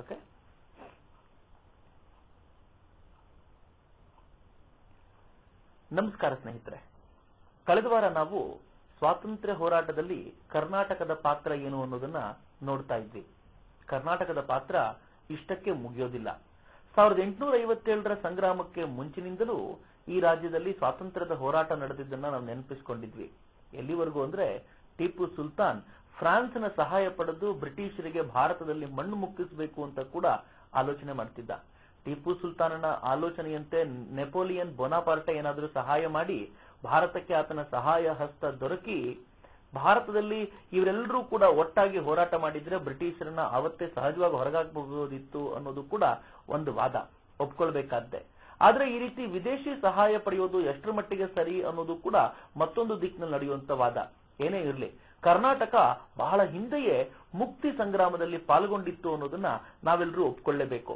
Okay. ನಮಸ್ಕಾರ ಸ್ನೇಹಿತರೆ. ಕಳೆದ ವಾರ ನಾವು ಸ್ವಾತಂತ್ರ್ಯ ಹೋರಾಟದಲ್ಲಿ ಕರ್ನಾಟಕದ ಪಾತ್ರ ಏನು ಅನ್ನೋದನ್ನ ನೋಡ್ತಾ ಇದ್ವಿ. ಕರ್ನಾಟಕದ ಪಾತ್ರ ಇಷ್ಟಕ್ಕೆ ಮುಗಿಯೋದಿಲ್ಲ. 1857ರ ಸಂಗ್ರಾಮಕ್ಕೆ ಮುಂಚಿನಿಂದಲೂ ಈ ರಾಜ್ಯದಲ್ಲಿ ಸ್ವಾತಂತ್ರ್ಯದ ಹೋರಾಟ ನಡೆದಿದ್ದನ್ನ ನಾವು ನೆನಪಿಸಿಕೊಂಡಿದ್ವಿ. ಎಲ್ಲಿವರೆಗೂ ಅಂದ್ರೆ ಟಿಪ್ಪು ಸುಲ್ತಾನ್ ಫ್ರಾನ್ಸ್ನ ಸಹಾಯ ಪಡೆದು ಬ್ರಿಟಿಷರಿಗೆ ಭಾರತದಲ್ಲಿ ಮಣ್ಣು ಮುಕ್ಕಿಸಬೇಕು ಅಂತ ಕೂಡ ಆಲೋಚನೆ ಮಾಡ್ತಿದ್ದ. ಟಿಪ್ಪು ಸುಲ್ತಾನನ ಆಲೋಚನೆಯಂತೆ ನೆಪೋಲಿಯನ್ ಬೋನಾಪಾರ್ಟೆ ಏನಾದರೂ ಸಹಾಯ ಮಾಡಿ ಭಾರತಕ್ಕೆ ಆತನ ಸಹಾಯ ಹಸ್ತ ದೊರಕಿ ಭಾರತದಲ್ಲಿ ಇವರೆಲ್ಲರೂ ಕೂಡ ಒಟ್ಟಾಗಿ ಹೋರಾಟ ಮಾಡಿದ್ರೆ ಬ್ರಿಟಿಷರನ್ನ ಅವತ್ತೇ ಸಹಜವಾಗಿ ಹೊರಗಾಕಬಹುದಿತ್ತು ಅನ್ನೋದು ಕೂಡ ಒಂದು ವಾದ, ಒಪ್ಕೊಳ್ಬೇಕಾದ್ದೆ. ಆದ್ರೆ ಈ ರೀತಿ ವಿದೇಶಿ ಸಹಾಯ ಪಡೆಯೋದು ಎಷ್ಟರ ಮಟ್ಟಿಗೆ ಸರಿ ಅನ್ನೋದು ಕೂಡ ಮತ್ತೊಂದು ದಿಕ್ಕಿನಲ್ಲಿ ನಡೆಯುವಂತ ವಾದ. ಏನೇ ಇರಲಿ, ಕರ್ನಾಟಕ ಬಹಳ ಹಿಂದೆಯೇ ಮುಕ್ತಿ ಸಂಗ್ರಾಮದಲ್ಲಿ ಪಾಲ್ಗೊಂಡಿತ್ತು ಅನ್ನೋದನ್ನ ನಾವೆಲ್ಲರೂ ಒಪ್ಕೊಳ್ಳೇಬೇಕು.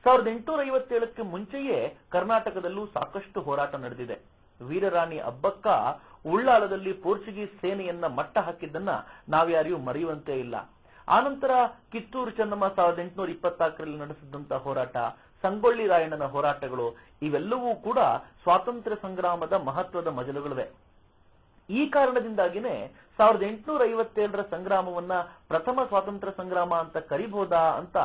1857ಕ್ಕೆ ಮುಂಚೆಯೇ ಕರ್ನಾಟಕದಲ್ಲೂ ಸಾಕಷ್ಟು ಹೋರಾಟ ನಡೆದಿದೆ. ವೀರರಾಣಿ ಅಬ್ಬಕ್ಕ ಉಳ್ಳಾಲದಲ್ಲಿ ಪೋರ್ಚುಗೀಸ್ ಸೇನೆಯನ್ನ ಮಟ್ಟ ಹಾಕಿದ್ದನ್ನ ನಾವ್ಯಾರಿಗೂ ಮರೆಯುವಂತೆ ಇಲ್ಲ. ಆನಂತರ ಕಿತ್ತೂರು ಚೆನ್ನಮ್ಮ 1824ರಲ್ಲಿ ನಡೆಸಿದಂತ ಹೋರಾಟ, ಸಂಗೊಳ್ಳಿ ರಾಯಣ್ಣನ ಹೋರಾಟಗಳು, ಇವೆಲ್ಲವೂ ಕೂಡ ಸ್ವಾತಂತ್ರ್ಯ ಸಂಗ್ರಾಮದ ಮಹತ್ವದ ಮಜಲುಗಳಿವೆ. ಈ ಕಾರಣದಿಂದಾಗಿನೇ 1857ರ ಸಂಗ್ರಾಮವನ್ನ ಪ್ರಥಮ ಸ್ವಾತಂತ್ರ್ಯ ಸಂಗ್ರಾಮ ಅಂತ ಕರಿಬಹುದಾ ಅಂತ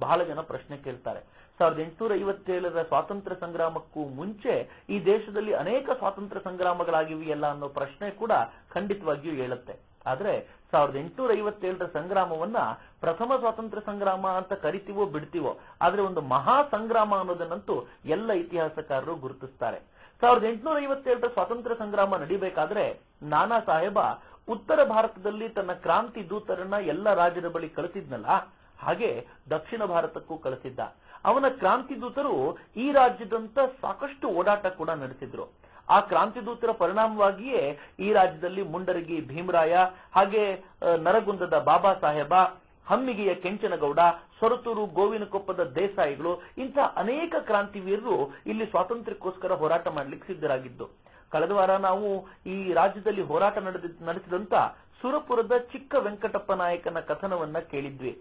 ಬಹಳ ಜನ ಪ್ರಶ್ನೆ ಕೇಳ್ತಾರೆ. 1857ರ ಸ್ವಾತಂತ್ರ್ಯ ಸಂಗ್ರಾಮಕ್ಕೂ ಮುಂಚೆ ಈ ದೇಶದಲ್ಲಿ ಅನೇಕ ಸ್ವಾತಂತ್ರ್ಯ ಸಂಗ್ರಾಮಗಳಾಗಿವೆಯಲ್ಲ ಅನ್ನೋ ಪ್ರಶ್ನೆ ಕೂಡ ಖಂಡಿತವಾಗಿಯೂ ಹೇಳುತ್ತೆ. ಆದ್ರೆ 1857ರ ಸಂಗ್ರಾಮವನ್ನ ಪ್ರಥಮ ಸ್ವಾತಂತ್ರ್ಯ ಸಂಗ್ರಾಮ ಅಂತ ಕರಿತೀವೋ ಬಿಡ್ತೀವೋ, ಆದ್ರೆ ಒಂದು ಮಹಾ ಸಂಗ್ರಾಮ ಅನ್ನೋದನ್ನಂತೂ ಎಲ್ಲ ಇತಿಹಾಸಕಾರರು ಗುರುತಿಸ್ತಾರೆ. 1857ರ ಸ್ವಾತಂತ್ರ್ಯ ಸಂಗ್ರಾಮ ನಡಿಬೇಕಾದ್ರೆ ನಾನಾ ಸಾಹೇಬ ಉತ್ತರ ಭಾರತದಲ್ಲಿ ತನ್ನ ಕ್ರಾಂತಿ ದೂತರನ್ನ ಎಲ್ಲ ರಾಜ್ಯದ ಬಳಿ ಕಳಿಸಿದ್ನಲ್ಲ, ಹಾಗೆ ದಕ್ಷಿಣ ಭಾರತಕ್ಕೂ ಕಳಿಸಿದ್ದ. ಅವನ ಕ್ರಾಂತಿ ದೂತರು ಈ ರಾಜ್ಯದಂತ ಸಾಕಷ್ಟು ಓಡಾಟ ಕೂಡ ನಡೆಸಿದ್ರು. ಆ ಕ್ರಾಂತಿ ದೂತರ ಪರಿಣಾಮವಾಗಿಯೇ ಈ ರಾಜ್ಯದಲ್ಲಿ ಮುಂಡರಗಿ ಭೀಮರಾಯ, ಹಾಗೆ ನರಗುಂದದ ಬಾಬಾ ಸಾಹೇಬ, ಹಮ್ಮಿಗೆಯ ಕೆಂಚನಗೌಡ, ಸೊರತೂರು ಗೋವಿನಕೊಪ್ಪದ ದೇಸಾಯಿಗಳು, ಇಂಥ ಅನೇಕ ಕ್ರಾಂತಿವೀರರು ಇಲ್ಲಿ ಸ್ವಾತಂತ್ರ್ಯಕ್ಕೋಸ್ಕರ ಹೋರಾಟ ಮಾಡ್ಲಿಕ್ಕೆ ಸಿದ್ಧರಾಗಿದ್ದು. ಕಳೆದ ವಾರ ನಾವು ಈ ರಾಜ್ಯದಲ್ಲಿ ಹೋರಾಟ ನಡೆಸಿದಂತ ಸುರಪುರದ ಚಿಕ್ಕ ವೆಂಕಟಪ್ಪ ನಾಯಕನ ಕಥನವನ್ನ ಕೇಳಿದ್ವಿ.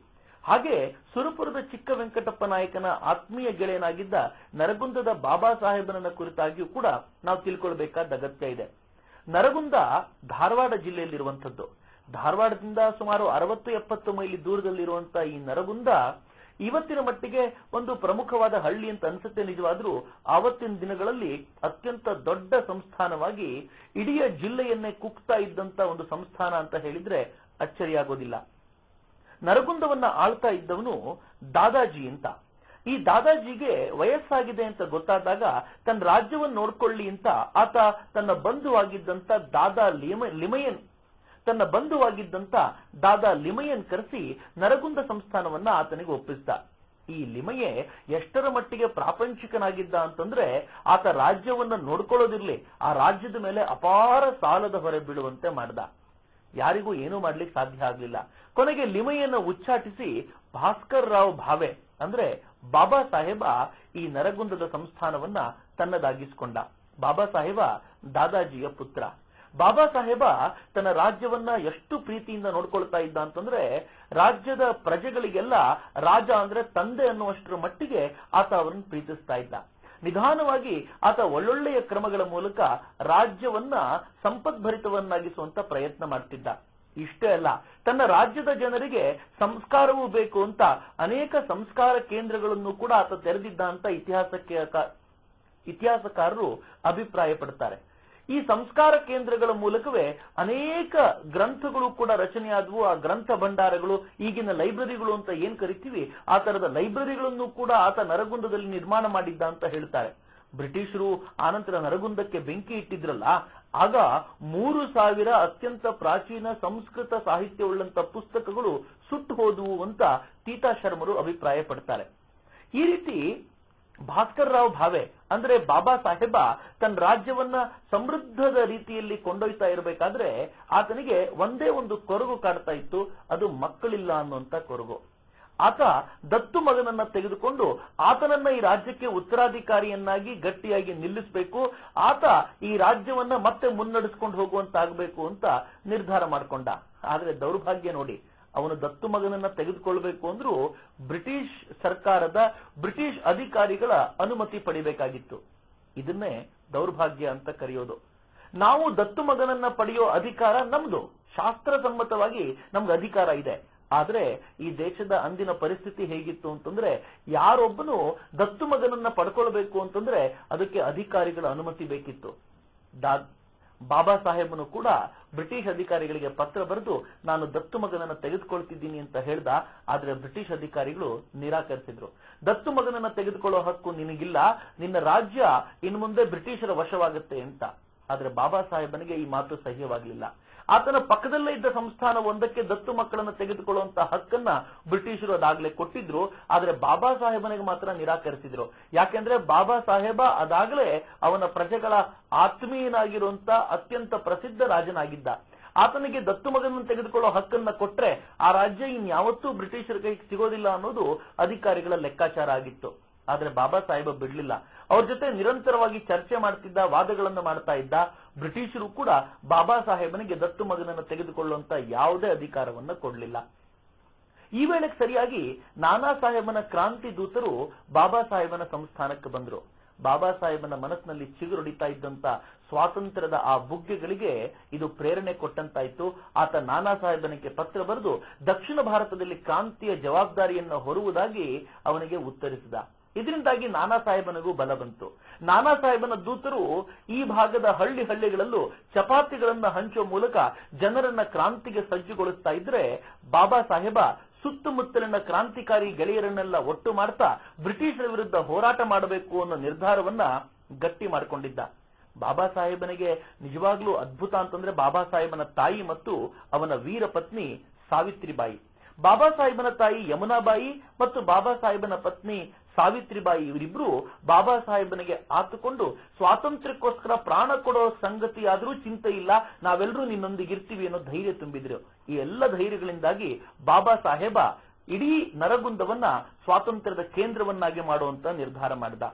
ಹಾಗೆ ಸುರಪುರದ ಚಿಕ್ಕ ವೆಂಕಟಪ್ಪ ನಾಯಕನ ಆತ್ಮೀಯ ಗೆಳೆಯನಾಗಿದ್ದ ನರಗುಂದದ ಬಾಬಾ ಸಾಹೇಬನ ಕುರಿತಾಗಿಯೂ ಕೂಡ ನಾವು ತಿಳ್ಕೊಳ್ಬೇಕಾದ ಅಗತ್ಯ ಇದೆ. ನರಗುಂದ ಧಾರವಾಡ ಜಿಲ್ಲೆಯಲ್ಲಿರುವಂಥದ್ದು. ಧಾರವಾಡದಿಂದ ಸುಮಾರು 60-70 ಮೈಲಿ ದೂರದಲ್ಲಿರುವಂತಹ ಈ ನರಗುಂದ ಇವತ್ತಿನ ಮಟ್ಟಿಗೆ ಒಂದು ಪ್ರಮುಖವಾದ ಹಳ್ಳಿ ಅಂತ ಅನ್ಸುತ್ತೆ. ನಿಜವಾದ್ರೂ ಆವತ್ತಿನ ದಿನಗಳಲ್ಲಿ ಅತ್ಯಂತ ದೊಡ್ಡ ಸಂಸ್ಥಾನವಾಗಿ ಇಡೀ ಜಿಲ್ಲೆಯನ್ನೇ ಕುಗ್ತಾ ಇದ್ದಂತ ಒಂದು ಸಂಸ್ಥಾನ ಅಂತ ಹೇಳಿದ್ರೆ ಅಚ್ಚರಿಯಾಗೋದಿಲ್ಲ. ನರಗುಂದವನ್ನ ಆಳ್ತಾ ಇದ್ದವನು ದಾದಾಜಿ ಅಂತ. ಈ ದಾದಾಜಿಗೆ ವಯಸ್ಸಾಗಿದೆ ಅಂತ ಗೊತ್ತಾದಾಗ ತನ್ನ ರಾಜ್ಯವನ್ನು ನೋಡ್ಕೊಳ್ಳಿ ಅಂತ ಆತ ತನ್ನ ಬಂಧುವಾಗಿದ್ದಂತ ದಾದಾ ಲಿಮಯನ್ ಕರೆಸಿ ನರಗುಂದ ಸಂಸ್ಥಾನವನ್ನ ಆತನಿಗೆ ಒಪ್ಪಿಸಿದ. ಈ ಲಿಮಯೆ ಎಷ್ಟರ ಮಟ್ಟಿಗೆ ಪ್ರಾಪಂಚಿಕನಾಗಿದ್ದ ಅಂತಂದ್ರೆ ಆತ ರಾಜ್ಯವನ್ನ ನೋಡ್ಕೊಳ್ಳೋದಿರ್ಲಿ, ಆ ರಾಜ್ಯದ ಮೇಲೆ ಅಪಾರ ಸಾಲದ ಹೊರೆ ಬೀಳುವಂತೆ ಮಾಡ್ದ. ಯಾರಿಗೂ ಏನೂ ಮಾಡ್ಲಿಕ್ಕೆ ಸಾಧ್ಯ ಆಗ್ಲಿಲ್ಲ. ಕೊನೆಗೆ ಲಿಮಯನ್ನ ಉಚ್ಚಾಟಿಸಿ ಭಾಸ್ಕರ್ ರಾವ್ ಭಾವೆ ಅಂದ್ರೆ ಬಾಬಾ ಸಾಹೇಬ ಈ ನರಗುಂದದ ಸಂಸ್ಥಾನವನ್ನ ತನ್ನದಾಗಿಸಿಕೊಂಡ. ಬಾಬಾ ಸಾಹೇಬ ದಾದಾಜಿಯ ಪುತ್ರ. ಬಾಬಾ ಸಾಹೇಬ ತನ್ನ ರಾಜ್ಯವನ್ನ ಎಷ್ಟು ಪ್ರೀತಿಯಿಂದ ನೋಡ್ಕೊಳ್ತಾ ಇದ್ದ ಅಂತಂದ್ರೆ ರಾಜ್ಯದ ಪ್ರಜೆಗಳಿಗೆಲ್ಲ ರಾಜ ಅಂದ್ರೆ ತಂದೆ ಅನ್ನುವಷ್ಟರ ಮಟ್ಟಿಗೆ ಆತ ಅವರನ್ನು ಪ್ರೀತಿಸ್ತಾ ಇದ್ದ. ನಿಧಾನವಾಗಿ ಆತ ಒಳ್ಳೊಳ್ಳೆಯ ಕ್ರಮಗಳ ಮೂಲಕ ರಾಜ್ಯವನ್ನ ಸಂಪದ್ಭರಿತವನ್ನಾಗಿಸುವಂತ ಪ್ರಯತ್ನ ಮಾಡ್ತಿದ್ದ. ಇಷ್ಟೇ ಅಲ್ಲ, ತನ್ನ ರಾಜ್ಯದ ಜನರಿಗೆ ಸಂಸ್ಕಾರವೂ ಬೇಕು ಅಂತ ಅನೇಕ ಸಂಸ್ಕಾರ ಕೇಂದ್ರಗಳನ್ನು ಕೂಡ ಆತ ತೆರೆದಿದ್ದ ಅಂತ ಇತಿಹಾಸಕಾರರು ಅಭಿಪ್ರಾಯ ಪಡ್ತಾರೆ. ಈ ಸಂಸ್ಕಾರ ಕೇಂದ್ರಗಳ ಮೂಲಕವೇ ಅನೇಕ ಗ್ರಂಥಗಳು ಕೂಡ ರಚನೆಯಾದವು. ಆ ಗ್ರಂಥ ಭಂಡಾರಗಳು, ಈಗಿನ ಲೈಬ್ರರಿಗಳು ಅಂತ ಏನ್ ಕರಿತೀವಿ, ಆ ತರದ ಲೈಬ್ರರಿಗಳನ್ನು ಕೂಡ ಆತ ನರಗುಂದದಲ್ಲಿ ನಿರ್ಮಾಣ ಮಾಡಿದ್ದ ಅಂತ ಹೇಳ್ತಾರೆ. ಬ್ರಿಟಿಷರು ಆನಂತರ ನರಗುಂದಕ್ಕೆ ಬೆಂಕಿ ಇಟ್ಟಿದ್ರಲ್ಲ, ಆಗ 3000 ಅತ್ಯಂತ ಪ್ರಾಚೀನ ಸಂಸ್ಕೃತ ಸಾಹಿತ್ಯವುಳ್ಳಂತ ಪುಸ್ತಕಗಳು ಸುಟ್ಟು ಹೋದವು ಅಂತ ತೀತಾ ಶರ್ಮರು ಅಭಿಪ್ರಾಯ ಪಡ್ತಾರೆ. ಈ ರೀತಿ ಭಾಸ್ಕರ್ ರಾವ್ ಭಾವೆ ಅಂದ್ರೆ ಬಾಬಾ ಸಾಹೇಬ ತನ್ನ ರಾಜ್ಯವನ್ನ ಸಮೃದ್ಧದ ರೀತಿಯಲ್ಲಿ ಕೊಂಡೊಯ್ತಾ ಇರಬೇಕಾದ್ರೆ ಆತನಿಗೆ ಒಂದೇ ಒಂದು ಕೊರಗು ಕಾಡ್ತಾ ಇತ್ತು, ಅದು ಮಕ್ಕಳಿಲ್ಲ ಅನ್ನುವಂತ ಕೊರಗು. ಆತ ದತ್ತು ಮಗನನ್ನ ತೆಗೆದುಕೊಂಡು ಆತನನ್ನ ಈ ರಾಜ್ಯಕ್ಕೆ ಉತ್ತರಾಧಿಕಾರಿಯನ್ನಾಗಿ ಗಟ್ಟಿಯಾಗಿ ನಿಲ್ಲಿಸಬೇಕು, ಆತ ಈ ರಾಜ್ಯವನ್ನ ಮತ್ತೆ ಮುನ್ನಡೆಸ್ಕೊಂಡು ಹೋಗುವಂತಾಗಬೇಕು ಅಂತ ನಿರ್ಧಾರ ಮಾಡಿಕೊಂಡ. ಆದ್ರೆ ದೌರ್ಭಾಗ್ಯ ನೋಡಿ, ಅವನು ದತ್ತು ಮಗನನ್ನ ತೆಗೆದುಕೊಳ್ಬೇಕು ಅಂದ್ರೂ ಬ್ರಿಟಿಷ್ ಸರ್ಕಾರದ ಬ್ರಿಟಿಷ್ ಅಧಿಕಾರಿಗಳ ಅನುಮತಿ ಪಡಿಬೇಕಾಗಿತ್ತು. ಇದನ್ನೇ ದೌರ್ಭಾಗ್ಯ ಅಂತ ಕರೆಯೋದು. ನಾವು ದತ್ತು ಮಗನನ್ನ ಪಡೆಯೋ ಅಧಿಕಾರ ನಮ್ದು, ಶಾಸ್ತ್ರಸಮ್ಮತವಾಗಿ ನಮ್ಗೆ ಅಧಿಕಾರ ಇದೆ. ಆದ್ರೆ ಈ ದೇಶದ ಅಂದಿನ ಪರಿಸ್ಥಿತಿ ಹೇಗಿತ್ತು ಅಂತಂದ್ರೆ, ಯಾರೊಬ್ಬನು ದತ್ತು ಮಗನನ್ನ ಪಡ್ಕೊಳ್ಬೇಕು ಅಂತಂದ್ರೆ ಅದಕ್ಕೆ ಅಧಿಕಾರಿಗಳ ಅನುಮತಿ ಬೇಕಿತ್ತು. ಬಾಬಾ ಸಾಹೇಬನು ಕೂಡ ಬ್ರಿಟಿಷ್ ಅಧಿಕಾರಿಗಳಿಗೆ ಪತ್ರ ಬರೆದು ನಾನು ದತ್ತು ಮಗನನ್ನ ತೆಗೆದುಕೊಳ್ತಿದ್ದೀನಿ ಅಂತ ಹೇಳ್ದ. ಆದ್ರೆ ಬ್ರಿಟಿಷ್ ಅಧಿಕಾರಿಗಳು ನಿರಾಕರಿಸಿದ್ರು. ದತ್ತು ಮಗನನ್ನ ತೆಗೆದುಕೊಳ್ಳೋ ಹಕ್ಕು ನಿನಗಿಲ್ಲ, ನಿನ್ನ ರಾಜ್ಯ ಇನ್ನು ಮುಂದೆ ಬ್ರಿಟಿಷರ ವಶವಾಗುತ್ತೆ ಅಂತ. ಆದ್ರೆ ಬಾಬಾ ಸಾಹೇಬನಿಗೆ ಈ ಮಾತು ಸಹ್ಯವಾಗಲಿಲ್ಲ. ಆತನ ಪಕ್ಕದಲ್ಲೇ ಇದ್ದ ಸಂಸ್ಥಾನ ಒಂದಕ್ಕೆ ದತ್ತು ಮಕ್ಕಳನ್ನು ತೆಗೆದುಕೊಳ್ಳುವಂತ ಹಕ್ಕನ್ನ ಬ್ರಿಟಿಷರು ಅದಾಗಲೇ ಕೊಟ್ಟಿದ್ರು. ಆದ್ರೆ ಬಾಬಾ ಸಾಹೇಬನಿಗೆ ಮಾತ್ರ ನಿರಾಕರಿಸಿದ್ರು. ಯಾಕೆಂದ್ರೆ ಬಾಬಾ ಸಾಹೇಬ ಅದಾಗಲೇ ಅವನ ಪ್ರಜೆಗಳ ಆತ್ಮೀಯನಾಗಿರುವಂತ ಅತ್ಯಂತ ಪ್ರಸಿದ್ಧ ರಾಜನಾಗಿದ್ದ. ಆತನಿಗೆ ದತ್ತು ಮಗನನ್ನು ತೆಗೆದುಕೊಳ್ಳೋ ಹಕ್ಕನ್ನ ಕೊಟ್ರೆ ಆ ರಾಜ್ಯ ಇನ್ಯಾವತ್ತೂ ಬ್ರಿಟಿಷರ ಕೈಗೆ ಸಿಗೋದಿಲ್ಲ ಅನ್ನೋದು ಅಧಿಕಾರಿಗಳ ಲೆಕ್ಕಾಚಾರ ಆಗಿತ್ತು. ಆದ್ರೆ ಬಾಬಾ ಸಾಹೇಬ ಬಿಡ್ಲಿಲ್ಲ. ಅವ್ರ ಜೊತೆ ನಿರಂತರವಾಗಿ ಚರ್ಚೆ ಮಾಡ್ತಿದ್ದ, ವಾದಗಳನ್ನು ಮಾಡ್ತಾ ಇದ್ದ. ಬ್ರಿಟಿಷರು ಕೂಡ ಬಾಬಾ ಸಾಹೇಬನಿಗೆ ದತ್ತು ಮಗನನ್ನು ತೆಗೆದುಕೊಳ್ಳುವಂತ ಯಾವುದೇ ಅಧಿಕಾರವನ್ನ ಕೊಡ್ಲಿಲ್ಲ. ಈ ವೇಳೆಗೆ ಸರಿಯಾಗಿ ನಾನಾ ಸಾಹೇಬನ ಕ್ರಾಂತಿ ದೂತರು ಬಾಬಾ ಸಾಹೇಬನ ಸಂಸ್ಥಾನಕ್ಕೆ ಬಂದ್ರು. ಬಾಬಾ ಸಾಹೇಬನ ಮನಸ್ಸಿನಲ್ಲಿ ಚಿಗುರೊಡಿತಾ ಇದ್ದಂತ ಸ್ವಾತಂತ್ರ್ಯದ ಆ ಬುಗ್ಗೆಗಳಿಗೆ ಇದು ಪ್ರೇರಣೆ ಕೊಟ್ಟಂತಾಯ್ತು. ಆತ ನಾನಾ ಸಾಹೇಬನಿಗೆ ಪತ್ರ ಬರೆದು ದಕ್ಷಿಣ ಭಾರತದಲ್ಲಿ ಕ್ರಾಂತಿಯ ಜವಾಬ್ದಾರಿಯನ್ನು ಹೊರುವುದಾಗಿ ಅವನಿಗೆ ಉತ್ತರಿಸಿದ. ಇದರಿಂದಾಗಿ ನಾನಾ ಸಾಹೇಬನಿಗೂ ಬಲ ಬಂತು. ನಾನಾ ಸಾಹೇಬನ ದೂತರು ಈ ಭಾಗದ ಹಳ್ಳಿಗಳಲ್ಲೂ ಚಪಾತಿಗಳನ್ನ ಹಂಚುವ ಮೂಲಕ ಜನರನ್ನ ಕ್ರಾಂತಿಗೆ ಸಜ್ಜುಗೊಳಿಸ್ತಾ ಇದ್ರೆ, ಬಾಬಾ ಸಾಹೇಬ ಸುತ್ತಮುತ್ತಲಿನ ಕ್ರಾಂತಿಕಾರಿ ಗೆಳೆಯರನ್ನೆಲ್ಲ ಒಟ್ಟು ಮಾಡ್ತಾ ಬ್ರಿಟಿಷರ ವಿರುದ್ಧ ಹೋರಾಟ ಮಾಡಬೇಕು ಅನ್ನೋ ನಿರ್ಧಾರವನ್ನ ಗಟ್ಟಿ ಮಾಡಿಕೊಂಡಿದ್ದ. ಬಾಬಾ ಸಾಹೇಬನಿಗೆ ನಿಜವಾಗ್ಲೂ ಅದ್ಭುತ ಅಂತಂದ್ರೆ ಬಾಬಾ ಸಾಹೇಬನ ತಾಯಿ ಮತ್ತು ಅವನ ವೀರ ಪತ್ನಿ ಸಾವಿತ್ರಿಬಾಯಿ. ಬಾಬಾ ಸಾಹೇಬನ ತಾಯಿ ಯಮುನಾಬಾಯಿ ಮತ್ತು ಬಾಬಾ ಸಾಹೇಬನ ಪತ್ನಿ ಸಾವಿತ್ರಿಬಾಯಿ ಇವರಿಬ್ರು ಬಾಬಾ ಸಾಹೇಬನಿಗೆ ಆತುಕೊಂಡು ಸ್ವಾತಂತ್ರ್ಯಕ್ಕೋಸ್ಕರ ಪ್ರಾಣ ಕೊಡೋ ಸಂಗತಿ ಆದ್ರೂ ಚಿಂತೆ ಇಲ್ಲ, ನಾವೆಲ್ಲರೂ ನಿನ್ನೊಂದಿಗಿರ್ತೀವಿ ಅನ್ನೋ ಧೈರ್ಯ ತುಂಬಿದ್ರು. ಈ ಎಲ್ಲ ಧೈರ್ಯಗಳಿಂದಾಗಿ ಬಾಬಾ ಸಾಹೇಬ ಇಡೀ ನರಗುಂದವನ್ನ ಸ್ವಾತಂತ್ರ್ಯದ ಕೇಂದ್ರವನ್ನಾಗಿ ಮಾಡುವಂತ ನಿರ್ಧಾರ ಮಾಡಿದ.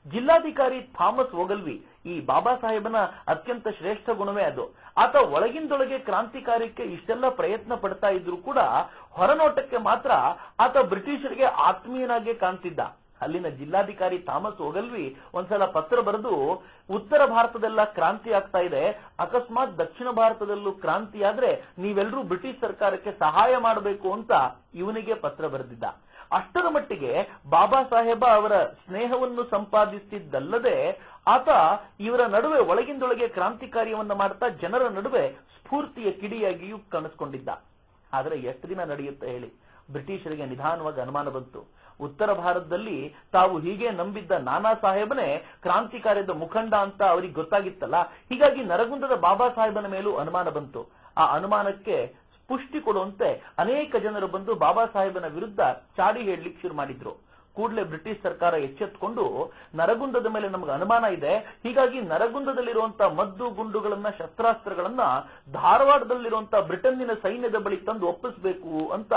ಜಿಲ್ಲಾಧಿಕಾರಿ ಥಾಮಸ್ ಓಗಲ್ವಿ ಈ ಬಾಬಾ ಸಾಹೇಬನ ಅತ್ಯಂತ ಶ್ರೇಷ್ಠ ಗುಣವೇ ಅದು. ಆತ ಒಳಗಿಂದೊಳಗೆ ಕ್ರಾಂತಿಕಾರ್ಯಕ್ಕೆ ಇಷ್ಟೆಲ್ಲ ಪ್ರಯತ್ನ ಪಡ್ತಾ ಇದ್ರು ಕೂಡ ಹೊರನೋಟಕ್ಕೆ ಮಾತ್ರ ಆತ ಬ್ರಿಟಿಷರಿಗೆ ಆತ್ಮೀಯನಾಗೆ ಕಾಣ್ತಿದ್ದ. ಅಲ್ಲಿನ ಜಿಲ್ಲಾಧಿಕಾರಿ ಥಾಮಸ್ ಓಗಲ್ವಿ ಒಂದ್ಸಲ ಪತ್ರ ಬರೆದು, ಉತ್ತರ ಭಾರತದೆಲ್ಲ ಕ್ರಾಂತಿ ಆಗ್ತಾ ಇದೆ, ಅಕಸ್ಮಾತ್ ದಕ್ಷಿಣ ಭಾರತದಲ್ಲೂ ಕ್ರಾಂತಿ ಆದ್ರೆ ನೀವೆಲ್ಲರೂ ಬ್ರಿಟಿಷ್ ಸರ್ಕಾರಕ್ಕೆ ಸಹಾಯ ಮಾಡಬೇಕು ಅಂತ ಇವನಿಗೆ ಪತ್ರ ಬರೆದಿದ್ದ. ಅಷ್ಟರ ಮಟ್ಟಿಗೆ ಬಾಬಾ ಸಾಹೇಬ ಅವರ ಸ್ನೇಹವನ್ನು ಸಂಪಾದಿಸಿದ್ದಲ್ಲದೆ ಆತ ಇವರ ನಡುವೆ ಒಳಗಿಂದೊಳಗೆ ಕ್ರಾಂತಿ ಕಾರ್ಯವನ್ನ ಮಾಡ್ತಾ ಜನರ ನಡುವೆ ಸ್ಫೂರ್ತಿಯ ಕಿಡಿಯಾಗಿಯೂ ಕಾಣಿಸ್ಕೊಂಡಿದ್ದ. ಆದರೆ ಎಷ್ಟು ದಿನ ನಡೆಯುತ್ತೆ ಹೇಳಿ? ಬ್ರಿಟಿಷರಿಗೆ ನಿಧಾನವಾಗಿ ಅನುಮಾನ ಬಂತು. ಉತ್ತರ ಭಾರತದಲ್ಲಿ ತಾವು ಹೀಗೆ ನಂಬಿದ್ದ ನಾನಾ ಸಾಹೇಬನೇ ಕ್ರಾಂತಿ ಕಾರ್ಯದ ಮುಖಂಡ ಅಂತ ಅವರಿಗೆ ಗೊತ್ತಾಗಿತ್ತಲ್ಲ. ಹೀಗಾಗಿ ನರಗುಂದದ ಬಾಬಾ ಸಾಹೇಬನ ಮೇಲೂ ಅನುಮಾನ ಬಂತು. ಆ ಅನುಮಾನಕ್ಕೆ ಪುಷ್ಟಿ ಕೊಡುವಂತೆ ಅನೇಕ ಜನರು ಬಂದು ಬಾಬಾ ಸಾಹೇಬನ ವಿರುದ್ಧ ಚಾಡಿ ಹೇಳಲಿಕ್ಕೆ ಶುರು ಮಾಡಿದ್ರು. ಕೂಡಲೇ ಬ್ರಿಟಿಷ್ ಸರ್ಕಾರ ಎಚ್ಚೆತ್ತುಕೊಂಡು, ನರಗುಂದದ ಮೇಲೆ ನಮಗೆ ಅನುಮಾನ ಇದೆ, ಹೀಗಾಗಿ ನರಗುಂದದಲ್ಲಿರುವಂತಹ ಮದ್ದು ಗುಂಡುಗಳನ್ನ, ಶಸ್ತ್ರಾಸ್ತ್ರಗಳನ್ನ ಧಾರವಾಡದಲ್ಲಿರುವಂತಹ ಬ್ರಿಟನ್ನಿನ ಸೈನ್ಯದ ಬಳಿ ತಂದು ಒಪ್ಪಿಸಬೇಕು ಅಂತ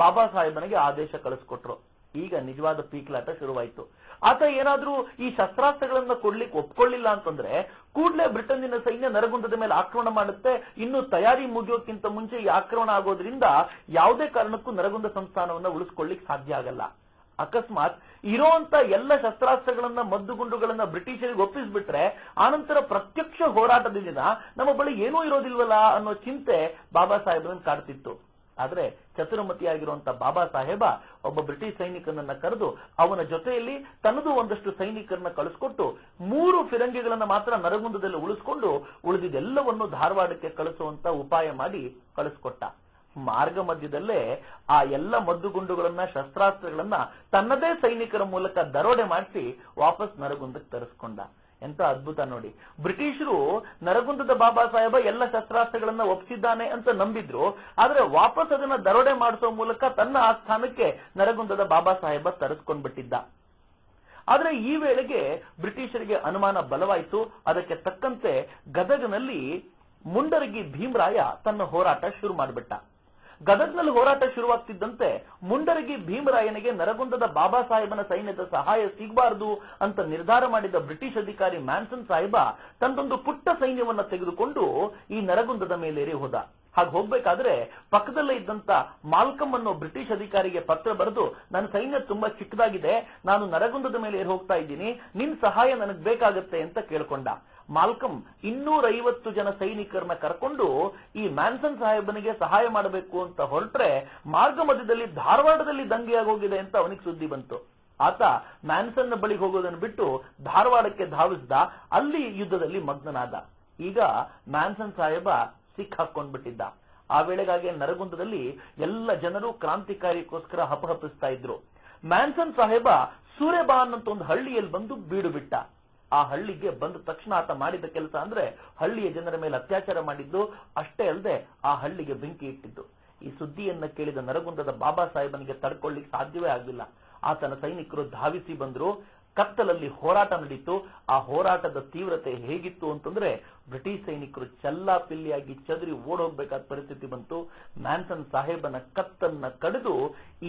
ಬಾಬಾ ಸಾಹೇಬನಿಗೆ ಆದೇಶ ಕಳಿಸ್ಕೊಟ್ರು. ಈಗ ನಿಜವಾದ ಪೀಕ್ಲಾಟ ಶುರುವಾಯಿತು. ಆತ ಏನಾದ್ರೂ ಈ ಶಸ್ತ್ರಾಸ್ತ್ರಗಳನ್ನ ಕೊಡ್ಲಿಕ್ಕೆ ಒಪ್ಕೊಳ್ಳಿಲ್ಲ ಅಂತಂದ್ರೆ ಕೂಡಲೇ ಬ್ರಿಟನ್ನಿನ ಸೈನ್ಯ ನರಗುಂದದ ಮೇಲೆ ಆಕ್ರಮಣ ಮಾಡುತ್ತೆ. ಇನ್ನು ತಯಾರಿ ಮುಗಿಯೋಕ್ಕಿಂತ ಮುಂಚೆ ಈ ಆಕ್ರಮಣ ಆಗೋದ್ರಿಂದ ಯಾವುದೇ ಕಾರಣಕ್ಕೂ ನರಗುಂದ ಸಂಸ್ಥಾನವನ್ನ ಉಳಿಸ್ಕೊಳ್ಳಿಕ್ ಸಾಧ್ಯ ಆಗಲ್ಲ. ಅಕಸ್ಮಾತ್ ಇರೋಂತ ಎಲ್ಲ ಶಸ್ತ್ರಾಸ್ತ್ರಗಳನ್ನ, ಮದ್ದುಗುಂಡುಗಳನ್ನ ಬ್ರಿಟಿಷರಿಗೆ ಒಪ್ಪಿಸ್ಬಿಟ್ರೆ ಆನಂತರ ಪ್ರತ್ಯಕ್ಷ ಹೋರಾಟದ ದಿನ ನಮ್ಮ ಬಳಿ ಏನೂ ಇರೋದಿಲ್ವಲ್ಲ ಅನ್ನೋ ಚಿಂತೆ ಬಾಬಾ ಸಾಹೇಬರನ್ನು ಕಾಡ್ತಿತ್ತು. ಆದ್ರೆ ಚತುರಮತಿಯಾಗಿರುವಂತ ಬಾಬಾ ಸಾಹೇಬ ಒಬ್ಬ ಬ್ರಿಟಿಷ್ ಸೈನಿಕನನ್ನ ಕರೆದು ಅವನ ಜೊತೆಯಲ್ಲಿ ತನ್ನದು ಒಂದಷ್ಟು ಸೈನಿಕರನ್ನ ಕಳಿಸ್ಕೊಟ್ಟು 3 ಫಿರಂಗಿಗಳನ್ನ ಮಾತ್ರ ನರಗುಂದದಲ್ಲಿ ಉಳಿಸ್ಕೊಂಡು ಉಳಿದಿದ್ದೆಲ್ಲವನ್ನು ಧಾರವಾಡಕ್ಕೆ ಕಳಿಸುವಂತ ಉಪಾಯ ಮಾಡಿ ಕಳಿಸ್ಕೊಟ್ಟ. ಮಾರ್ಗ ಮಧ್ಯದಲ್ಲೇ ಆ ಎಲ್ಲ ಮದ್ದುಗುಂಡುಗಳನ್ನ, ಶಸ್ತ್ರಾಸ್ತ್ರಗಳನ್ನ ತನ್ನದೇ ಸೈನಿಕರ ಮೂಲಕ ದರೋಡೆ ಮಾಡಿಸಿ ವಾಪಸ್ ನರಗುಂದಕ್ಕೆ ತರಿಸ್ಕೊಂಡ. ಎಂತ ಅದ್ಭುತ ನೋಡಿ. ಬ್ರಿಟಿಷರು ನರಗುಂದದ ಬಾಬಾ ಸಾಹೇಬ ಎಲ್ಲ ಶಸ್ತ್ರಾಸ್ತ್ರಗಳನ್ನ ಒಪ್ಪಿಸಿದ್ದಾನೆ ಅಂತ ನಂಬಿದ್ರು. ಆದ್ರೆ ವಾಪಸ್ ಅದನ್ನ ದರೋಡೆ ಮಾಡಿಸೋ ಮೂಲಕ ತನ್ನ ಆಸ್ಥಾನಕ್ಕೆ ನರಗುಂದದ ಬಾಬಾ ಸಾಹೇಬ ತರಿಸ್ಕೊಂಡ್ಬಿಟ್ಟಿದ್ದ. ಆದ್ರೆ ಈ ವೇಳೆಗೆ ಬ್ರಿಟಿಷರಿಗೆ ಅನುಮಾನ ಬಲವಾಯಿತು. ಅದಕ್ಕೆ ತಕ್ಕಂತೆ ಗದಗನಲ್ಲಿ ಮುಂಡರಗಿ ಭೀಮರಾಯ ತನ್ನ ಹೋರಾಟ ಶುರು ಮಾಡಿಬಿಟ್ಟ. ಗದಗ್ನಲ್ಲಿ ಹೋರಾಟ ಶುರುವಾಗ್ತಿದ್ದಂತೆ ಮುಂಡರಗಿ ಭೀಮರಾಯನಿಗೆ ನರಗುಂದದ ಬಾಬಾ ಸಾಹೇಬನ ಸೈನ್ಯದ ಸಹಾಯ ಸಿಗಬಾರದು ಅಂತ ನಿರ್ಧಾರ ಮಾಡಿದ ಬ್ರಿಟಿಷ್ ಅಧಿಕಾರಿ ಮ್ಯಾನ್ಸನ್ ಸಾಹೇಬ ತನ್ನದೊಂದು ಪುಟ್ಟ ಸೈನ್ಯವನ್ನ ತೆಗೆದುಕೊಂಡು ಈ ನರಗುಂದದ ಮೇಲೇರಿ ಹೋದ. ಹಾಗೆ ಹೋಗ್ಬೇಕಾದ್ರೆ ಪಕ್ಕದಲ್ಲೇ ಇದ್ದಂತ ಮಾಲ್ಕಮ್ ಅನ್ನೋ ಬ್ರಿಟಿಷ್ ಅಧಿಕಾರಿಗೆ ಪತ್ರ ಬರೆದು ನನ್ನ ಸೈನ್ಯ ತುಂಬಾ ಚಿಕ್ಕದಾಗಿದೆ, ನಾನು ನರಗುಂದದ ಮೇಲೆ ಏರ್ ಹೋಗ್ತಾ ಇದ್ದೀನಿ, ನಿನ್ ಸಹಾಯ ನನಗೆ ಬೇಕಾಗತ್ತೆ ಅಂತ ಕೇಳ್ಕೊಂಡ. ಮಾಲ್ಕಮ್ 250 ಜನ ಸೈನಿಕರನ್ನ ಕರ್ಕೊಂಡು ಈ ಮ್ಯಾನ್ಸನ್ ಸಾಹೇಬನಿಗೆ ಸಹಾಯ ಮಾಡಬೇಕು ಅಂತ ಹೊರಟ್ರೆ ಮಾರ್ಗ ಮಧ್ಯದಲ್ಲಿ ಧಾರವಾಡದಲ್ಲಿ ದಂಗೆಯಾಗೋಗಿದೆ ಅಂತ ಅವನಿಗೆ ಸುದ್ದಿ ಬಂತು. ಆತ ಮ್ಯಾನ್ಸನ್ ಬಳಿಗೆ ಹೋಗೋದನ್ನು ಬಿಟ್ಟು ಧಾರವಾಡಕ್ಕೆ ಧಾವಿಸಿದ, ಅಲ್ಲಿ ಯುದ್ಧದಲ್ಲಿ ಮಗ್ನನಾದ. ಈಗ ಮ್ಯಾನ್ಸನ್ ಸಾಹೇಬ ಸಿಕ್ಕಾಕೊಂಡ್ಬಿಟ್ಟಿದ್ದ. ಆ ವೇಳೆಗಾಗಿ ನರಗುಂದದಲ್ಲಿ ಎಲ್ಲ ಜನರು ಕ್ರಾಂತಿಕಾರಿಗೋಸ್ಕರ ಹಪಹಪಿಸ್ತಾ ಇದ್ರು. ಮ್ಯಾನ್ಸನ್ ಸಾಹೇಬ ಸೂರೆಬಾನ್ ಅಂತ ಒಂದು ಹಳ್ಳಿಯಲ್ಲಿ ಬಂದು ಬೀಡು ಬಿಟ್ಟ. ಆ ಹಳ್ಳಿಗೆ ಬಂದ ತಕ್ಷಣ ಆತ ಮಾಡಿದ ಕೆಲಸ ಅಂದ್ರೆ ಹಳ್ಳಿಯ ಜನರ ಮೇಲೆ ಅತ್ಯಾಚಾರ ಮಾಡಿದ್ದು, ಅಷ್ಟೇ ಅಲ್ಲದೆ ಆ ಹಳ್ಳಿಗೆ ಬೆಂಕಿ ಇಟ್ಟಿದ್ದು. ಈ ಸುದ್ದಿಯನ್ನ ಕೇಳಿದ ನರಗುಂದದ ಬಾಬಾ ಸಾಹೇಬನಿಗೆ ತಡ್ಕೊಳ್ಳಿಕ್ಕೆ ಸಾಧ್ಯವೇ ಆಗಲಿಲ್ಲ. ಆತನ ಸೈನಿಕರು ಧಾವಿಸಿ ಬಂದ್ರು. ಕತ್ತಲಲ್ಲಿ ಹೋರಾಟ ನಡೀತು. ಆ ಹೋರಾಟದ ತೀವ್ರತೆ ಹೇಗಿತ್ತು ಅಂತಂದ್ರೆ ಬ್ರಿಟಿಷ್ ಸೈನಿಕರು ಚಲ್ಲಾಪಿಲ್ಲಿಯಾಗಿ ಚದರಿ ಓಡೋಗ್ಬೇಕಾದ ಪರಿಸ್ಥಿತಿ ಬಂತು. ಮ್ಯಾನ್ಸನ್ ಸಾಹೇಬನ ಕತ್ತನ್ನ ಕಡಿದು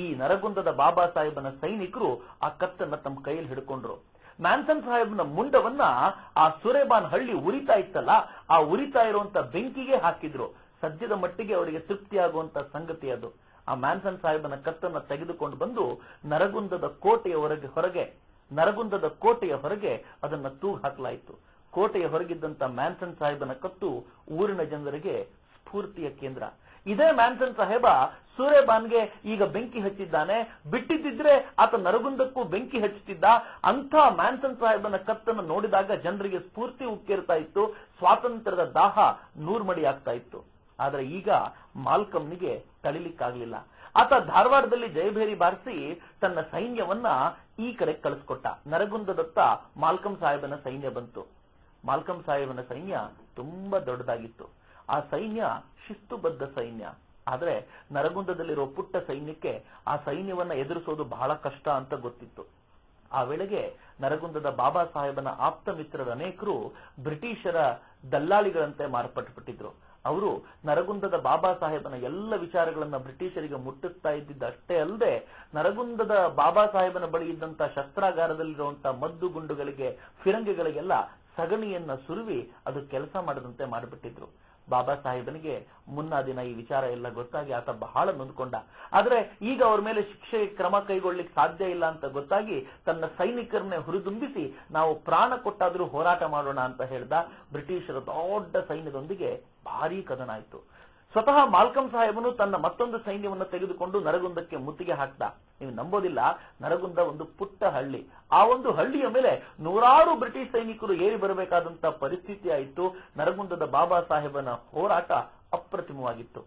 ಈ ನರಗುಂದದ ಬಾಬಾ ಸಾಹೇಬನ ಸೈನಿಕರು ಆ ಕತ್ತನ್ನ ತಮ್ಮ ಕೈಯಲ್ಲಿ ಹಿಡ್ಕೊಂಡ್ರು. ಮ್ಯಾನ್ಸನ್ ಸಾಹೇಬನ ಮುಂಡವನ್ನ ಆ ಸುರೇಬಾನ್ ಹಳ್ಳಿ ಉರಿತಾ ಇತ್ತಲ್ಲ, ಆ ಉರಿತಾ ಇರುವಂತ ಬೆಂಕಿಗೆ ಹಾಕಿದ್ರು. ಸದ್ಯದ ಮಟ್ಟಿಗೆ ಅವರಿಗೆ ತೃಪ್ತಿಯಾಗುವಂತ ಸಂಗತಿ ಅದು. ಆ ಮ್ಯಾನ್ಸನ್ ಸಾಹೇಬನ ಕತ್ತನ್ನ ತೆಗೆದುಕೊಂಡು ಬಂದು ನರಗುಂದದ ಕೋಟೆಯ ಹೊರಗೆ ಅದನ್ನ ತೂಗು ಹಾಕಲಾಯಿತು. ಕೋಟೆಯ ಹೊರಗಿದ್ದಂತ ಮ್ಯಾನ್ಸನ್ ಸಾಹೇಬನ ಕತ್ತು ಊರಿನ ಜನರಿಗೆ ಸ್ಫೂರ್ತಿಯ ಕೇಂದ್ರ. ಇದೇ ಮ್ಯಾನ್ಸನ್ ಸಾಹೇಬ ಸೂರೆಬಾನ್ಗೆ ಈಗ ಬೆಂಕಿ ಹಚ್ಚಿದ್ದಾನೆ, ಬಿಟ್ಟಿದ್ದಿದ್ರೆ ಆತ ನರಗುಂದಕ್ಕೂ ಬೆಂಕಿ ಹಚ್ಚುತ್ತಿದ್ದ. ಅಂಥ ಮ್ಯಾನ್ಸನ್ ಸಾಹೇಬನ ಕತ್ತನ್ನು ನೋಡಿದಾಗ ಜನರಿಗೆ ಸ್ಫೂರ್ತಿ ಉಕ್ಕೇರ್ತಾ ಇತ್ತು, ಸ್ವಾತಂತ್ರ್ಯದ ದಾಹ ನೂರ್ಮಡಿ ಆಗ್ತಾ ಇತ್ತು. ಆದ್ರೆ ಈಗ ಮಾಲ್ಕಮ್ನಿಗೆ ತಳಿಲಿಕ್ಕಾಗ್ಲಿಲ್ಲ. ಆತ ಧಾರವಾಡದಲ್ಲಿ ಜಯಭೇರಿ ಬಾರಿಸಿ ತನ್ನ ಸೈನ್ಯವನ್ನ ಈ ಕಡೆ ಕಳಿಸ್ಕೊಟ್ಟ. ನರಗುಂದದತ್ತ ಮಾಲ್ಕಮ್ ಸಾಹೇಬನ ಸೈನ್ಯ ಬಂತು. ಮಾಲ್ಕಮ್ ಸಾಹೇಬನ ಸೈನ್ಯ ತುಂಬಾ ದೊಡ್ಡದಾಗಿತ್ತು. ಆ ಸೈನ್ಯ ಶಿಸ್ತುಬದ್ಧ ಸೈನ್ಯ. ಆದ್ರೆ ನರಗುಂದದಲ್ಲಿರೋ ಪುಟ್ಟ ಸೈನ್ಯಕ್ಕೆ ಆ ಸೈನ್ಯವನ್ನ ಎದುರಿಸೋದು ಬಹಳ ಕಷ್ಟ ಅಂತ ಗೊತ್ತಿತ್ತು. ಆ ವೇಳೆಗೆ ನರಗುಂದದ ಬಾಬಾ ಸಾಹೇಬನ ಆಪ್ತ ಮಿತ್ರರ ಅನೇಕರು ಬ್ರಿಟಿಷರ ದಲ್ಲಾಳಿಗಳಂತೆ ಮಾರ್ಪಟ್ಟುಬಿಟ್ಟಿದ್ರು. ಅವರು ನರಗುಂದದ ಬಾಬಾ ಸಾಹೇಬನ ಎಲ್ಲ ವಿಚಾರಗಳನ್ನ ಬ್ರಿಟಿಷರಿಗೆ ಮುಟ್ಟಿಸ್ತಾ ಇದ್ದಿದ್ದಷ್ಟೇ ಅಲ್ಲದೆ ನರಗುಂದದ ಬಾಬಾ ಸಾಹೇಬನ ಬಳಿ ಇದ್ದಂತ ಶಸ್ತ್ರಾಗಾರದಲ್ಲಿರುವಂತಹ ಮದ್ದು ಗುಂಡುಗಳಿಗೆ, ಫಿರಂಗಿಗಳಿಗೆಲ್ಲ ಸಗಣಿಯನ್ನ ಸುರುವಿ ಅದು ಕೆಲಸ ಮಾಡದಂತೆ ಮಾಡಿಬಿಟ್ಟಿದ್ರು. ಬಾಬಾ ಸಾಹೇಬನಿಗೆ ಮುನ್ನಾ ದಿನ ಈ ವಿಚಾರ ಎಲ್ಲ ಗೊತ್ತಾಗಿ ಆತ ಬಹಳ ನೊಂದ್ಕೊಂಡ. ಆದ್ರೆ ಈಗ ಅವ್ರ ಮೇಲೆ ಶಿಕ್ಷೆ ಕ್ರಮ ಕೈಗೊಳ್ಳಿಕ್ಕೆ ಸಾಧ್ಯ ಇಲ್ಲ ಅಂತ ಗೊತ್ತಾಗಿ ತನ್ನ ಸೈನಿಕರನ್ನೇ ಹುರಿದುಂಬಿಸಿ ನಾವು ಪ್ರಾಣ ಕೊಟ್ಟಾದ್ರೂ ಹೋರಾಟ ಮಾಡೋಣ ಅಂತ ಹೇಳ್ದ. ಬ್ರಿಟಿಷರ ದೊಡ್ಡ ಸೈನ್ಯದೊಂದಿಗೆ ಭಾರೀ ಕದನ ಆಯ್ತು. ಸ್ವತಃ ಮಾಲ್ಕಮ್ ಸಾಹೇಬನು ತನ್ನ ಮತ್ತೊಂದು ಸೈನ್ಯವನ್ನು ತೆಗೆದುಕೊಂಡು ನರಗುಂದಕ್ಕೆ ಮುತ್ತಿಗೆ ಹಾಕ್ದ. ನೀವು ನಂಬೋದಿಲ್ಲ, ನರಗುಂದ ಒಂದು ಪುಟ್ಟ ಹಳ್ಳಿ. ಆ ಒಂದು ಹಳ್ಳಿಯ ಮೇಲೆ ನೂರಾರು ಬ್ರಿಟಿಷ್ ಸೈನಿಕರು ಏರಿ ಬರಬೇಕಾದಂತ ಪರಿಸ್ಥಿತಿ ಆಯಿತು. ನರಗುಂದದ ಬಾಬಾ ಸಾಹೇಬನ ಹೋರಾಟ ಅಪ್ರತಿಮವಾಗಿತ್ತು.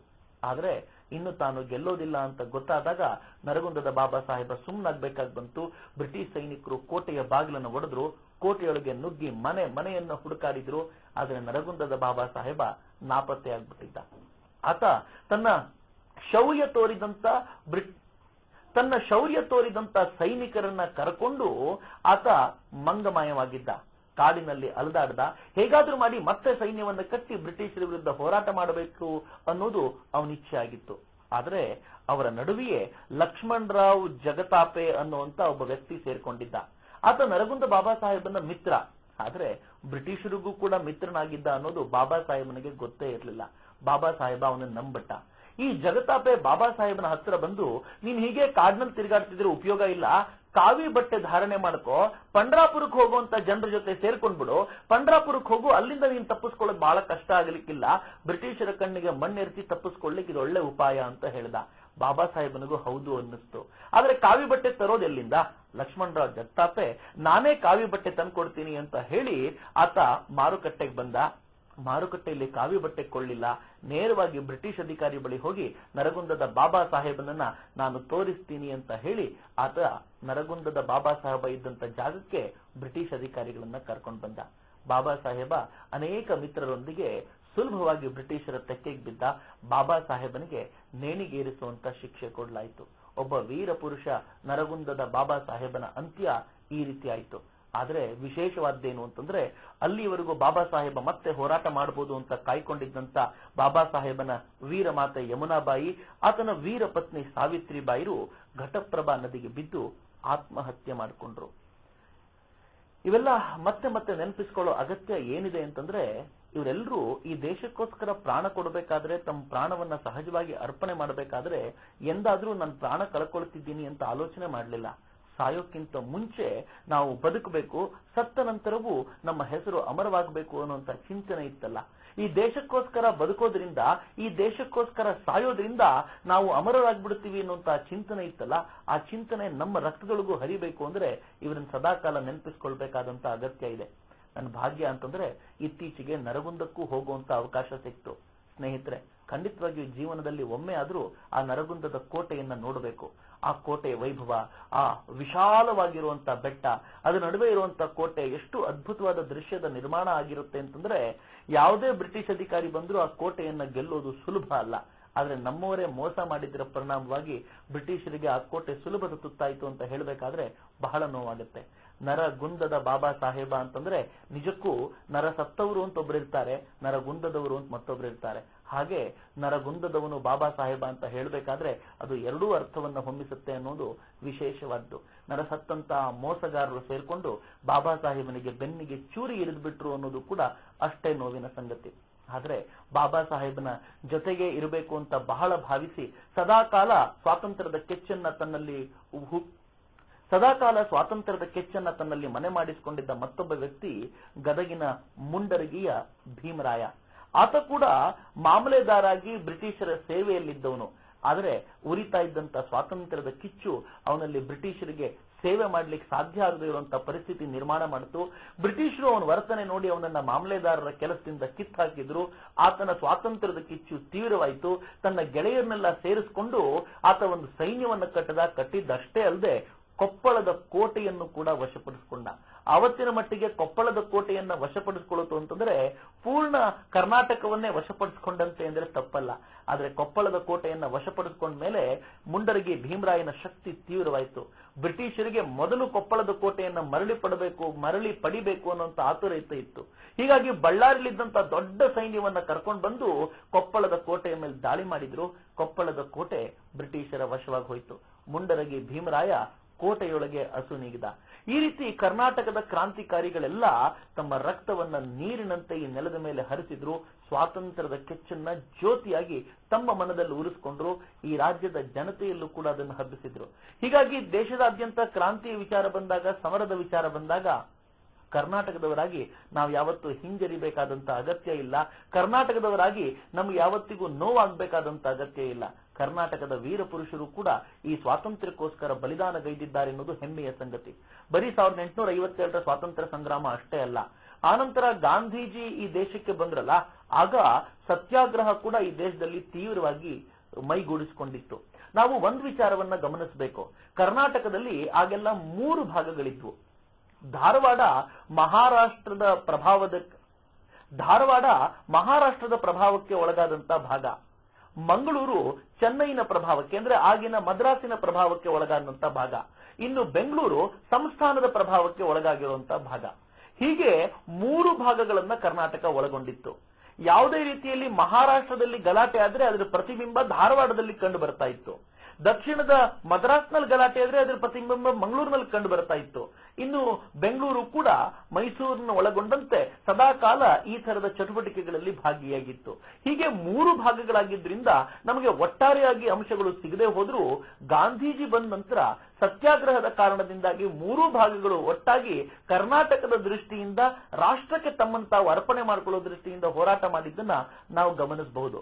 ಆದ್ರೆ ಇನ್ನು ತಾನು ಗೆಲ್ಲೋದಿಲ್ಲ ಅಂತ ಗೊತ್ತಾದಾಗ ನರಗುಂದದ ಬಾಬಾ ಸಾಹೇಬ ಸುಮ್ಮನಾಗ್ಬೇಕಾಗಿ ಬಂತು. ಬ್ರಿಟಿಷ್ ಸೈನಿಕರು ಕೋಟೆಯ ಬಾಗಿಲನ್ನು ಒಡೆದ್ರು. ಕೋಟೆಯೊಳಗೆ ನುಗ್ಗಿ ಮನೆಯನ್ನ ಹುಡುಕಾಡಿದ್ರು. ಆದ್ರೆ ನರಗುಂದದ ಬಾಬಾ ಸಾಹೇಬ ನಾಪತ್ತೆಯಾಗ್ಬಿಟ್ಟಿದ್ದ. ಆತ ತನ್ನ ಶೌರ್ಯ ತೋರಿದಂತ ಸೈನಿಕರನ್ನ ಕರ್ಕೊಂಡು ಆತ ಮಂಗಮಾಯವಾಗಿದ್ದ. ಕಾಡಿನಲ್ಲಿ ಅಲದಾಡ್ದ. ಹೇಗಾದ್ರೂ ಮಾಡಿ ಮತ್ತೆ ಸೈನ್ಯವನ್ನು ಕಟ್ಟಿ ಬ್ರಿಟಿಷರ ವಿರುದ್ಧ ಹೋರಾಟ ಮಾಡಬೇಕು ಅನ್ನೋದು ಅವನಿಚ್ಛೆ ಆಗಿತ್ತು. ಆದ್ರೆ ಅವರ ನಡುವೆಯೇ ಲಕ್ಷ್ಮಣರಾವ್ ಜಗತಾಪೆ ಅನ್ನುವಂತ ಒಬ್ಬ ವ್ಯಕ್ತಿ ಸೇರ್ಕೊಂಡಿದ್ದ. ಆತ ನರಗುಂದ ಬಾಬಾ ಸಾಹೇಬನ ಮಿತ್ರ. ಆದ್ರೆ ಬ್ರಿಟಿಷರಿಗೂ ಕೂಡ ಮಿತ್ರನಾಗಿದ್ದ ಅನ್ನೋದು ಬಾಬಾ ಸಾಹೇಬನಿಗೆ ಗೊತ್ತೇ ಇರಲಿಲ್ಲ. ಬಾಬಾ ಸಾಹೇಬ ಅವನನ್ನು ನಂಬಿಟ್ಟ. ಈ ಜಗತಾಪೆ ಬಾಬಾ ಸಾಹೇಬನ ಹತ್ರ ಬಂದು, ನೀನ್ ಹೀಗೆ ಕಾಡಿನಲ್ಲಿ ತಿರುಗಾಡ್ತಿದ್ರೆ ಉಪಯೋಗ ಇಲ್ಲ, ಕಾವಿ ಬಟ್ಟೆ ಧಾರಣೆ ಮಾಡ್ಕೋ, ಪಂಡ್ರಾಪುರಕ್ಕೆ ಹೋಗುವಂತ ಜನರ ಜೊತೆ ಸೇರ್ಕೊಂಡ್ಬಿಡು, ಪಂಡ್ರಾಪುರಕ್ಕೆ ಹೋಗು, ಅಲ್ಲಿಂದ ನೀನ್ ತಪ್ಪಿಸ್ಕೊಳ್ಳೋದು ಬಹಳ ಕಷ್ಟ ಆಗ್ಲಿಕ್ಕಿಲ್ಲ, ಬ್ರಿಟಿಷರ ಕಣ್ಣಿಗೆ ಮಣ್ಣೆರ್ಚಿ ತಪ್ಪಿಸ್ಕೊಳ್ಳಿಕ್ಕೆ ಇದು ಒಳ್ಳೆ ಉಪಾಯ ಅಂತ ಹೇಳ್ದ. ಬಾಬಾ ಸಾಹೇಬನಿಗೂ ಹೌದು ಅನ್ನಿಸ್ತು. ಆದ್ರೆ ಕಾವಿ ಬಟ್ಟೆ ತರೋದೆಲ್ಲಿಂದ? ಲಕ್ಷ್ಮಣರಾವ್ ಜಗತಾಪೆ ನಾನೇ ಕಾವಿ ಬಟ್ಟೆ ತಂದ್ಕೊಡ್ತೀನಿ ಅಂತ ಹೇಳಿ ಆತ ಮಾರುಕಟ್ಟೆಗೆ ಬಂದ. ಮಾರುಕಟ್ಟೆಯಲ್ಲಿ ಕಾವಿ ಬಟ್ಟೆ ಕೊಳ್ಳಿಲ್ಲ. ನೇರವಾಗಿ ಬ್ರಿಟಿಷ್ ಅಧಿಕಾರಿ ಬಳಿ ಹೋಗಿ ನರಗುಂದದ ಬಾಬಾ ಸಾಹೇಬನನ್ನ ನಾನು ತೋರಿಸ್ತೀನಿ ಅಂತ ಹೇಳಿ ಆತ ನರಗುಂದದ ಬಾಬಾ ಸಾಹೇಬ ಇದ್ದಂತ ಜಾಗಕ್ಕೆ ಬ್ರಿಟಿಷ್ ಅಧಿಕಾರಿಗಳನ್ನ ಕರ್ಕೊಂಡು ಬಂದ. ಬಾಬಾ ಸಾಹೇಬ ಅನೇಕ ಮಿತ್ರರೊಂದಿಗೆ ಸುಲಭವಾಗಿ ಬ್ರಿಟಿಷರ ತೆಕ್ಕೆಗೆ ಬಿದ್ದ. ಬಾಬಾ ಸಾಹೇಬನಿಗೆ ನೇಣಿಗೇರಿಸುವಂತ ಶಿಕ್ಷೆ ಕೊಡಲಾಯಿತು. ಒಬ್ಬ ವೀರ ಪುರುಷ ನರಗುಂದದ ಬಾಬಾ ಸಾಹೇಬನ ಅಂತ್ಯ ಈ ರೀತಿ ಆಯಿತು. ಆದ್ರೆ ವಿಶೇಷವಾದ್ದೇನು ಅಂತಂದ್ರೆ ಅಲ್ಲಿವರೆಗೂ ಬಾಬಾ ಸಾಹೇಬ ಮತ್ತೆ ಹೋರಾಟ ಮಾಡಬಹುದು ಅಂತ ಕಾಯ್ಕೊಂಡಿದ್ದಂತ ಬಾಬಾ ಸಾಹೇಬನ ವೀರ ಮಾತೆ ಯಮುನಾಬಾಯಿ, ಆತನ ವೀರ ಪತ್ನಿ ಸಾವಿತ್ರಿಬಾಯಿರು ಘಟಪ್ರಭಾ ನದಿಗೆ ಬಿದ್ದು ಆತ್ಮಹತ್ಯೆ ಮಾಡಿಕೊಂಡ್ರು. ಇವೆಲ್ಲ ಮತ್ತೆ ಮತ್ತೆ ನೆನಪಿಸ್ಕೊಳ್ಳೋ ಅಗತ್ಯ ಏನಿದೆ ಅಂತಂದ್ರೆ ಇವರೆಲ್ಲರೂ ಈ ದೇಶಕ್ಕೋಸ್ಕರ ಪ್ರಾಣ ಕೊಡಬೇಕಾದ್ರೆ, ತಮ್ಮ ಪ್ರಾಣವನ್ನ ಸಹಜವಾಗಿ ಅರ್ಪಣೆ ಮಾಡಬೇಕಾದ್ರೆ ಎಂದಾದ್ರೂ ನನ್ನ ಪ್ರಾಣ ಕಳ್ಕೊಳ್ತಿದ್ದೀನಿ ಅಂತ ಆಲೋಚನೆ ಮಾಡಲಿಲ್ಲ. ಸಾಯೋಕ್ಕಿಂತ ಮುಂಚೆ ನಾವು ಬದುಕಬೇಕು, ಸತ್ತ ನಂತರವೂ ನಮ್ಮ ಹೆಸರು ಅಮರವಾಗಬೇಕು ಅನ್ನುವಂತ ಚಿಂತನೆ ಇತ್ತಲ್ಲ. ಈ ದೇಶಕ್ಕೋಸ್ಕರ ಬದುಕೋದ್ರಿಂದ, ಈ ದೇಶಕ್ಕೋಸ್ಕರ ಸಾಯೋದ್ರಿಂದ ನಾವು ಅಮರರಾಗ್ಬಿಡ್ತೀವಿ ಅನ್ನುವಂತ ಚಿಂತನೆ ಇತ್ತಲ್ಲ, ಆ ಚಿಂತನೆ ನಮ್ಮ ರಕ್ತದೊಳಗೂ ಹರಿಬೇಕು ಅಂದ್ರೆ ಇವರನ್ನ ಸದಾಕಾಲ ನೆನಪಿಸ್ಕೊಳ್ಬೇಕಾದಂತ ಅಗತ್ಯ ಇದೆ. ನನ್ನ ಭಾಗ್ಯ ಅಂತಂದ್ರೆ ಇತ್ತೀಚೆಗೆ ನರಗುಂದಕ್ಕೂ ಹೋಗುವಂತ ಅವಕಾಶ ಸಿಕ್ತು. ಸ್ನೇಹಿತರೆ, ಖಂಡಿತವಾಗಿಯೂ ಜೀವನದಲ್ಲಿ ಒಮ್ಮೆ ಆದ್ರೂ ಆ ನರಗುಂದದ ಕೋಟೆಯನ್ನ ನೋಡಬೇಕು. ಆ ಕೋಟೆಯ ವೈಭವ, ಆ ವಿಶಾಲವಾಗಿರುವಂತ ಬೆಟ್ಟ, ಅದರ ನಡುವೆ ಇರುವಂತ ಕೋಟೆ ಎಷ್ಟು ಅದ್ಭುತವಾದ ದೃಶ್ಯದ ನಿರ್ಮಾಣ ಆಗಿರುತ್ತೆ ಅಂತಂದ್ರೆ, ಯಾವುದೇ ಬ್ರಿಟಿಷ್ ಅಧಿಕಾರಿ ಬಂದರೂ ಆ ಕೋಟೆಯನ್ನ ಗೆಲ್ಲೋದು ಸುಲಭ ಅಲ್ಲ. ಆದ್ರೆ ನಮ್ಮವರೇ ಮೋಸ ಮಾಡಿದ್ರ ಪರಿಣಾಮವಾಗಿ ಬ್ರಿಟಿಷರಿಗೆ ಆ ಕೋಟೆ ಸುಲಭದ ತುತ್ತಾಯಿತು ಅಂತ ಹೇಳಬೇಕಾದ್ರೆ ಬಹಳ ನೋವಾಗುತ್ತೆ. ನರಗುಂದದ ಬಾಬಾ ಸಾಹೇಬ ಅಂತಂದ್ರೆ ನಿಜಕ್ಕೂ ನರ ಸತ್ತವರು ಅಂತ ಒಬ್ಬರಿರ್ತಾರೆ, ನರಗುಂದದವರು ಅಂತ ಮತ್ತೊಬ್ರು ಇರ್ತಾರೆ. ಹಾಗೆ ನರಗುಂದದವನು ಬಾಬಾ ಸಾಹೇಬ ಅಂತ ಹೇಳಬೇಕಾದ್ರೆ ಅದು ಎರಡೂ ಅರ್ಥವನ್ನ ಹೊಮ್ಮಿಸುತ್ತೆ ಅನ್ನೋದು ವಿಶೇಷವಾದ್ದು. ನರಸತ್ತಂತ ಮೋಸಗಾರರು ಸೇರ್ಕೊಂಡು ಬಾಬಾ ಸಾಹೇಬನಿಗೆ ಬೆನ್ನಿಗೆ ಚೂರಿ ಇರಿದ್ಬಿಟ್ರು ಅನ್ನೋದು ಕೂಡ ಅಷ್ಟೇ ನೋವಿನ ಸಂಗತಿ. ಆದ್ರೆ ಬಾಬಾ ಸಾಹೇಬನ ಜೊತೆಗೆ ಇರಬೇಕು ಅಂತ ಬಹಳ ಭಾವಿಸಿ ಸದಾಕಾಲ ಸ್ವಾತಂತ್ರ್ಯದ ಕೆಚ್ಚನ್ನ ತನ್ನಲ್ಲಿ ಮನೆ ಮಾಡಿಸಿಕೊಂಡಿದ್ದ ಮತ್ತೊಬ್ಬ ವ್ಯಕ್ತಿ ಗದಗಿನ ಮುಂಡರಗಿಯ ಭೀಮರಾಯ. ಆತ ಕೂಡ ಮಾಮಲೆದಾರಾಗಿ ಬ್ರಿಟಿಷರ ಸೇವೆಯಲ್ಲಿದ್ದವನು. ಆದರೆ ಉರಿತಾ ಇದ್ದಂತ ಸ್ವಾತಂತ್ರ್ಯದ ಕಿಚ್ಚು ಅವನಲ್ಲಿ ಬ್ರಿಟಿಷರಿಗೆ ಸೇವೆ ಮಾಡ್ಲಿಕ್ಕೆ ಸಾಧ್ಯ ಆಗದೇ ಇರುವಂತಹ ಪರಿಸ್ಥಿತಿ ನಿರ್ಮಾಣ ಮಾಡಿತು. ಬ್ರಿಟಿಷರು ಅವನ ವರ್ತನೆ ನೋಡಿ ಅವನನ್ನ ಮಾಮಲೆದಾರರ ಕೆಲಸದಿಂದ ಕಿತ್ತಾಕಿದ್ರು. ಆತನ ಸ್ವಾತಂತ್ರ್ಯದ ಕಿಚ್ಚು ತೀವ್ರವಾಯಿತು. ತನ್ನ ಗೆಳೆಯರನ್ನೆಲ್ಲ ಸೇರಿಸಿಕೊಂಡು ಆತ ಒಂದು ಸೈನ್ಯವನ್ನ ಕಟ್ಟಿದ್ದಷ್ಟೇ ಅಲ್ಲದೆ ಕೊಪ್ಪಳದ ಕೋಟೆಯನ್ನು ಕೂಡ ವಶಪಡಿಸಿಕೊಂಡ. ಆವತ್ತಿನ ಮಟ್ಟಿಗೆ ಕೊಪ್ಪಳದ ಕೋಟೆಯನ್ನ ವಶಪಡಿಸಿಕೊಳ್ಳುವುದು ಅಂತಂದ್ರೆ ಪೂರ್ಣ ಕರ್ನಾಟಕವನ್ನೇ ವಶಪಡಿಸಿಕೊಂಡಂತೆ ಅಂದ್ರೆ ತಪ್ಪಲ್ಲ. ಆದ್ರೆ ಕೊಪ್ಪಳದ ಕೋಟೆಯನ್ನ ವಶಪಡಿಸಿಕೊಂಡ ಮೇಲೆ ಮುಂಡರಗಿ ಭೀಮರಾಯನ ಶಕ್ತಿ ತೀವ್ರವಾಯಿತು. ಬ್ರಿಟಿಷರಿಗೆ ಮೊದಲು ಕೊಪ್ಪಳದ ಕೋಟೆಯನ್ನ ಮರಳಿ ಪಡಿಬೇಕು ಅನ್ನುವಂತ ಆತುರತೆ ಇತ್ತು. ಹೀಗಾಗಿ ಬಳ್ಳಾರಿಲಿದ್ದಂತ ದೊಡ್ಡ ಸೈನ್ಯವನ್ನ ಕರ್ಕೊಂಡು ಬಂದು ಕೊಪ್ಪಳದ ಕೋಟೆಯ ಮೇಲೆ ದಾಳಿ ಮಾಡಿದ್ರು. ಕೊಪ್ಪಳದ ಕೋಟೆ ಬ್ರಿಟಿಷರ ವಶವಾಗಿ ಹೋಯಿತು. ಮುಂಡರಗಿ ಭೀಮರಾಯ ಕೋಟೆಯೊಳಗೆ ಅಸುನೀಗಿದ. ಈ ರೀತಿ ಕರ್ನಾಟಕದ ಕ್ರಾಂತಿಕಾರಿಗಳೆಲ್ಲ ತಮ್ಮ ರಕ್ತವನ್ನ ನೀರಿನಂತೆ ಈ ನೆಲದ ಮೇಲೆ ಹರಿಸಿದ್ರು. ಸ್ವಾತಂತ್ರ್ಯದ ಕೆಚ್ಚನ್ನ ಜ್ಯೋತಿಯಾಗಿ ತಮ್ಮ ಮನದಲ್ಲಿ ಉರಿಸಿಕೊಂಡ್ರು. ಈ ರಾಜ್ಯದ ಜನತೆಯಲ್ಲೂ ಕೂಡ ಅದನ್ನು ಹಬ್ಬಿಸಿದ್ರು. ಹೀಗಾಗಿ ದೇಶದಾದ್ಯಂತ ಕ್ರಾಂತಿಯ ವಿಚಾರ ಬಂದಾಗ, ಸಮರದ ವಿಚಾರ ಬಂದಾಗ ಕರ್ನಾಟಕದವರಾಗಿ ನಾವು ಯಾವತ್ತೂ ಹಿಂಜರಿಬೇಕಾದಂತ ಅಗತ್ಯ ಇಲ್ಲ. ಕರ್ನಾಟಕದವರಾಗಿ ನಮ್ಗೆ ಯಾವತ್ತಿಗೂ ನೋವಾಗಬೇಕಾದಂತ ಅಗತ್ಯ ಇಲ್ಲ. ಕರ್ನಾಟಕದ ವೀರ ಪುರುಷರು ಕೂಡ ಈ ಸ್ವಾತಂತ್ರ್ಯಕ್ಕೋಸ್ಕರ ಬಲಿದಾನಗೈದಿದ್ದಾರೆ ಎನ್ನುವುದು ಹೆಮ್ಮೆಯ ಸಂಗತಿ. ಬರೀ 1857ರ ಸ್ವಾತಂತ್ರ್ಯ ಸಂಗ್ರಾಮ ಅಷ್ಟೇ ಅಲ್ಲ, ಆನಂತರ ಗಾಂಧೀಜಿ ಈ ದೇಶಕ್ಕೆ ಬಂದ್ರಲ್ಲ, ಆಗ ಸತ್ಯಾಗ್ರಹ ಕೂಡ ಈ ದೇಶದಲ್ಲಿ ತೀವ್ರವಾಗಿ ಮೈಗೂಡಿಸಿಕೊಂಡಿತ್ತು. ನಾವು ಒಂದು ವಿಚಾರವನ್ನ ಗಮನಿಸಬೇಕು. ಕರ್ನಾಟಕದಲ್ಲಿ ಆಗೆಲ್ಲ 3 ಭಾಗಗಳಿದ್ವು. ಧಾರವಾಡ ಮಹಾರಾಷ್ಟ್ರದ ಪ್ರಭಾವಕ್ಕೆ ಒಳಗಾದಂತ ಭಾಗ, ಮಂಗಳೂರು ಚೆನ್ನೈನ ಪ್ರಭಾವಕ್ಕೆ ಅಂದ್ರೆ ಆಗಿನ ಮದ್ರಾಸಿನ ಪ್ರಭಾವಕ್ಕೆ ಒಳಗಾದಂತ ಭಾಗ, ಇನ್ನು ಬೆಂಗಳೂರು ಸಂಸ್ಥಾನದ ಪ್ರಭಾವಕ್ಕೆ ಒಳಗಾಗಿರುವಂತಹ ಭಾಗ. ಹೀಗೆ 3 ಭಾಗಗಳನ್ನ ಕರ್ನಾಟಕ ಒಳಗೊಂಡಿತ್ತು. ಯಾವುದೇ ರೀತಿಯಲ್ಲಿ ಮಹಾರಾಷ್ಟ್ರದಲ್ಲಿ ಗಲಾಟೆ ಆದ್ರೆ ಅದರ ಪ್ರತಿಬಿಂಬ ಧಾರವಾಡದಲ್ಲಿ ಕಂಡು ಬರ್ತಾ ಇತ್ತು. ದಕ್ಷಿಣದ ಮದ್ರಾಸ್ನಲ್ಲಿ ಗಲಾಟೆ ಆದ್ರೆ ಅದರ ಪ್ರತಿಬಿಂಬ ಮಂಗಳೂರಿನಲ್ಲಿ ಕಂಡು ಬರ್ತಾ ಇತ್ತು. ಇನ್ನು ಬೆಂಗಳೂರು ಕೂಡ ಮೈಸೂರನ್ನು ಒಳಗೊಂಡಂತೆ ಸದಾಕಾಲ ಈ ತರದ ಚಟುವಟಿಕೆಗಳಲ್ಲಿ ಭಾಗಿಯಾಗಿತ್ತು. ಹೀಗೆ 3 ಭಾಗಗಳಾಗಿದ್ರಿಂದ ನಮಗೆ ಒಟ್ಟಾರೆಯಾಗಿ ಅಂಶಗಳು ಸಿಗದೆ ಹೋದ್ರೂ ಗಾಂಧೀಜಿ ಬಂದ ನಂತರ ಸತ್ಯಾಗ್ರಹದ ಕಾರಣದಿಂದಾಗಿ 3 ಭಾಗಗಳು ಒಟ್ಟಾಗಿ ಕರ್ನಾಟಕದ ದೃಷ್ಟಿಯಿಂದ ರಾಷ್ಟ್ರಕ್ಕೆ ತಮ್ಮನ್ನು ತಾವು ಅರ್ಪಣೆ ಮಾಡಿಕೊಳ್ಳೋ ದೃಷ್ಟಿಯಿಂದ ಹೋರಾಟ ಮಾಡಿದ್ದನ್ನ ನಾವು ಗಮನಿಸಬಹುದು.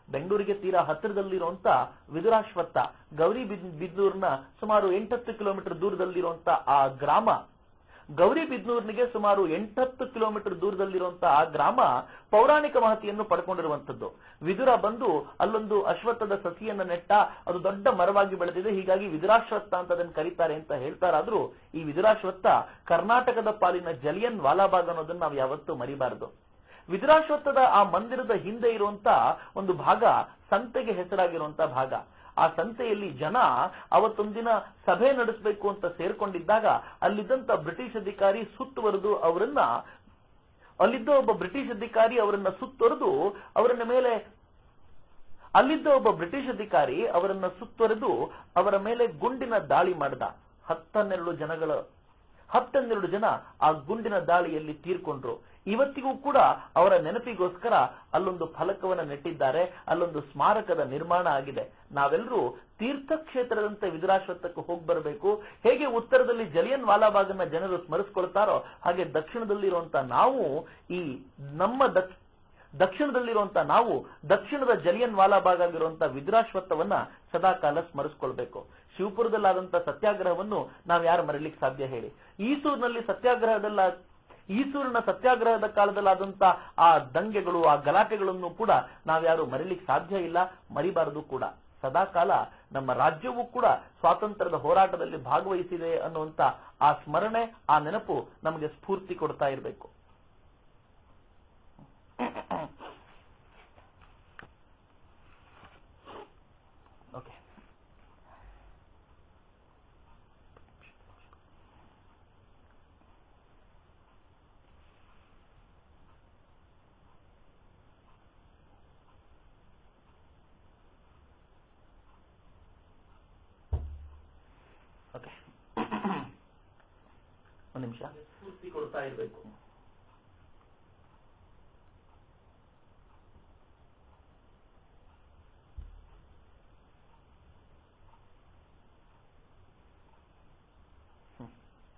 ಬೆಂಗಳೂರಿಗೆ ತೀರಾ ಹತ್ತಿರದಲ್ಲಿರುವಂತ ವಿದುರಾಶ್ವತ್ಥ, ಗೌರಿಬಿದನೂರಿನ ಸುಮಾರು 8-10 ಕಿಲೋಮೀಟರ್ ದೂರದಲ್ಲಿರುವಂತ ಆ ಗ್ರಾಮ, ಗೌರಿಬಿದನೂರಿನಿಗೆ ಸುಮಾರು 8-10 ಕಿಲೋಮೀಟರ್ ದೂರದಲ್ಲಿರುವಂತಹ ಆ ಗ್ರಾಮ ಪೌರಾಣಿಕ ಮಹತಿಯನ್ನು ಪಡ್ಕೊಂಡಿರುವಂತದ್ದು. ವಿದುರ ಬಂದು ಅಲ್ಲೊಂದು ಅಶ್ವತ್ಥದ ಸಸಿಯನ್ನ ನೆಟ್ಟ, ಅದು ದೊಡ್ಡ ಮರವಾಗಿ ಬೆಳೆದಿದೆ, ಹೀಗಾಗಿ ವಿದುರಾಶ್ವತ್ಥ ಅಂತ ಅದನ್ನು ಕರೀತಾರೆ ಅಂತ ಹೇಳ್ತಾರಾದ್ರೂ ಈ ವಿದುರಾಶ್ವತ್ಥ ಕರ್ನಾಟಕದ ಪಾಲಿನ ಜಲಿಯನ್ ವಾಲಾಬಾಗ್ ಅನ್ನೋದನ್ನ ನಾವು ಯಾವತ್ತೂ ಮರಿಬಾರದು. ವಿದುರಾಶ್ವತ್ಥದ ಆ ಮಂದಿರದ ಹಿಂದೆ ಇರುವಂತ ಒಂದು ಭಾಗ ಸಂತೆಗೆ ಹೆಸರಾಗಿರುವಂತಹ ಭಾಗ. ಆ ಸಂತೆಯಲ್ಲಿ ಜನ ಅವತ್ತೊಂದಿನ ಸಭೆ ನಡೆಸಬೇಕು ಅಂತ ಸೇರ್ಕೊಂಡಿದ್ದಾಗ ಅಲ್ಲಿದ್ದಂತ ಬ್ರಿಟಿಷ್ ಅಧಿಕಾರಿ ಸುತ್ತುವರೆದು ಅಲ್ಲಿದ್ದ ಒಬ್ಬ ಬ್ರಿಟಿಷ್ ಅಧಿಕಾರಿ ಅವರನ್ನ ಸುತ್ತುವರೆದು ಅವರ ಮೇಲೆ ಗುಂಡಿನ ದಾಳಿ ಮಾಡಿದ. 10-12 ಜನಗಳ 12 ಜನ ಆ ಗುಂಡಿನ ದಾಳಿಯಲ್ಲಿ ತೀರ್ಕೊಂಡ್ರು. ಇವತ್ತಿಗೂ ಕೂಡ ಅವರ ನೆನಪಿಗೋಸ್ಕರ ಅಲ್ಲೊಂದು ಫಲಕವನ್ನ ನೆಟ್ಟಿದ್ದಾರೆ, ಅಲ್ಲೊಂದು ಸ್ಮಾರಕದ ನಿರ್ಮಾಣ ಆಗಿದೆ. ನಾವೆಲ್ಲರೂ ತೀರ್ಥಕ್ಷೇತ್ರದಂತೆ ವಿದುರಾಶ್ವತ್ಥಕ್ಕೆ ಹೋಗಿ ಬರಬೇಕು. ಹೇಗೆ ಉತ್ತರದಲ್ಲಿ ಜಲಿಯನ್ ವಾಲಾಬಾಗನ್ನ ಜನರು ಸ್ಮರಿಸ್ಕೊಳ್ತಾರೋ ಹಾಗೆ ದಕ್ಷಿಣದಲ್ಲಿರುವಂತ ನಾವು ಈ ನಮ್ಮ ದಕ್ಷಿಣದಲ್ಲಿರುವಂತ ನಾವು ದಕ್ಷಿಣದ ಜಲಿಯನ್ ವಾಲಾಬಾಗ್ ಆಗಿರುವಂತಹ ವಿದುರಾಶ್ವತ್ಥವನ್ನ ಸದಾಕಾಲ ಸ್ಮರಿಸ್ಕೊಳ್ಬೇಕು. ಶಿವಪುರದಲ್ಲಾದಂತಹ ಸತ್ಯಾಗ್ರಹವನ್ನು ನಾವು ಯಾರು ಮರೀಲಿಕ್ಕೆ ಸಾಧ್ಯ ಹೇಳಿ? ಈಸೂರಿನ ಸತ್ಯಾಗ್ರಹದ ಕಾಲದಲ್ಲಾದಂತ ಆ ದಂಗೆಗಳು, ಆ ಗಲಾಟೆಗಳನ್ನು ಕೂಡ ನಾವ್ಯಾರು ಮರೀಲಿಕ್ಕೆ ಸಾಧ್ಯ ಇಲ್ಲ, ಮರಿಬಾರದು ಕೂಡ. ಸದಾಕಾಲ ನಮ್ಮ ರಾಜ್ಯವೂ ಕೂಡ ಸ್ವಾತಂತ್ರ್ಯದ ಹೋರಾಟದಲ್ಲಿ ಭಾಗವಹಿಸಿದೆ ಅನ್ನುವಂತ ಆ ಸ್ಮರಣೆ, ಆ ನೆನಪು ನಮಗೆ ಸ್ಫೂರ್ತಿ ಕೊಡ್ತಾ ಇರಬೇಕು. ಓಕೆ, ಓಕೆ, ಒಂದು ನಿಮಿಷ ಸ್ಫೂರ್ತಿ ಕೊಡ್ತಾ ಇರಬೇಕು.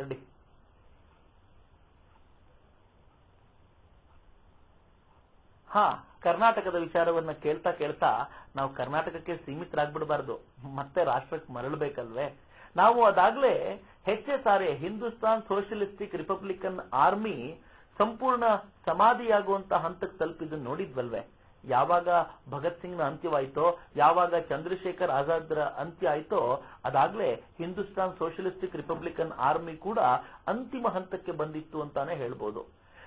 ರೆಡಿ? ಕರ್ನಾಟಕದ ವಿಚಾರವನ್ನ ಕೇಳ್ತಾ ಕೇಳ್ತಾ ನಾವು ಕರ್ನಾಟಕಕ್ಕೆ ಸೀಮಿತರಾಗ್ಬಿಡಬಾರ್ದು, ಮತ್ತೆ ರಾಷ್ಟ್ರಕ್ಕೆ ಮರಳಬೇಕಲ್ವೇ? ನಾವು ಅದಾಗ್ಲೇ HSRA Hindustan socialistic Republican army ಸಂಪೂರ್ಣ ಸಮಾಧಿಯಾಗುವಂತ ಹಂತಕ್ಕೆ ತಲುಪಿದ್ದು ನೋಡಿದ್ವಲ್ವೇ? ಯಾವಾಗ ಭಗತ್ ಸಿಂಗ್ನ ಅಂತ್ಯವಾಯ್ತೋ, ಯಾವಾಗ ಚಂದ್ರಶೇಖರ್ ಆಜಾದ್ರ ಅಂತ್ಯ ಆಯ್ತೋ, ಅದಾಗ್ಲೇ ಹಿಂದೂಸ್ತಾನ್ ಸೋಷಿಯಲಿಸ್ಟಿಕ್ ರಿಪಬ್ಲಿಕನ್ ಆರ್ಮಿ ಕೂಡ ಅಂತಿಮ ಹಂತಕ್ಕೆ ಬಂದಿತ್ತು ಅಂತಾನೆ ಹೇಳ್ಬೋದು.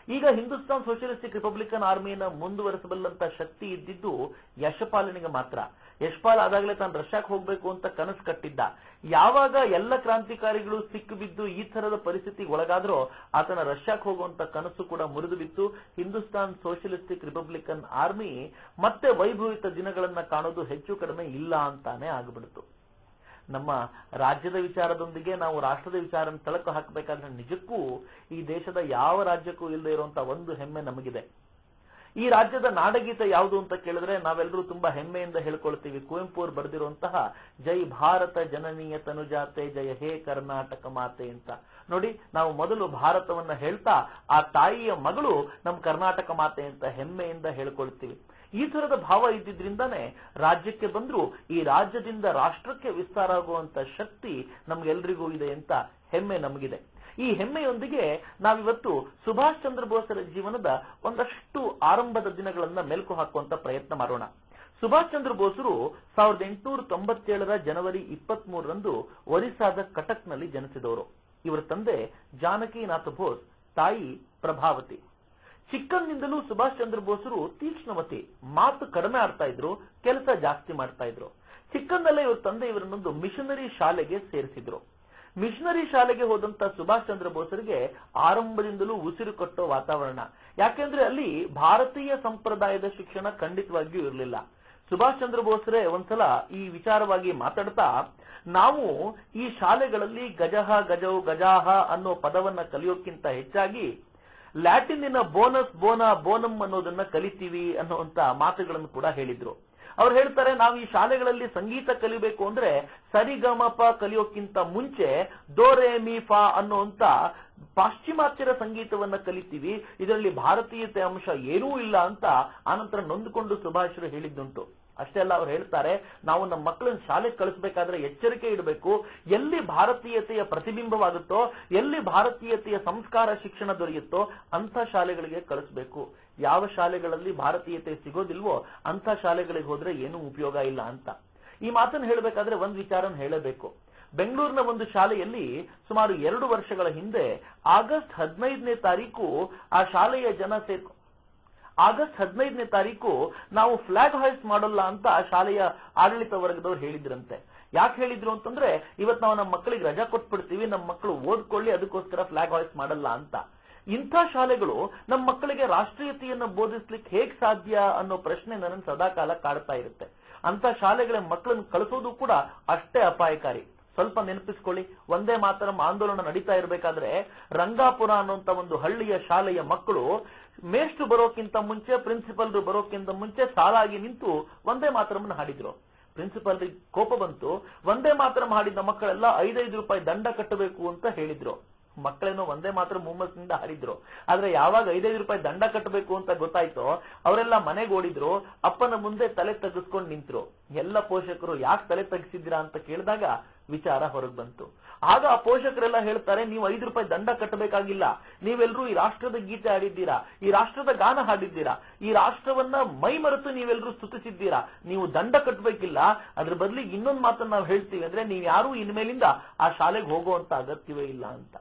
ಈಗ ಹಿಂದೂಸ್ತಾನ್ ಸೋಷಿಯಲಿಸ್ಟಿಕ್ ರಿಪಬ್ಲಿಕನ್ ಆರ್ಮಿಯನ್ನ ಮುಂದುವರೆಸಬಲ್ಲಂತ ಶಕ್ತಿ ಇದ್ದಿದ್ದು ಯಶಪಾಲನಿಗೆ ಮಾತ್ರ. ಯಶಪಾಲ್ ಆದಾಗಲೇ ತಾನು ರಷ್ಯಾಕ್ಕೆ ಹೋಗ್ಬೇಕು ಅಂತ ಕನಸು ಕಟ್ಟಿದ್ದ. ಯಾವಾಗ ಎಲ್ಲ ಕ್ರಾಂತಿಕಾರಿಗಳು ಸಿಕ್ಕು ಬಿದ್ದು ಈ ತರದ ಪರಿಸ್ಥಿತಿಗೆ ಒಳಗಾದ್ರೋ ಆತನ ರಷ್ಯಾಕ್ಕೆ ಹೋಗುವಂತ ಕನಸು ಕೂಡ ಮುರಿದು ಬಿತ್ತು. ಹಿಂದೂಸ್ತಾನ್ ಸೋಷಿಯಲಿಸ್ಟಿಕ್ ರಿಪಬ್ಲಿಕನ್ ಆರ್ಮಿ ಮತ್ತೆ ವೈಭವಿತ ದಿನಗಳನ್ನ ಕಾಣೋದು ಹೆಚ್ಚು ಕಡಿಮೆ ಇಲ್ಲ ಅಂತಾನೆ ಆಗ್ಬಿಡ್ತು. ನಮ್ಮ ರಾಜ್ಯದ ವಿಚಾರದೊಂದಿಗೆ ನಾವು ರಾಷ್ಟ್ರದ ವಿಚಾರ ತಳಕು ಹಾಕಬೇಕಾದ್ರೆ ನಿಜಕ್ಕೂ ಈ ದೇಶದ ಯಾವ ರಾಜ್ಯಕ್ಕೂ ಇಲ್ಲದೆ ಇರುವಂತಹ ಒಂದು ಹೆಮ್ಮೆ ನಮಗಿದೆ. ಈ ರಾಜ್ಯದ ನಾಡಗೀತೆ ಯಾವುದು ಅಂತ ಕೇಳಿದ್ರೆ ನಾವೆಲ್ಲರೂ ತುಂಬಾ ಹೆಮ್ಮೆಯಿಂದ ಹೇಳ್ಕೊಳ್ತೀವಿ. ಕುವೆಂಪು ಅವರು ಬರೆದಿರುವಂತಹ ಜೈ ಭಾರತ ಜನನೀಯ ತನುಜಾತೆ ಜಯ ಹೇ ಕರ್ನಾಟಕ ಮಾತೆ ಅಂತ. ನೋಡಿ, ನಾವು ಮೊದಲು ಭಾರತವನ್ನ ಹೇಳ್ತಾ ಆ ತಾಯಿಯ ಮಗಳು ನಮ್ಮ ಕರ್ನಾಟಕ ಮಾತೆ ಅಂತ ಹೆಮ್ಮೆಯಿಂದ ಹೇಳ್ಕೊಳ್ತೀವಿ. ಈ ತರದ ಭಾವ ಇದ್ದಿದ್ರಿಂದಾನೇ ರಾಜ್ಯಕ್ಕೆ ಬಂದ್ರು ಈ ರಾಜ್ಯದಿಂದ ರಾಷ್ಟ್ರಕ್ಕೆ ವಿಸ್ತಾರ ಆಗುವಂತ ಶಕ್ತಿ ನಮ್ಗೆಲ್ರಿಗೂ ಇದೆ ಅಂತ ಹೆಮ್ಮೆ ನಮಗಿದೆ. ಈ ಹೆಮ್ಮೆಯೊಂದಿಗೆ ನಾವಿವತ್ತು ಸುಭಾಷ್ ಚಂದ್ರ ಬೋಸರ ಜೀವನದ ಒಂದಷ್ಟು ಆರಂಭದ ದಿನಗಳನ್ನ ಮೆಲುಕು ಹಾಕುವಂತ ಪ್ರಯತ್ನ ಮಾಡೋಣ. ಸುಭಾಷ್ ಚಂದ್ರ ಬೋಸರು 1897 ಜನವರಿ 23ರಂದು ಒರಿಸ್ಸಾದ ಕಟಕ್ನಲ್ಲಿ ಜನಿಸಿದವರು. ಇವರ ತಂದೆ ಜಾನಕಿನಾಥ ಬೋಸ್, ತಾಯಿ ಪ್ರಭಾವತಿ. ಚಿಕ್ಕಂದಿನಿಂದಲೂ ಸುಭಾಷ್ ಚಂದ್ರ ಬೋಸರು ತೀಕ್ಷ್ಣಮತಿ, ಮಾತು ಕಡಿಮೆ ಆಡ್ತಾ ಇದ್ರು, ಕೆಲಸ ಜಾಸ್ತಿ ಮಾಡ್ತಾ ಇದ್ರು. ಚಿಕ್ಕಂದಲ್ಲೇ ಇವ್ರ ತಂದೆ ಇವರನ್ನೊಂದು ಮಿಷನರಿ ಶಾಲೆಗೆ ಸೇರಿಸಿದ್ರು. ಮಿಷನರಿ ಶಾಲೆಗೆ ಹೋದಂತ ಸುಭಾಷ್ ಚಂದ್ರ ಬೋಸರಿಗೆ ಆರಂಭದಿಂದಲೂ ಉಸಿರು ಕಟ್ಟೋ ವಾತಾವರಣ. ಯಾಕೆಂದ್ರೆ ಅಲ್ಲಿ ಭಾರತೀಯ ಸಂಪ್ರದಾಯದ ಶಿಕ್ಷಣ ಖಂಡಿತವಾಗಿಯೂ ಇರಲಿಲ್ಲ. ಸುಭಾಷ್ ಚಂದ್ರ ಬೋಸರೇ ಒಂದ್ಸಲ ಈ ವಿಚಾರವಾಗಿ ಮಾತಾಡ್ತಾ, ನಾವು ಈ ಶಾಲೆಗಳಲ್ಲಿ ಗಜಹ ಗಜೌ ಗಜಾಹ ಅನ್ನೋ ಪದವನ್ನ ಕಲಿಯೋಕ್ಕಿಂತ ಹೆಚ್ಚಾಗಿ ಲ್ಯಾಟಿನಿನ ಬೋನಸ್ ಬೋನಾ ಬೋನಮ್ ಅನ್ನೋದನ್ನ ಕಲಿತೀವಿ ಅನ್ನುವಂತ ಮಾತುಗಳನ್ನು ಕೂಡ ಹೇಳಿದ್ರು. ಅವ್ರು ಹೇಳ್ತಾರೆ, ನಾವು ಈ ಶಾಲೆಗಳಲ್ಲಿ ಸಂಗೀತ ಕಲಿಬೇಕು ಅಂದ್ರೆ ಸರಿಗಮಪ ಕಲಿಯೋಕ್ಕಿಂತ ಮುಂಚೆ ದೋರೆ ಮೀಫಾ ಅನ್ನುವಂತ ಪಾಶ್ಚಿಮಾತ್ಯರ ಸಂಗೀತವನ್ನ ಕಲಿತೀವಿ, ಇದರಲ್ಲಿ ಭಾರತೀಯತೆ ಅಂಶ ಏನೂ ಇಲ್ಲ ಅಂತ ಆನಂತರ ನೊಂದುಕೊಂಡು ಸುಭಾಷರು ಹೇಳಿದ್ದುಂಟು. ಅಷ್ಟೇ ಅಲ್ಲ, ಅವ್ರು ಹೇಳ್ತಾರೆ, ನಾವು ನಮ್ಮ ಮಕ್ಕಳನ್ನ ಶಾಲೆಗೆ ಕಳಿಸಬೇಕಾದ್ರೆ ಎಚ್ಚರಿಕೆ ಇಡಬೇಕು. ಎಲ್ಲಿ ಭಾರತೀಯತೆಯ ಪ್ರತಿಬಿಂಬವಾಗುತ್ತೋ, ಎಲ್ಲಿ ಭಾರತೀಯತೆಯ ಸಂಸ್ಕಾರ ಶಿಕ್ಷಣ ದೊರೆಯುತ್ತೋ ಅಂಥ ಶಾಲೆಗಳಿಗೆ ಕಳಿಸಬೇಕು. ಯಾವ ಶಾಲೆಗಳಲ್ಲಿ ಭಾರತೀಯತೆ ಸಿಗೋದಿಲ್ವೋ ಅಂಥ ಶಾಲೆಗಳಿಗೆ ಹೋದ್ರೆ ಏನೂ ಉಪಯೋಗ ಇಲ್ಲ ಅಂತ. ಈ ಮಾತನ್ನು ಹೇಳಬೇಕಾದ್ರೆ ಒಂದು ವಿಚಾರನ ಹೇಳಬೇಕು. ಬೆಂಗಳೂರಿನ ಒಂದು ಶಾಲೆಯಲ್ಲಿ ಸುಮಾರು 2 ವರ್ಷಗಳ ಹಿಂದೆ ಆಗಸ್ಟ್ 15ನೇ ತಾರೀಕು ಆ ಶಾಲೆಯ ಜನ ಆಗಸ್ಟ್ 15ನೇ ತಾರೀಕು ನಾವು ಫ್ಲಾಗ್ ಹಾಯ್ಸ್ಟ್ ಮಾಡೋಲ್ಲ ಅಂತ ಆ ಶಾಲೆಯ ಆಡಳಿತ ವರ್ಗದವ್ರು ಹೇಳಿದ್ರಂತೆ. ಯಾಕೆ ಹೇಳಿದ್ರು ಅಂತಂದ್ರೆ, ಇವತ್ತು ನಾವು ನಮ್ಮ ಮಕ್ಕಳಿಗೆ ರಜಾ ಕೊಟ್ಬಿಡ್ತೀವಿ, ನಮ್ಮ ಮಕ್ಕಳು ಓದ್ಕೊಳ್ಳಿ, ಅದಕ್ಕೋಸ್ಕರ ಫ್ಲಾಗ್ ಹಾಯ್ಸ್ಟ್ ಮಾಡಲ್ಲ ಅಂತ. ಇಂಥ ಶಾಲೆಗಳು ನಮ್ಮ ಮಕ್ಕಳಿಗೆ ರಾಷ್ಟ್ರೀಯತೆಯನ್ನು ಬೋಧಿಸ್ಲಿಕ್ಕೆ ಹೇಗ್ ಸಾಧ್ಯ ಅನ್ನೋ ಪ್ರಶ್ನೆ ನನ್ನನ್ನು ಸದಾಕಾಲ ಕಾಡ್ತಾ ಇರುತ್ತೆ. ಅಂತ ಶಾಲೆಗಳ ಮಕ್ಕಳನ್ನು ಕಳಿಸೋದು ಕೂಡ ಅಷ್ಟೇ ಅಪಾಯಕಾರಿ. ಸ್ವಲ್ಪ ನೆನಪಿಸ್ಕೊಳ್ಳಿ. ಒಂದೇ ಮಾತರಂ ಆಂದೋಲನ ನಡೀತಾ ಇರಬೇಕಾದ್ರೆ ರಂಗಾಪುರ ಅನ್ನುವಂತ ಒಂದು ಹಳ್ಳಿಯ ಶಾಲೆಯ ಮಕ್ಕಳು ಮೇಷ್ಟ್ರು ಬರೋಕ್ಕಿಂತ ಮುಂಚೆ, ಪ್ರಿನ್ಸಿಪಲ್ ಬರೋಕ್ಕಿಂತ ಮುಂಚೆ ಸಾಲಾಗಿ ನಿಂತು ಒಂದೇ ಮಾತರಂ ಹಾಡಿದ್ರು. ಪ್ರಿನ್ಸಿಪಲ್ ಕೋಪ ಬಂತು. ಒಂದೇ ಮಾತರಂ ಹಾಡಿದ ಮಕ್ಕಳೆಲ್ಲ 5 ರೂಪಾಯಿ ದಂಡ ಕಟ್ಟಬೇಕು ಅಂತ ಹೇಳಿದ್ರು. ಮಕ್ಕಳೇನೋ ಒಂದೇ ಮಾತ್ರ ಮುಮ್ಮಸ್ಸಿನಿಂದ ಹಾಡಿದ್ರು. ಆದ್ರೆ ಯಾವಾಗ 5 ರೂಪಾಯಿ ದಂಡ ಕಟ್ಟಬೇಕು ಅಂತ ಗೊತ್ತಾಯ್ತೋ ಅವರೆಲ್ಲ ಮನೆಗೆ ಓಡಿದ್ರು. ಅಪ್ಪನ ಮುಂದೆ ತಲೆ ತಗ್ಗಿಸ್ಕೊಂಡು ನಿಂತ್ರು. ಎಲ್ಲ ಪೋಷಕರು ಯಾಕೆ ತಲೆ ತಗ್ಗಿಸಿದ್ದೀರಾ ಅಂತ ಕೇಳಿದಾಗ ವಿಚಾರ ಹೊರಗೆ ಬಂತು. ಆಗ ಆ ಪೋಷಕರೆಲ್ಲ ಹೇಳ್ತಾರೆ, ನೀವು 5 ರೂಪಾಯಿ ದಂಡ ಕಟ್ಟಬೇಕಾಗಿಲ್ಲ, ನೀವೆಲ್ಲರೂ ಈ ರಾಷ್ಟ್ರದ ಗೀತೆ ಹಾಡಿದ್ದೀರಾ, ಈ ರಾಷ್ಟ್ರದ ಗಾನ ಹಾಡಿದ್ದೀರಾ, ಈ ರಾಷ್ಟ್ರವನ್ನ ಮೈ ಮರೆತು ನೀವೆಲ್ಲರೂ ಸ್ತುತಿಸಿದ್ದೀರಾ, ನೀವು ದಂಡ ಕಟ್ಟಬೇಕಿಲ್ಲ. ಅದ್ರ ಬದಲಿಗೆ ಇನ್ನೊಂದು ಮಾತನ್ನ ನಾವು ಹೇಳ್ತೀವಿ, ಅಂದ್ರೆ ನೀವು ಯಾರು ಇನ್ಮೇಲಿಂದ ಆ ಶಾಲೆಗೆ ಹೋಗುವಂತ ಅಗತ್ಯವೇ ಇಲ್ಲ ಅಂತ.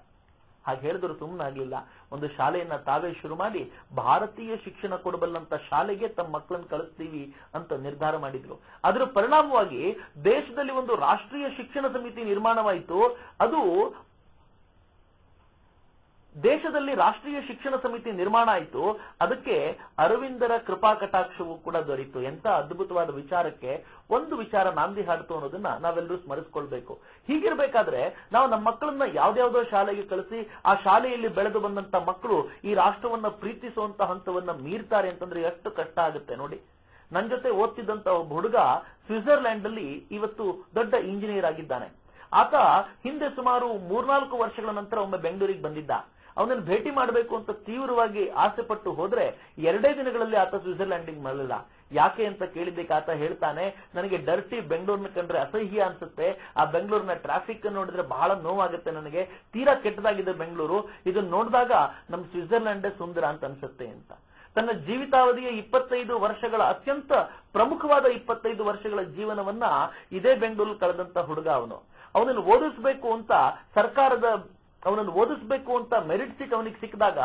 ಹಾಗೆ ಹೇಳಿದ್ರು ಸುಮ್ಮನಾಗ್ಲಿಲ್ಲ. ಒಂದು ಶಾಲೆಯನ್ನ ತಾವೇ ಶುರು ಮಾಡಿ ಭಾರತೀಯ ಶಿಕ್ಷಣ ಕೊಡಬಲ್ಲಂತ ಶಾಲೆಗೆ ತಮ್ಮ ಮಕ್ಕಳನ್ನು ಕಳಿಸ್ತೀವಿ ಅಂತ ನಿರ್ಧಾರ ಮಾಡಿದ್ರು. ಅದರ ಪರಿಣಾಮವಾಗಿ ದೇಶದಲ್ಲಿ ಒಂದು ರಾಷ್ಟ್ರೀಯ ಶಿಕ್ಷಣ ಸಮಿತಿ ನಿರ್ಮಾಣವಾಯಿತು. ಅದು ದೇಶದಲ್ಲಿ ರಾಷ್ಟ್ರೀಯ ಶಿಕ್ಷಣ ಸಮಿತಿ ನಿರ್ಮಾಣ ಆಯಿತು. ಅದಕ್ಕೆ ಅರವಿಂದರ ಕೃಪಾ ಕಟಾಕ್ಷವೂ ಕೂಡ ದೊರೆಯಿತು. ಎಂತ ಅದ್ಭುತವಾದ ವಿಚಾರಕ್ಕೆ ಒಂದು ವಿಚಾರ ನಾಂದಿ ಹಾಡ್ತು ಅನ್ನೋದನ್ನ ನಾವೆಲ್ಲರೂ ಸ್ಮರಿಸ್ಕೊಳ್ಬೇಕು. ಹೀಗಿರ್ಬೇಕಾದ್ರೆ ನಾವು ನಮ್ಮ ಮಕ್ಕಳನ್ನ ಯಾವ್ದಾವ್ದೋ ಶಾಲೆಗೆ ಕಳಿಸಿ ಆ ಶಾಲೆಯಲ್ಲಿ ಬೆಳೆದು ಬಂದಂತ ಮಕ್ಕಳು ಈ ರಾಷ್ಟ್ರವನ್ನ ಪ್ರೀತಿಸುವಂತ ಹಂತವನ್ನ ಮೀರ್ತಾರೆ ಅಂತಂದ್ರೆ ಎಷ್ಟು ಕಷ್ಟ ಆಗುತ್ತೆ ನೋಡಿ. ನನ್ನ ಜೊತೆ ಓದ್ತಿದ್ದಂತ ಒಬ್ಬ ಹುಡುಗ ಸ್ವಿಟ್ಜರ್ಲ್ಯಾಂಡ್ ಅಲ್ಲಿ ಇವತ್ತು ದೊಡ್ಡ ಇಂಜಿನಿಯರ್ ಆಗಿದ್ದಾನೆ. ಆತ ಹಿಂದೆ ಸುಮಾರು 3-4 ವರ್ಷಗಳ ನಂತರ ಒಮ್ಮೆ ಬೆಂಗಳೂರಿಗೆ ಬಂದಿದ್ದ. ಅವನನ್ನು ಭೇಟಿ ಮಾಡಬೇಕು ಅಂತ ತೀವ್ರವಾಗಿ ಆಸೆ ಪಟ್ಟು ಹೋದ್ರೆ 2 ದಿನಗಳಲ್ಲಿ ಆತ ಸ್ವಿಟ್ಜರ್ಲ್ಯಾಂಡಿಗೆ ಮರಳಿಲ್ಲ. ಯಾಕೆ ಅಂತ ಕೇಳಿದ್ದಕ್ಕೆ ಆತ ಹೇಳ್ತಾನೆ, ನನಗೆ ಡರ್ಟಿ ಬೆಂಗಳೂರಿನ ಕಂಡ್ರೆ ಅಸಹ್ಯ ಅನ್ಸುತ್ತೆ, ಆ ಬೆಂಗಳೂರಿನ ಟ್ರಾಫಿಕ್ ನೋಡಿದ್ರೆ ಬಹಳ ನೋವಾಗುತ್ತೆ, ನನಗೆ ತೀರಾ ಕೆಟ್ಟದಾಗಿದೆ ಬೆಂಗಳೂರು, ಇದನ್ನ ನೋಡಿದಾಗ ನಮ್ ಸ್ವಿಟ್ಜರ್ಲ್ಯಾಂಡೇ ಸುಂದರ ಅಂತ ಅನ್ಸುತ್ತೆ ಅಂತ. ತನ್ನ ಜೀವಿತಾವಧಿಯ 25 ವರ್ಷಗಳ ಅತ್ಯಂತ ಪ್ರಮುಖವಾದ 25 ವರ್ಷಗಳ ಜೀವನವನ್ನ ಇದೇ ಬೆಂಗಳೂರು ಕಳೆದಂತ ಹುಡುಗ ಅವನು. ಅವನನ್ನು ಓದಿಸಬೇಕು ಅಂತ ಮೆರಿಟ್ ಸೀಟ್ ಅವನಿಗೆ ಸಿಕ್ಕಿದಾಗ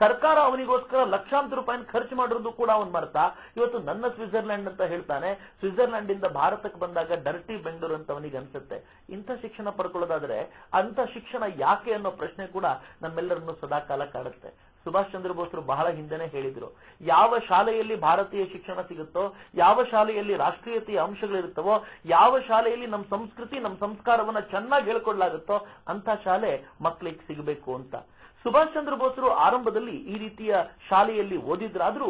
ಸರ್ಕಾರ ಅವನಿಗೋಸ್ಕರ ಲಕ್ಷಾಂತರ ರೂಪಾಯಿ ಖರ್ಚು ಮಾಡಿರೋದು ಕೂಡ ಅವನು ಮರೆತ. ಇವತ್ತು ನನ್ನ ಸ್ವಿಟ್ಜರ್ಲ್ಯಾಂಡ್ ಅಂತ ಹೇಳ್ತಾನೆ. ಸ್ವಿಟ್ಜರ್ಲ್ಯಾಂಡ್ ಇಂದ ಭಾರತಕ್ಕೆ ಬಂದಾಗ ಡರ್ಟಿ ಬೆಂಗಳೂರು ಅಂತ ಅವನಿಗೆ ಅನ್ಸುತ್ತೆ. ಇಂಥ ಶಿಕ್ಷಣ ಪಡ್ಕೊಳ್ಳೋದಾದ್ರೆ ಅಂತ ಶಿಕ್ಷಣ ಯಾಕೆ ಅನ್ನೋ ಪ್ರಶ್ನೆ ಕೂಡ ನಮ್ಮೆಲ್ಲರನ್ನು ಸದಾಕಾಲ ಕಾಡುತ್ತೆ. ಸುಭಾಷ್ ಚಂದ್ರ ಬೋಸ್ರು ಬಹಳ ಹಿಂದೆನೆ ಹೇಳಿದ್ರು, ಯಾವ ಶಾಲೆಯಲ್ಲಿ ಭಾರತೀಯ ಶಿಕ್ಷಣ ಸಿಗುತ್ತೋ, ಯಾವ ಶಾಲೆಯಲ್ಲಿ ರಾಷ್ಟ್ರೀಯತೆಯ ಅಂಶಗಳಿರುತ್ತವೋ, ಯಾವ ಶಾಲೆಯಲ್ಲಿ ನಮ್ಮ ಸಂಸ್ಕೃತಿ ನಮ್ಮ ಸಂಸ್ಕಾರವನ್ನ ಚೆನ್ನಾಗಿ ಹೇಳ್ಕೊಡ್ಲಾಗುತ್ತೋ ಅಂತ ಶಾಲೆ ಮಕ್ಕಳಿಗೆ ಸಿಗಬೇಕು ಅಂತ. ಸುಭಾಷ್ ಚಂದ್ರ ಬೋಸ್ರು ಆರಂಭದಲ್ಲಿ ಈ ರೀತಿಯ ಶಾಲೆಯಲ್ಲಿ ಓದಿದ್ರಾದ್ರೂ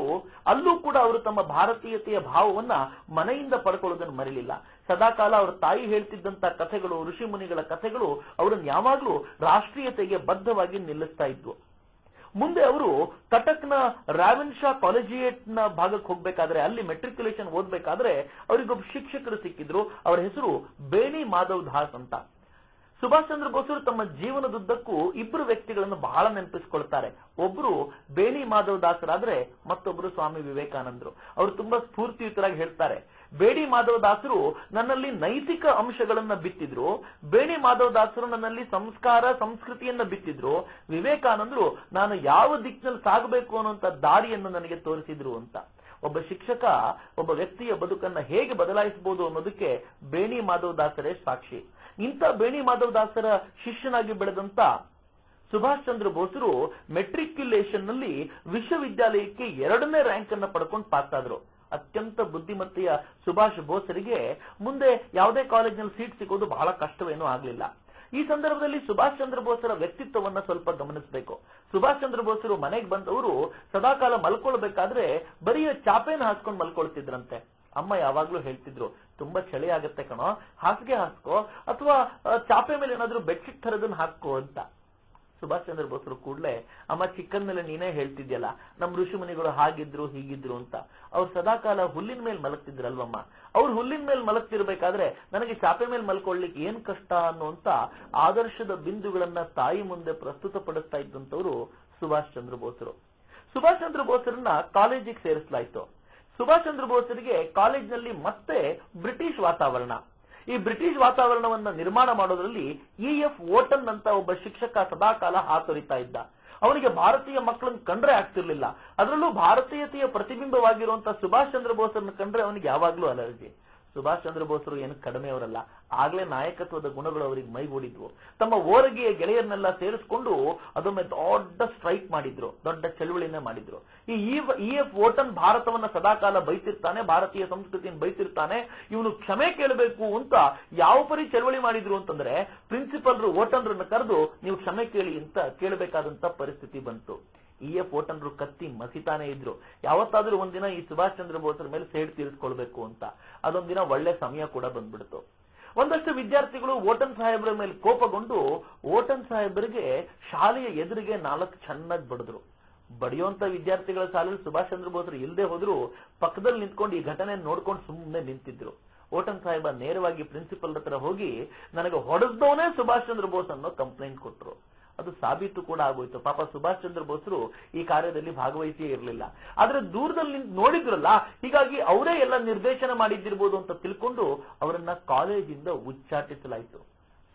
ಅಲ್ಲೂ ಕೂಡ ಅವರು ತಮ್ಮ ಭಾರತೀಯತೆಯ ಭಾವವನ್ನ ಮನೆಯಿಂದ ಪಡ್ಕೊಳ್ಳೋದನ್ನು ಮರೆಯಲಿಲ್ಲ. ಸದಾಕಾಲ ಅವರ ತಾಯಿ ಹೇಳ್ತಿದ್ದಂತ ಕಥೆಗಳು, ಋಷಿ ಮುನಿಗಳ ಕಥೆಗಳು ಅವರನ್ನು ಯಾವಾಗ್ಲೂ ರಾಷ್ಟ್ರೀಯತೆಗೆ ಬದ್ಧವಾಗಿ ನಿಲ್ಲಿಸ್ತಾ ಇದ್ವು. ಮುಂದೆ ಅವರು ಕಟಕ್ನ ರಾವಿನ್ ಶಾ ಕಾಲೇಜಿಯೇಟ್ ನ ಭಾಗಕ್ಕೆ ಹೋಗ್ಬೇಕಾದ್ರೆ, ಅಲ್ಲಿ ಮೆಟ್ರಿಕ್ಯುಲೇಷನ್ ಓದ್ಬೇಕಾದ್ರೆ ಅವರಿಗೊಬ್ಬ ಶಿಕ್ಷಕರು ಸಿಕ್ಕಿದ್ರು. ಅವರ ಹೆಸರು ಬೇಣಿ ಮಾಧವ್ ದಾಸ್ ಅಂತ. ಸುಭಾಷ್ ಚಂದ್ರ ಬೋಸ್ರು ತಮ್ಮ ಜೀವನದುದ್ದಕ್ಕೂ 2 ವ್ಯಕ್ತಿಗಳನ್ನು ಬಹಳ ನೆನಪಿಸ್ಕೊಳ್ತಾರೆ. ಒಬ್ರು ಬೇಣಿ ಮಾಧವ್ ದಾಸರಾದ್ರೆ ಮತ್ತೊಬ್ರು ಸ್ವಾಮಿ ವಿವೇಕಾನಂದರು. ಅವರು ತುಂಬಾ ಸ್ಫೂರ್ತಿಯುತರಾಗಿ ಹೇಳ್ತಾರೆ, ಬೇಣಿ ಮಾಧವ್ ದಾಸರು ನನ್ನಲ್ಲಿ ನೈತಿಕ ಅಂಶಗಳನ್ನ ಬಿತ್ತಿದ್ರು, ಬೇಣಿ ಮಾಧವ್ ದಾಸರು ನನ್ನಲ್ಲಿ ಸಂಸ್ಕಾರ ಸಂಸ್ಕೃತಿಯನ್ನ ಬಿತ್ತಿದ್ರು, ವಿವೇಕಾನಂದರು ನಾನು ಯಾವ ದಿಕ್ಕಿನಲ್ಲಿ ಸಾಗಬೇಕು ಅನ್ನುವಂತ ದಾರಿಯನ್ನು ನನಗೆ ತೋರಿಸಿದ್ರು ಅಂತ. ಒಬ್ಬ ಶಿಕ್ಷಕ ಒಬ್ಬ ವ್ಯಕ್ತಿಯ ಬದುಕನ್ನ ಹೇಗೆ ಬದಲಾಯಿಸಬಹುದು ಅನ್ನೋದಕ್ಕೆ ಬೇಣಿ ಮಾಧವ್ ದಾಸರೇ ಸಾಕ್ಷಿ. ಇಂಥ ಬೇಣಿ ಮಾಧವ್ ದಾಸರ ಶಿಷ್ಯನಾಗಿ ಬೆಳೆದಂತ ಸುಭಾಷ್ ಚಂದ್ರ ಬೋಸ್ರು ಮೆಟ್ರಿಕ್ಯುಲೇಷನ್ ನಲ್ಲಿ ವಿಶ್ವವಿದ್ಯಾಲಯಕ್ಕೆ 2ನೇ ರ್ಯಾಂಕ್ ಅನ್ನ ಪಡ್ಕೊಂಡು ಪಾಸ್ ಆದ್ರು. ಅತ್ಯಂತ ಬುದ್ಧಿಮತ್ತೆಯ ಸುಭಾಷ್ ಬೋಸರಿಗೆ ಮುಂದೆ ಯಾವುದೇ ಕಾಲೇಜಿನಲ್ಲಿ ಸೀಟ್ ಸಿಗೋದು ಬಹಳ ಕಷ್ಟವೇನೂ ಆಗ್ಲಿಲ್ಲ. ಈ ಸಂದರ್ಭದಲ್ಲಿ ಸುಭಾಷ್ ಚಂದ್ರ ಬೋಸರ ವ್ಯಕ್ತಿತ್ವವನ್ನ ಸ್ವಲ್ಪ ಗಮನಿಸಬೇಕು. ಸುಭಾಷ್ ಚಂದ್ರ ಬೋಸರು ಮನೆಗೆ ಬಂದವರು ಸದಾಕಾಲ ಮಲ್ಕೊಳ್ಬೇಕಾದ್ರೆ ಬರೀ ಚಾಪೆನ ಹಾಸ್ಕೊಂಡು ಮಲ್ಕೊಳ್ತಿದ್ರಂತೆ. ಅಮ್ಮ ಯಾವಾಗ್ಲೂ ಹೇಳ್ತಿದ್ರು, ತುಂಬಾ ಚಳಿ ಆಗತ್ತೆ ಕಣೋ, ಹಾಸಿಗೆ ಹಾಸ್ಕೋ ಅಥವಾ ಚಾಪೆ ಮೇಲೆ ಏನಾದ್ರೂ ಬೆಡ್ಶೀಟ್ ಥರದನ್ನ ಹಾಕೋ ಅಂತ. ಸುಭಾಷ್ ಚಂದ್ರ ಬೋಸ್ರು ಕೂಡ್ಲೆ, ಅಮ್ಮ ಚಿಕ್ಕನ್ ಮೇಲೆ ನೀನೇ ಹೇಳ್ತಿದ್ಯಲ್ಲ ನಮ್ ಋಷಿ ಮುನಿಗಳು ಹಾಗಿದ್ರು ಹೀಗಿದ್ರು ಅಂತ. ಅವ್ರು ಸದಾಕಾಲ ಹುಲ್ಲಿನ ಮೇಲೆ ಮಲಗ್ತಿದ್ರಲ್ವಮ್ಮ, ಅವ್ರು ಹುಲ್ಲಿನ ಮೇಲೆ ಮಲಗ್ತಿರ್ಬೇಕಾದ್ರೆ ನನಗೆ ಚಾಪೆ ಮೇಲೆ ಮಲ್ಕೊಳ್ಳಿಕ್ಕೆ ಏನ್ ಕಷ್ಟ ಅನ್ನುವಂತ ಆದರ್ಶದ ಬಿಂದುಗಳನ್ನ ತಾಯಿ ಮುಂದೆ ಪ್ರಸ್ತುತಪಡಿಸ್ತಾ ಇದ್ದಂತವ್ರು ಸುಭಾಷ್ ಚಂದ್ರ ಬೋಸ್ರು. ಸುಭಾಷ್ ಚಂದ್ರ ಬೋಸ್ರನ್ನ ಕಾಲೇಜಿಗೆ ಸೇರಿಸಲಾಯ್ತು. ಸುಭಾಷ್ ಚಂದ್ರ ಬೋಸ್ರಿಗೆ ಕಾಲೇಜಿನಲ್ಲಿ ಮತ್ತೆ ಬ್ರಿಟಿಷ್ ವಾತಾವರಣ. ಈ ಬ್ರಿಟಿಷ್ ವಾತಾವರಣವನ್ನ ನಿರ್ಮಾಣ ಮಾಡೋದ್ರಲ್ಲಿ E.F. ಓಟನ್ ಅಂತ ಒಬ್ಬ ಶಿಕ್ಷಕ ಸದಾಕಾಲ ಹಾತೊರಿತಾ ಇದ್ದ. ಅವನಿಗೆ ಭಾರತೀಯ ಮಕ್ಕಳನ್ನು ಕಂಡ್ರೆ ಆಗ್ತಿರ್ಲಿಲ್ಲ. ಅದರಲ್ಲೂ ಭಾರತೀಯತೆಯ ಪ್ರತಿಬಿಂಬವಾಗಿರುವಂತಹ ಸುಭಾಷ್ ಚಂದ್ರ ಬೋಸ್ರನ್ನ ಕಂಡ್ರೆ ಅವನಿಗೆ ಯಾವಾಗ್ಲೂ ಅಲರ್ಜಿ. ಸುಭಾಷ್ ಚಂದ್ರ ಬೋಸರು ಏನು ಕಡಿಮೆಯವರಲ್ಲ, ಆಗ್ಲೇ ನಾಯಕತ್ವದ ಗುಣಗಳು ಅವರಿಗೆ ಮೈಗೂಡಿದ್ವು. ತಮ್ಮ ಓರಗಿಯ ಗೆಳೆಯರನ್ನೆಲ್ಲ ಸೇರಿಸಿಕೊಂಡು ಅದೊಮ್ಮೆ ದೊಡ್ಡ ಸ್ಟ್ರೈಕ್ ಮಾಡಿದ್ರು, ದೊಡ್ಡ ಚಳುವಳಿನೇ ಮಾಡಿದ್ರು. ಈ ಎಫ್ ವೋಟನ್ ಭಾರತವನ್ನ ಸದಾಕಾಲ ಬೈತಿರ್ತಾನೆ, ಭಾರತೀಯ ಸಂಸ್ಕೃತಿಯನ್ನು ಬೈತಿರ್ತಾನೆ, ಇವನು ಕ್ಷಮೆ ಕೇಳಬೇಕು ಅಂತ ಯಾವ ಪರಿ ಚಳವಳಿ ಮಾಡಿದ್ರು ಅಂತಂದ್ರೆ ಪ್ರಿನ್ಸಿಪಲ್ರು ವೋಟನ್ರನ್ನ ಕರೆದು ನೀವು ಕ್ಷಮೆ ಕೇಳಿ ಅಂತ ಕೇಳಬೇಕಾದಂತ ಪರಿಸ್ಥಿತಿ ಬಂತು. ಎಫ್ ವೋಟನ್ರು ಕತ್ತಿ ಮಸಿತಾನೆ ಇದ್ರು. ಯಾವತ್ತಾದ್ರೂ ಒಂದಿನ ಈ ಸುಭಾಷ್ ಚಂದ್ರ ಬೋಸರ ಮೇಲೆ ಸೇಡ್ ತೀರಿಸ್ಕೊಳ್ಬೇಕು ಅಂತ. ಅದೊಂದಿನ ಒಳ್ಳೆ ಸಮಯ ಕೂಡ ಬಂದ್ಬಿಡ್ತು. ಒಂದಷ್ಟು ವಿದ್ಯಾರ್ಥಿಗಳು ವೋಟನ್ ಸಾಹೇಬರ ಮೇಲೆ ಕೋಪಗೊಂಡು ವೋಟನ್ ಸಾಹೇಬರಿಗೆ ಶಾಲೆಯ ಎದುರಿಗೆ 4 ಚೆನ್ನಾಗಿ ಬಡಿದ್ರು. ಬಡಿಯುವಂತ ವಿದ್ಯಾರ್ಥಿಗಳ ಸಾಲಲ್ಲಿ ಸುಭಾಷ್ ಚಂದ್ರ ಬೋಸರು ಇಲ್ಲದೆ ಹೋದ್ರು ಪಕ್ಕದಲ್ಲಿ ನಿಂತ್ಕೊಂಡು ಈ ಘಟನೆ ನೋಡ್ಕೊಂಡು ಸುಮ್ಮನೆ ನಿಂತಿದ್ರು. ವೋಟನ್ ಸಾಹೇಬ ನೇರವಾಗಿ ಪ್ರಿನ್ಸಿಪಲ್ ಹತ್ರ ಹೋಗಿ ನನಗೆ ಹೊಡೆದವನೇ ಸುಭಾಷ್ ಚಂದ್ರ ಬೋಸ್ ಅನ್ನೋ ಕಂಪ್ಲೇಂಟ್ ಕೊಟ್ಟರು. ಅದು ಸಾಬೀತು ಕೂಡ ಆಗೋಯ್ತು. ಪಾಪ ಸುಭಾಷ್ ಚಂದ್ರ ಬೋಸರು ಈ ಕಾರ್ಯದಲ್ಲಿ ಭಾಗವಹಿಸಿಯೇ ಇರಲಿಲ್ಲ. ಆದ್ರೆ ದೂರದಲ್ಲಿ ನೋಡಿದ್ರಲ್ಲ, ಹೀಗಾಗಿ ಅವರೇ ಎಲ್ಲ ನಿರ್ದೇಶನ ಮಾಡಿದ್ದಿರ್ಬೋದು ಅಂತ ತಿಳ್ಕೊಂಡು ಅವರನ್ನ ಕಾಲೇಜಿಂದ ಉಚ್ಚಾಟಿಸಲಾಯಿತು.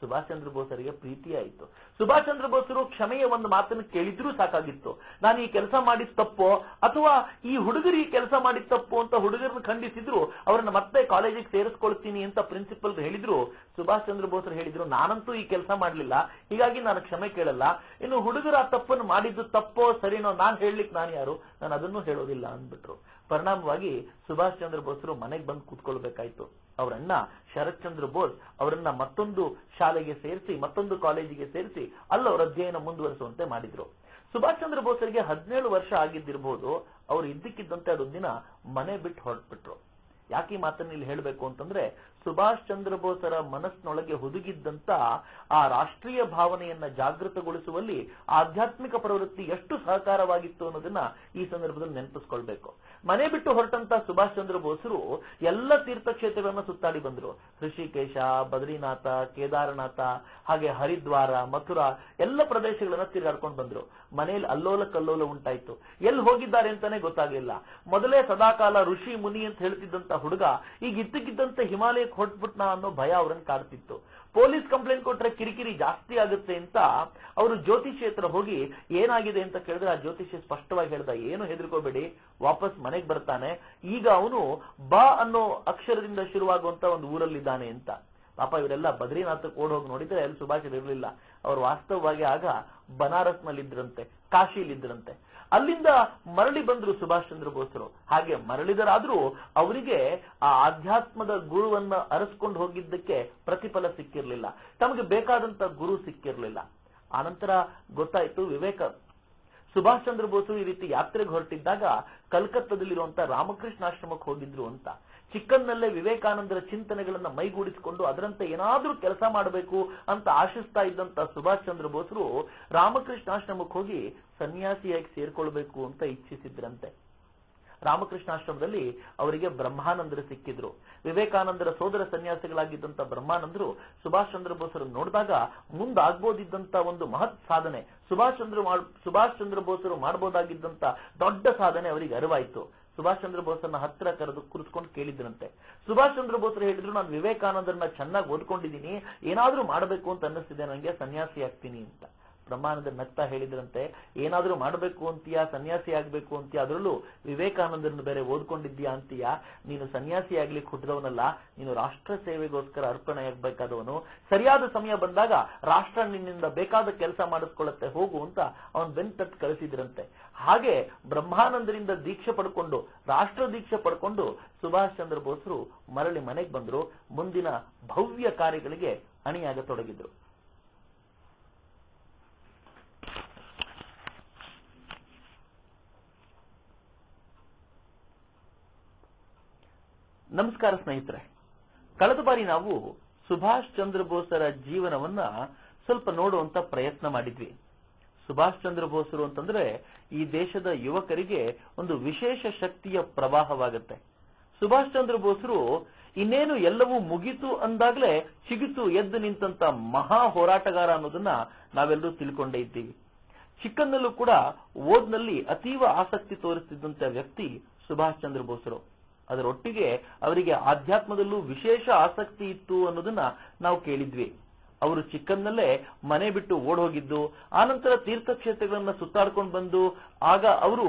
ಸುಭಾಷ್ ಚಂದ್ರ ಬೋಸರಿಗೆ ಪ್ರೀತಿ ಆಯಿತು. ಸುಭಾಷ್ ಚಂದ್ರ ಬೋಸರು ಕ್ಷಮೆಯ ಒಂದು ಮಾತನ್ನು ಕೇಳಿದ್ರೂ ಸಾಕಾಗಿತ್ತು. ನಾನು ಈ ಕೆಲಸ ಮಾಡಿದ ತಪ್ಪೋ ಅಥವಾ ಈ ಹುಡುಗರು ಈ ಕೆಲಸ ಮಾಡಿದ ತಪ್ಪು ಅಂತ ಹುಡುಗರನ್ನು ಖಂಡಿಸಿದ್ರು, ಅವರನ್ನ ಮತ್ತೆ ಕಾಲೇಜಿಗೆ ಸೇರಿಸ್ಕೊಳ್ತೀನಿ ಅಂತ ಪ್ರಿನ್ಸಿಪಲ್ ಹೇಳಿದ್ರು. ಸುಭಾಷ್ ಚಂದ್ರ ಬೋಸರು ಹೇಳಿದ್ರು, ನಾನಂತೂ ಈ ಕೆಲಸ ಮಾಡಲಿಲ್ಲ, ಹೀಗಾಗಿ ನಾನು ಕ್ಷಮೆ ಕೇಳಲ್ಲ. ಇನ್ನು ಹುಡುಗರು ಆ ತಪ್ಪನ್ನು ಮಾಡಿದ್ದು ತಪ್ಪೋ ಸರಿನೋ ನಾನು ಹೇಳಲಿಕ್ಕೆ ನಾನು ಯಾರು, ನಾನು ಅದನ್ನು ಹೇಳೋದಿಲ್ಲ ಅಂದ್ಬಿಟ್ರು. ಪರಿಣಾಮವಾಗಿ ಸುಭಾಷ್ ಚಂದ್ರ ಬೋಸರು ಮನೆಗೆ ಬಂದು ಕೂತ್ಕೊಳ್ಬೇಕಾಯ್ತು. ಅವರಣ್ಣ ಶರತ್ ಚಂದ್ರ ಬೋಸ್ ಅವರನ್ನ ಮತ್ತೊಂದು ಶಾಲೆಗೆ ಸೇರಿಸಿ, ಮತ್ತೊಂದು ಕಾಲೇಜಿಗೆ ಸೇರಿಸಿ ಅಲ್ಲವರ ಅಧ್ಯಯನ ಮುಂದುವರಿಸುವಂತೆ ಮಾಡಿದ್ರು. ಸುಭಾಷ್ ಚಂದ್ರ ಬೋಸರಿಗೆ 17 ವರ್ಷ ಆಗಿದ್ದಿರಬಹುದು. ಅವರು ಇದ್ದಕ್ಕಿದ್ದಂತೆ ಅದೊಂದಿನ ಮನೆ ಬಿಟ್ಟು ಹೊರಟ್ಬಿಟ್ರು. ಯಾಕೆ ಈ ಮಾತನ್ನು ಇಲ್ಲಿ ಹೇಳಬೇಕು ಅಂತಂದ್ರೆ, ಸುಭಾಷ್ ಚಂದ್ರ ಬೋಸರ ಮನಸ್ಸಿನೊಳಗೆ ಹುದುಗಿದ್ದಂತ ಆ ರಾಷ್ಟ್ರೀಯ ಭಾವನೆಯನ್ನ ಜಾಗೃತಗೊಳಿಸುವಲ್ಲಿ ಆಧ್ಯಾತ್ಮಿಕ ಪ್ರವೃತ್ತಿ ಎಷ್ಟು ಸಹಕಾರವಾಗಿತ್ತು ಅನ್ನೋದನ್ನ ಈ ಸಂದರ್ಭದಲ್ಲಿ ನೆನಪಿಸ್ಕೊಳ್ಬೇಕು. ಮನೆ ಬಿಟ್ಟು ಹೊರಟಂತ ಸುಭಾಷ್ ಚಂದ್ರ ಬೋಸರು ಎಲ್ಲ ತೀರ್ಥಕ್ಷೇತ್ರಗಳನ್ನ ಸುತ್ತಾಡಿ ಬಂದ್ರು. ಋಷಿಕೇಶ, ಬದ್ರಿನಾಥ, ಕೇದಾರನಾಥ, ಹಾಗೆ ಹರಿದ್ವಾರ, ಮಥುರಾ ಎಲ್ಲ ಪ್ರದೇಶಗಳನ್ನ ತಿರುಗಾಡ್ಕೊಂಡು ಬಂದ್ರು. ಮನೆಯಲ್ಲಿ ಅಲ್ಲೋಲ ಕಲ್ಲೋಲ ಉಂಟಾಯ್ತು. ಎಲ್ಲಿ ಹೋಗಿದ್ದಾರೆ ಅಂತಾನೆ ಗೊತ್ತಾಗ್ಲಿಲ್ಲ. ಮೊದಲೇ ಸದಾಕಾಲ ಋಷಿ ಮುನಿ ಅಂತ ಹೇಳ್ತಿದ್ದಂತ ಹುಡುಗ ಈಗ ಇದ್ದಕ್ಕಿದ್ದಂತೆ ಹಿಮಾಲಯಕ್ಕೆ ಹೊರಟ್ಬಿಟ್ನಾ ಅನ್ನೋ ಭಯ ಅವ್ರನ್ನ ಕಾಡ್ತಿತ್ತು. ಪೊಲೀಸ್ ಕಂಪ್ಲೇಂಟ್ ಕೊಟ್ರೆ ಕಿರಿಕಿರಿ ಜಾಸ್ತಿ ಆಗುತ್ತೆ ಅಂತ ಅವರು ಜ್ಯೋತಿಷಿ ಹತ್ರ ಹೋಗಿ ಏನಾಗಿದೆ ಅಂತ ಕೇಳಿದ್ರೆ ಆ ಜ್ಯೋತಿಷಿ ಸ್ಪಷ್ಟವಾಗಿ ಹೇಳ್ದ, ಏನು ಹೆದರ್ಕೋಬೇಡಿ, ವಾಪಸ್ ಮನೆಗೆ ಬರ್ತಾನೆ. ಈಗ ಅವನು ಬ ಅನ್ನೋ ಅಕ್ಷರದಿಂದ ಶುರುವಾಗುವಂತ ಒಂದು ಊರಲ್ಲಿದ್ದಾನೆ ಅಂತ. ಪಾಪ ಇವರೆಲ್ಲ ಬದ್ರಿನಾಥಕ್ಕೆ ಓಡೋಗಿ ನೋಡಿದ್ರೆ ಅಲ್ಲಿ ಸುಭಾಷ್ ಇರಲಿಲ್ಲ. ಅವರು ವಾಸ್ತವವಾಗಿ ಆಗ ಬನಾರಸ್ನಲ್ಲಿದ್ರಂತೆ, ಕಾಶಿಲಿದ್ರಂತೆ. ಅಲ್ಲಿಂದ ಮರಳಿ ಬಂದ್ರು ಸುಭಾಷ್ ಚಂದ್ರ ಬೋಸರು. ಹಾಗೆ ಮರಳಿದರಾದ್ರೂ ಅವರಿಗೆ ಆ ಆಧ್ಯಾತ್ಮದ ಗುರುವನ್ನ ಅರಸ್ಕೊಂಡು ಹೋಗಿದ್ದಕ್ಕೆ ಪ್ರತಿಫಲ ಸಿಕ್ಕಿರ್ಲಿಲ್ಲ. ತಮಗೆ ಬೇಕಾದಂತ ಗುರು ಸಿಕ್ಕಿರ್ಲಿಲ್ಲ. ಆನಂತರ ಗೊತ್ತಾಯ್ತು ಸುಭಾಷ್ ಚಂದ್ರ ಬೋಸರು ಈ ರೀತಿ ಯಾತ್ರೆಗೆ ಹೊರಟಿದ್ದಾಗ ಕಲ್ಕತ್ತಾದಲ್ಲಿರುವಂತ ರಾಮಕೃಷ್ಣಾಶ್ರಮಕ್ಕೆ ಹೋಗಿದ್ರು ಅಂತ. ಚಿಕ್ಕನ್ನಲ್ಲೇ ವಿವೇಕಾನಂದರ ಚಿಂತನೆಗಳನ್ನ ಮೈಗೂಡಿಸಿಕೊಂಡು ಅದರಂತೆ ಏನಾದ್ರೂ ಕೆಲಸ ಮಾಡಬೇಕು ಅಂತ ಆಶಿಸ್ತಾ ಇದ್ದಂತ ಸುಭಾಷ್ ಚಂದ್ರ ಬೋಸರು ರಾಮಕೃಷ್ಣಾಶ್ರಮಕ್ಕೆ ಹೋಗಿ ಸನ್ಯಾಸಿಯಾಗಿ ಸೇರ್ಕೊಳ್ಬೇಕು ಅಂತ ಇಚ್ಛಿಸಿದ್ರಂತೆ. ರಾಮಕೃಷ್ಣಾಶ್ರಮದಲ್ಲಿ ಅವರಿಗೆ ಬ್ರಹ್ಮಾನಂದರು ಸಿಕ್ಕಿದ್ರು. ವಿವೇಕಾನಂದರ ಸೋದರ ಸನ್ಯಾಸಿಗಳಾಗಿದ್ದಂತ ಬ್ರಹ್ಮಾನಂದರು ಸುಭಾಷ್ ಚಂದ್ರ ಬೋಸರನ್ನು ನೋಡಿದಾಗ ಮುಂದಾಗ್ಬೋದಿದ್ದಂತ ಒಂದು ಮಹತ್ ಸಾಧನೆ, ಸುಭಾಷ್ ಚಂದ್ರ ಬೋಸರು ಮಾಡಬಹುದಾಗಿದ್ದಂತ ದೊಡ್ಡ ಸಾಧನೆ ಅವರಿಗೆ ಅರಿವಾಯ್ತು. ಸುಭಾಷ್ ಚಂದ್ರ ಬೋಸರನ್ನ ಹತ್ರ ಕರೆದು ಕೂರಿಸ್ಕೊಂಡು ಕೇಳಿದ್ರಂತೆ. ಸುಭಾಷ್ ಚಂದ್ರ ಬೋಸರು ಹೇಳಿದ್ರು, ನಾನು ವಿವೇಕಾನಂದರನ್ನ ಚೆನ್ನಾಗಿ ಓದ್ಕೊಂಡಿದ್ದೀನಿ, ಏನಾದ್ರೂ ಮಾಡಬೇಕು ಅಂತ ಅನ್ನಿಸ್ತಿದೆ, ನನಗೆ ಸನ್ಯಾಸಿ ಆಗ್ತೀನಿ ಅಂತ. ಬ್ರಹ್ಮಾನಂದ ನಗ್ತಾ ಹೇಳಿದ್ರಂತೆ, ಏನಾದ್ರೂ ಮಾಡಬೇಕು ಅಂತೀಯಾ, ಸನ್ಯಾಸಿ ಆಗ್ಬೇಕು ಅಂತೀಯಾ, ಅದರಲ್ಲೂ ವಿವೇಕಾನಂದರನ್ನು ಬೇರೆ ಓದ್ಕೊಂಡಿದ್ದೀಯಾ ಅಂತೀಯಾ, ನೀನು ಸನ್ಯಾಸಿ ಆಗ್ಲಿಕ್ಕೆ ಹುಟ್ಟಿದವನಲ್ಲ, ನೀನು ರಾಷ್ಟ್ರ ಸೇವೆಗೋಸ್ಕರ ಅರ್ಪಣೆ ಆಗ್ಬೇಕಾದವನು. ಸರಿಯಾದ ಸಮಯ ಬಂದಾಗ ರಾಷ್ಟ್ರ ನಿನ್ನಿಂದ ಬೇಕಾದ ಕೆಲಸ ಮಾಡಿಸ್ಕೊಳ್ಳುತ್ತೆ, ಹೋಗು ಅಂತ ಅವನ್ ಬೆಂತಟ್ಟು ಕಳಿಸಿದ್ರಂತೆ. ಹಾಗೆ ಬ್ರಹ್ಮಾನಂದರಿಂದ ದೀಕ್ಷೆ ಪಡ್ಕೊಂಡು, ರಾಷ್ಟ್ರ ದೀಕ್ಷೆ ಪಡ್ಕೊಂಡು ಸುಭಾಷ್ ಚಂದ್ರ ಬೋಸರು ಮರಳಿ ಮನೆಗೆ ಬಂದ್ರು. ಮುಂದಿನ ಭವ್ಯ ಕಾರ್ಯಗಳಿಗೆ ಅಣಿಯಾಗತೊಡಗಿದ್ರು. ನಮಸ್ಕಾರ ಸ್ನೇಹಿತರೆ, ಕಳೆದ ಬಾರಿ ನಾವು ಸುಭಾಷ್ ಚಂದ್ರ ಬೋಸರ ಜೀವನವನ್ನ ಸ್ವಲ್ಪ ನೋಡುವಂತ ಪ್ರಯತ್ನ ಮಾಡಿದ್ವಿ. ಸುಭಾಷ್ ಚಂದ್ರ ಬೋಸರು ಅಂತಂದ್ರೆ ಈ ದೇಶದ ಯುವಕರಿಗೆ ಒಂದು ವಿಶೇಷ ಶಕ್ತಿಯ ಪ್ರವಾಹವಾಗುತ್ತೆ. ಸುಭಾಷ್ ಚಂದ್ರ ಬೋಸರು ಇನ್ನೇನು ಎಲ್ಲವೂ ಮುಗಿತು ಅಂದಾಗ್ಲೇ ಚಿಗಿತು ಎದ್ದು ನಿಂತಂತ ಮಹಾ ಹೋರಾಟಗಾರ ಅನ್ನೋದನ್ನ ನಾವೆಲ್ಲರೂ ತಿಳ್ಕೊಂಡೇ ಇದ್ದೀವಿ. ಚಿಕ್ಕನ್ನಲ್ಲೂ ಕೂಡ ಓದ್ನಲ್ಲಿ ಅತೀವ ಆಸಕ್ತಿ ತೋರಿಸುತ್ತಿದ್ದಂತ ವ್ಯಕ್ತಿ ಸುಭಾಷ್ ಚಂದ್ರ ಬೋಸರು. ಅದರೊಟ್ಟಿಗೆ ಅವರಿಗೆ ಆಧ್ಯಾತ್ಮದಲ್ಲೂ ವಿಶೇಷ ಆಸಕ್ತಿ ಇತ್ತು ಅನ್ನೋದನ್ನ ನಾವು ಕೇಳಿದ್ವಿ. ಅವರು ಚಿಕ್ಕಂದಲ್ಲೇ ಮನೆ ಬಿಟ್ಟು ಓಡೋಗಿದ್ದು, ಆನಂತರ ತೀರ್ಥಕ್ಷೇತ್ರಗಳನ್ನ ಸುತ್ತಾಡ್ಕೊಂಡು ಬಂದು ಆಗ ಅವರು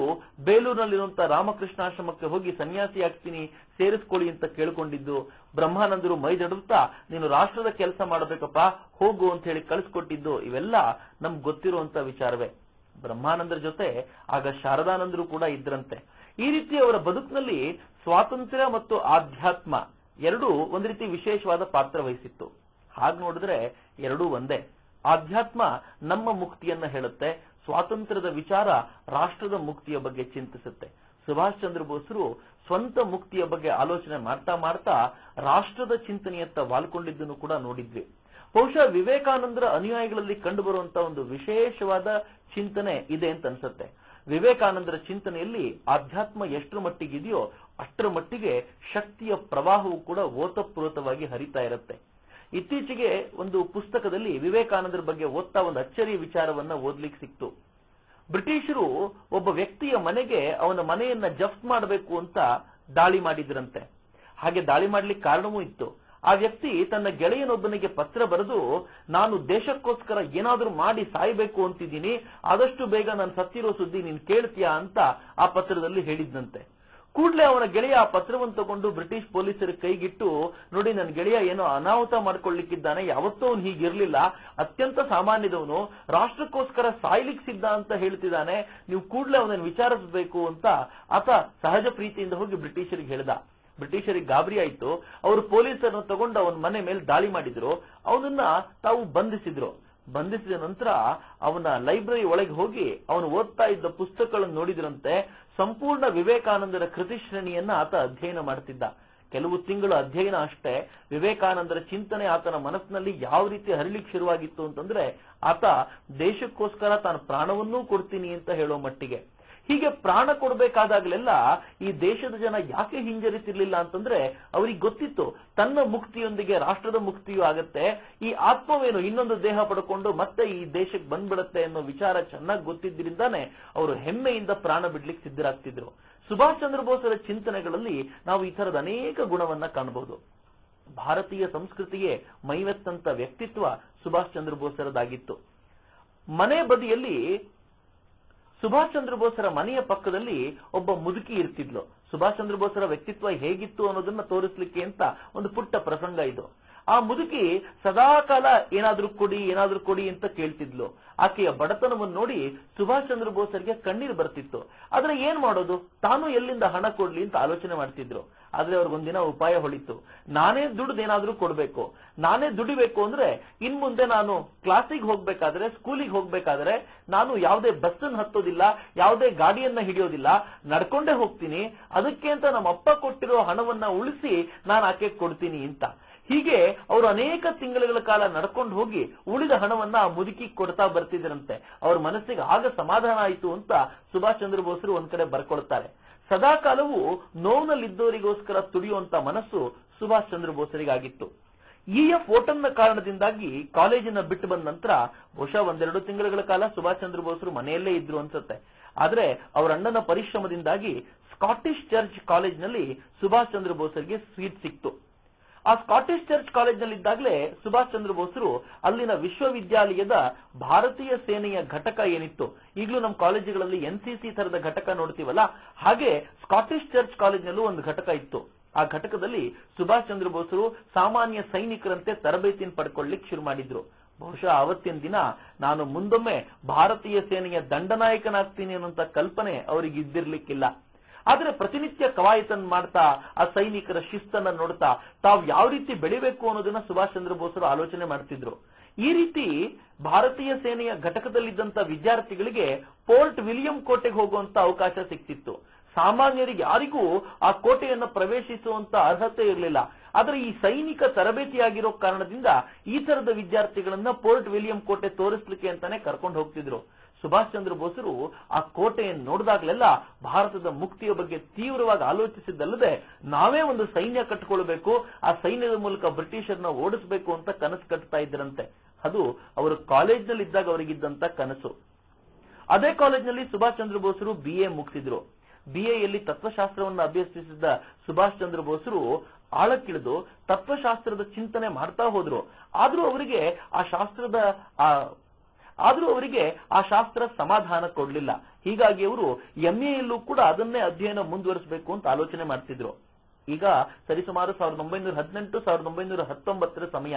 ಬೇಲೂರಿನಲ್ಲಿರುವಂತಹ ರಾಮಕೃಷ್ಣಾಶ್ರಮಕ್ಕೆ ಹೋಗಿ ಸನ್ಯಾಸಿ ಆಗ್ತೀನಿ, ಸೇರಿಸ್ಕೊಳ್ಳಿ ಅಂತ ಕೇಳ್ಕೊಂಡಿದ್ದು, ಬ್ರಹ್ಮಾನಂದರು ಮೈದಡುತ್ತಾ ನೀನು ರಾಷ್ಟ್ರದ ಕೆಲಸ ಮಾಡಬೇಕಪ್ಪ ಹೋಗು ಅಂತ ಹೇಳಿ ಕಳಿಸ್ಕೊಟ್ಟಿದ್ದು, ಇವೆಲ್ಲ ನಮ್ಗೆ ಗೊತ್ತಿರುವಂತ ವಿಚಾರವೇ. ಬ್ರಹ್ಮಾನಂದರ ಜೊತೆ ಆಗ ಶಾರದಾನಂದರು ಕೂಡ ಇದ್ರಂತೆ. ಈ ರೀತಿ ಅವರ ಬದುಕಿನಲ್ಲಿ ಸ್ವಾತಂತ್ರ್ಯ ಮತ್ತು ಆಧ್ಯಾತ್ಮ ಎರಡೂ ಒಂದು ರೀತಿ ವಿಶೇಷವಾದ ಪಾತ್ರ ವಹಿಸಿತ್ತು. ಹಾಗೆ ನೋಡಿದ್ರೆ ಎರಡೂ ಒಂದೇ. ಆಧ್ಯಾತ್ಮ ನಮ್ಮ ಮುಕ್ತಿಯನ್ನ ಹೇಳುತ್ತೆ, ಸ್ವಾತಂತ್ರ್ಯದ ವಿಚಾರ ರಾಷ್ಟ್ರದ ಮುಕ್ತಿಯ ಬಗ್ಗೆ ಚಿಂತಿಸುತ್ತೆ. ಸುಭಾಷ್ ಚಂದ್ರ ಬೋಸರು ಸ್ವಂತ ಮುಕ್ತಿಯ ಬಗ್ಗೆ ಆಲೋಚನೆ ಮಾಡ್ತಾ ಮಾಡ್ತಾ ರಾಷ್ಟ್ರದ ಚಿಂತನೆಯತ್ತ ವಾಲ್ಕೊಂಡಿದ್ದನ್ನು ಕೂಡ ನೋಡಿದ್ವಿ. ಬಹುಶಃ ವಿವೇಕಾನಂದರ ಅನುಯಾಯಿಗಳಲ್ಲಿ ಕಂಡುಬರುವಂತ ಒಂದು ವಿಶೇಷವಾದ ಚಿಂತನೆ ಇದೆ ಅಂತ ಅನ್ಸುತ್ತೆ. ವಿವೇಕಾನಂದರ ಚಿಂತನೆಯಲ್ಲಿ ಆಧ್ಯಾತ್ಮ ಎಷ್ಟರ ಮಟ್ಟಿಗಿದೆಯೋ ಅಷ್ಟರ ಮಟ್ಟಿಗೆ ಶಕ್ತಿಯ ಪ್ರವಾಹವು ಕೂಡ ಓತಪ್ರೋತವಾಗಿ ಹರಿತಾ ಇರುತ್ತೆ. ಇತ್ತೀಚೆಗೆ ಒಂದು ಪುಸ್ತಕದಲ್ಲಿ ವಿವೇಕಾನಂದರ ಬಗ್ಗೆ ಓದ್ತಾ ಒಂದು ಅಚ್ಚರಿಯ ವಿಚಾರವನ್ನ ಓದ್ಲಿಕ್ಕೆ ಸಿಕ್ತು. ಬ್ರಿಟಿಷರು ಒಬ್ಬ ವ್ಯಕ್ತಿಯ ಮನೆಗೆ ಅವನ ಮನೆಯನ್ನ ಜಪ್ತ್ ಮಾಡಬೇಕು ಅಂತ ದಾಳಿ ಮಾಡಿದ್ರಂತೆ. ಹಾಗೆ ದಾಳಿ ಮಾಡ್ಲಿಕ್ಕೆ ಕಾರಣವೂ ಇತ್ತು. ಆ ವ್ಯಕ್ತಿ ತನ್ನ ಗೆಳೆಯನೊಬ್ಬನಿಗೆ ಪತ್ರ ಬರೆದು, ನಾನು ದೇಶಕ್ಕೋಸ್ಕರ ಏನಾದ್ರೂ ಮಾಡಿ ಸಾಯ್ಬೇಕು ಅಂತಿದ್ದೀನಿ, ಆದಷ್ಟು ಬೇಗ ನಾನು ಸತ್ತಿರೋ ಸುದ್ದಿ ನೀನ್ ಕೇಳ್ತೀಯಾ ಅಂತ ಆ ಪತ್ರದಲ್ಲಿ ಹೇಳಿದ್ದಂತೆ. ಕೂಡಲೇ ಅವನ ಗೆಳೆಯ ಆ ಪತ್ರವನ್ನು ತಗೊಂಡು ಬ್ರಿಟಿಷ್ ಪೊಲೀಸರ ಕೈಗಿಟ್ಟು, ನೋಡಿ ನನ್ನ ಗೆಳೆಯ ಏನೋ ಅನಾಹುತ ಮಾಡ್ಕೊಳ್ಳಿಕ್ಕಿದ್ದಾನೆ, ಯಾವತ್ತೂ ಅವನು ಹೀಗಿರ್ಲಿಲ್ಲ, ಅತ್ಯಂತ ಸಾಮಾನ್ಯದವನು, ರಾಷ್ಟ್ರಕ್ಕೋಸ್ಕರ ಸಾಯ್ಲಿಕ್ಕೆ ಸಿದ್ಧ ಅಂತ ಹೇಳ್ತಿದ್ದಾನೆ, ನೀವು ಕೂಡಲೇ ಅವನನ್ನು ವಿಚಾರಿಸಬೇಕು ಅಂತ ಆತ ಸಹಜ ಪ್ರೀತಿಯಿಂದ ಹೋಗಿ ಬ್ರಿಟಿಷರಿಗೆ ಹೇಳ್ದ. ಬ್ರಿಟಿಷರಿಗೆ ಗಾಬರಿ ಆಯ್ತು. ಅವರು ಪೊಲೀಸರನ್ನು ತಗೊಂಡು ಅವನ ಮನೆ ಮೇಲೆ ದಾಳಿ ಮಾಡಿದ್ರು. ಅವನನ್ನ ತಾವು ಬಂಧಿಸಿದ್ರು. ಬಂಧಿಸಿದ ನಂತರ ಅವನ ಲೈಬ್ರರಿ ಒಳಗೆ ಹೋಗಿ ಅವನು ಓದ್ತಾ ಇದ್ದ ಪುಸ್ತಕಗಳನ್ನು ನೋಡಿದ್ರಂತೆ. ಸಂಪೂರ್ಣ ವಿವೇಕಾನಂದರ ಕೃತಿ ಶ್ರೇಣಿಯನ್ನ ಆತ ಅಧ್ಯಯನ ಮಾಡ್ತಿದ್ದ. ಕೆಲವು ತಿಂಗಳ ಅಧ್ಯಯನ ಅಷ್ಟೇ. ವಿವೇಕಾನಂದರ ಚಿಂತನೆ ಆತನ ಮನಸ್ಸಿನಲ್ಲಿ ಯಾವ ರೀತಿ ಹರಿಲಿಕ್ಕೆ ಶುರುವಾಗಿತ್ತು ಅಂತಂದ್ರೆ, ಆತ ದೇಶಕ್ಕೋಸ್ಕರ ತಾನು ಪ್ರಾಣವನ್ನೂ ಕೊಡ್ತೀನಿ ಅಂತ ಹೇಳೋ ಮಟ್ಟಿಗೆ. ಹೀಗೆ ಪ್ರಾಣ ಕೊಡಬೇಕಾದಾಗಲೆಲ್ಲ ಈ ದೇಶದ ಜನ ಯಾಕೆ ಹಿಂಜರಿತಿರ್ಲಿಲ್ಲ ಅಂತಂದ್ರೆ, ಅವ್ರಿಗೆ ಗೊತ್ತಿತ್ತು ತನ್ನ ಮುಕ್ತಿಯೊಂದಿಗೆ ರಾಷ್ಟ್ರದ ಮುಕ್ತಿಯೂ ಆಗತ್ತೆ, ಈ ಆತ್ಮವೇನು ಇನ್ನೊಂದು ದೇಹ ಪಡ್ಕೊಂಡು ಮತ್ತೆ ಈ ದೇಶಕ್ಕೆ ಬಂದ್ಬಿಡತ್ತೆ ಅನ್ನೋ ವಿಚಾರ ಚೆನ್ನಾಗಿ ಗೊತ್ತಿದ್ದರಿಂದಾನೆ ಅವರು ಹೆಮ್ಮೆಯಿಂದ ಪ್ರಾಣ ಬಿಡ್ಲಿಕ್ಕೆ ಸಿದ್ಧರಾಗ್ತಿದ್ರು. ಸುಭಾಷ್ ಚಂದ್ರ ಬೋಸರ ಚಿಂತನೆಗಳಲ್ಲಿ ನಾವು ಈ ತರದ ಅನೇಕ ಗುಣವನ್ನ ಕಾಣಬಹುದು. ಭಾರತೀಯ ಸಂಸ್ಕೃತಿಗೆ ಮೈವೆತ್ತಂತ ವ್ಯಕ್ತಿತ್ವ ಸುಭಾಷ್ ಚಂದ್ರ ಬೋಸರದಾಗಿತ್ತು. ಮನೆ ಬದಿಯಲ್ಲಿ ಸುಭಾಷ್ ಚಂದ್ರ ಬೋಸರ ಮನೆಯ ಪಕ್ಕದಲ್ಲಿ ಒಬ್ಬ ಮುದುಕಿ ಇರ್ತಿದ್ಲು. ಸುಭಾಷ್ ಚಂದ್ರ ಬೋಸರ ವ್ಯಕ್ತಿತ್ವ ಹೇಗಿತ್ತು ಅನ್ನೋದನ್ನ ತೋರಿಸ್ಲಿಕ್ಕೆ ಅಂತ ಒಂದು ಪುಟ್ಟ ಪ್ರಸಂಗ ಇದು. ಆ ಮುದುಕಿ ಸದಾಕಾಲ ಏನಾದ್ರೂ ಕೊಡಿ ಅಂತ ಕೇಳ್ತಿದ್ಲು. ಆಕೆಯ ಬಡತನವನ್ನು ನೋಡಿ ಸುಭಾಷ್ ಚಂದ್ರ ಬೋಸರಿಗೆ ಕಣ್ಣೀರು ಬರ್ತಿತ್ತು. ಆದ್ರೆ ಏನ್ ಮಾಡೋದು, ತಾನು ಎಲ್ಲಿಂದ ಹಣ ಕೊಡ್ಲಿ ಅಂತ ಆಲೋಚನೆ ಮಾಡ್ತಿದ್ರು. ಆದ್ರೆ ಅವ್ರಿಗೊಂದಿನ ಉಪಾಯ ಹೊಳಿತು, ನಾನೇ ದುಡ್ದೇನಾದ್ರೂ ಕೊಡ್ಬೇಕು, ನಾನೇ ದುಡಿಬೇಕು ಅಂದ್ರೆ ಇನ್ ಮುಂದೆ ನಾನು ಕ್ಲಾಸಿಗೆ ಹೋಗ್ಬೇಕಾದ್ರೆ, ಸ್ಕೂಲಿಗೆ ಹೋಗ್ಬೇಕಾದ್ರೆ ನಾನು ಯಾವುದೇ ಬಸ್ ಅನ್ನು ಹತ್ತೋದಿಲ್ಲ, ಯಾವುದೇ ಗಾಡಿಯನ್ನ ಹಿಡಿಯೋದಿಲ್ಲ, ನಡ್ಕೊಂಡೇ ಹೋಗ್ತೀನಿ. ಅದಕ್ಕೆ ಅಂತ ನಮ್ಮ ಅಪ್ಪ ಕೊಟ್ಟಿರೋ ಹಣವನ್ನ ಉಳಿಸಿ ನಾನು ಆಕೆ ಕೊಡ್ತೀನಿ ಅಂತ. ಹೀಗೆ ಅವರು ಅನೇಕ ತಿಂಗಳುಗಳ ಕಾಲ ನಡ್ಕೊಂಡು ಹೋಗಿ ಉಳಿದ ಹಣವನ್ನ ಆ ಮುದುಕಿ ಕೊಡ್ತಾ ಬರ್ತಿದ್ರಂತೆ. ಅವ್ರ ಮನಸ್ಸಿಗೆ ಆಗ ಸಮಾಧಾನ ಆಯಿತು ಅಂತ ಸುಭಾಷ್ ಚಂದ್ರ ಬೋಸರು ಒಂದ್ ಕಡೆ ಬರ್ಕೊಳ್ತಾರೆ. ಸದಾಕಾಲವೂ ನೋವಿನಲ್ಲಿದ್ದವರಿಗೋಸ್ಕರ ತುಡಿಯುವಂತ ಮನಸ್ಸು ಸುಭಾಷ್ ಚಂದ್ರ ಬೋಸರಿಗಾಗಿತ್ತು. EF ಓಟಂನ ಕಾರಣದಿಂದಾಗಿ ಕಾಲೇಜಿನ ಬಿಟ್ಟು ಬಂದ ನಂತರ ಬಹುಶಃ 1-2 ತಿಂಗಳುಗಳ ಕಾಲ ಸುಭಾಷ್ ಚಂದ್ರ ಬೋಸರು ಮನೆಯಲ್ಲೇ ಇದ್ರು ಅನ್ಸುತ್ತೆ. ಆದ್ರೆ ಅವರ ಅಣ್ಣನ ಪರಿಶ್ರಮದಿಂದಾಗಿ ಸ್ಕಾಟಿಷ್ ಚರ್ಚ್ ಕಾಲೇಜ್ನಲ್ಲಿ ಸುಭಾಷ್ ಚಂದ್ರ ಬೋಸರಿಗೆ ಸೀಟ್ ಸಿಕ್ತು. ಆ ಸ್ಕಾಟಿಷ್ ಚರ್ಚ್ ಕಾಲೇಜ್ನಲ್ಲಿದ್ದಾಗಲೇ ಸುಭಾಷ್ ಚಂದ್ರ ಬೋಸರು ಅಲ್ಲಿನ ವಿಶ್ವವಿದ್ಯಾಲಯದ ಭಾರತೀಯ ಸೇನೆಯ ಘಟಕ ಏನಿತ್ತು, ಈಗಲೂ ನಮ್ಮ ಕಾಲೇಜುಗಳಲ್ಲಿ NCC ತರದ ಘಟಕ ನೋಡ್ತೀವಲ್ಲ, ಹಾಗೆ ಸ್ಕಾಟಿಷ್ ಚರ್ಚ್ ಕಾಲೇಜ್ನಲ್ಲೂ ಒಂದು ಘಟಕ ಇತ್ತು. ಆ ಘಟಕದಲ್ಲಿ ಸುಭಾಷ್ ಚಂದ್ರ ಬೋಸರು ಸಾಮಾನ್ಯ ಸೈನಿಕರಂತೆ ತರಬೇತಿಯನ್ನು ಪಡ್ಕೊಳ್ಳಿಕ್ಕೆ ಶುರು ಮಾಡಿದ್ರು. ಬಹುಶಃ ಅವತ್ತಿನ ದಿನ ನಾನು ಮುಂದೊಮ್ಮೆ ಭಾರತೀಯ ಸೇನೆಯ ದಂಡನಾಯಕನಾಗ್ತೀನಿ ಅನ್ನುವಂತ ಕಲ್ಪನೆ ಅವರಿಗೆ ಇದ್ದಿರ್ಲಿಕ್ಕಿಲ್ಲ. ಆದ್ರೆ ಪ್ರತಿನಿತ್ಯ ಕವಾಯತನ್ನು ಮಾಡ್ತಾ ಆ ಸೈನಿಕರ ಶಿಸ್ತನ್ನ ನೋಡ್ತಾ ತಾವು ಯಾವ ರೀತಿ ಬೆಳಿಬೇಕು ಅನ್ನೋದನ್ನ ಸುಭಾಷ್ ಚಂದ್ರ ಬೋಸರು ಆಲೋಚನೆ ಮಾಡ್ತಿದ್ರು. ಈ ರೀತಿ ಭಾರತೀಯ ಸೇನೆಯ ಘಟಕದಲ್ಲಿದ್ದಂತ ವಿದ್ಯಾರ್ಥಿಗಳಿಗೆ ಪೋರ್ಟ್ ವಿಲಿಯಂ ಕೋಟೆಗೆ ಹೋಗುವಂತ ಅವಕಾಶ ಸಿಕ್ತಿತ್ತು. ಸಾಮಾನ್ಯರಿಗೆ ಯಾರಿಗೂ ಆ ಕೋಟೆಯನ್ನು ಪ್ರವೇಶಿಸುವಂತ ಅರ್ಹತೆ ಇರಲಿಲ್ಲ. ಆದ್ರೆ ಈ ಸೈನಿಕ ತರಬೇತಿಯಾಗಿರೋ ಕಾರಣದಿಂದ ಈ ತರದ ವಿದ್ಯಾರ್ಥಿಗಳನ್ನ ಪೋರ್ಟ್ ವಿಲಿಯಂ ಕೋಟೆ ತೋರಿಸ್ಲಿಕ್ಕೆ ಅಂತಾನೆ ಕರ್ಕೊಂಡು ಹೋಗ್ತಿದ್ರು. ಸುಭಾಷ್ ಚಂದ್ರ ಬೋಸರು ಆ ಕೋಟೆಯನ್ನು ನೋಡಿದಾಗಲೆಲ್ಲ ಭಾರತದ ಮುಕ್ತಿಯ ಬಗ್ಗೆ ತೀವ್ರವಾಗಿ ಆಲೋಚಿಸಿದ್ದಲ್ಲದೆ ನಾವೇ ಒಂದು ಸೈನ್ಯ ಕಟ್ಟಿಕೊಳ್ಬೇಕು, ಆ ಸೈನ್ಯದ ಮೂಲಕ ಬ್ರಿಟಿಷರ್ನ ಓಡಿಸಬೇಕು ಅಂತ ಕನಸು ಕಟ್ತಾ ಇದ್ರಂತೆ. ಅದು ಅವರು ಕಾಲೇಜ್ನಲ್ಲಿ ಇದ್ದಾಗ ಅವರಿಗಿದ್ದಂತ ಕನಸು. ಅದೇ ಕಾಲೇಜ್ನಲ್ಲಿ ಸುಭಾಷ್ ಚಂದ್ರ ಬೋಸರು BA ಮುಗಿಸಿದ್ರು. BA ತತ್ವಶಾಸ್ತ್ರವನ್ನು ಅಭ್ಯಸಿಸಿದ್ದ ಸುಭಾಷ್ ಚಂದ್ರ ಬೋಸರು ಆಳಕ್ಕಿಳಿದು ತತ್ವಶಾಸ್ತ್ರದ ಚಿಂತನೆ ಮಾಡ್ತಾ ಹೋದ್ರು. ಆದ್ರೂ ಅವರಿಗೆ ಆ ಶಾಸ್ತ್ರ ಸಮಾಧಾನ ಕೊಡ್ಲಿಲ್ಲ. ಹೀಗಾಗಿ ಅವರು MA ಕೂಡ ಅದನ್ನೇ ಅಧ್ಯಯನ ಮುಂದುವರಿಸಬೇಕು ಅಂತ ಆಲೋಚನೆ ಮಾಡ್ತಿದ್ರು. ಈಗ ಸರಿಸುಮಾರು 1918 1919 ಸಮಯ.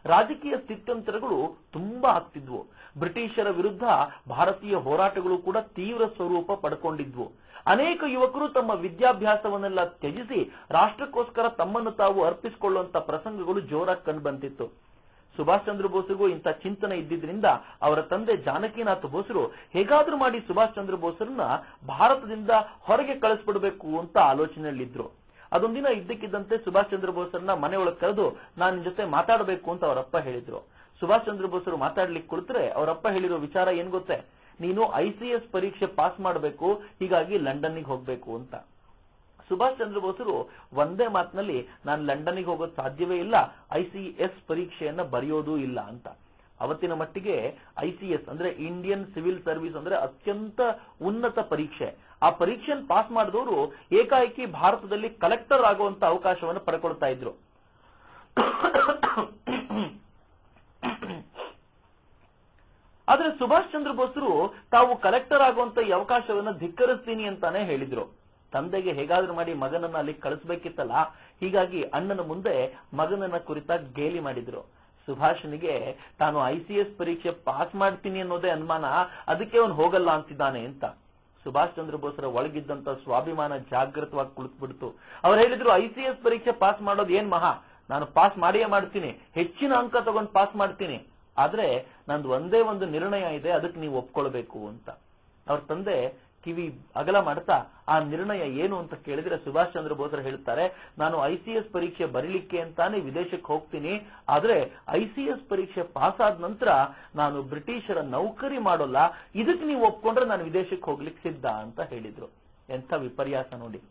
ರಾಜಕೀಯ ಸ್ಥಿತ್ಯಂತರಗಳು ತುಂಬಾ ಆಗ್ತಿದ್ವು. ಬ್ರಿಟಿಷರ ವಿರುದ್ಧ ಭಾರತೀಯ ಹೋರಾಟಗಳು ಕೂಡ ತೀವ್ರ ಸ್ವರೂಪ ಪಡ್ಕೊಂಡಿದ್ವು. ಅನೇಕ ಯುವಕರು ತಮ್ಮ ವಿದ್ಯಾಭ್ಯಾಸವನ್ನೆಲ್ಲ ತ್ಯಜಿಸಿ ರಾಷ್ಟ್ರಕ್ಕೋಸ್ಕರ ತಮ್ಮನ್ನು ತಾವು ಅರ್ಪಿಸಿಕೊಳ್ಳುವಂತ ಪ್ರಸಂಗಗಳು ಜೋರಾಗಿ ಕಂಡುಬಂತಿತ್ತು. ಸುಭಾಷ್ ಚಂದ್ರ ಬೋಸ್ರಿಗೂ ಇಂಥ ಚಿಂತನೆ ಇದ್ದಿದ್ರಿಂದ ಅವರ ತಂದೆ ಜಾನಕಿನಾಥ್ ಬೋಸರು ಹೇಗಾದ್ರೂ ಮಾಡಿ ಸುಭಾಷ್ ಚಂದ್ರ ಬೋಸರನ್ನ ಭಾರತದಿಂದ ಹೊರಗೆ ಕಳಿಸ್ಬಿಡ್ಬೇಕು ಅಂತ ಆಲೋಚನೆಯಲ್ಲಿದ್ರು. ಅದೊಂದಿನ ಇದ್ದಕ್ಕಿದ್ದಂತೆ ಸುಭಾಷ್ ಚಂದ್ರ ಬೋಸರನ್ನ ಮನೆಯೊಳಗೆ ಕರೆದು ನಾನು ನಿನ್ ಜೊತೆ ಮಾತಾಡಬೇಕು ಅಂತ ಅವರಪ್ಪ ಹೇಳಿದ್ರು. ಸುಭಾಷ್ ಚಂದ್ರ ಬೋಸರು ಮಾತಾಡ್ಲಿಕ್ಕೆ ಕುಳಿತರೆ ಅವರಪ್ಪ ಹೇಳಿರೋ ವಿಚಾರ ಏನ್ ಗೊತ್ತೇ, ನೀನು ICS ಪರೀಕ್ಷೆ ಪಾಸ್ ಮಾಡಬೇಕು, ಹೀಗಾಗಿ ಲಂಡನ್ನಿಗೆ ಹೋಗ್ಬೇಕು ಅಂತ. ಸುಭಾಷ್ ಚಂದ್ರ ಬೋಸರು ಒಂದೇ ಮಾತಿನಲ್ಲಿ ನಾನು ಲಂಡನ್ನಿಗೆ ಹೋಗೋದು ಸಾಧ್ಯವೇ ಇಲ್ಲ, ICS ಪರೀಕ್ಷೆಯನ್ನ ಬರೆಯೋದೂ ಇಲ್ಲ ಅಂತ. ಅವತ್ತಿನ ಮಟ್ಟಿಗೆ ICS ಅಂದ್ರೆ ಇಂಡಿಯನ್ ಸಿವಿಲ್ ಸರ್ವಿಸ್ ಅಂದ್ರೆ ಅತ್ಯಂತ ಉನ್ನತ ಪರೀಕ್ಷೆ. ಆ ಪರೀಕ್ಷೆಯನ್ನು ಪಾಸ್ ಮಾಡಿದವರು ಏಕಾಏಕಿ ಭಾರತದಲ್ಲಿ ಕಲೆಕ್ಟರ್ ಆಗುವಂತ ಅವಕಾಶವನ್ನು ಪಡ್ಕೊಳ್ತಾ ಇದ್ರು. ಆದ್ರೆ ಸುಭಾಷ್ ಚಂದ್ರ ಬೋಸರು ತಾವು ಕಲೆಕ್ಟರ್ ಆಗುವಂತ ಈ ಅವಕಾಶವನ್ನ ಧಿಕ್ಕರಿಸ್ತೀನಿ ಅಂತಾನೆ ಹೇಳಿದ್ರು. ತಂದೆಗೆ ಹೇಗಾದ್ರೂ ಮಾಡಿ ಮಗನನ್ನ ಅಲ್ಲಿ ಕಳಿಸ್ಬೇಕಿತ್ತಲ್ಲ, ಹೀಗಾಗಿ ಅಣ್ಣನ ಮುಂದೆ ಮಗನನ್ನ ಕುರಿತಾಗಿ ಗೇಲಿ ಮಾಡಿದ್ರು. ಸುಭಾಷನಿಗೆ ತಾನು ICS ಪರೀಕ್ಷೆ ಪಾಸ್ ಮಾಡ್ತೀನಿ ಅನ್ನೋದೇ ಅನುಮಾನ, ಅದಕ್ಕೆ ಅವನು ಹೋಗಲ್ಲ ಅಂತಿದ್ದಾನೆ ಅಂತ. ಸುಭಾಷ್ ಚಂದ್ರ ಬೋಸರ ಒಳಗಿದ್ದಂತ ಸ್ವಾಭಿಮಾನ ಜಾಗೃತವಾಗಿ ಕುಳಿತುಬಿಡ್ತು. ಅವ್ರು ಹೇಳಿದ್ರು ICS ಪರೀಕ್ಷೆ ಪಾಸ್ ಮಾಡೋದು ಏನ್ ಮಹಾ, ನಾನು ಪಾಸ್ ಮಾಡಿಯೇ ಮಾಡ್ತೀನಿ, ಹೆಚ್ಚಿನ ಅಂಕ ತಗೊಂಡು ಪಾಸ್ ಮಾಡ್ತೀನಿ, ಆದ್ರೆ ನಂದು ಒಂದೇ ಒಂದು ನಿರ್ಣಯ ಇದೆ, ಅದಕ್ಕೆ ನೀವು ಒಪ್ಕೊಳ್ಬೇಕು ಅಂತ. ಅವ್ರ ತಂದೆ ಕಿವಿ ಅಗಲ ಮಾಡ್ತಾ ಆ ನಿರ್ಣಯ ಏನು ಅಂತ ಕೇಳಿದ್ರೆ ಸುಭಾಷ್ ಚಂದ್ರ ಬೋಸರು ಹೇಳ್ತಾರೆ, ನಾನು ICS ಪರೀಕ್ಷೆ ಬರೀಲಿಕ್ಕೆ ಅಂತಾನೆ ವಿದೇಶಕ್ಕೆ ಹೋಗ್ತೀನಿ, ಆದ್ರೆ ICS ಪರೀಕ್ಷೆ ಪಾಸ್ ಆದ ನಂತರ ನಾನು ಬ್ರಿಟಿಷರ ನೌಕರಿ ಮಾಡೋಲ್ಲ, ಇದಕ್ಕೆ ನೀವು ಒಪ್ಕೊಂಡ್ರೆ ನಾನು ವಿದೇಶಕ್ಕೆ ಹೋಗ್ಲಿಕ್ಕೆ ಸಿದ್ಧ ಅಂತ ಹೇಳಿದ್ರು. ಎಂಥ ವಿಪರ್ಯಾಸ ನೋಡಿ.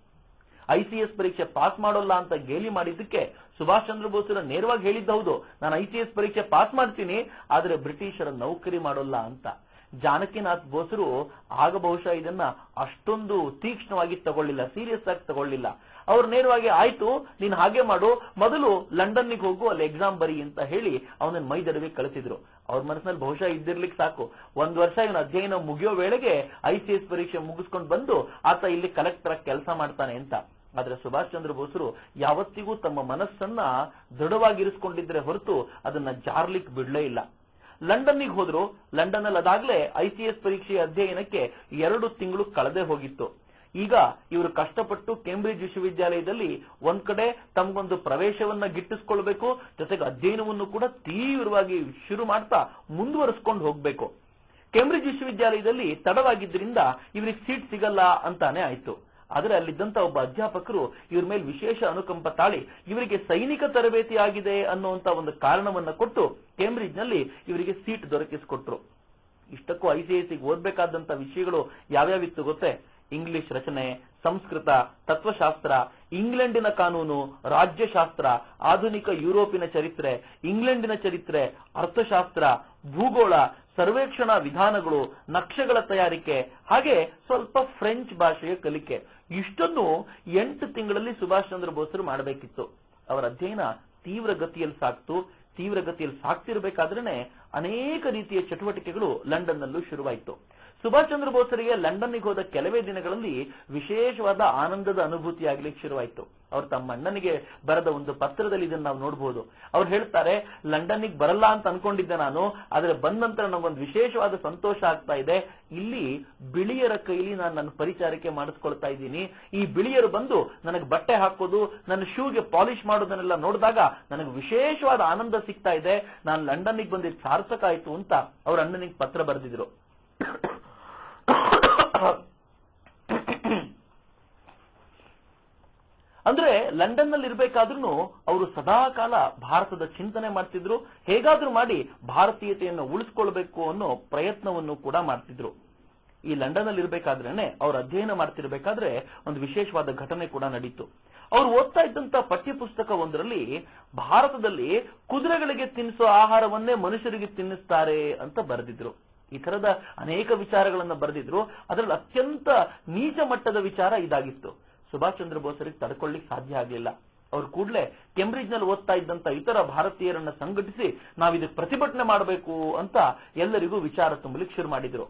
ICS ಪರೀಕ್ಷೆ ಪಾಸ್ ಮಾಡೋಲ್ಲ ಅಂತ ಗೇಲಿ ಮಾಡಿದ್ದಕ್ಕೆ ಸುಭಾಷ್ ಚಂದ್ರ ಬೋಸರ ನೇರವಾಗಿ ಹೇಳಿದ್ದ ಹೌದು, ನಾನು ICS ಪರೀಕ್ಷೆ ಪಾಸ್ ಮಾಡ್ತೀನಿ, ಆದ್ರೆ ಬ್ರಿಟಿಷರ ನೌಕರಿ ಮಾಡೋಲ್ಲ ಅಂತ. ಜಾನಕಿನಾಥ್ ಬೋಸರು ಆಗ ಬಹುಶಃ ಇದನ್ನ ಅಷ್ಟೊಂದು ತೀಕ್ಷ್ಣವಾಗಿ ತಗೊಳ್ಳಿಲ್ಲ, ಸೀರಿಯಸ್ ಆಗಿ ತಗೊಳ್ಳಿಲ್ಲ. ಅವ್ರು ನೇರವಾಗಿ ಆಯ್ತು ನೀನ್ ಹಾಗೆ ಮಾಡು, ಮೊದಲು ಲಂಡನ್ನಿಗೆ ಹೋಗು, ಅಲ್ಲಿ ಎಕ್ಸಾಮ್ ಬರಿ ಅಂತ ಹೇಳಿ ಅವನನ್ನ ಮೈದಡವಿ ಕಳಿಸಿದ್ರು. ಅವ್ರ ಮನಸ್ಸಿನಲ್ಲಿ ಬಹುಶಃ ಇದ್ದಿರ್ಲಿಕ್ಕೆ ಸಾಕು, 1 ವರ್ಷ ಇವನ ಅಧ್ಯಯನ ಮುಗಿಯೋ ವೇಳೆಗೆ ICS ಪರೀಕ್ಷೆ ಮುಗಿಸ್ಕೊಂಡು ಬಂದು ಆತ ಇಲ್ಲಿ ಕಲೆಕ್ಟರ್ ಆಗಿ ಕೆಲಸ ಮಾಡ್ತಾನೆ ಅಂತ. ಆದ್ರೆ ಸುಭಾಷ್ ಚಂದ್ರ ಬೋಸರು ಯಾವತ್ತಿಗೂ ತಮ್ಮ ಮನಸ್ಸನ್ನ ದೃಢವಾಗಿರಿಸಿಕೊಂಡಿದ್ರೆ ಹೊರತು ಅದನ್ನ ಜಾರ್ಲಿಕ್ಕೆ ಬಿಡ್ಲೇ ಇಲ್ಲ. ಲಂಡನ್ನಿಗೆ ಹೋದ್ರು. ಲಂಡನ್ ಅಲ್ಲಿ ಅದಾಗ್ಲೇ ICS ಪರೀಕ್ಷೆಯ ಅಧ್ಯಯನಕ್ಕೆ 2 ತಿಂಗಳು ಕಳೆದೇ ಹೋಗಿತ್ತು. ಈಗ ಇವರು ಕಷ್ಟಪಟ್ಟು ಕೇಂಬ್ರಿಡ್ಜ್ ವಿಶ್ವವಿದ್ಯಾಲಯದಲ್ಲಿ ಒಂದ್ ಕಡೆ ತಮಗೊಂದು ಪ್ರವೇಶವನ್ನ ಗಿಟ್ಟಿಸ್ಕೊಳ್ಬೇಕು, ಜೊತೆಗೆ ಅಧ್ಯಯನವನ್ನು ಕೂಡ ತೀವ್ರವಾಗಿ ಶುರು ಮಾಡ್ತಾ ಮುಂದುವರಿಸ್ಕೊಂಡು ಹೋಗ್ಬೇಕು. ಕೇಂಬ್ರಿಡ್ಜ್ ವಿಶ್ವವಿದ್ಯಾಲಯದಲ್ಲಿ ತಡವಾಗಿದ್ದರಿಂದ ಇವರಿಗೆ ಸೀಟ್ ಸಿಗಲ್ಲ ಅಂತಾನೆ ಆಯ್ತು. ಆದ್ರೆ ಅಲ್ಲಿದ್ದಂತ ಒಬ್ಬ ಅಧ್ಯಾಪಕರು ಇವ್ರ ಮೇಲೆ ವಿಶೇಷ ಅನುಕಂಪ ತಾಳಿ ಇವರಿಗೆ ಸೈನಿಕ ತರಬೇತಿ ಆಗಿದೆ ಅನ್ನುವಂತ ಒಂದು ಕಾರಣವನ್ನ ಕೊಟ್ಟು ಕೇಂಬ್ರಿಡ್ಜ್ ನಲ್ಲಿ ಇವರಿಗೆ ಸೀಟ್ ದೊರಕಿಸಿಕೊಟ್ರು. ಇಷ್ಟಕ್ಕೂ ICS ಓದ್ಬೇಕಾದಂತ ವಿಷಯಗಳು ಯಾವ್ಯಾವಿತ್ತು ಗೊತ್ತೇ? ಇಂಗ್ಲಿಷ್ ರಚನೆ, ಸಂಸ್ಕೃತ, ತತ್ವಶಾಸ್ತ್ರ, ಇಂಗ್ಲೆಂಡಿನ ಕಾನೂನು, ರಾಜ್ಯಶಾಸ್ತ್ರ, ಆಧುನಿಕ ಯುರೋಪಿನ ಚರಿತ್ರೆ, ಇಂಗ್ಲೆಂಡಿನ ಚರಿತ್ರೆ, ಅರ್ಥಶಾಸ್ತ್ರ, ಭೂಗೋಳ, ಸರ್ವೇಕ್ಷಣಾ ವಿಧಾನಗಳು, ನಕ್ಷೆಗಳ ತಯಾರಿಕೆ, ಹಾಗೆ ಸ್ವಲ್ಪ ಫ್ರೆಂಚ್ ಭಾಷೆಯ ಕಲಿಕೆ. ಇಷ್ಟನ್ನು 8 ತಿಂಗಳಲ್ಲಿ ಸುಭಾಷ್ ಚಂದ್ರ ಬೋಸರು ಮಾಡಬೇಕಿತ್ತು. ಅವರ ಅಧ್ಯಯನ ತೀವ್ರ ಗತಿಯಲ್ಲಿ ಸಾಗ್ತಿರ್ಬೇಕಾದ್ರೇನೆ ಅನೇಕ ರೀತಿಯ ಚಟುವಟಿಕೆಗಳು ಲಂಡನ್ ನಲ್ಲೂ ಶುರುವಾಯಿತು. ಸುಭಾಷ್ ಚಂದ್ರ ಬೋಸರಿಗೆ ಲಂಡನ್ನಿಗೆ ಹೋದ ಕೆಲವೇ ದಿನಗಳಲ್ಲಿ ವಿಶೇಷವಾದ ಆನಂದದ ಅನುಭೂತಿ ಆಗ್ಲಿಕ್ಕೆ ಶುರುವಾಯಿತು. ಅವ್ರು ತಮ್ಮ ಅಣ್ಣನಿಗೆ ಬರೆದ ಒಂದು ಪತ್ರದಲ್ಲಿ ಇದನ್ನು ನಾವು ನೋಡಬಹುದು. ಅವ್ರು ಹೇಳ್ತಾರೆ, ಲಂಡನ್ನಿಗೆ ಬರಲ್ಲ ಅಂತ ಅನ್ಕೊಂಡಿದ್ದೆ ನಾನು, ಆದ್ರೆ ಬಂದ ನಂತರ ನನಗೊಂದು ವಿಶೇಷವಾದ ಸಂತೋಷ ಆಗ್ತಾ ಇದೆ. ಇಲ್ಲಿ ಬಿಳಿಯರ ಕೈಲಿ ನಾನು ನನ್ನ ಪರಿಚಾರಿಕೆ ಮಾಡಿಸ್ಕೊಳ್ತಾ ಇದ್ದೀನಿ. ಈ ಬಿಳಿಯರು ಬಂದು ನನಗೆ ಬಟ್ಟೆ ಹಾಕೋದು, ನನ್ನ ಶೂಗೆ ಪಾಲಿಶ್ ಮಾಡೋದನ್ನೆಲ್ಲ ನೋಡಿದಾಗ ನನಗೆ ವಿಶೇಷವಾದ ಆನಂದ ಸಿಗ್ತಾ ಇದೆ. ನಾನು ಲಂಡನ್ನಿಗೆ ಬಂದಿದ್ದು ಸಾರ್ಥಕ ಆಯ್ತು ಅಂತ ಅವ್ರ ಅಣ್ಣನಿಗೆ ಪತ್ರ ಬರೆದಿದ್ರು. ಅಂದ್ರೆ ಲಂಡನ್ ನಲ್ಲಿ ಇರ್ಬೇಕಾದ್ರೂ ಅವರು ಸದಾ ಕಾಲ ಭಾರತದ ಚಿಂತನೆ ಮಾಡ್ತಿದ್ರು. ಹೇಗಾದ್ರೂ ಮಾಡಿ ಭಾರತೀಯತೆಯನ್ನು ಉಳಿಸ್ಕೊಳ್ಬೇಕು ಅನ್ನೋ ಪ್ರಯತ್ನವನ್ನು ಕೂಡ ಮಾಡ್ತಿದ್ರು. ಈ ಲಂಡನ್ ಅಲ್ಲಿ ಇರ್ಬೇಕಾದ್ರೇನೆ ಅವ್ರ ಅಧ್ಯಯನ ಮಾಡ್ತಿರ್ಬೇಕಾದ್ರೆ ಒಂದು ವಿಶೇಷವಾದ ಘಟನೆ ಕೂಡ ನಡೀತು. ಅವ್ರು ಓದ್ತಾ ಇದ್ದಂತ ಪಠ್ಯಪುಸ್ತಕ ಒಂದರಲ್ಲಿ ಭಾರತದಲ್ಲಿ ಕುದುರೆಗಳಿಗೆ ತಿನ್ನಿಸೋ ಆಹಾರವನ್ನೇ ಮನುಷ್ಯರಿಗೆ ತಿನ್ನಿಸ್ತಾರೆ ಅಂತ ಬರೆದಿದ್ರು. ಈ ತರದ ಅನೇಕ ವಿಚಾರಗಳನ್ನ ಬರೆದಿದ್ರು. ಅದರಲ್ಲಿ ಅತ್ಯಂತ ನೀಚ ಮಟ್ಟದ ವಿಚಾರ ಇದಾಗಿತ್ತು. ಸುಭಾಷ್ ಚಂದ್ರ ಬೋಸರಿಗೆ ತಡ್ಕೊಳ್ಳಿಕ್ ಸಾಧ್ಯ ಆಗ್ಲಿಲ್ಲ. ಅವ್ರು ಕೂಡಲೇ ಕೇಂಬ್ರಿಡ್ಜ್ ನಲ್ಲಿ ಓದ್ತಾ ಇದ್ದಂತ ಇತರ ಭಾರತೀಯರನ್ನ ಸಂಘಟಿಸಿ ನಾವಿದಕ್ಕೆ ಪ್ರತಿಭಟನೆ ಮಾಡಬೇಕು ಅಂತ ಎಲ್ಲರಿಗೂ ವಿಚಾರ ತುಂಬಲಿಕ್ಕೆ ಶುರು ಮಾಡಿದ್ರು.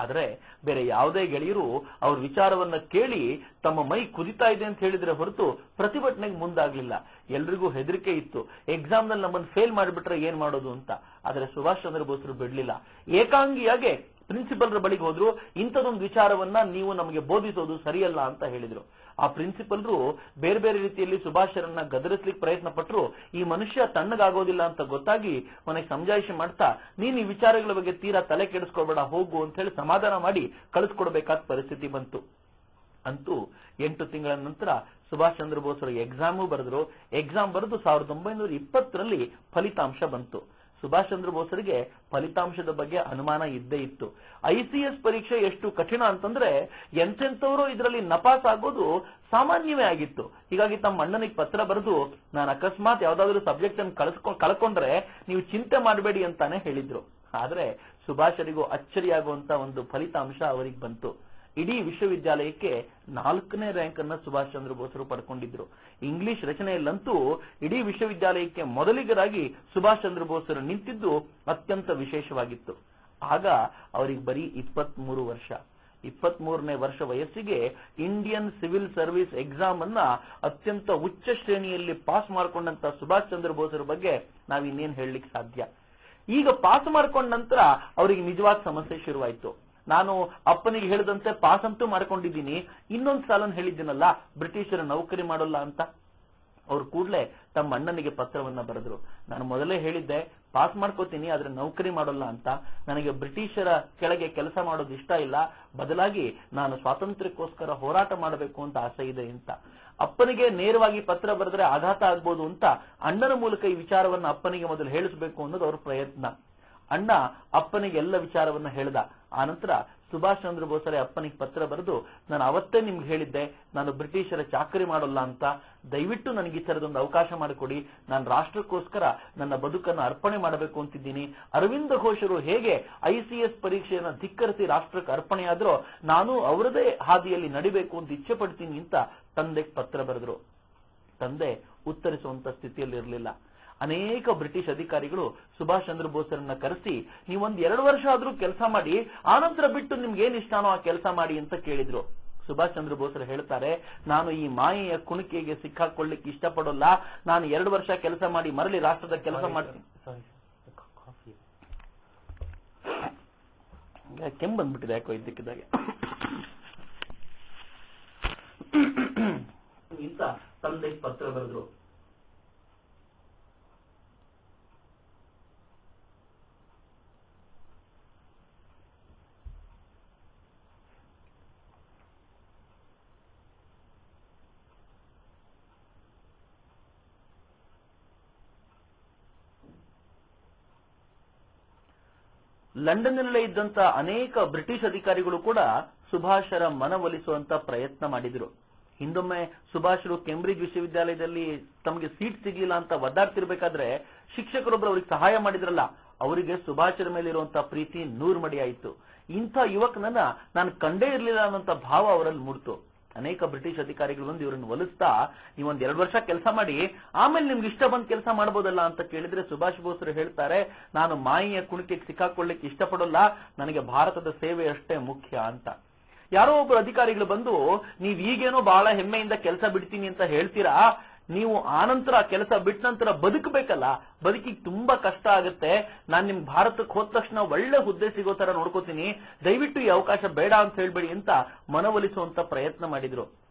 ಆದ್ರೆ ಬೇರೆ ಯಾವುದೇ ಗೆಳೆಯರು ಅವ್ರ ವಿಚಾರವನ್ನ ಕೇಳಿ ತಮ್ಮ ಮೈ ಕುದಿತಾ ಇದೆ ಅಂತ ಹೇಳಿದ್ರೆ ಹೊರತು ಪ್ರತಿಭಟನೆಗೆ ಮುಂದಾಗ್ಲಿಲ್ಲ. ಎಲ್ರಿಗೂ ಹೆದರಿಕೆ ಇತ್ತು, ಎಕ್ಸಾಮ್ ನಲ್ಲಿ ನಮ್ಮನ್ನು ಫೇಲ್ ಮಾಡಿಬಿಟ್ರೆ ಏನ್ ಮಾಡೋದು ಅಂತ. ಆದ್ರೆ ಸುಭಾಷ್ ಚಂದ್ರ ಬೋಸರು ಬಿಡ್ಲಿಲ್ಲ. ಏಕಾಂಗಿಯಾಗೆ ಪ್ರಿನ್ಸಿಪಲ್ರ ಬಳಿಗೆ ಹೋದ್ರು. ಇಂಥದೊಂದು ವಿಚಾರವನ್ನ ನೀವು ನಮಗೆ ಬೋಧಿಸೋದು ಸರಿಯಲ್ಲ ಅಂತ ಹೇಳಿದ್ರು. ಆ ಪ್ರಿನ್ಸಿಪಲ್ರು ಬೇರೆ ಬೇರೆ ರೀತಿಯಲ್ಲಿ ಸುಭಾಷರನ್ನ ಗದರಿಸ್ಲಿಕ್ಕೆ ಪ್ರಯತ್ನ ಪಟ್ಟರು. ಈ ಮನುಷ್ಯ ತಣ್ಣಗಾಗೋದಿಲ್ಲ ಅಂತ ಗೊತ್ತಾಗಿ ಮನೆಗೆ ಸಮಜಾಯಿಷಿ ಮಾಡ್ತಾ, ನೀನ್ ಈ ವಿಚಾರಗಳ ಬಗ್ಗೆ ತೀರಾ ತಲೆ ಕೆಡಿಸ್ಕೊಳ್ಬೇಡ, ಹೋಗು ಅಂತ ಹೇಳಿ ಸಮಾಧಾನ ಮಾಡಿ ಕಳಿಸ್ಕೊಡ್ಬೇಕಾದ ಪರಿಸ್ಥಿತಿ ಬಂತು. ಅಂತೂ 8 ತಿಂಗಳ ನಂತರ ಸುಭಾಷ್ ಚಂದ್ರ ಬೋಸರು ಎಕ್ಸಾಮು ಬರೆದ್ರು. ಎಕ್ಸಾಮ್ ಬರೆದು 1920ರಲ್ಲಿ ಫಲಿತಾಂಶ ಬಂತು. ಸುಭಾಷ್ ಚಂದ್ರ ಬೋಸರಿಗೆ ಫಲಿತಾಂಶದ ಬಗ್ಗೆ ಅನುಮಾನ ಇದ್ದೇ ಇತ್ತು. ICS ಪರೀಕ್ಷೆ ಎಷ್ಟು ಕಠಿಣ ಅಂತಂದ್ರೆ ಎಂತೆಂಥವರು ಇದರಲ್ಲಿ ನಪಾಸ್ ಆಗೋದು ಸಾಮಾನ್ಯವೇ ಆಗಿತ್ತು. ಹೀಗಾಗಿ ತಮ್ಮ ಅಣ್ಣನಿಗೆ ಪತ್ರ ಬರೆದು, ನಾನು ಅಕಸ್ಮಾತ್ ಯಾವ್ದಾದ್ರು ಸಬ್ಜೆಕ್ಟ್ ಅನ್ನು ಕಳ್ಕೊಂಡ್ರೆ ನೀವು ಚಿಂತೆ ಮಾಡಬೇಡಿ ಅಂತಾನೆ ಹೇಳಿದ್ರು. ಆದ್ರೆ ಸುಭಾಷರಿಗೂ ಅಚ್ಚರಿಯಾಗುವಂತ ಒಂದು ಫಲಿತಾಂಶ ಅವರಿಗೆ ಬಂತು. ಇಡೀ ವಿಶ್ವವಿದ್ಯಾಲಯಕ್ಕೆ 4ನೇ ರ್ಯಾಂಕ್ ಅನ್ನ ಸುಭಾಷ್ ಚಂದ್ರ ಬೋಸರು ಪಡ್ಕೊಂಡಿದ್ರು. ಇಂಗ್ಲಿಷ್ ರಚನೆಯಲ್ಲಂತೂ ಇಡೀ ವಿಶ್ವವಿದ್ಯಾಲಯಕ್ಕೆ ಮೊದಲಿಗರಾಗಿ ಸುಭಾಷ್ ಚಂದ್ರ ಬೋಸರು ನಿಂತಿದ್ದು ಅತ್ಯಂತ ವಿಶೇಷವಾಗಿತ್ತು. ಆಗ ಅವರಿಗೆ ಬರೀ 23 ವರ್ಷ. 23ನೇ ವರ್ಷ ವಯಸ್ಸಿಗೆ ಇಂಡಿಯನ್ ಸಿವಿಲ್ ಸರ್ವಿಸ್ ಎಕ್ಸಾಮ್ ಅನ್ನ ಅತ್ಯಂತ ಉಚ್ಚ ಶ್ರೇಣಿಯಲ್ಲಿ ಪಾಸ್ ಮಾಡಿಕೊಂಡಂತ ಸುಭಾಷ್ ಚಂದ್ರ ಬೋಸರ ಬಗ್ಗೆ ನಾವಿನ್ನೇನ್ ಹೇಳಲಿಕ್ಕೆ ಸಾಧ್ಯ. ಈಗ ಪಾಸ್ ಮಾಡ್ಕೊಂಡ ನಂತರ ಅವರಿಗೆ ನಿಜವಾದ ಸಮಸ್ಯೆ ಶುರುವಾಯಿತು. ನಾನು ಅಪ್ಪನಿಗೆ ಹೇಳಿದಂತೆ ಪಾಸ್ ಅಂತೂ ಮಾಡ್ಕೊಂಡಿದ್ದೀನಿ, ಇನ್ನೊಂದು ಸಾಲನ್ ಹೇಳಿದ್ದೀನಲ್ಲ ಬ್ರಿಟಿಷರ ನೌಕರಿ ಮಾಡೋಲ್ಲ ಅಂತ. ಅವ್ರು ಕೂಡಲೇ ತಮ್ಮ ಅಣ್ಣನಿಗೆ ಪತ್ರವನ್ನ ಬರೆದ್ರು. ನಾನು ಮೊದಲೇ ಹೇಳಿದ್ದೆ ಪಾಸ್ ಮಾಡ್ಕೋತೀನಿ, ಆದ್ರೆ ನೌಕರಿ ಮಾಡೋಲ್ಲ ಅಂತ. ನನಗೆ ಬ್ರಿಟಿಷರ ಕೆಳಗೆ ಕೆಲಸ ಮಾಡೋದು ಇಷ್ಟ ಇಲ್ಲ, ಬದಲಾಗಿ ನಾನು ಸ್ವಾತಂತ್ರ್ಯಕ್ಕೋಸ್ಕರ ಹೋರಾಟ ಮಾಡಬೇಕು ಅಂತ ಆಸೆ ಇದೆ ಅಂತ. ಅಪ್ಪನಿಗೆ ನೇರವಾಗಿ ಪತ್ರ ಬರೆದ್ರೆ ಆಘಾತ ಆಗ್ಬೋದು ಅಂತ ಅಣ್ಣನ ಮೂಲಕ ಈ ವಿಚಾರವನ್ನ ಅಪ್ಪನಿಗೆ ಮೊದಲು ಹೇಳಿಸಬೇಕು ಅನ್ನೋದು ಅವ್ರ ಪ್ರಯತ್ನ. ಅಣ್ಣ ಅಪ್ಪನಿಗೆ ಎಲ್ಲ ವಿಚಾರವನ್ನ ಹೇಳ್ದ. ಆನಂತರ ಸುಭಾಷ್ ಚಂದ್ರ ಬೋಸರೆ ಅಪ್ಪನಿಗೆ ಪತ್ರ ಬರೆದು, ನಾನು ಅವತ್ತೇ ನಿಮ್ಗೆ ಹೇಳಿದ್ದೆ ನಾನು ಬ್ರಿಟಿಷರ ಚಾಕರಿ ಮಾಡೋಲ್ಲ ಅಂತ, ದಯವಿಟ್ಟು ನನಗೆ ಈ ತರದೊಂದು ಅವಕಾಶ ಮಾಡಿಕೊಡಿ, ನಾನು ರಾಷ್ಟ್ರಕ್ಕೋಸ್ಕರ ನನ್ನ ಬದುಕನ್ನು ಅರ್ಪಣೆ ಮಾಡಬೇಕು ಅಂತಿದ್ದೀನಿ. ಅರವಿಂದ ಘೋಷರು ಹೇಗೆ ICS ಪರೀಕ್ಷೆಯನ್ನು ಧಿಕ್ಕರಿಸಿ ರಾಷ್ಟ್ರಕ್ಕೆ ಅರ್ಪಣೆಯಾದ್ರೋ ನಾನು ಅವರದೇ ಹಾದಿಯಲ್ಲಿ ನಡಿಬೇಕು ಅಂತ ಇಚ್ಛೆ ಪಡ್ತೀನಿ ಅಂತ ತಂದೆಗೆ ಪತ್ರ ಬರೆದ್ರು. ತಂದೆ ಉತ್ತರಿಸುವಂತ ಸ್ಥಿತಿಯಲ್ಲಿ ಇರಲಿಲ್ಲ. ಅನೇಕ ಬ್ರಿಟಿಷ್ ಅಧಿಕಾರಿಗಳು ಸುಭಾಷ್ ಚಂದ್ರ ಬೋಸರನ್ನ ಕರೆಸಿ, ನೀವೊಂದ್ 2 ವರ್ಷ ಆದ್ರೂ ಕೆಲಸ ಮಾಡಿ, ಆನಂತರ ಬಿಟ್ಟು ನಿಮ್ಗೆ ಏನ್ ಇಷ್ಟನೋ ಆ ಕೆಲಸ ಮಾಡಿ ಅಂತ ಕೇಳಿದ್ರು. ಸುಭಾಷ್ ಚಂದ್ರ ಬೋಸರು ಹೇಳ್ತಾರೆ, ನಾನು ಈ ಮಾಯೆಯ ಕುಣಿಕೆಗೆ ಸಿಕ್ಕಾಕೊಳ್ಳಿಕ್ಕೆ ಇಷ್ಟಪಡೋಲ್ಲ, ನಾನು 2 ವರ್ಷ ಕೆಲಸ ಮಾಡಿ ಮರಳಿ ರಾಷ್ಟ್ರದ ಕೆಲಸ ಮಾಡ್ತೀನಿ. ಕೆಮ್ಮು ಬಂದ್ಬಿಟ್ಟಿದೆ ಯಾಕೋ ಇದ್ದಕ್ಕಿದ್ದಾಗೆ ಇಂತ ತಂದೆಗೆ ಪತ್ರ ಬರೆದ್ರು. ಲಂಡನ್ನಲ್ಲಿ ಇದ್ದಂತ ಅನೇಕ ಬ್ರಿಟಿಷ್ ಅಧಿಕಾರಿಗಳು ಕೂಡ ಸುಭಾಷರ ಮನವೊಲಿಸುವಂತ ಪ್ರಯತ್ನ ಮಾಡಿದ್ರು. ಹಿಂದೊಮ್ಮೆ ಸುಭಾಷರು ಕೇಂಬ್ರಿಡ್ಜ್ ವಿಶ್ವವಿದ್ಯಾಲಯದಲ್ಲಿ ತಮಗೆ ಸೀಟ್ ಸಿಗ್ಲಿಲ್ಲ ಅಂತ ಒದ್ದಾಡ್ತಿರ್ಬೇಕಾದ್ರೆ ಶಿಕ್ಷಕರೊಬ್ಬರು ಅವ್ರಿಗೆ ಸಹಾಯ ಮಾಡಿದ್ರಲ್ಲ, ಅವರಿಗೆ ಸುಭಾಷರ ಮೇಲೆ ಇರುವಂತಹ ಪ್ರೀತಿ 100 ಮಡಿ ಆಯಿತು. ಇಂಥ ಯುವಕನನ್ನ ನಾನು ಕಂಡೇ ಇರಲಿಲ್ಲ ಅನ್ನೋಂಥ ಭಾವ ಅವರಲ್ಲಿ ಮೂಡ್ತು. ಅನೇಕ ಬ್ರಿಟಿಷ್ ಅಧಿಕಾರಿಗಳು ಬಂದು ಇವರನ್ನು ಒಲಿಸ್ತಾ, ನೀವೊಂದ್ 2 ವರ್ಷ ಕೆಲಸ ಮಾಡಿ ಆಮೇಲೆ ನಿಮ್ಗೆ ಇಷ್ಟ ಬಂದ್ ಕೆಲಸ ಮಾಡಬಹುದಲ್ಲ ಅಂತ ಕೇಳಿದ್ರೆ ಸುಭಾಷ್ ಬೋಸರು ಹೇಳ್ತಾರೆ, ನಾನು ಮಾಯೆಯ ಕುಣಿಕೆಗೆ ಸಿಕ್ಕಾಕೊಳ್ಳಿಕ್ಕೆ ಇಷ್ಟಪಡೋಲ್ಲ, ನನಗೆ ಭಾರತದ ಸೇವೆ ಅಷ್ಟೇ ಮುಖ್ಯ ಅಂತ. ಯಾರೋ ಒಬ್ಬರು ಅಧಿಕಾರಿಗಳು ಬಂದು, ನೀವ್ ಈಗೇನೋ ಬಹಳ ಹೆಮ್ಮೆಯಿಂದ ಕೆಲಸ ಬಿಡ್ತೀನಿ ಅಂತ ಹೇಳ್ತೀರಾ, ನೀವು ಆನಂತರ ಕೆಲಸ ಬಿಟ್ಟ ನಂತರ ಬದುಕಬೇಕಲ್ಲ, ಬದುಕಿಗೆ ತುಂಬಾ ಕಷ್ಟ ಆಗುತ್ತೆ, ನಾನ್ ನಿಮ್ಗೆ ಭಾರತಕ್ಕೆ ಹೋದ ತಕ್ಷಣ ಒಳ್ಳೆ ಹುದ್ದೆ ಸಿಗೋ ತರ ನೋಡ್ಕೋತೀನಿ, ದಯವಿಟ್ಟು ಈ ಅವಕಾಶ ಬೇಡ ಅಂತ ಹೇಳ್ಬೇಡಿ ಅಂತ ಮನವೊಲಿಸುವಂತ ಪ್ರಯತ್ನ ಮಾಡಿದ್ರು.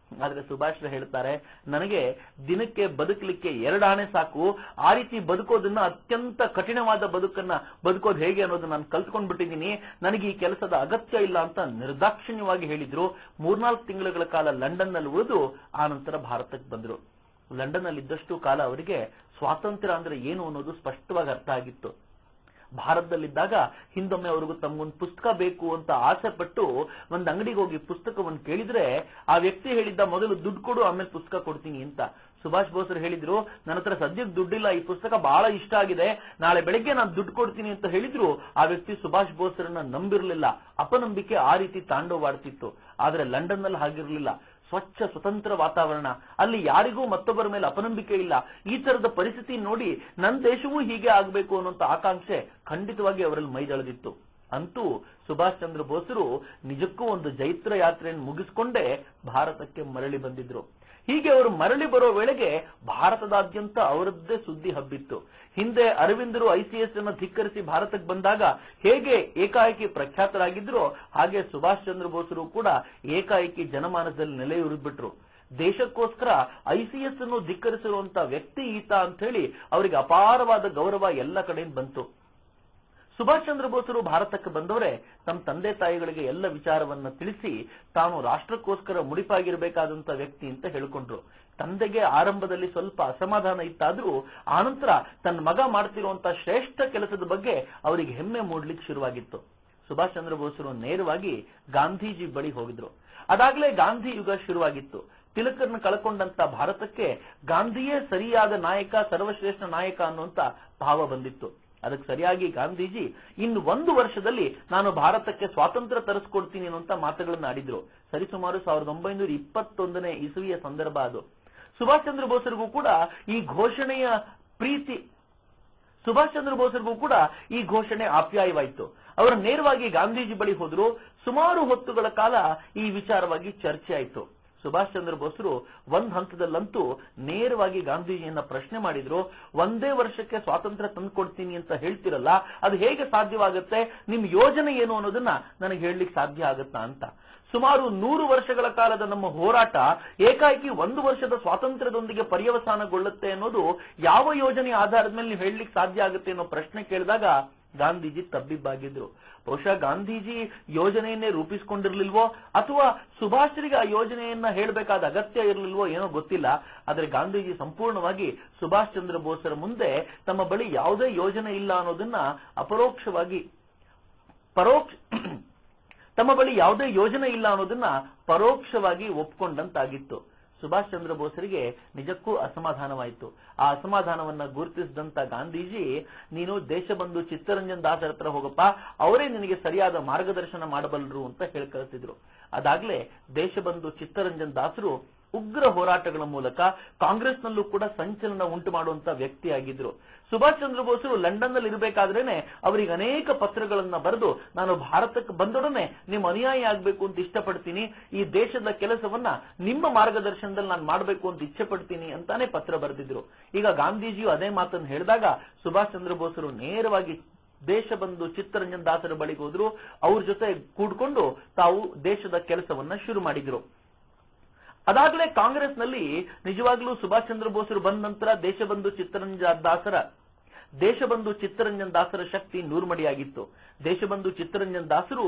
ಆದ್ರೆ ಸುಭಾಷ್ ಹೇಳ್ತಾರೆ, ನನಗೆ ದಿನಕ್ಕೆ ಬದುಕಲಿಕ್ಕೆ 2 ಆಣೆ ಸಾಕು, ಆ ರೀತಿ ಬದುಕೋದನ್ನ ಅತ್ಯಂತ ಕಠಿಣವಾದ ಬದುಕನ್ನ ಬದುಕೋದು ಹೇಗೆ ಅನ್ನೋದು ನಾನು ಕಲ್ತ್ಕೊಂಡ್ಬಿಟ್ಟಿದ್ದೀನಿ, ನನಗೆ ಈ ಕೆಲಸದ ಅಗತ್ಯ ಇಲ್ಲ ಅಂತ ನಿರ್ದಾಕ್ಷಿಣ್ಯವಾಗಿ ಹೇಳಿದ್ರು. 3-4 ತಿಂಗಳ ಕಾಲ ಲಂಡನ್ ನಲ್ಲಿ ಉಳಿದು ಆನಂತರ ಭಾರತಕ್ಕೆ ಬಂದ್ರು. ಲಂಡನ್ ಅಲ್ಲಿ ಇದ್ದಷ್ಟು ಕಾಲ ಅವರಿಗೆ ಸ್ವಾತಂತ್ರ್ಯ ಅಂದ್ರೆ ಏನು ಅನ್ನೋದು ಸ್ಪಷ್ಟವಾಗಿ ಅರ್ಥ ಆಗಿತ್ತು. ಭಾರತದಲ್ಲಿದ್ದಾಗ ಹಿಂದೊಮ್ಮೆ ಅವ್ರಿಗೂ ತಮ್ಗೊಂದು ಪುಸ್ತಕ ಬೇಕು ಅಂತ ಆಸೆ ಪಟ್ಟು ಒಂದ್ ಅಂಗಡಿಗೆ ಹೋಗಿ ಪುಸ್ತಕವನ್ನು ಕೇಳಿದ್ರೆ ಆ ವ್ಯಕ್ತಿ ಹೇಳಿದ್ದ, ಮೊದಲು ದುಡ್ಡು ಕೊಡು ಆಮೇಲೆ ಪುಸ್ತಕ ಕೊಡ್ತೀನಿ ಅಂತ. ಸುಭಾಷ್ ಬೋಸರು ಹೇಳಿದ್ರು, ನನ್ನ ಹತ್ರ ಸದ್ಯಕ್ಕೆ ದುಡ್ಡಿಲ್ಲ, ಈ ಪುಸ್ತಕ ಬಹಳ ಇಷ್ಟ ಆಗಿದೆ, ನಾಳೆ ಬೆಳಿಗ್ಗೆ ನಾನು ದುಡ್ಡು ಕೊಡ್ತೀನಿ ಅಂತ ಹೇಳಿದ್ರು. ಆ ವ್ಯಕ್ತಿ ಸುಭಾಷ್ ಬೋಸರನ್ನ ನಂಬಿರಲಿಲ್ಲ. ಅಪನಂಬಿಕೆ ಆ ರೀತಿ ತಾಂಡವಾಡ್ತಿತ್ತು. ಆದ್ರೆ ಲಂಡನ್ ನಲ್ಲಿ ಹಾಗಿರ್ಲಿಲ್ಲ. ಸ್ವಚ್ಛ ಸ್ವತಂತ್ರ ವಾತಾವರಣ, ಅಲ್ಲಿ ಯಾರಿಗೂ ಮತ್ತೊಬ್ಬರ ಮೇಲೆ ಅಪನಂಬಿಕೆ ಇಲ್ಲ. ಈ ತರದ ಪರಿಸ್ಥಿತಿ ನೋಡಿ ನನ್ನ ದೇಶವೂ ಹೀಗೆ ಆಗ್ಬೇಕು ಅನ್ನುವಂತ ಆಕಾಂಕ್ಷೆ ಖಂಡಿತವಾಗಿ ಅವರಲ್ಲಿ ಮೈದಳೆದಿತ್ತು. ಅಂತೂ ಸುಭಾಷ್ ಚಂದ್ರ ಬೋಸರು ನಿಜಕ್ಕೂ ಒಂದು ಜೈತ್ರ ಯಾತ್ರೆಯನ್ನು ಮುಗಿಸಿಕೊಂಡೇ ಭಾರತಕ್ಕೆ ಮರಳಿ ಬಂದಿದ್ರು. ಹೀಗೆ ಅವರು ಮರಳಿ ಬರೋ ವೇಳೆಗೆ ಭಾರತದಾದ್ಯಂತ ಅವರದ್ದೇ ಸುದ್ದಿ ಹಬ್ಬಿತ್ತು. ಹಿಂದೆ ಅರವಿಂದರು ಐಸಿಎಸ್ ಅನ್ನು ಧಿಕ್ಕರಿಸಿ ಭಾರತಕ್ಕೆ ಬಂದಾಗ ಹೇಗೆ ಏಕಾಏಕಿ ಪ್ರಖ್ಯಾತರಾಗಿದ್ರು, ಹಾಗೆ ಸುಭಾಷ್ ಚಂದ್ರ ಬೋಸರು ಕೂಡ ಏಕಾಏಕಿ ಜನಮಾನಸದಲ್ಲಿ ನೆಲೆಯೂರಿದ್ಬಿಟ್ರು. ದೇಶಕ್ಕೋಸ್ಕರ ಐಸಿಎಸ್ ಅನ್ನು ಧಿಕ್ಕರಿಸಿರುವಂತ ವ್ಯಕ್ತಿ ಈತ ಅಂತ ಹೇಳಿ ಅವರಿಗೆ ಅಪಾರವಾದ ಗೌರವ ಎಲ್ಲ ಕಡೆಯಿಂದ ಬಂತು. ಸುಭಾಷ್ ಚಂದ್ರ ಬೋಸರು ಭಾರತಕ್ಕೆ ಬಂದವರೇ ತಮ್ಮ ತಂದೆ ತಾಯಿಗಳಿಗೆ ಎಲ್ಲ ವಿಚಾರವನ್ನ ತಿಳಿಸಿ ತಾನು ರಾಷ್ಟ್ರಕ್ಕೋಸ್ಕರ ಮುಡಿಪಾಗಿರಬೇಕಾದಂತ ವ್ಯಕ್ತಿ ಅಂತ ಹೇಳ್ಕೊಂಡ್ರು. ತಂದೆಗೆ ಆರಂಭದಲ್ಲಿ ಸ್ವಲ್ಪ ಅಸಮಾಧಾನ ಇತ್ತಾದ್ರೂ ಆನಂತರ ತನ್ನ ಮಗ ಮಾಡ್ತಿರುವಂತಹ ಶ್ರೇಷ್ಠ ಕೆಲಸದ ಬಗ್ಗೆ ಅವರಿಗೆ ಹೆಮ್ಮೆ ಮೂಡ್ಲಿಕ್ಕೆ ಶುರುವಾಗಿತ್ತು. ಸುಭಾಷ್ ಚಂದ್ರ ಬೋಸರು ನೇರವಾಗಿ ಗಾಂಧೀಜಿ ಬಳಿ ಹೋಗಿದ್ರು. ಅದಾಗಲೇ ಗಾಂಧಿ ಯುಗ ಶುರುವಾಗಿತ್ತು. ತಿಲಕರನ್ನು ಕಳ್ಕೊಂಡಂತ ಭಾರತಕ್ಕೆ ಗಾಂಧಿಯೇ ಸರಿಯಾದ ನಾಯಕ, ಸರ್ವಶ್ರೇಷ್ಠ ನಾಯಕ ಅನ್ನುವಂತ ಭಾವ ಬಂದಿತ್ತು. ಅದಕ್ಕೆ ಸರಿಯಾಗಿ ಗಾಂಧೀಜಿ ಇನ್ನು 1 ವರ್ಷದಲ್ಲಿ ನಾನು ಭಾರತಕ್ಕೆ ಸ್ವಾತಂತ್ರ್ಯ ತರಿಸ್ಕೊಡ್ತೀನಿ ಅನ್ನುವಂತ ಮಾತುಗಳನ್ನು ಆಡಿದ್ರು. ಸರಿಸುಮಾರು 1921ನೇ ಇಸವಿಯ ಸಂದರ್ಭ ಅದು. ಸುಭಾಷ್ ಚಂದ್ರ ಬೋಸರಿಗೂ ಕೂಡ ಈ ಘೋಷಣೆಯ ಪ್ರೀತಿ, ಸುಭಾಷ್ ಚಂದ್ರ ಬೋಸರಿಗೂ ಕೂಡ ಈ ಘೋಷಣೆ ಆಪ್ಯಾಯವಾಯಿತು. ಅವರು ನೇರವಾಗಿ ಗಾಂಧೀಜಿ ಬಳಿ ಹೋದ್ರು. ಸುಮಾರು ಹೊತ್ತುಗಳ ಕಾಲ ಈ ವಿಚಾರವಾಗಿ ಚರ್ಚೆ ಆಯಿತು. ಸುಭಾಷ್ ಚಂದ್ರ ಬೋಸರು ಒಂದ್ ಹಂತದಲ್ಲಂತೂ ನೇರವಾಗಿ ಗಾಂಧೀಜಿಯನ್ನ ಪ್ರಶ್ನೆ ಮಾಡಿದ್ರು, 1 ವರ್ಷಕ್ಕೆ ಸ್ವಾತಂತ್ರ್ಯ ತಂದುಕೊಡ್ತೀನಿ ಅಂತ ಹೇಳ್ತಿರಲ್ಲ, ಅದು ಹೇಗೆ ಸಾಧ್ಯವಾಗುತ್ತೆ? ನಿಮ್ ಯೋಜನೆ ಏನು ಅನ್ನೋದನ್ನ ನನಗೆ ಹೇಳಲಿಕ್ಕೆ ಸಾಧ್ಯ ಆಗುತ್ತಾ ಅಂತ. ಸುಮಾರು 100 ವರ್ಷಗಳ ಕಾಲದ ನಮ್ಮ ಹೋರಾಟ ಏಕಾಏಕಿ 1 ವರ್ಷದ ಸ್ವಾತಂತ್ರ್ಯದೊಂದಿಗೆ ಪರ್ಯವಸಾನಗೊಳ್ಳುತ್ತೆ ಅನ್ನೋದು ಯಾವ ಯೋಜನೆ ಆಧಾರದ ಮೇಲೆ ನೀವು ಹೇಳಲಿಕ್ಕೆ ಸಾಧ್ಯ ಆಗುತ್ತೆ ಅನ್ನೋ ಪ್ರಶ್ನೆ ಕೇಳಿದಾಗ ಗಾಂಧೀಜಿ ತಬ್ಬಿಬ್ಬಾಗಿದ್ರು. ಬಹುಶಃ ಗಾಂಧೀಜಿ ಯೋಜನೆಯನ್ನೇ ರೂಪಿಸಿಕೊಂಡಿರ್ಲಿಲ್ವೋ ಅಥವಾ ಸುಭಾಷರಿಗೆ ಆ ಯೋಜನೆಯನ್ನ ಹೇಳಬೇಕಾದ ಅಗತ್ಯ ಇರಲಿಲ್ವೋ ಏನೋ ಗೊತ್ತಿಲ್ಲ. ಆದರೆ ಗಾಂಧೀಜಿ ಸಂಪೂರ್ಣವಾಗಿ ಸುಭಾಷ್ ಚಂದ್ರ ಬೋಸರ ಮುಂದೆ ತಮ್ಮ ಬಳಿ ಯಾವುದೇ ಯೋಜನೆ ಇಲ್ಲ ಅನ್ನೋದನ್ನ ತಮ್ಮ ಬಳಿ ಯಾವುದೇ ಯೋಜನೆ ಇಲ್ಲ ಅನ್ನೋದನ್ನ ಪರೋಕ್ಷವಾಗಿ ಒಪ್ಕೊಂಡಂತಾಗಿತ್ತು. ಸುಭಾಷ್ ಚಂದ್ರ ಬೋಸರಿಗೆ ನಿಜಕ್ಕೂ ಅಸಮಾಧಾನವಾಯಿತು. ಆ ಅಸಮಾಧಾನವನ್ನ ಗುರುತಿಸಿದಂತ ಗಾಂಧೀಜಿ, ನೀನು ದೇಶಬಂಧು ಚಿತ್ತರಂಜನ್ ದಾಸರ ಹತ್ರ ಹೋಗಪ್ಪ, ಅವರೇ ನಿನಗೆ ಸರಿಯಾದ ಮಾರ್ಗದರ್ಶನ ಮಾಡಬಲ್ಲರು ಅಂತ ಹೇಳಿ ಕಳಿಸಿದ್ರು. ಅದಾಗ್ಲೇ ದೇಶಬಂಧು ಚಿತ್ತರಂಜನ್ ದಾಸರು ಉಗ್ರ ಹೋರಾಟಗಳ ಮೂಲಕ ಕಾಂಗ್ರೆಸ್ನಲ್ಲೂ ಕೂಡ ಸಂಚಲನ ಉಂಟು ಮಾಡುವಂತ ವ್ಯಕ್ತಿಯಾಗಿದ್ರು. ಸುಭಾಷ್ ಚಂದ್ರ ಬೋಸರು ಲಂಡನ್ ನಲ್ಲಿ ಇರಬೇಕಾದ್ರೇನೆ ಅವರಿಗೆ ಅನೇಕ ಪತ್ರಗಳನ್ನ ಬರೆದು, ನಾನು ಭಾರತಕ್ಕೆ ಬಂದೊಡನೆ ನಿಮ್ಮ ಅನುಯಾಯಿ ಆಗ್ಬೇಕು ಅಂತ ಇಷ್ಟಪಡ್ತೀನಿ, ಈ ದೇಶದ ಕೆಲಸವನ್ನ ನಿಮ್ಮ ಮಾರ್ಗದರ್ಶನದಲ್ಲಿ ನಾನು ಮಾಡಬೇಕು ಅಂತ ಇಚ್ಛೆ ಪಡ್ತೀನಿ ಅಂತಾನೆ ಪತ್ರ ಬರೆದಿದ್ರು. ಈಗ ಗಾಂಧೀಜಿಯು ಅದೇ ಮಾತನ್ನು ಹೇಳಿದಾಗ ಸುಭಾಷ್ ಚಂದ್ರ ಬೋಸರು ನೇರವಾಗಿ ದೇಶಬಂಧು ಚಿತ್ತರಂಜನ್ ದಾಸರ ಬಳಿಗೆ ಹೋದ್ರು. ಅವ್ರ ಜೊತೆ ಕೂಡ್ಕೊಂಡು ತಾವು ದೇಶದ ಕೆಲಸವನ್ನ ಶುರು ಮಾಡಿದ್ರು. ಅದಾಗಲೇ ಕಾಂಗ್ರೆಸ್ನಲ್ಲಿ ನಿಜವಾಗ್ಲೂ ಸುಭಾಷ್ ಚಂದ್ರ ಬೋಸರು ಬಂದ ನಂತರ ದೇಶಬಂಧು ಚಿತ್ತರಂಜನ್ ದಾಸರ ಶಕ್ತಿ ನೂರ್ಮಡಿಯಾಗಿತ್ತು. ದೇಶಬಂಧು ಚಿತ್ತರಂಜನ್ ದಾಸರು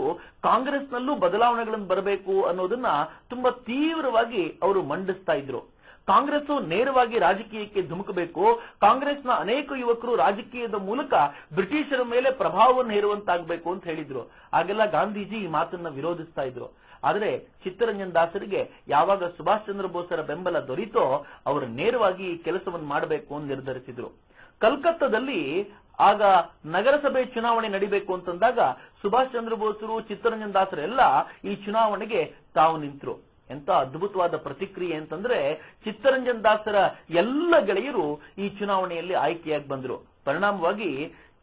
ಕಾಂಗ್ರೆಸ್ನಲ್ಲೂ ಬದಲಾವಣೆಗಳನ್ನು ಬರಬೇಕು ಅನ್ನೋದನ್ನ ತುಂಬಾ ತೀವ್ರವಾಗಿ ಅವರು ಮಂಡಿಸ್ತಾ ಇದ್ರು. ಕಾಂಗ್ರೆಸ್ ನೇರವಾಗಿ ರಾಜಕೀಯಕ್ಕೆ ಧುಮುಕಬೇಕು, ಕಾಂಗ್ರೆಸ್ನ ಅನೇಕ ಯುವಕರು ರಾಜಕೀಯದ ಮೂಲಕ ಬ್ರಿಟಿಷರ ಮೇಲೆ ಪ್ರಭಾವವನ್ನು ಹೇರುವಂತಾಗಬೇಕು ಅಂತ ಹೇಳಿದ್ರು. ಆಗೆಲ್ಲ ಗಾಂಧೀಜಿ ಈ ಮಾತನ್ನ ವಿರೋಧಿಸ್ತಾ ಇದ್ರು. ಆದರೆ ಚಿತ್ತರಂಜನ್ ದಾಸರಿಗೆ ಯಾವಾಗ ಸುಭಾಷ್ ಚಂದ್ರ ಬೋಸರ ಬೆಂಬಲ ದೊರೀತೋ ಅವರು ನೇರವಾಗಿ ಈ ಕೆಲಸವನ್ನು ಮಾಡಬೇಕು ಅಂತ ನಿರ್ಧರಿಸಿದ್ರು. ಕಲ್ಕತ್ತಾದಲ್ಲಿ ಆಗ ನಗರಸಭೆ ಚುನಾವಣೆ ನಡಿಬೇಕು ಅಂತಂದಾಗ ಸುಭಾಷ್ ಚಂದ್ರ ಬೋಸರು ಚಿತ್ತರಂಜನ್ ದಾಸರೆಲ್ಲ ಈ ಚುನಾವಣೆಗೆ ತಾವು ನಿಂತರು. ಎಂತ ಅದ್ಭುತವಾದ ಪ್ರತಿಕ್ರಿಯೆ ಅಂತಂದ್ರೆ, ಚಿತ್ತರಂಜನ್ ದಾಸರ ಎಲ್ಲ ಗೆಳೆಯರು ಈ ಚುನಾವಣೆಯಲ್ಲಿ ಆಯ್ಕೆಯಾಗಿ ಬಂದ್ರು. ಪರಿಣಾಮವಾಗಿ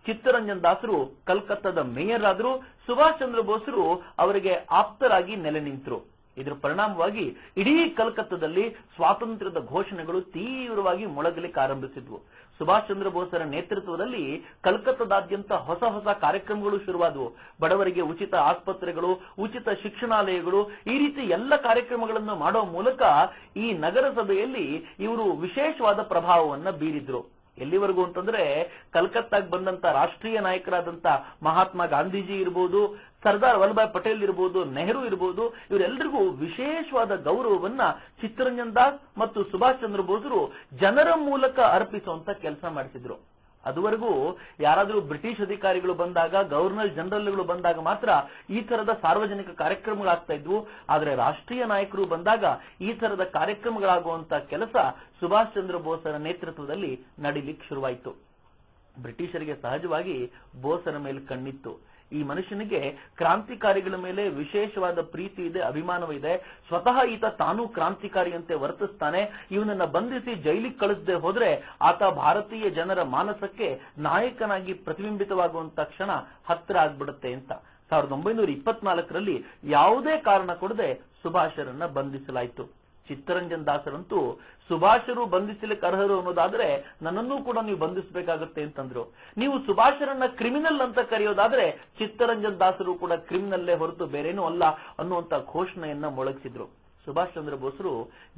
ಚಿತ್ತರಂಜನ್ ದಾಸರು ಕಲ್ಕತ್ತಾದ ಮೇಯರ್ ಆದ್ರು. ಸುಭಾಷ್ ಚಂದ್ರ ಬೋಸರು ಅವರಿಗೆ ಆಪ್ತರಾಗಿ ನೆಲೆ ನಿಂತರು. ಇದರ ಪರಿಣಾಮವಾಗಿ ಇಡೀ ಕಲ್ಕತ್ತಾದಲ್ಲಿ ಸ್ವಾತಂತ್ರ್ಯದ ಘೋಷಣೆಗಳು ತೀವ್ರವಾಗಿ ಮೊಳಗಲಿಕ್ಕೆ ಆರಂಭಿಸಿದ್ವು. ಸುಭಾಷ್ ಚಂದ್ರ ಬೋಸರ ನೇತೃತ್ವದಲ್ಲಿ ಕಲ್ಕತ್ತಾದಾದ್ಯಂತ ಹೊಸ ಹೊಸ ಕಾರ್ಯಕ್ರಮಗಳು ಶುರುವಾದವು. ಬಡವರಿಗೆ ಉಚಿತ ಆಸ್ಪತ್ರೆಗಳು, ಉಚಿತ ಶಿಕ್ಷಣಾಲಯಗಳು, ಈ ರೀತಿ ಎಲ್ಲ ಕಾರ್ಯಕ್ರಮಗಳನ್ನು ಮಾಡುವ ಮೂಲಕ ಈ ನಗರಸಭೆಯಲ್ಲಿ ಇವರು ವಿಶೇಷವಾದ ಪ್ರಭಾವವನ್ನ ಬೀರಿದ್ರು. ಎಲ್ಲಿವರೆಗೂ ಅಂತಂದ್ರೆ, ಕಲ್ಕತ್ತಾಗೆ ಬಂದಂತ ರಾಷ್ಟ್ರೀಯ ನಾಯಕರಾದಂತ ಮಹಾತ್ಮ ಗಾಂಧೀಜಿ ಇರಬಹುದು, ಸರ್ದಾರ್ ವಲ್ಲಭಾಯ್ ಪಟೇಲ್ ಇರಬಹುದು, ನೆಹರು ಇರಬಹುದು, ಇವರೆಲ್ಲರಿಗೂ ವಿಶೇಷವಾದ ಗೌರವವನ್ನ ಚಿತ್ತರಂಜನ್ ದಾಸ್ ಮತ್ತು ಸುಭಾಷ್ ಚಂದ್ರ ಬೋಸರು ಜನರ ಮೂಲಕ ಅರ್ಪಿಸುವಂತ ಕೆಲಸ ಮಾಡಿಸಿದ್ರು. ಅದುವರೆಗೂ ಯಾರಾದರೂ ಬ್ರಿಟಿಷ್ ಅಧಿಕಾರಿಗಳು ಬಂದಾಗ, ಗವರ್ನರ್ ಜನರಲ್ಗಳು ಬಂದಾಗ ಮಾತ್ರ ಈ ತರದ ಸಾರ್ವಜನಿಕ ಕಾರ್ಯಕ್ರಮಗಳಾಗ್ತಾ ಇದ್ವು. ಆದರೆ ರಾಷ್ಟ್ರೀಯ ನಾಯಕರು ಬಂದಾಗ ಈ ತರದ ಕಾರ್ಯಕ್ರಮಗಳಾಗುವಂತ ಕೆಲಸ ಸುಭಾಷ್ ಚಂದ್ರ ಬೋಸರ ನೇತೃತ್ವದಲ್ಲಿ ನಡೀಲಿಕ್ಕೆ ಶುರುವಾಯಿತು. ಬ್ರಿಟಿಷರಿಗೆ ಸಹಜವಾಗಿ ಬೋಸರ ಮೇಲೆ ಕಣ್ಣಿತ್ತು. ಈ ಮನುಷ್ಯನಿಗೆ ಕ್ರಾಂತಿಕಾರಿಗಳ ಮೇಲೆ ವಿಶೇಷವಾದ ಪ್ರೀತಿ ಇದೆ, ಅಭಿಮಾನವಿದೆ. ಸ್ವತಃ ಈತ ತಾನೂ ಕ್ರಾಂತಿಕಾರಿಯಂತೆ ವರ್ತಿಸ್ತಾನೆ. ಇವನನ್ನ ಬಂಧಿಸಿ ಜೈಲಿಗೆ ಕಳಿಸದೆ ಹೋದ್ರೆ ಆತ ಭಾರತೀಯ ಜನರ ಮಾನಸಕ್ಕೆ ನಾಯಕನಾಗಿ ಪ್ರತಿಬಿಂಬಿತವಾಗುವಂತ ಕ್ಷಣ ಹತ್ತಿರ ಆಗ್ಬಿಡುತ್ತೆ ಅಂತ 1924ರಲ್ಲಿ ಯಾವುದೇ ಕಾರಣ ಕೊಡದೆ ಸುಭಾಷರನ್ನ ಬಂಧಿಸಲಾಯಿತು. ಚಿತ್ತರಂಜನ್ ದಾಸರಂತೂ ಸುಭಾಷರು ಬಂಧಿಸಲಿಕ್ಕೆ ಅರ್ಹರು ಅನ್ನೋದಾದ್ರೆ ನನ್ನನ್ನೂ ಕೂಡ ನೀವು ಬಂಧಿಸಬೇಕಾಗುತ್ತೆ ಅಂತಂದ್ರು. ನೀವು ಸುಭಾಷರನ್ನ ಕ್ರಿಮಿನಲ್ ಅಂತ ಕರೆಯೋದಾದ್ರೆ ಚಿತ್ತರಂಜನ್ ದಾಸರು ಕೂಡ ಕ್ರಿಮಿನಲ್ಲೇ ಹೊರತು ಬೇರೇನೂ ಅಲ್ಲ ಅನ್ನುವಂತ ಘೋಷಣೆಯನ್ನ ಮೊಳಗಿಸಿದ್ರು. ಸುಭಾಷ್ ಚಂದ್ರ ಬೋಸರು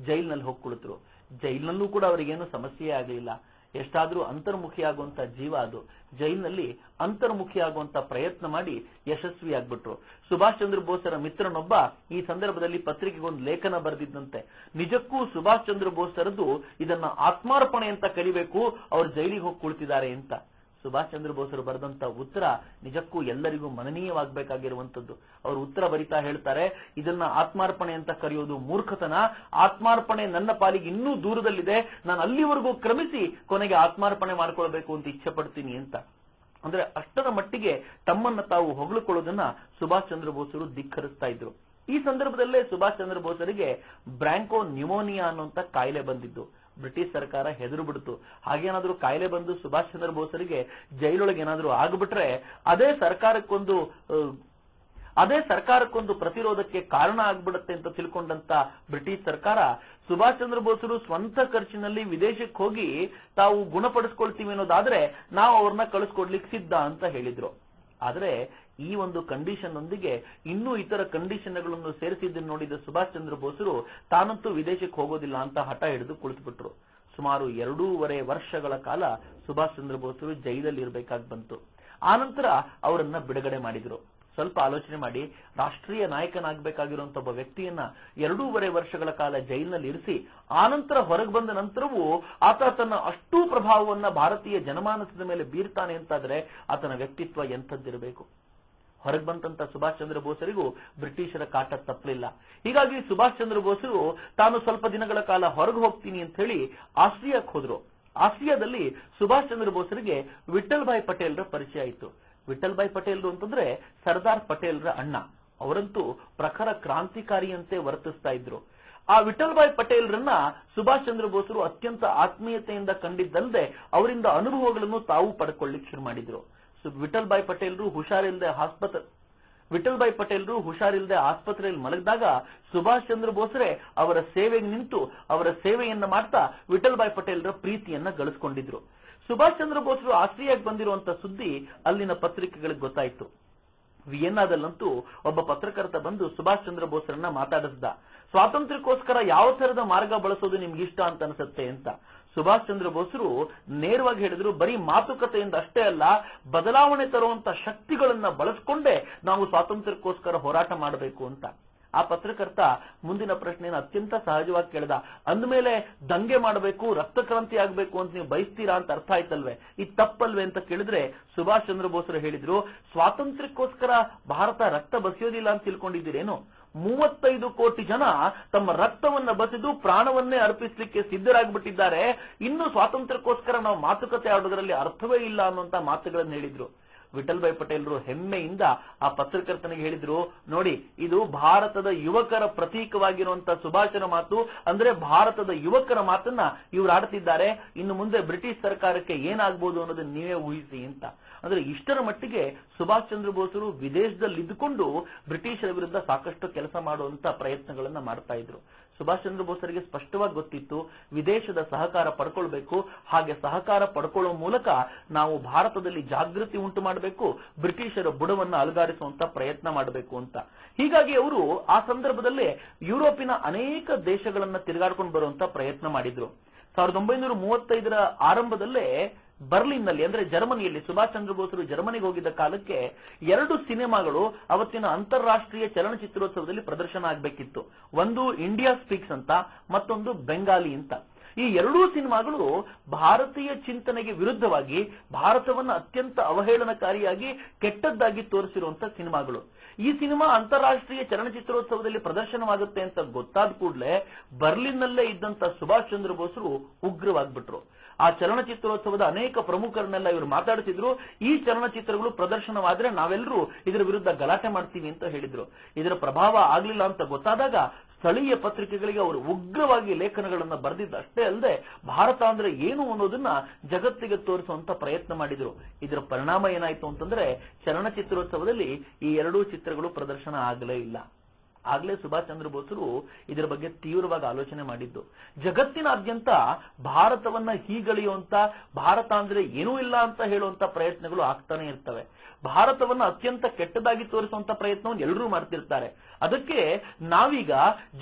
ಜೈಲಿನಲ್ಲಿ ಹೋಗಿ ಕುಳಿತರು. ಜೈಲಿನಲ್ಲೂ ಕೂಡ ಅವರಿಗೇನು ಸಮಸ್ಯೆ ಆಗಲಿಲ್ಲ. ಎಷ್ಟಾದ್ರೂ ಅಂತರ್ಮುಖಿಯಾಗುವಂತ ಜೀವ ಅದು. ಜೈಲಿನಲ್ಲಿ ಅಂತರ್ಮುಖಿಯಾಗುವಂತ ಪ್ರಯತ್ನ ಮಾಡಿ ಯಶಸ್ವಿಯಾಗ್ಬಿಟ್ರು. ಸುಭಾಷ್ ಚಂದ್ರ ಬೋಸರ ಮಿತ್ರನೊಬ್ಬ ಈ ಸಂದರ್ಭದಲ್ಲಿ ಪತ್ರಿಕೆಗೊಂದು ಲೇಖನ ಬರೆದಿದ್ದಂತೆ, ನಿಜಕ್ಕೂ ಸುಭಾಷ್ ಚಂದ್ರ ಬೋಸರದ್ದು ಇದನ್ನ ಆತ್ಮಾರ್ಪಣೆ ಅಂತ ಕರಿಬೇಕು, ಅವ್ರು ಜೈಲಿಗೆ ಹೋಗಿ ಕುಳಿತಿದ್ದಾರೆ ಅಂತ. ಸುಭಾಷ್ ಚಂದ್ರ ಬೋಸರು ಬರೆದಂತ ಉತ್ತರ ನಿಜಕ್ಕೂ ಎಲ್ಲರಿಗೂ ಮನನೀಯವಾಗಬೇಕಾಗಿರುವಂತದ್ದು. ಅವರು ಉತ್ತರ ಬರಿತಾ ಹೇಳ್ತಾರೆ, ಇದನ್ನ ಆತ್ಮಾರ್ಪಣೆ ಅಂತ ಕರೆಯೋದು ಮೂರ್ಖತನ. ಆತ್ಮಾರ್ಪಣೆ ನನ್ನ ಪಾಲಿಗೆ ಇನ್ನೂ ದೂರದಲ್ಲಿದೆ. ನಾನು ಅಲ್ಲಿವರೆಗೂ ಕ್ರಮಿಸಿ ಕೊನೆಗೆ ಆತ್ಮಾರ್ಪಣೆ ಮಾಡ್ಕೊಳ್ಬೇಕು ಅಂತ ಇಚ್ಛೆ ಪಡ್ತೀನಿ ಅಂತ. ಅಂದ್ರೆ ಅಷ್ಟರ ಮಟ್ಟಿಗೆ ತಮ್ಮನ್ನ ತಾವು ಹೊಗಳಿಕೊಳ್ಳೋದನ್ನ ಸುಭಾಷ್ ಚಂದ್ರ ಬೋಸರು ಧಿಕ್ಕರಿಸ್ತಾ ಇದ್ರು. ಈ ಸಂದರ್ಭದಲ್ಲೇ ಸುಭಾಷ್ ಚಂದ್ರ ಬೋಸರಿಗೆ ಬ್ರಾಂಕೋ ನ್ಯೂಮೋನಿಯಾ ಅನ್ನುವಂತ ಕಾಯಿಲೆ ಬಂದಿದ್ದು. ಬ್ರಿಟಿಷ್ ಸರ್ಕಾರ ಹೆದರು ಬಿಡ್ತು. ಹಾಗೇನಾದ್ರೂ ಕಾಯಿಲೆ ಬಂದು ಸುಭಾಷ್ ಚಂದ್ರ ಬೋಸರಿಗೆ ಜೈಲೊಳಗೆ ಏನಾದ್ರೂ ಆಗ್ಬಿಟ್ರೆ ಅದೇ ಸರ್ಕಾರಕ್ಕೊಂದು ಪ್ರತಿರೋಧಕ್ಕೆ ಕಾರಣ ಆಗ್ಬಿಡುತ್ತೆ ಅಂತ ತಿಳ್ಕೊಂಡಂತ ಬ್ರಿಟಿಷ್ ಸರ್ಕಾರ ಸುಭಾಷ್ ಚಂದ್ರ ಬೋಸರು ಸ್ವಂತ ಖರ್ಚಿನಲ್ಲಿ ವಿದೇಶಕ್ಕೆ ಹೋಗಿ ತಾವು ಗುಣಪಡಿಸ್ಕೊಳ್ತೀವಿ ಅನ್ನೋದಾದ್ರೆ ನಾವು ಅವ್ರನ್ನ ಕಳಿಸ್ಕೊಡ್ಲಿಕ್ಕೆ ಸಿದ್ಧ ಅಂತ ಹೇಳಿದ್ರು. ಆದ್ರೆ ಈ ಒಂದು ಕಂಡೀಷನ್ ಒಂದಿಗೆ ಇನ್ನೂ ಇತರ ಕಂಡೀಷನ್ಗಳನ್ನು ಸೇರಿಸಿದ್ದನ್ನು ನೋಡಿದ ಸುಭಾಷ್ ಚಂದ್ರ ಬೋಸರು ತಾನಂತೂ ವಿದೇಶಕ್ಕೆ ಹೋಗೋದಿಲ್ಲ ಅಂತ ಹಠ ಹಿಡಿದು ಕುಳಿತುಬಿಟ್ರು. ಸುಮಾರು 2.5 ವರ್ಷಗಳ ಕಾಲ ಸುಭಾಷ್ ಚಂದ್ರ ಬೋಸರು ಜೈಲಲ್ಲಿ ಇರಬೇಕಾಗಿ ಬಂತು. ಆನಂತರ ಅವರನ್ನ ಬಿಡುಗಡೆ ಮಾಡಿದ್ರು. ಸ್ವಲ್ಪ ಆಲೋಚನೆ ಮಾಡಿ, ರಾಷ್ಟ್ರೀಯ ನಾಯಕನಾಗಬೇಕಾಗಿರುವಂತ ಒಬ್ಬ ವ್ಯಕ್ತಿಯನ್ನ 2.5 ವರ್ಷಗಳ ಕಾಲ ಜೈಲಿನಲ್ಲಿ ಇರಿಸಿ ಆನಂತರ ಹೊರಗೆ ಬಂದ ನಂತರವೂ ಆತ ತನ್ನ ಅಷ್ಟೂ ಪ್ರಭಾವವನ್ನ ಭಾರತೀಯ ಜನಮಾನಸದ ಮೇಲೆ ಬೀರ್ತಾನೆ ಅಂತಾದ್ರೆ ಆತನ ವ್ಯಕ್ತಿತ್ವ ಎಂಥದ್ದಿರಬೇಕು. ಹೊರಗೆ ಬಂದಂತ ಸುಭಾಷ್ ಚಂದ್ರ ಬೋಸರಿಗೂ ಬ್ರಿಟಿಷರ ಕಾಟ ತಪ್ಪಲಿಲ್ಲ. ಹೀಗಾಗಿ ಸುಭಾಷ್ ಚಂದ್ರ ಬೋಸರು ತಾನು ಸ್ವಲ್ಪ ದಿನಗಳ ಕಾಲ ಹೊರಗೆ ಹೋಗ್ತೀನಿ ಅಂತ ಹೇಳಿ ಆಸ್ಟ್ರಿಯಾಕ್ಕೆ ಹೋದ್ರು. ಆಸ್ಟ್ರಿಯಾದಲ್ಲಿ ಸುಭಾಷ್ ಚಂದ್ರ ಬೋಸರಿಗೆ ವಿಠಲ್ ಭಾಯ್ ಪಟೇಲ್ರ ಪರಿಚಯ ಆಯಿತು. ವಿಠಲ್ ಭಾಯ್ ಪಟೇಲ್ರು ಅಂತಂದ್ರೆ ಸರ್ದಾರ್ ಪಟೇಲ್ರ ಅಣ್ಣ. ಅವರಂತೂ ಪ್ರಖರ ಕ್ರಾಂತಿಕಾರಿಯಂತೆ ವರ್ತಿಸ್ತಾ ಇದ್ರು. ಆ ವಿಠಲ್ ಭಾಯ್ ಪಟೇಲ್ರನ್ನ ಸುಭಾಷ್ ಚಂದ್ರ ಬೋಸರು ಅತ್ಯಂತ ಆತ್ಮೀಯತೆಯಿಂದ ಕಂಡಿದ್ದಲ್ಲದೆ ಅವರಿಂದ ಅನುಭವಗಳನ್ನು ತಾವು ಪಡ್ಕೊಳ್ಳಿಕ್ಕೆ ಶುರು ಮಾಡಿದ್ರು. ವಿಠಲ್ ಭಾಯ್ ಪಟೇಲ್ರು ಹುಷಾರಿಲ್ಲದೆ ಆಸ್ಪತ್ರೆಯಲ್ಲಿ ಮಲಗಿದಾಗ ಸುಭಾಷ್ ಚಂದ್ರ ಬೋಸರೆ ಅವರ ಸೇವೆಗೆ ನಿಂತು ಅವರ ಸೇವೆಯನ್ನ ಮಾಡ್ತಾ ವಿಠಲ್ ಭಾಯ್ ಪಟೇಲ್ರ ಪ್ರೀತಿಯನ್ನ ಗಳಿಸ್ಕೊಂಡಿದ್ರು. ಸುಭಾಷ್ ಚಂದ್ರ ಬೋಸರು ಆಸ್ಟ್ರಿಯಾಗೆ ಬಂದಿರುವಂತ ಸುದ್ದಿ ಅಲ್ಲಿನ ಪತ್ರಿಕೆಗಳಿಗೆ ಗೊತ್ತಾಯಿತು. ವಿಯೆನ್ನಾದಲ್ಲಂತೂ ಒಬ್ಬ ಪತ್ರಕರ್ತ ಬಂದು ಸುಭಾಷ್ ಚಂದ್ರ ಬೋಸರನ್ನ ಮಾತಾಡಿಸ್ದ. ಸ್ವಾತಂತ್ರ್ಯಕ್ಕೋಸ್ಕರ ಯಾವ ತರದ ಮಾರ್ಗ ಬಳಸೋದು ನಿಮ್ಗೆ ಇಷ್ಟ ಅಂತ ಅನ್ಸುತ್ತೆ ಅಂತ. ಸುಭಾಷ್ ಚಂದ್ರ ಬೋಸರು ನೇರವಾಗಿ ಹೇಳಿದ್ರು, ಬರೀ ಮಾತುಕತೆಯಿಂದ ಅಷ್ಟೇ ಅಲ್ಲ, ಬದಲಾವಣೆ ತರುವಂತ ಶಕ್ತಿಗಳನ್ನ ಬಳಸ್ಕೊಂಡೇ ನಾವು ಸ್ವಾತಂತ್ರ್ಯಕ್ಕೋಸ್ಕರ ಹೋರಾಟ ಮಾಡಬೇಕು ಅಂತ. ಆ ಪತ್ರಕರ್ತ ಮುಂದಿನ ಪ್ರಶ್ನೆಯನ್ನು ಅತ್ಯಂತ ಸಹಜವಾಗಿ ಕೇಳಿದ, ಅಂದಮೇಲೆ ದಂಗೆ ಮಾಡಬೇಕು, ರಕ್ತಕ್ರಾಂತಿ ಆಗಬೇಕು ಅಂತ ನೀವು ಬಯಸ್ತೀರಾ ಅಂತ ಅರ್ಥ ಆಯ್ತಲ್ವೇ, ಇದು ತಪ್ಪಲ್ವೇ ಅಂತ ಕೇಳಿದ್ರೆ ಸುಭಾಷ್ ಚಂದ್ರ ಬೋಸರು ಹೇಳಿದ್ರು, ಸ್ವಾತಂತ್ರ್ಯಕ್ಕೋಸ್ಕರ ಭಾರತ ರಕ್ತ ಬಸಿಯೋದಿಲ್ಲ ಅಂತ ತಿಳ್ಕೊಂಡಿದ್ದೀರೇನು? 35 ಕೋಟಿ ಜನ ತಮ್ಮ ರಕ್ತವನ್ನ ಬಸಿದು ಪ್ರಾಣವನ್ನೇ ಅರ್ಪಿಸಲಿಕ್ಕೆ ಸಿದ್ಧರಾಗ್ಬಿಟ್ಟಿದ್ದಾರೆ. ಇನ್ನು ಸ್ವಾತಂತ್ರ್ಯಕ್ಕೋಸ್ಕರ ನಾವು ಮಾತುಕತೆ ಆಡೋದ್ರಲ್ಲಿ ಅರ್ಥವೇ ಇಲ್ಲ ಅನ್ನುವಂತ ಮಾತುಗಳನ್ನು ಹೇಳಿದ್ರು. ವಿಠಲ್ ಭಾಯ್ ಪಟೇಲ್ರು ಹೆಮ್ಮೆಯಿಂದ ಆ ಪತ್ರಕರ್ತನಿಗೆ ಹೇಳಿದ್ರು, ನೋಡಿ, ಇದು ಭಾರತದ ಯುವಕರ ಪ್ರತೀಕವಾಗಿರುವಂತಹ ಸುಭಾಷನ ಮಾತು. ಅಂದ್ರೆ ಭಾರತದ ಯುವಕರ ಮಾತನ್ನ ಇವ್ರು ಆಡ್ತಿದ್ದಾರೆ. ಇನ್ನು ಮುಂದೆ ಬ್ರಿಟಿಷ್ ಸರ್ಕಾರಕ್ಕೆ ಏನಾಗ್ಬೋದು ಅನ್ನೋದನ್ನ ನೀವೇ ಊಹಿಸಿ ಅಂತ. ಅಂದ್ರೆ ಇಷ್ಟರ ಮಟ್ಟಿಗೆ ಸುಭಾಷ್ ಚಂದ್ರ ಬೋಸರು ವಿದೇಶದಲ್ಲಿ ಇದ್ದುಕೊಂಡು ಬ್ರಿಟಿಷರ ವಿರುದ್ಧ ಸಾಕಷ್ಟು ಕೆಲಸ ಮಾಡುವಂತ ಪ್ರಯತ್ನಗಳನ್ನ ಮಾಡ್ತಾ ಇದ್ರು. ಸುಭಾಷ್ ಚಂದ್ರ ಬೋಸರಿಗೆ ಸ್ಪಷ್ಟವಾಗಿ ಗೊತ್ತಿತ್ತು, ವಿದೇಶದ ಸಹಕಾರ ಪಡ್ಕೊಳ್ಬೇಕು. ಹಾಗೆ ಸಹಕಾರ ಪಡ್ಕೊಳ್ಳೋ ಮೂಲಕ ನಾವು ಭಾರತದಲ್ಲಿ ಜಾಗೃತಿ ಉಂಟು ಮಾಡಬೇಕು, ಬ್ರಿಟಿಷರ ಬುಡವನ್ನ ಅಲುಗಾಡಿಸುವಂತ ಪ್ರಯತ್ನ ಮಾಡಬೇಕು ಅಂತ. ಹೀಗಾಗಿ ಅವರು ಆ ಸಂದರ್ಭದಲ್ಲೇ ಯುರೋಪಿನ ಅನೇಕ ದೇಶಗಳನ್ನ ತಿರುಗಾಡ್ಕೊಂಡು ಬರುವಂತ ಪ್ರಯತ್ನ ಮಾಡಿದ್ರು. 1935ರ ಆರಂಭದಲ್ಲೇ ಬರ್ಲಿನ್ನಲ್ಲಿ, ಅಂದ್ರೆ ಜರ್ಮನಿಯಲ್ಲಿ, ಸುಭಾಷ್ ಚಂದ್ರ ಬೋಸರು ಜರ್ಮನಿಗೆ ಹೋಗಿದ್ದ ಕಾಲಕ್ಕೆ 2 ಸಿನಿಮಾಗಳು ಅವತ್ತಿನ ಅಂತಾರಾಷ್ಟ್ರೀಯ ಚಲನಚಿತ್ರೋತ್ಸವದಲ್ಲಿ ಪ್ರದರ್ಶನ ಆಗಬೇಕಿತ್ತು. ಒಂದು ಇಂಡಿಯಾ ಸ್ಪೀಕ್ಸ್ ಅಂತ, ಮತ್ತೊಂದು ಬೆಂಗಾಲಿ ಅಂತ. ಈ ಎರಡೂ ಸಿನಿಮಾಗಳು ಭಾರತೀಯ ಚಿಂತನೆಗೆ ವಿರುದ್ಧವಾಗಿ ಭಾರತವನ್ನು ಅತ್ಯಂತ ಅವಹೇಳನಕಾರಿಯಾಗಿ ಕೆಟ್ಟದ್ದಾಗಿ ತೋರಿಸಿರುವಂತಹ ಸಿನಿಮಾಗಳು. ಈ ಸಿನಿಮಾ ಅಂತಾರಾಷ್ಟ್ರೀಯ ಚಲನಚಿತ್ರೋತ್ಸವದಲ್ಲಿ ಪ್ರದರ್ಶನವಾಗುತ್ತೆ ಅಂತ ಗೊತ್ತಾದ ಕೂಡಲೇ ಬರ್ಲಿನ್ನಲ್ಲೇ ಇದ್ದಂತ ಸುಭಾಷ್ ಚಂದ್ರ ಬೋಸರು ಉಗ್ರವಾಗ್ಬಿಟ್ರು. ಆ ಚಲನಚಿತ್ರೋತ್ಸವದ ಅನೇಕ ಪ್ರಮುಖರನ್ನೆಲ್ಲ ಇವರು ಮಾತಾಡ್ತಿದ್ರು. ಈ ಚಲನಚಿತ್ರಗಳು ಪ್ರದರ್ಶನವಾದ್ರೆ ನಾವೆಲ್ಲರೂ ಇದರ ವಿರುದ್ಧ ಗಲಾಟೆ ಮಾಡ್ತೀವಿ ಅಂತ ಹೇಳಿದ್ರು. ಇದರ ಪ್ರಭಾವ ಆಗ್ಲಿಲ್ಲ ಅಂತ ಗೊತ್ತಾದಾಗ ಸ್ಥಳೀಯ ಪತ್ರಿಕೆಗಳಿಗೆ ಅವರು ಉಗ್ರವಾಗಿ ಲೇಖನಗಳನ್ನು ಬರೆದಿದ್ದಷ್ಟೇ ಅಲ್ಲದೆ ಭಾರತ ಅಂದ್ರೆ ಏನು ಅನ್ನೋದನ್ನ ಜಗತ್ತಿಗೆ ತೋರಿಸುವಂತ ಪ್ರಯತ್ನ ಮಾಡಿದ್ರು. ಇದರ ಪರಿಣಾಮ ಏನಾಯ್ತು ಅಂತಂದ್ರೆ ಚಲನಚಿತ್ರೋತ್ಸವದಲ್ಲಿ ಈ ಎರಡೂ ಚಿತ್ರಗಳು ಪ್ರದರ್ಶನ ಆಗಲೇ ಇಲ್ಲ. ಆಗ್ಲೇ ಸುಭಾಷ್ ಚಂದ್ರ ಬೋಸರು ಇದರ ಬಗ್ಗೆ ತೀವ್ರವಾಗಿ ಆಲೋಚನೆ ಮಾಡಿದ್ದು. ಜಗತ್ತಿನಾದ್ಯಂತ ಭಾರತವನ್ನ ಹೀಗಳೆಯುವಂತ, ಭಾರತ ಅಂದ್ರೆ ಏನೂ ಇಲ್ಲ ಅಂತ ಹೇಳುವಂತ ಪ್ರಯತ್ನಗಳು ಆಗ್ತಾನೆ ಇರ್ತವೆ. ಭಾರತವನ್ನ ಅತ್ಯಂತ ಕೆಟ್ಟದಾಗಿ ತೋರಿಸುವಂತ ಪ್ರಯತ್ನವನ್ನು ಎಲ್ಲರೂ ಮಾಡ್ತಿರ್ತಾರೆ. ಅದಕ್ಕೆ ನಾವೀಗ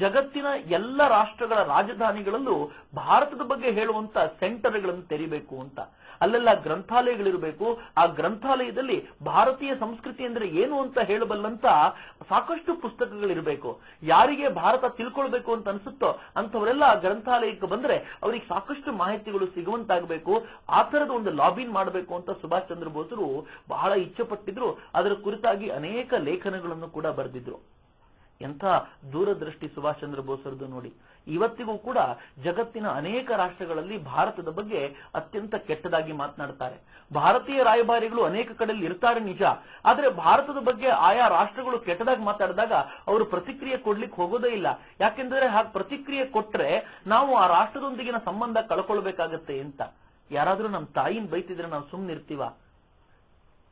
ಜಗತ್ತಿನ ಎಲ್ಲ ರಾಷ್ಟ್ರಗಳ ರಾಜಧಾನಿಗಳಲ್ಲೂ ಭಾರತದ ಬಗ್ಗೆ ಹೇಳುವಂತ ಸೆಂಟರ್ಗಳನ್ನು ತೆರಿಬೇಕು ಅಂತ. ಅಲ್ಲೆಲ್ಲ ಗ್ರಂಥಾಲಯಗಳಿರಬೇಕು. ಆ ಗ್ರಂಥಾಲಯದಲ್ಲಿ ಭಾರತೀಯ ಸಂಸ್ಕೃತಿ ಅಂದ್ರೆ ಏನು ಅಂತ ಹೇಳಬಲ್ಲಂತ ಸಾಕಷ್ಟು ಪುಸ್ತಕಗಳಿರಬೇಕು. ಯಾರಿಗೆ ಭಾರತ ತಿಳ್ಕೊಳ್ಬೇಕು ಅಂತ ಅನ್ಸುತ್ತೋ ಅಂತವರೆಲ್ಲ ಆ ಗ್ರಂಥಾಲಯಕ್ಕೆ ಬಂದ್ರೆ ಅವ್ರಿಗೆ ಸಾಕಷ್ಟು ಮಾಹಿತಿಗಳು ಸಿಗುವಂತಾಗಬೇಕು. ಆ ತರದ ಒಂದು ಲಾಬಿನ್ ಮಾಡಬೇಕು ಅಂತ ಸುಭಾಷ್ ಚಂದ್ರ ಬೋಸರು ಬಹಳ ಇಚ್ಛೆ ಪಟ್ಟಿದ್ರು. ಅದರ ಕುರಿತಾಗಿ ಅನೇಕ ಲೇಖನಗಳನ್ನು ಕೂಡ ಬರೆದಿದ್ರು. ಎಂಥ ದೂರದೃಷ್ಟಿ ಸುಭಾಷ್ ಚಂದ್ರ ಬೋಸರದು ನೋಡಿ. ಇವತ್ತಿಗೂ ಕೂಡ ಜಗತ್ತಿನ ಅನೇಕ ರಾಷ್ಟ್ರಗಳಲ್ಲಿ ಭಾರತದ ಬಗ್ಗೆ ಅತ್ಯಂತ ಕೆಟ್ಟದಾಗಿ ಮಾತನಾಡ್ತಾರೆ. ಭಾರತೀಯ ರಾಯಭಾರಿಗಳು ಅನೇಕ ಕಡೆಯಲ್ಲಿ ಇರ್ತಾರೆ ನಿಜ, ಆದ್ರೆ ಭಾರತದ ಬಗ್ಗೆ ಆಯಾ ರಾಷ್ಟ್ರಗಳು ಕೆಟ್ಟದಾಗಿ ಮಾತಾಡಿದಾಗ ಅವರು ಪ್ರತಿಕ್ರಿಯೆ ಕೊಡ್ಲಿಕ್ಕೆ ಹೋಗೋದೇ ಇಲ್ಲ. ಯಾಕೆಂದ್ರೆ ಹಾಗೆ ಪ್ರತಿಕ್ರಿಯೆ ಕೊಟ್ರೆ ನಾವು ಆ ರಾಷ್ಟ್ರದೊಂದಿಗಿನ ಸಂಬಂಧ ಕಳ್ಕೊಳ್ಬೇಕಾಗತ್ತೆ ಅಂತ. ಯಾರಾದ್ರೂ ನಮ್ಮ ತಾಯಿನ ಬೈತಿದ್ರೆ ನಾವು ಸುಮ್ಮನಿರ್ತೀವ?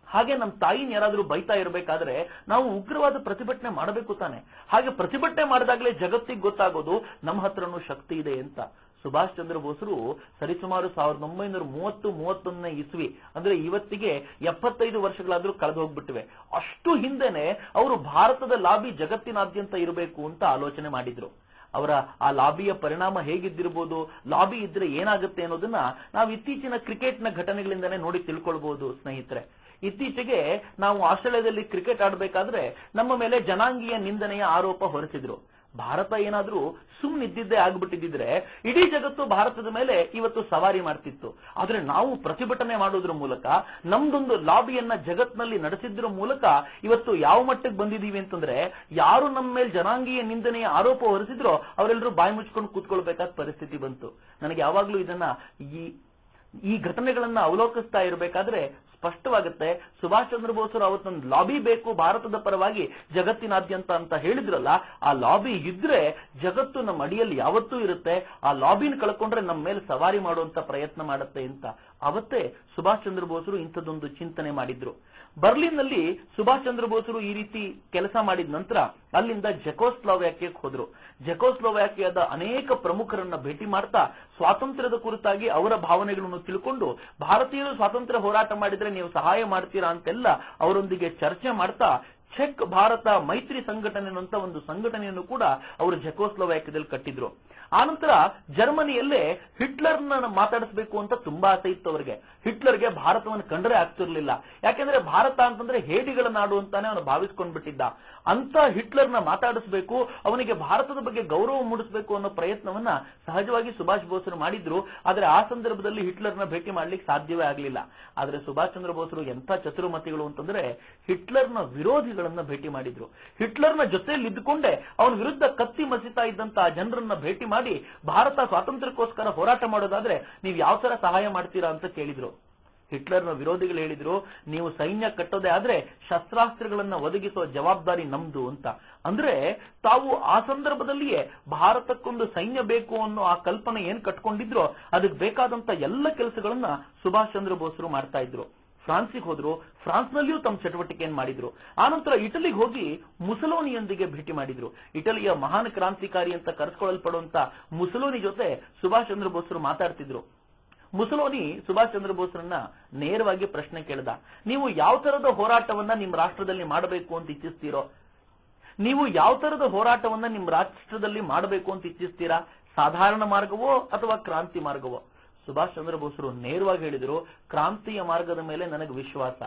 ಹಾಗೆ ನಮ್ಮ ತಾಯಿನ ಯಾರಾದ್ರೂ ಬೈತಾ ಇರಬೇಕಾದ್ರೆ ನಾವು ಉಗ್ರವಾದ ಪ್ರತಿಭಟನೆ ಮಾಡಬೇಕು ತಾನೆ. ಹಾಗೆ ಪ್ರತಿಭಟನೆ ಮಾಡಿದಾಗಲೇ ಜಗತ್ತಿಗೆ ಗೊತ್ತಾಗೋದು ನಮ್ಮ ಹತ್ರನೂ ಶಕ್ತಿ ಇದೆ ಅಂತ. ಸುಭಾಷ್ ಚಂದ್ರ ಬೋಸರು ಸರಿಸುಮಾರು 1930-31 ಇಸ್ವಿ ಅಂದ್ರೆ ಇವತ್ತಿಗೆ 75 ವರ್ಷಗಳಾದ್ರೂ ಕಳೆದು ಹೋಗ್ಬಿಟ್ಟಿವೆ. ಅಷ್ಟು ಹಿಂದೆನೆ ಅವರು ಭಾರತದ ಲಾಬಿ ಜಗತ್ತಿನಾದ್ಯಂತ ಇರಬೇಕು ಅಂತ ಆಲೋಚನೆ ಮಾಡಿದ್ರು. ಅವರ ಆ ಲಾಬಿಯ ಪರಿಣಾಮ ಹೇಗಿದ್ದಿರಬಹುದು, ಲಾಬಿ ಇದ್ರೆ ಏನಾಗುತ್ತೆ ಅನ್ನೋದನ್ನ ನಾವು ಇತ್ತೀಚಿನ ಕ್ರಿಕೆಟ್ನ ಘಟನೆಗಳಿಂದನೇ ನೋಡಿ ತಿಳ್ಕೊಳ್ಬಹುದು ಸ್ನೇಹಿತರೆ. ಇತ್ತೀಚೆಗೆ ನಾವು ಆಸ್ಟ್ರೇಲಿಯಾದಲ್ಲಿ ಕ್ರಿಕೆಟ್ ಆಡಬೇಕಾದ್ರೆ ನಮ್ಮ ಮೇಲೆ ಜನಾಂಗೀಯ ನಿಂದನೆಯ ಆರೋಪ ಹೊರಿಸಿದ್ರು. ಭಾರತ ಏನಾದ್ರೂ ಸುಮ್ಮನಿದ್ದಿದ್ದೇ ಆಗ್ಬಿಟ್ಟಿದ್ರೆ ಇಡೀ ಜಗತ್ತು ಭಾರತದ ಮೇಲೆ ಇವತ್ತು ಸವಾರಿ ಮಾಡ್ತಿತ್ತು. ಆದ್ರೆ ನಾವು ಪ್ರತಿಭಟನೆ ಮಾಡೋದ್ರ ಮೂಲಕ ನಮ್ದೊಂದು ಲಾಬಿಯನ್ನ ಜಗತ್ನಲ್ಲಿ ನಡೆಸಿದ್ರ ಮೂಲಕ ಇವತ್ತು ಯಾವ ಮಟ್ಟಕ್ಕೆ ಬಂದಿದೀವಿ ಅಂತಂದ್ರೆ ಯಾರು ನಮ್ಮ ಮೇಲೆ ಜನಾಂಗೀಯ ನಿಂದನೆಯ ಆರೋಪ ಹೊರಿಸಿದ್ರೋ ಅವರೆಲ್ಲರೂ ಬಾಯಿ ಮುಚ್ಕೊಂಡು ಕೂತ್ಕೊಳ್ಬೇಕಾದ ಪರಿಸ್ಥಿತಿ ಬಂತು. ನನಗೆ ಯಾವಾಗ್ಲೂ ಇದನ್ನ ಈ ಘಟನೆಗಳನ್ನ ಅವಲೋಕಿಸ್ತಾ ಇರಬೇಕಾದ್ರೆ ಸ್ಪಷ್ಟವಾಗುತ್ತೆ. ಸುಭಾಷ್ ಚಂದ್ರ ಬೋಸರು ಅವತ್ತೊಂದು ಲಾಬಿ ಬೇಕು ಭಾರತದ ಪರವಾಗಿ ಜಗತ್ತಿನಾದ್ಯಂತ ಅಂತ ಹೇಳಿದ್ರಲ್ಲ, ಆ ಲಾಬಿ ಇದ್ರೆ ಜಗತ್ತು ನಮ್ಮ ಅಡಿಯಲ್ಲಿ ಯಾವತ್ತೂ ಇರುತ್ತೆ. ಆ ಲಾಬಿನ ಕಳ್ಕೊಂಡ್ರೆ ನಮ್ಮ ಮೇಲೆ ಸವಾರಿ ಮಾಡುವಂತ ಪ್ರಯತ್ನ ಮಾಡುತ್ತೆ ಅಂತ ಅವತ್ತೇ ಸುಭಾಷ್ ಚಂದ್ರ ಬೋಸರು ಇಂಥದ್ದೊಂದು ಚಿಂತನೆ ಮಾಡಿದ್ರು. ಬರ್ಲಿನ್ನಲ್ಲಿ ಸುಭಾಷ್ ಚಂದ್ರ ಬೋಸರು ಈ ರೀತಿ ಕೆಲಸ ಮಾಡಿದ ನಂತರ ಅಲ್ಲಿಂದ ಜೆಕೋಸ್ಲೋವಾಕಿಯಾಕ್ಕೆ ಹೋದ್ರು. ಜೆಕೋಸ್ಲೋವಾಕಿಯಾದ ಅನೇಕ ಪ್ರಮುಖರನ್ನ ಭೇಟಿ ಮಾಡ್ತಾ ಸ್ವಾತಂತ್ರ್ಯದ ಕುರಿತಾಗಿ ಅವರ ಭಾವನೆಗಳನ್ನು ತಿಳ್ಕೊಂಡು ಭಾರತೀಯರು ಸ್ವಾತಂತ್ರ್ಯ ಹೋರಾಟ ಮಾಡಿದ್ರೆ ನೀವು ಸಹಾಯ ಮಾಡ್ತೀರಾ ಅಂತೆಲ್ಲ ಅವರೊಂದಿಗೆ ಚರ್ಚೆ ಮಾಡ್ತಾ ಚೆಕ್ ಭಾರತ ಮೈತ್ರಿ ಸಂಘಟನೆ ಅಂತ ಒಂದು ಸಂಘಟನೆಯನ್ನು ಕೂಡ ಅವರು ಜೆಕೋಸ್ಲೋವಾಕಿಯಾದಲ್ಲಿ ಕಟ್ಟಿದ್ರು. ಆನಂತರ ಜರ್ಮನಿಯಲ್ಲೇ ಹಿಟ್ಲರ್ನ ಮಾತಾಡಿಸಬೇಕು ಅಂತ ತುಂಬಾ ಆಸೆ ಇತ್ತು ಅವರಿಗೆ. ಹಿಟ್ಲರ್ಗೆ ಭಾರತವನ್ನು ಕಂಡ್ರೆ ಆಗ್ತಿರ್ಲಿಲ್ಲ. ಯಾಕೆಂದ್ರೆ ಭಾರತ ಅಂತಂದ್ರೆ ಹೇಡಿಗಳ ನಾಡು ಅಂತಾನೆ ಅವನು ಭಾವಿಸ್ಕೊಂಡ್ಬಿಟ್ಟಿದ್ದ. ಅಂತ ಹಿಟ್ಲರ್ನ ಮಾತಾಡಿಸಬೇಕು, ಅವನಿಗೆ ಭಾರತದ ಬಗ್ಗೆ ಗೌರವ ಮೂಡಿಸಬೇಕು ಅನ್ನೋ ಪ್ರಯತ್ನವನ್ನ ಸಹಜವಾಗಿ ಸುಭಾಷ್ ಬೋಸರು ಮಾಡಿದ್ರು. ಆದ್ರೆ ಆ ಸಂದರ್ಭದಲ್ಲಿ ಹಿಟ್ಲರ್ನ ಭೇಟಿ ಮಾಡ್ಲಿಕ್ಕೆ ಸಾಧ್ಯವೇ ಆಗಲಿಲ್ಲ. ಆದ್ರೆ ಸುಭಾಷ್ ಚಂದ್ರ ಬೋಸರು ಎಂಥ ಚತುರಮತಿಗಳು ಅಂತಂದ್ರೆ ಹಿಟ್ಲರ್ನ ವಿರೋಧಿಗಳನ್ನ ಭೇಟಿ ಮಾಡಿದ್ರು. ಹಿಟ್ಲರ್ನ ಜೊತೆಯಲ್ಲಿ ಇದ್ದುಕೊಂಡೆ ಅವನ ವಿರುದ್ಧ ಕತ್ತಿ ಮಸಿತಾ ಇದ್ದಂತಹ ಜನರನ್ನ ಭೇಟಿ ಮಾಡಿ ಭಾರತ ಸ್ವಾತಂತ್ರ್ಯಕ್ಕೋಸ್ಕರ ಹೋರಾಟ ಮಾಡೋದಾದ್ರೆ ನೀವು ಯಾವ ತರ ಸಹಾಯ ಮಾಡ್ತೀರಾ ಅಂತ ಕೇಳಿದ್ರು. ಹಿಟ್ಲರ್ನ ವಿರೋಧಿಗಳು ಹೇಳಿದ್ರು, ನೀವು ಸೈನ್ಯ ಕಟ್ಟೋದೇ ಆದ್ರೆ ಶಸ್ತ್ರಾಸ್ತ್ರಗಳನ್ನ ಒದಗಿಸುವ ಜವಾಬ್ದಾರಿ ನಮ್ದು ಅಂತ. ಅಂದ್ರೆ ತಾವು ಆ ಸಂದರ್ಭದಲ್ಲಿಯೇ ಭಾರತಕ್ಕೊಂದು ಸೈನ್ಯ ಬೇಕು ಅನ್ನೋ ಆ ಕಲ್ಪನೆ ಏನ್ ಕಟ್ಕೊಂಡಿದ್ರೋ ಅದಕ್ಕೆ ಬೇಕಾದಂತ ಎಲ್ಲ ಕೆಲಸಗಳನ್ನ ಸುಭಾಷ್ ಚಂದ್ರ ಬೋಸರು ಮಾಡ್ತಾ ಇದ್ರು. ಫ್ರಾನ್ಸಿಗೆ ಹೋದ್ರು, ಫ್ರಾನ್ಸ್ನಲ್ಲಿಯೂ ತಮ್ಮ ಚಟುವಟಿಕೆಯನ್ನು ಮಾಡಿದ್ರು. ಆನಂತರ ಇಟಲಿಗೆ ಹೋಗಿ ಮುಸೋಲಿನಿಯೊಂದಿಗೆ ಭೇಟಿ ಮಾಡಿದ್ರು. ಇಟಲಿಯ ಮಹಾನ್ ಕ್ರಾಂತಿಕಾರಿ ಅಂತ ಕರೆಸ್ಕೊಳ್ಳಲ್ಪಡುವಂತ ಮುಸೋಲಿನಿ ಜೊತೆ ಸುಭಾಷ್ ಚಂದ್ರ ಬೋಸರು ಮಾತಾಡ್ತಿದ್ರು. ಮುಸೋಲಿನಿ ಸುಭಾಷ್ ಚಂದ್ರ ಬೋಸರನ್ನ ನೇರವಾಗಿ ಪ್ರಶ್ನೆ ಕೇಳಿದ, ನೀವು ಯಾವ ತರದ ಹೋರಾಟವನ್ನ ನಿಮ್ಮ ರಾಷ್ಟ್ರದಲ್ಲಿ ಮಾಡಬೇಕು ಅಂತ ಇಚ್ಛಿಸ್ತೀರೋ, ನೀವು ಯಾವ ತರದ ಹೋರಾಟವನ್ನ ನಿಮ್ಮ ರಾಷ್ಟ್ರದಲ್ಲಿ ಮಾಡಬೇಕು ಅಂತ ಇಚ್ಛಿಸ್ತೀರಾ, ಸಾಧಾರಣ ಮಾರ್ಗವೋ ಅಥವಾ ಕ್ರಾಂತಿ ಮಾರ್ಗವೋ? ಸುಭಾಷ್ ಚಂದ್ರ ಬೋಸರು ನೇರವಾಗಿ ಹೇಳಿದ್ರು, ಕ್ರಾಂತಿಯ ಮಾರ್ಗದ ಮೇಲೆ ನನಗೆ ವಿಶ್ವಾಸ.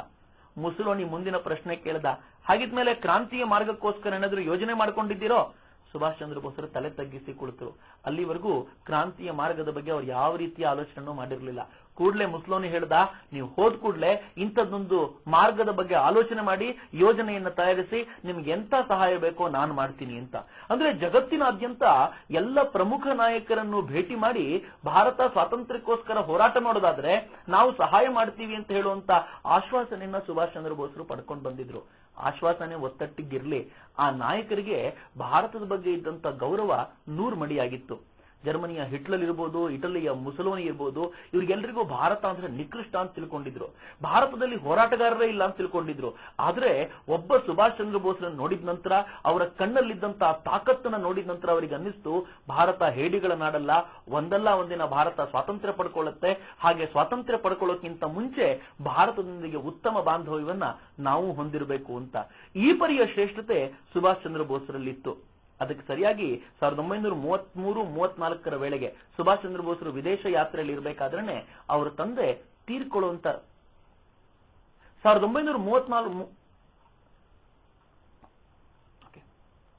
ಮುಸೋಲಿನಿ ಮುಂದಿನ ಪ್ರಶ್ನೆ ಕೇಳಿದ, ಹಾಗಿದ್ಮೇಲೆ ಕ್ರಾಂತಿಯ ಮಾರ್ಗಕ್ಕೋಸ್ಕರ ಏನಾದ್ರೂ ಯೋಜನೆ ಮಾಡ್ಕೊಂಡಿದ್ದೀರೋ? ಸುಭಾಷ್ ಚಂದ್ರ ಬೋಸರು ತಲೆ ತಗ್ಗಿಸಿ ಕುಳಿತರು. ಅಲ್ಲಿವರೆಗೂ ಕ್ರಾಂತಿಯ ಮಾರ್ಗದ ಬಗ್ಗೆ ಅವ್ರು ಯಾವ ರೀತಿಯ ಆಲೋಚನೆ ಮಾಡಿರಲಿಲ್ಲ. ಕೂಡಲೇ ಮುಸ್ಲೋನಿ ಹೇಳ್ದ, ನೀವು ಹೋದ್ ಕೂಡಲೇ ಇಂಥದ್ದೊಂದು ಮಾರ್ಗದ ಬಗ್ಗೆ ಆಲೋಚನೆ ಮಾಡಿ ಯೋಜನೆಯನ್ನ ತಯಾರಿಸಿ ನಿಮ್ಗೆ ಎಂತ ಸಹಾಯ ಬೇಕೋ ನಾನು ಮಾಡ್ತೀನಿ ಅಂತ. ಅಂದ್ರೆ ಜಗತ್ತಿನಾದ್ಯಂತ ಎಲ್ಲ ಪ್ರಮುಖ ನಾಯಕರನ್ನು ಭೇಟಿ ಮಾಡಿ ಭಾರತ ಸ್ವಾತಂತ್ರ್ಯಕ್ಕೋಸ್ಕರ ಹೋರಾಟ ಮಾಡೋದಾದ್ರೆ ನಾವು ಸಹಾಯ ಮಾಡ್ತೀವಿ ಅಂತ ಹೇಳುವಂತ ಆಶ್ವಾಸನೆಯನ್ನ ಸುಭಾಷ್ ಚಂದ್ರ ಬೋಸರು ಪಡ್ಕೊಂಡು ಬಂದಿದ್ರು. ಆಶ್ವಾಸನೆ ಒತ್ತಟ್ಟಿಗಿರ್ಲಿ, ಆ ನಾಯಕರಿಗೆ ಭಾರತದ ಬಗ್ಗೆ ಇದ್ದಂತ ಗೌರವ 100 ಮಡಿಯಾಗಿತ್ತು. ಜರ್ಮನಿಯ ಹಿಟ್ಲರ್ ಇರ್ಬೋದು, ಇಟಲಿಯ ಮುಸೋಲಿನಿ ಇರ್ಬೋದು, ಇವ್ರಿಗೆಲ್ಲರಿಗೂ ಭಾರತ ಅಂದ್ರೆ ನಿಕೃಷ್ಟ ಅಂತ ತಿಳ್ಕೊಂಡಿದ್ರು. ಭಾರತದಲ್ಲಿ ಹೋರಾಟಗಾರರೇ ಇಲ್ಲ ಅಂತ ತಿಳ್ಕೊಂಡಿದ್ರು. ಆದ್ರೆ ಒಬ್ಬ ಸುಭಾಷ್ ಚಂದ್ರ ಬೋಸ್ರನ್ನು ನೋಡಿದ ನಂತರ, ಅವರ ಕಣ್ಣಲ್ಲಿದ್ದಂತ ತಾಕತ್ತನ್ನ ನೋಡಿದ ನಂತರ ಅವರಿಗೆ ಅನ್ನಿಸ್ತು, ಭಾರತ ಹೇಡಿಗಳ ನಾಡಲ್ಲ, ಒಂದಲ್ಲ ಒಂದಿನ ಭಾರತ ಸ್ವಾತಂತ್ರ್ಯ ಪಡ್ಕೊಳ್ಳುತ್ತೆ. ಹಾಗೆ ಸ್ವಾತಂತ್ರ್ಯ ಪಡ್ಕೊಳ್ಳೋಕ್ಕಿಂತ ಮುಂಚೆ ಭಾರತದೊಂದಿಗೆ ಉತ್ತಮ ಬಾಂಧವ್ಯವನ್ನ ನಾವು ಹೊಂದಿರಬೇಕು ಅಂತ. ಈ ಪರಿಯ ಶ್ರೇಷ್ಠತೆ ಸುಭಾಷ್ ಚಂದ್ರ ಬೋಸ್ರಲ್ಲಿತ್ತು. ಅದಕ್ಕೆ ಸರಿಯಾಗಿ 1933-34 ವೇಳೆಗೆ ಸುಭಾಷ್ ಚಂದ್ರ ಬೋಸರು ವಿದೇಶ ಯಾತ್ರೆಯಲ್ಲಿ ಇರಬೇಕಾದ್ರೆ ಅವರ ತಂದೆ ತೀರ್ಕೊಳ್ಳುವಂತ 1934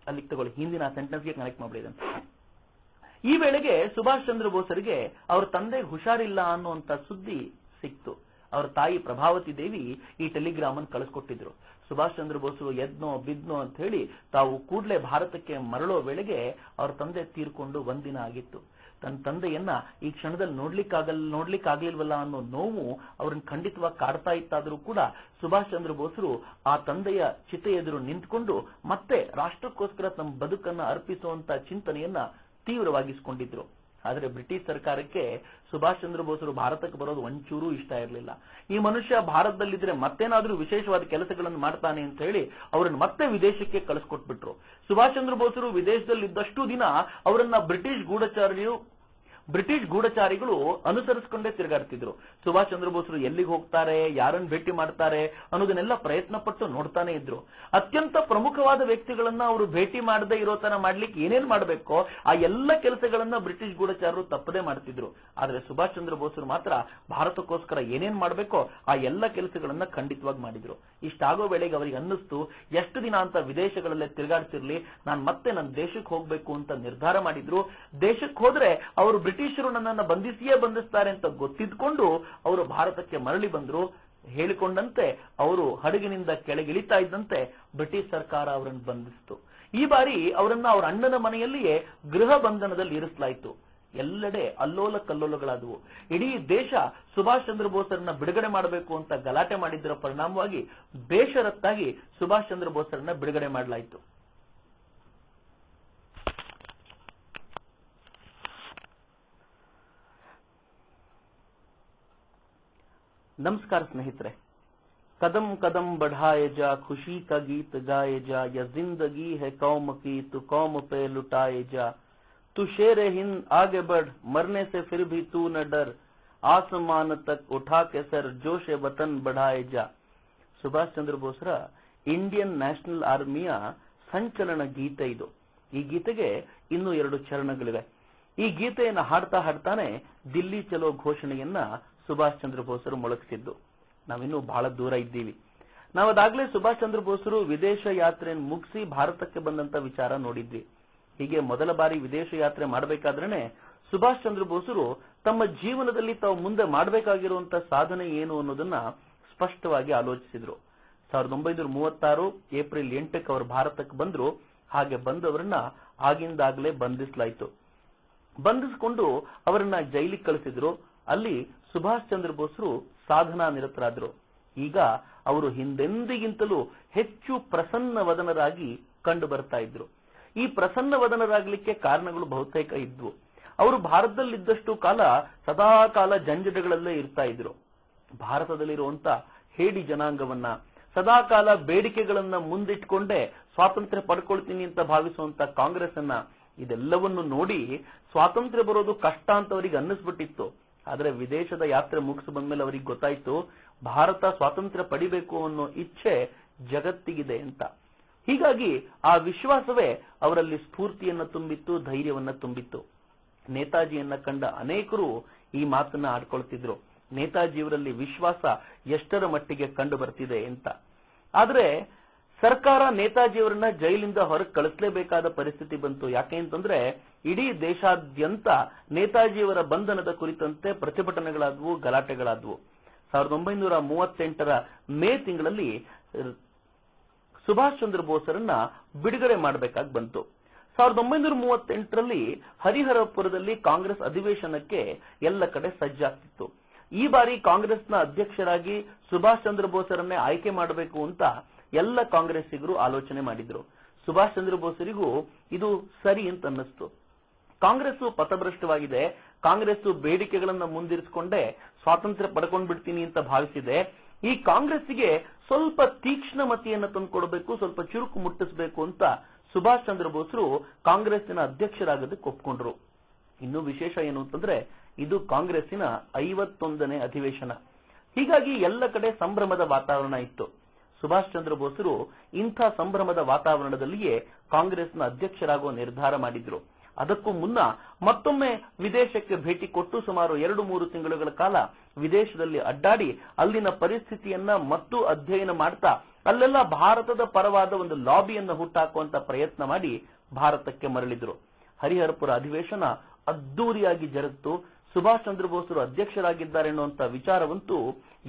ಅಲ್ಲಿಗೆ ತಗೊಳ್ಳಿ, ಹಿಂದಿನ ಸೆಂಟೆನ್ಸ್ಗೆ ಕನೆಕ್ಟ್ ಮಾಡ್ಬಿಡಿದೆ. ಈ ವೇಳೆಗೆ ಸುಭಾಷ್ ಚಂದ್ರ ಬೋಸರಿಗೆ ಅವ್ರ ತಂದೆಗೆ ಹುಷಾರಿಲ್ಲ ಅನ್ನುವಂತ ಸುದ್ದಿ ಸಿಕ್ತು. ಅವರ ತಾಯಿ ಪ್ರಭಾವತಿ ದೇವಿ ಈ ಟೆಲಿಗ್ರಾಮ್ ಅನ್ನು ಕಳಿಸ್ಕೊಟ್ಟಿದ್ರು. ಸುಭಾಷ್ ಚಂದ್ರ ಬೋಸರು ಎದ್ನೋ ಬಿದ್ನೋ ಅಂತ ಹೇಳಿ ತಾವು ಕೂಡಲೇ ಭಾರತಕ್ಕೆ ಮರಳೋ ವೇಳೆಗೆ ಅವ್ರ ತಂದೆ ತೀರ್ಕೊಂಡು 1 ದಿನ ಆಗಿತ್ತು. ತನ್ನ ತಂದೆಯನ್ನ ಈ ಕ್ಷಣದಲ್ಲಿ ನೋಡ್ಲಿಕ್ಕಾಗ್ಲಿಲ್ವಲ್ಲ ಅನ್ನೋ ನೋವು ಅವ್ರನ್ನ ಖಂಡಿತವಾಗಿ ಕಾಡ್ತಾ ಇತ್ತಾದ್ರೂ ಕೂಡ ಸುಭಾಷ್ ಚಂದ್ರ ಬೋಸರು ಆ ತಂದೆಯ ಚಿತೆ ಎದುರು ನಿಂತ್ಕೊಂಡು ಮತ್ತೆ ರಾಷ್ಟ್ರಕ್ಕೋಸ್ಕರ ತಮ್ಮ ಬದುಕನ್ನ ಅರ್ಪಿಸುವಂತ ಚಿಂತನೆಯನ್ನ ತೀವ್ರವಾಗಿಸಿಕೊಂಡಿದ್ರು. ಆದ್ರೆ ಬ್ರಿಟಿಷ್ ಸರ್ಕಾರಕ್ಕೆ ಸುಭಾಷ್ ಚಂದ್ರ ಬೋಸರು ಭಾರತಕ್ಕೆ ಬರೋದು ಒಂಚೂರು ಇಷ್ಟ ಇರಲಿಲ್ಲ. ಈ ಮನುಷ್ಯ ಭಾರತದಲ್ಲಿದ್ರೆ ಮತ್ತೇನಾದ್ರೂ ವಿಶೇಷವಾದ ಕೆಲಸಗಳನ್ನು ಮಾಡ್ತಾನೆ ಅಂತ ಹೇಳಿ ಅವರನ್ನು ಮತ್ತೆ ವಿದೇಶಕ್ಕೆ ಕಳಿಸ್ಕೊಟ್ಬಿಟ್ರು. ಸುಭಾಷ್ ಚಂದ್ರ ಬೋಸರು ವಿದೇಶದಲ್ಲಿದ್ದಷ್ಟು ದಿನ ಅವರನ್ನ ಬ್ರಿಟಿಷ್ ಗೂಢಚಾರಿಗಳು ಅನುಸರಿಸಿಕೊಂಡೇ ತಿರುಗಾಡ್ತಿದ್ರು. ಸುಭಾಷ್ ಚಂದ್ರ ಬೋಸರು ಎಲ್ಲಿಗೆ ಹೋಗ್ತಾರೆ, ಯಾರನ್ನು ಭೇಟಿ ಮಾಡ್ತಾರೆ ಅನ್ನೋದನ್ನೆಲ್ಲ ಪ್ರಯತ್ನ ಪಟ್ಟು ನೋಡ್ತಾನೆ ಇದ್ರು. ಅತ್ಯಂತ ಪ್ರಮುಖವಾದ ವ್ಯಕ್ತಿಗಳನ್ನ ಅವರು ಭೇಟಿ ಮಾಡದೇ ಇರೋ ತರ ಮಾಡ್ಲಿಕ್ಕೆ ಏನೇನ್ ಮಾಡಬೇಕೋ ಆ ಎಲ್ಲ ಕೆಲಸಗಳನ್ನ ಬ್ರಿಟಿಷ್ ಗೂಢಚಾರರು ತಪ್ಪದೇ ಮಾಡ್ತಿದ್ರು. ಆದ್ರೆ ಸುಭಾಷ್ ಚಂದ್ರ ಬೋಸರು ಮಾತ್ರ ಭಾರತಕ್ಕೋಸ್ಕರ ಏನೇನ್ ಮಾಡಬೇಕೋ ಆ ಎಲ್ಲ ಕೆಲಸಗಳನ್ನ ಖಂಡಿತವಾಗಿ ಮಾಡಿದ್ರು. ಇಷ್ಟಾಗೋ ವೇಳೆಗೆ ಅವರಿಗೆ ಅನ್ನಿಸ್ತು, ಎಷ್ಟು ದಿನ ಅಂತ ವಿದೇಶಗಳಲ್ಲೇ ತಿರುಗಾಡ್ತಿರ್ಲಿ, ನಾನು ಮತ್ತೆ ನನ್ನ ದೇಶಕ್ಕೆ ಹೋಗ್ಬೇಕು ಅಂತ ನಿರ್ಧಾರ ಮಾಡಿದ್ರು. ದೇಶಕ್ಕೆ ಹೋದ್ರೆ ಅವರು ಬ್ರಿಟಿಷರು ನನ್ನನ್ನು ಬಂಧಿಸ್ತಾರೆ ಅಂತ ಗೊತ್ತಿದ್ಕೊಂಡು ಅವರು ಭಾರತಕ್ಕೆ ಮರಳಿ ಬಂದ್ರು. ಹೇಳಿಕೊಂಡಂತೆ ಅವರು ಹಡಗಿನಿಂದ ಕೆಳಗಿಳಿತಾ ಇದ್ದಂತೆ ಬ್ರಿಟಿಷ್ ಸರ್ಕಾರ ಅವರನ್ನು ಬಂಧಿಸಿತು. ಈ ಬಾರಿ ಅವರನ್ನ ಅವರ ಅಣ್ಣನ ಮನೆಯಲ್ಲಿಯೇ ಗೃಹ ಬಂಧನದಲ್ಲಿ ಇರಿಸಲಾಯಿತು. ಎಲ್ಲೆಡೆ ಅಲ್ಲೋಲ ಕಲ್ಲೋಲಗಳಾದವು. ಇಡೀ ದೇಶ ಸುಭಾಷ್ ಚಂದ್ರ ಬೋಸರನ್ನ ಬಿಡುಗಡೆ ಮಾಡಬೇಕು ಅಂತ ಗಲಾಟೆ ಮಾಡಿದ್ದರ ಪರಿಣಾಮವಾಗಿ ಬೇಷರತ್ತಾಗಿ ಸುಭಾಷ್ ಚಂದ್ರ ಬೋಸರನ್ನ ಬಿಡುಗಡೆ ಮಾಡಲಾಯಿತು. नमस्कार स्नेहितरे, कदम कदम बढ़ाए जा, खुशी का गीत गाए जा, यह जिंदगी है कौम की, तू कौम पे लुटाए जा, तू शेर हिंद आगे बढ़, मरने से फिर भी तू न डर, आसमान तक उठा के सर, जोश वतन बढ़ाए जा. ಸುಭಾಷ್ ಚಂದ್ರ ಬೋಸರ ಇಂಡಿಯನ್ ನ್ಯಾಷನಲ್ ಆರ್ಮಿಯ ಸಂಚಲನ ಗೀತೆ ಇದು. ಈ ಗೀತೆಗೆ ಇನ್ನೂ 2 ಚರಣಗಳಿವೆ. ಈ ಗೀತೆಯನ್ನು ಹಾಡ್ತಾನೆ ದಿಲ್ಲಿ ಚಲೋ ಘೋಷಣೆಯನ್ನ ಸುಭಾಷ್ ಚಂದ್ರ ಬೋಸರು ಮೊಳಗಿಸಿದ್ದು. ನಾವಿನ್ನೂ ಬಹಳ ದೂರ ಇದ್ದೀವಿ. ನಾವದಾಗ್ಲೇ ಸುಭಾಷ್ ಚಂದ್ರ ಬೋಸರು ವಿದೇಶ ಯಾತ್ರೆಯನ್ನು ಮುಗಿಸಿ ಭಾರತಕ್ಕೆ ಬಂದಂತ ವಿಚಾರ ನೋಡಿದ್ವಿ. ಹೀಗೆ ಮೊದಲ ಬಾರಿ ವಿದೇಶ ಯಾತ್ರೆ ಮಾಡಬೇಕಾದ್ರೆ ಸುಭಾಷ್ ಚಂದ್ರ ಬೋಸರು ತಮ್ಮ ಜೀವನದಲ್ಲಿ ತಾವು ಮುಂದೆ ಮಾಡಬೇಕಾಗಿರುವಂತ ಸಾಧನೆ ಏನು ಅನ್ನೋದನ್ನ ಸ್ಪಷ್ಟವಾಗಿ ಆಲೋಚಿಸಿದ್ರು. 1936 ಏಪ್ರಿಲ್ 8ಕ್ಕೆ ಅವರು ಭಾರತಕ್ಕೆ ಬಂದ್ರು. ಹಾಗೆ ಬಂದವರನ್ನ ಆಗಿಂದಾಗಲೇ ಬಂಧಿಸಲಾಯಿತು. ಬಂಧಿಸಿಕೊಂಡು ಅವರನ್ನ ಜೈಲಿಗೆ ಕಳಿಸಿದ್ರು. ಅಲ್ಲಿ ಸುಭಾಷ್ ಚಂದ್ರ ಬೋಸರು ಸಾಧನಾ ನಿರತರಾದ್ರು. ಈಗ ಅವರು ಹಿಂದೆಂದಿಗಿಂತಲೂ ಹೆಚ್ಚು ಪ್ರಸನ್ನ ವದನರಾಗಿ ಕಂಡು ಬರ್ತಾ ಇದ್ರು. ಈ ಪ್ರಸನ್ನ ವದನರಾಗಲಿಕ್ಕೆ ಕಾರಣಗಳು ಬಹುತೇಕ ಇದ್ವು. ಅವರು ಭಾರತದಲ್ಲಿದ್ದಷ್ಟು ಕಾಲ ಸದಾಕಾಲ ಜಂಜಡಗಳಲ್ಲೇ ಇರ್ತಾ ಇದ್ರು. ಭಾರತದಲ್ಲಿರುವಂತ ಹೇಡಿ ಜನಾಂಗವನ್ನ ಸದಾಕಾಲ ಬೇಡಿಕೆಗಳನ್ನ ಮುಂದಿಟ್ಕೊಂಡೇ ಸ್ವಾತಂತ್ರ್ಯ ಪಡ್ಕೊಳ್ತೀನಿ ಅಂತ ಭಾವಿಸುವಂತ ಕಾಂಗ್ರೆಸ್ ಅನ್ನ ಇದೆಲ್ಲವನ್ನು ನೋಡಿ ಸ್ವಾತಂತ್ರ್ಯ ಬರೋದು ಕಷ್ಟ ಅಂತ ಅವರಿಗೆ ಅನ್ನಿಸ್ಬಿಟ್ಟಿತ್ತು. ಆದ್ರೆ ವಿದೇಶದ ಯಾತ್ರೆ ಮುಗಿಸಿ ಬಂದ್ಮೇಲೆ ಅವರಿಗೆ ಗೊತ್ತಾಯ್ತು, ಭಾರತ ಸ್ವಾತಂತ್ರ್ಯ ಪಡಿಬೇಕು ಅನ್ನೋ ಇಚ್ಛೆ ಜಗತ್ತಿಗಿದೆ ಅಂತ. ಹೀಗಾಗಿ ಆ ವಿಶ್ವಾಸವೇ ಅವರಲ್ಲಿ ಸ್ಫೂರ್ತಿಯನ್ನ ತುಂಬಿತ್ತು, ಧೈರ್ಯವನ್ನ ತುಂಬಿತ್ತು. ನೇತಾಜಿಯನ್ನ ಕಂಡ ಅನೇಕರು ಈ ಮಾತನ್ನ ಆಡ್ಕೊಳ್ತಿದ್ರು. ನೇತಾಜಿಯವರಲ್ಲಿ ವಿಶ್ವಾಸ ಎಷ್ಟರ ಮಟ್ಟಿಗೆ ಕಂಡು ಬರ್ತಿದೆ ಅಂತ. ಆದ್ರೆ ಸರ್ಕಾರ ನೇತಾಜಿಯವರನ್ನ ಜೈಲಿಂದ ಹೊರಗೆ ಕಳಿಸಲೇಬೇಕಾದ ಪರಿಸ್ಥಿತಿ ಬಂತು. ಯಾಕೆ ಅಂತಂದ್ರೆ ಇಡೀ ದೇಶಾದ್ಯಂತ ನೇತಾಜಿಯವರ ಬಂಧನದ ಕುರಿತಂತೆ ಪ್ರತಿಭಟನೆಗಳಾದವು, ಗಲಾಟೆಗಳಾದವು. 1938ರ ಮೇ ತಿಂಗಳಲ್ಲಿ ಸುಭಾಷ್ ಚಂದ್ರ ಬೋಸರನ್ನ ಬಿಡುಗಡೆ ಮಾಡಬೇಕಾಗಿ ಬಂತು. 1938ರಲ್ಲಿ ಹರಿಹರಪುರದಲ್ಲಿ ಕಾಂಗ್ರೆಸ್ ಅಧಿವೇಶನಕ್ಕೆ ಎಲ್ಲ ಕಡೆ ಸಜ್ಜಾಗ್ತಿತ್ತು. ಈ ಬಾರಿ ಕಾಂಗ್ರೆಸ್ನ ಅಧ್ಯಕ್ಷರಾಗಿ ಸುಭಾಷ್ ಚಂದ್ರ ಬೋಸರನ್ನೇ ಆಯ್ಕೆ ಮಾಡಬೇಕು ಅಂತ ಎಲ್ಲ ಕಾಂಗ್ರೆಸ್ಸಿಗರು ಆಲೋಚನೆ ಮಾಡಿದ್ರು. ಸುಭಾಷ್ ಚಂದ್ರ ಬೋಸರಿಗೂ ಇದು ಸರಿ ಅಂತ ಅನ್ನಿಸ್ತು. ಕಾಂಗ್ರೆಸ್ ಪಥಭ್ರಷ್ಟವಾಗಿದೆ, ಕಾಂಗ್ರೆಸ್ ಬೇಡಿಕೆಗಳನ್ನ ಮುಂದಿರಿಸಿಕೊಂಡೇ ಸ್ವಾತಂತ್ರ್ಯ ಪಡ್ಕೊಂಡ್ ಬಿಡ್ತೀನಿ ಅಂತ ಭಾವಿಸಿದೆ. ಈ ಕಾಂಗ್ರೆಸ್ಸಿಗೆ ಸ್ವಲ್ಪ ತೀಕ್ಷ್ಣ ಮತಿಯನ್ನು ತಂದುಕೊಡಬೇಕು, ಸ್ವಲ್ಪ ಚುರುಕು ಮುಟ್ಟಿಸಬೇಕು ಅಂತ ಸುಭಾಷ್ ಚಂದ್ರ ಬೋಸರು ಕಾಂಗ್ರೆಸ್ಸಿನ ಅಧ್ಯಕ್ಷರಾಗೋದಕ್ಕೆ ಒಪ್ಕೊಂಡ್ರು. ಇನ್ನು ವಿಶೇಷ ಏನು ಅಂತಂದ್ರೆ ಇದು ಕಾಂಗ್ರೆಸ್ಸಿನ 51ನೇ ಅಧಿವೇಶನ. ಹೀಗಾಗಿ ಎಲ್ಲ ಕಡೆ ಸಂಭ್ರಮದ ವಾತಾವರಣ ಇತ್ತು. ಸುಭಾಷ್ ಚಂದ್ರ ಬೋಸರು ಇಂಥ ಸಂಭ್ರಮದ ವಾತಾವರಣದಲ್ಲಿಯೇ ಕಾಂಗ್ರೆಸ್ನ ಅಧ್ಯಕ್ಷರಾಗುವ ನಿರ್ಧಾರ ಮಾಡಿದ್ರು. ಅದಕ್ಕೂ ಮುನ್ನ ಮತ್ತೊಮ್ಮೆ ವಿದೇಶಕ್ಕೆ ಭೇಟಿ ಕೊಟ್ಟು ಸುಮಾರು 2-3 ತಿಂಗಳುಗಳ ಕಾಲ ವಿದೇಶದಲ್ಲಿ ಅಡ್ಡಾಡಿ ಅಲ್ಲಿನ ಪರಿಸ್ಥಿತಿಯನ್ನ ಮತ್ತು ಅಧ್ಯಯನ ಮಾಡ್ತಾ ಅಲ್ಲೆಲ್ಲ ಭಾರತದ ಪರವಾದ ಒಂದು ಲಾಬಿಯನ್ನು ಹುಟ್ಟಾಕುವಂತ ಪ್ರಯತ್ನ ಮಾಡಿ ಭಾರತಕ್ಕೆ ಮರಳಿದ್ರು. ಹರಿಹರಪುರ ಅಧಿವೇಶನ ಅದ್ದೂರಿಯಾಗಿ ಜರುಗಿತು. ಸುಭಾಷ್ ಚಂದ್ರ ಬೋಸರು ಅಧ್ಯಕ್ಷರಾಗಿದ್ದಾರೆ ಎನ್ನುವಂತ ವಿಚಾರವಂತೂ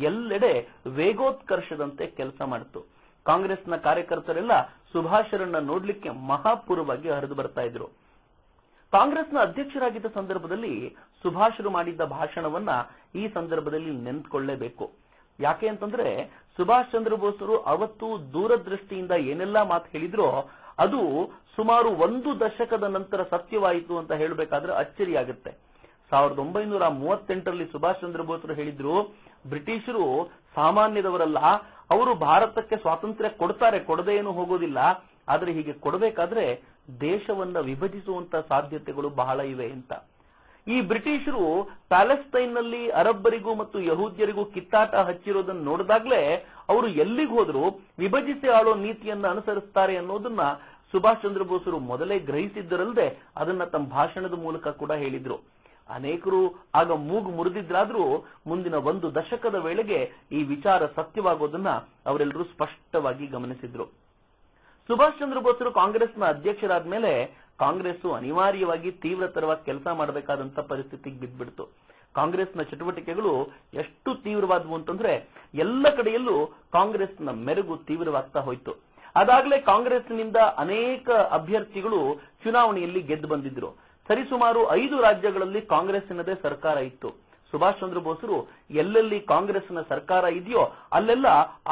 ಎಲ್ಲೆಡೆ ವೇಗೋತ್ಕರ್ಷದಂತೆ ಕೆಲಸ ಮಾಡಿತು. ಕಾಂಗ್ರೆಸ್ನ ಕಾರ್ಯಕರ್ತರೆಲ್ಲ ಸುಭಾಷರನ್ನ ನೋಡ್ಲಿಕ್ಕೆ ಮಹಾಪೂರ್ವವಾಗಿ ಹರಿದು ಬರ್ತಾ ಇದ್ರು. ಕಾಂಗ್ರೆಸ್ನ ಅಧ್ಯಕ್ಷರಾಗಿದ್ದ ಸಂದರ್ಭದಲ್ಲಿ ಸುಭಾಷರು ಮಾಡಿದ್ದ ಭಾಷಣವನ್ನ ಈ ಸಂದರ್ಭದಲ್ಲಿ ನೆನ್ಪಿಕೊಳ್ಳಲೇಬೇಕು. ಯಾಕೆ ಅಂತಂದ್ರೆ ಸುಭಾಷ್ ಚಂದ್ರ ಬೋಸರು ಅವತ್ತು ದೂರದೃಷ್ಟಿಯಿಂದ ಏನೆಲ್ಲಾ ಮಾತು ಹೇಳಿದ್ರೋ ಅದು ಸುಮಾರು 1 ದಶಕದ ನಂತರ ಸತ್ಯವಾಯಿತು ಅಂತ ಹೇಳಬೇಕಾದ್ರೆ ಅಚ್ಚರಿಯಾಗುತ್ತೆ. 1938ರಲ್ಲಿ ಸುಭಾಷ್ ಚಂದ್ರ ಬೋಸರು ಹೇಳಿದ್ರು, ಬ್ರಿಟಿಷರು ಸಾಮಾನ್ಯದವರಲ್ಲ, ಅವರು ಭಾರತಕ್ಕೆ ಸ್ವಾತಂತ್ರ್ಯ ಕೊಡ್ತಾರೆ, ಕೊಡದೇ ಏನು ಹೋಗೋದಿಲ್ಲ, ಆದ್ರೆ ಹೀಗೆ ಕೊಡಬೇಕಾದ್ರೆ ದೇಶವನ್ನ ವಿಭಜಿಸುವಂತ ಸಾಧ್ಯತೆಗಳು ಬಹಳ ಇವೆ ಅಂತ. ಈ ಬ್ರಿಟಿಷರು ಪ್ಯಾಲೆಸ್ತೈನ್ನಲ್ಲಿ ಅರಬ್ಬರಿಗೂ ಮತ್ತು ಯಹೂದ್ಯರಿಗೂ ಕಿತ್ತಾಟ ಹಚ್ಚಿರೋದನ್ನು ನೋಡಿದಾಗ್ಲೇ ಅವರು ಎಲ್ಲಿಗೆ ಹೋದ್ರು ವಿಭಜಿಸಿ ಆಳೋ ನೀತಿಯನ್ನ ಅನುಸರಿಸ್ತಾರೆ ಅನ್ನೋದನ್ನ ಸುಭಾಷ್ ಚಂದ್ರ ಬೋಸರು ಮೊದಲೇ ಗ್ರಹಿಸಿದ್ದರಲ್ಲದೆ ಅದನ್ನ ತಮ್ಮ ಭಾಷಣದ ಮೂಲಕ ಕೂಡ ಹೇಳಿದ್ರು. ಅನೇಕರು ಆಗ ಮೂಗು ಮುರಿದಿದ್ರಾದ್ರೂ ಮುಂದಿನ 1 ದಶಕದ ವೇಳೆಗೆ ಈ ವಿಚಾರ ಸತ್ಯವಾಗೋದನ್ನ ಅವರೆಲ್ಲರೂ ಸ್ಪಷ್ಟವಾಗಿ ಗಮನಿಸಿದ್ರು. ಸುಭಾಷ್ ಚಂದ್ರ ಬೋಸರು ಕಾಂಗ್ರೆಸ್ನ ಅಧ್ಯಕ್ಷರಾದ ಮೇಲೆ ಕಾಂಗ್ರೆಸ್ ಅನಿವಾರ್ಯವಾಗಿ ತೀವ್ರತರವಾಗಿ ಕೆಲಸ ಮಾಡಬೇಕಾದಂತ ಪರಿಸ್ಥಿತಿಗೆ ಬಿದ್ದ್ಬಿಡ್ತು. ಕಾಂಗ್ರೆಸ್ನ ಚಟುವಟಿಕೆಗಳು ಎಷ್ಟು ತೀವ್ರವಾದವು ಅಂತಂದ್ರೆ ಎಲ್ಲ ಕಡೆಯಲ್ಲೂ ಕಾಂಗ್ರೆಸ್ನ ಮೆರುಗು ತೀವ್ರವಾಗ್ತಾ ಹೋಯ್ತು. ಅದಾಗಲೇ ಕಾಂಗ್ರೆಸ್ನಿಂದ ಅನೇಕ ಅಭ್ಯರ್ಥಿಗಳು ಚುನಾವಣೆಯಲ್ಲಿ ಗೆದ್ದು ಬಂದಿದ್ರು. ಸರಿಸುಮಾರು 5 ರಾಜ್ಯಗಳಲ್ಲಿ ಕಾಂಗ್ರೆಸ್ಸಿನದೇ ಸರ್ಕಾರ ಇತ್ತು. ಸುಭಾಷ್ ಚಂದ್ರ ಬೋಸರು ಎಲ್ಲೆಲ್ಲಿ ಕಾಂಗ್ರೆಸ್ನ ಸರ್ಕಾರ ಇದೆಯೋ ಅಲ್ಲೆಲ್ಲ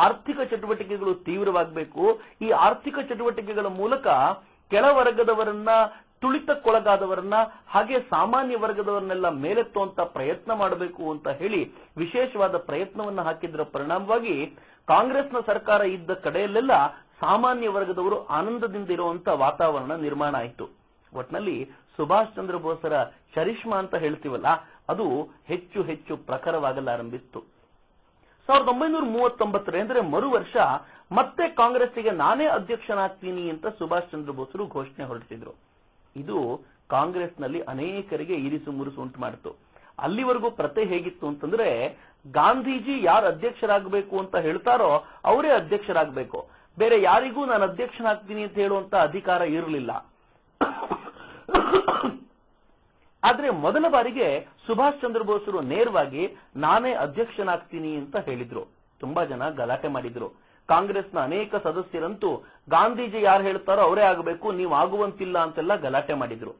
ಆರ್ಥಿಕ ಚಟುವಟಿಕೆಗಳು ತೀವ್ರವಾಗಬೇಕು, ಈ ಆರ್ಥಿಕ ಚಟುವಟಿಕೆಗಳ ಮೂಲಕ ಕೆಳವರ್ಗದವರನ್ನ, ತುಳಿತಕ್ಕೊಳಗಾದವರನ್ನ, ಹಾಗೆ ಸಾಮಾನ್ಯ ವರ್ಗದವರನ್ನೆಲ್ಲ ಮೇಲೆತ್ತುವಂತ ಪ್ರಯತ್ನ ಮಾಡಬೇಕು ಅಂತ ಹೇಳಿ ವಿಶೇಷವಾದ ಪ್ರಯತ್ನವನ್ನ ಹಾಕಿದ್ರ ಪರಿಣಾಮವಾಗಿ ಕಾಂಗ್ರೆಸ್ನ ಸರ್ಕಾರ ಇದ್ದ ಕಡೆಯಲ್ಲೆಲ್ಲ ಸಾಮಾನ್ಯ ವರ್ಗದವರು ಆನಂದದಿಂದ ಇರುವಂತ ವಾತಾವರಣ ನಿರ್ಮಾಣ ಆಯಿತು. ಒಟ್ನಲ್ಲಿ ಸುಭಾಷ್ ಚಂದ್ರ ಬೋಸರ ಚರಿಷ್ಮಾ ಅಂತ ಹೇಳ್ತೀವಲ್ಲ ಅದು ಹೆಚ್ಚು ಹೆಚ್ಚು ಪ್ರಖರವಾಗಲಾರಂಭಿಸಿತು. 1939 ಅಂದ್ರೆ ಮರು ವರ್ಷ ಮತ್ತೆ ಕಾಂಗ್ರೆಸ್ಸಿಗೆ ನಾನೇ ಅಧ್ಯಕ್ಷನಾಗ್ತೀನಿ ಅಂತ ಸುಭಾಷ್ ಚಂದ್ರ ಬೋಸರು ಘೋಷಣೆ ಹೊರಡಿಸಿದ್ರು. ಇದು ಕಾಂಗ್ರೆಸ್ನಲ್ಲಿ ಅನೇಕರಿಗೆ ಇರಿಸು ಮುರುಸು ಉಂಟು ಮಾಡಿತು. ಅಲ್ಲಿವರೆಗೂ ಪ್ರತೆ ಹೇಗಿತ್ತು ಅಂತಂದ್ರೆ ಗಾಂಧೀಜಿ ಯಾರು ಅಧ್ಯಕ್ಷರಾಗಬೇಕು ಅಂತ ಹೇಳ್ತಾರೋ ಅವರೇ ಅಧ್ಯಕ್ಷರಾಗಬೇಕು, ಬೇರೆ ಯಾರಿಗೂ ನಾನು ಅಧ್ಯಕ್ಷನಾಗ್ತೀನಿ ಅಂತ ಹೇಳುವಂತ ಅಧಿಕಾರ ಇರಲಿಲ್ಲ. ಆದ್ರೆ ಮೊದಲ ಬಾರಿಗೆ ಸುಭಾಷ್ ಚಂದ್ರ ಬೋಸರು ನೇರವಾಗಿ ನಾನೇ ಅಧ್ಯಕ್ಷನಾಗ್ತೀನಿ ಅಂತ ಹೇಳಿದ್ರು. ತುಂಬಾ ಜನ ಗಲಾಟೆ ಮಾಡಿದ್ರು. ಕಾಂಗ್ರೆಸ್ನ ಅನೇಕ ಸದಸ್ಯರಂತೂ ಗಾಂಧೀಜಿ ಯಾರು ಹೇಳ್ತಾರೋ ಅವರೇ ಆಗಬೇಕು, ನೀವು ಆಗುವಂತಿಲ್ಲ ಅಂತೆಲ್ಲ ಗಲಾಟೆ ಮಾಡಿದ್ರು.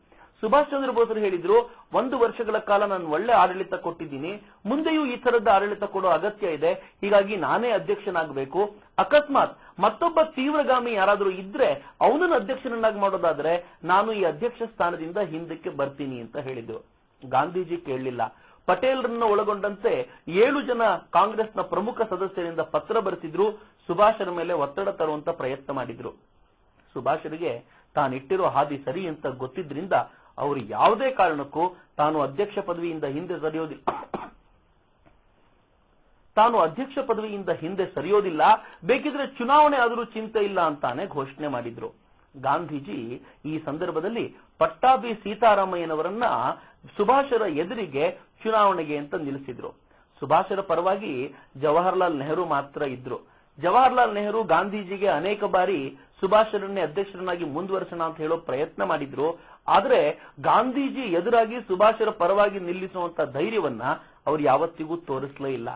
ಸುಭಾಷ್ ಚಂದ್ರ ಬೋಸರು ಹೇಳಿದ್ರು, 1 ವರ್ಷಗಳ ಕಾಲ ನಾನು ಒಳ್ಳೆ ಆಡಳಿತ ಕೊಟ್ಟಿದ್ದೀನಿ, ಮುಂದೆಯೂ ಈ ತರದ ಆಡಳಿತ ಕೊಡೋ ಅಗತ್ಯ ಇದೆ, ಹೀಗಾಗಿ ನಾನೇ ಅಧ್ಯಕ್ಷನಾಗಬೇಕು. ಅಕಸ್ಮಾತ್ ಮತ್ತೊಬ್ಬ ತೀವ್ರಗಾಮಿ ಯಾರಾದರೂ ಇದ್ರೆ ಅವನನ್ನು ಅಧ್ಯಕ್ಷನನ್ನಾಗಿ ಮಾಡೋದಾದ್ರೆ ನಾನು ಈ ಅಧ್ಯಕ್ಷ ಸ್ಥಾನದಿಂದ ಹಿಂದಕ್ಕೆ ಬರ್ತೀನಿ ಅಂತ ಹೇಳಿದ್ರು. ಗಾಂಧೀಜಿ ಕೇಳಲಿಲ್ಲ. ಪಟೇಲ್ರನ್ನು ಒಳಗೊಂಡಂತೆ 7 ಜನ ಕಾಂಗ್ರೆಸ್ನ ಪ್ರಮುಖ ಸದಸ್ಯರಿಂದ ಪತ್ರ ಬರೆಸಿದ್ರು, ಸುಭಾಷರ ಮೇಲೆ ಒತ್ತಡ ತರುವಂತ ಪ್ರಯತ್ನ ಮಾಡಿದ್ರು. ಸುಭಾಷರಿಗೆ ತಾನಿಟ್ಟಿರೋ ಹಾದಿ ಸರಿ ಅಂತ ಗೊತ್ತಿದ್ರಿಂದ ಅವರು ಯಾವುದೇ ಕಾರಣಕ್ಕೂ ತಾನು ಅಧ್ಯಕ್ಷ ಪದವಿಯಿಂದ ಹಿಂದೆ ಸರಿಯೋದಿಲ್ಲ, ಬೇಕಿದ್ರೆ ಚುನಾವಣೆ ಆದರೂ ಚಿಂತೆ ಇಲ್ಲ ಅಂತಾನೆ ಘೋಷಣೆ ಮಾಡಿದ್ರು. ಗಾಂಧೀಜಿ ಈ ಸಂದರ್ಭದಲ್ಲಿ ಪಟ್ಟಾಭಿ ಸೀತಾರಾಮಯ್ಯನವರನ್ನ ಸುಭಾಷರ ಎದುರಿಗೆ ಚುನಾವಣೆಗೆ ಅಂತ ನಿಲ್ಲಿಸಿದ್ರು. ಸುಭಾಷರ ಪರವಾಗಿ ಜವಾಹರ್ಲಾಲ್ ನೆಹರು ಮಾತ್ರ ಇದ್ರು. ಜವಾಹರ್ಲಾಲ್ ನೆಹರು ಗಾಂಧೀಜಿಗೆ ಅನೇಕ ಬಾರಿ ಸುಭಾಷರನ್ನೇ ಅಧ್ಯಕ್ಷರನ್ನಾಗಿ ಮುಂದುವರಿಸೋಣ ಅಂತ ಹೇಳೋ ಪ್ರಯತ್ನ ಮಾಡಿದ್ರು. ಆದ್ರೆ ಗಾಂಧೀಜಿ ಎದುರಾಗಿ ಸುಭಾಷರ ಪರವಾಗಿ ನಿಲ್ಲಿಸುವಂತ ಧೈರ್ಯವನ್ನ ಅವರು ಯಾವತ್ತಿಗೂ ತೋರಿಸಲೇ ಇಲ್ಲ.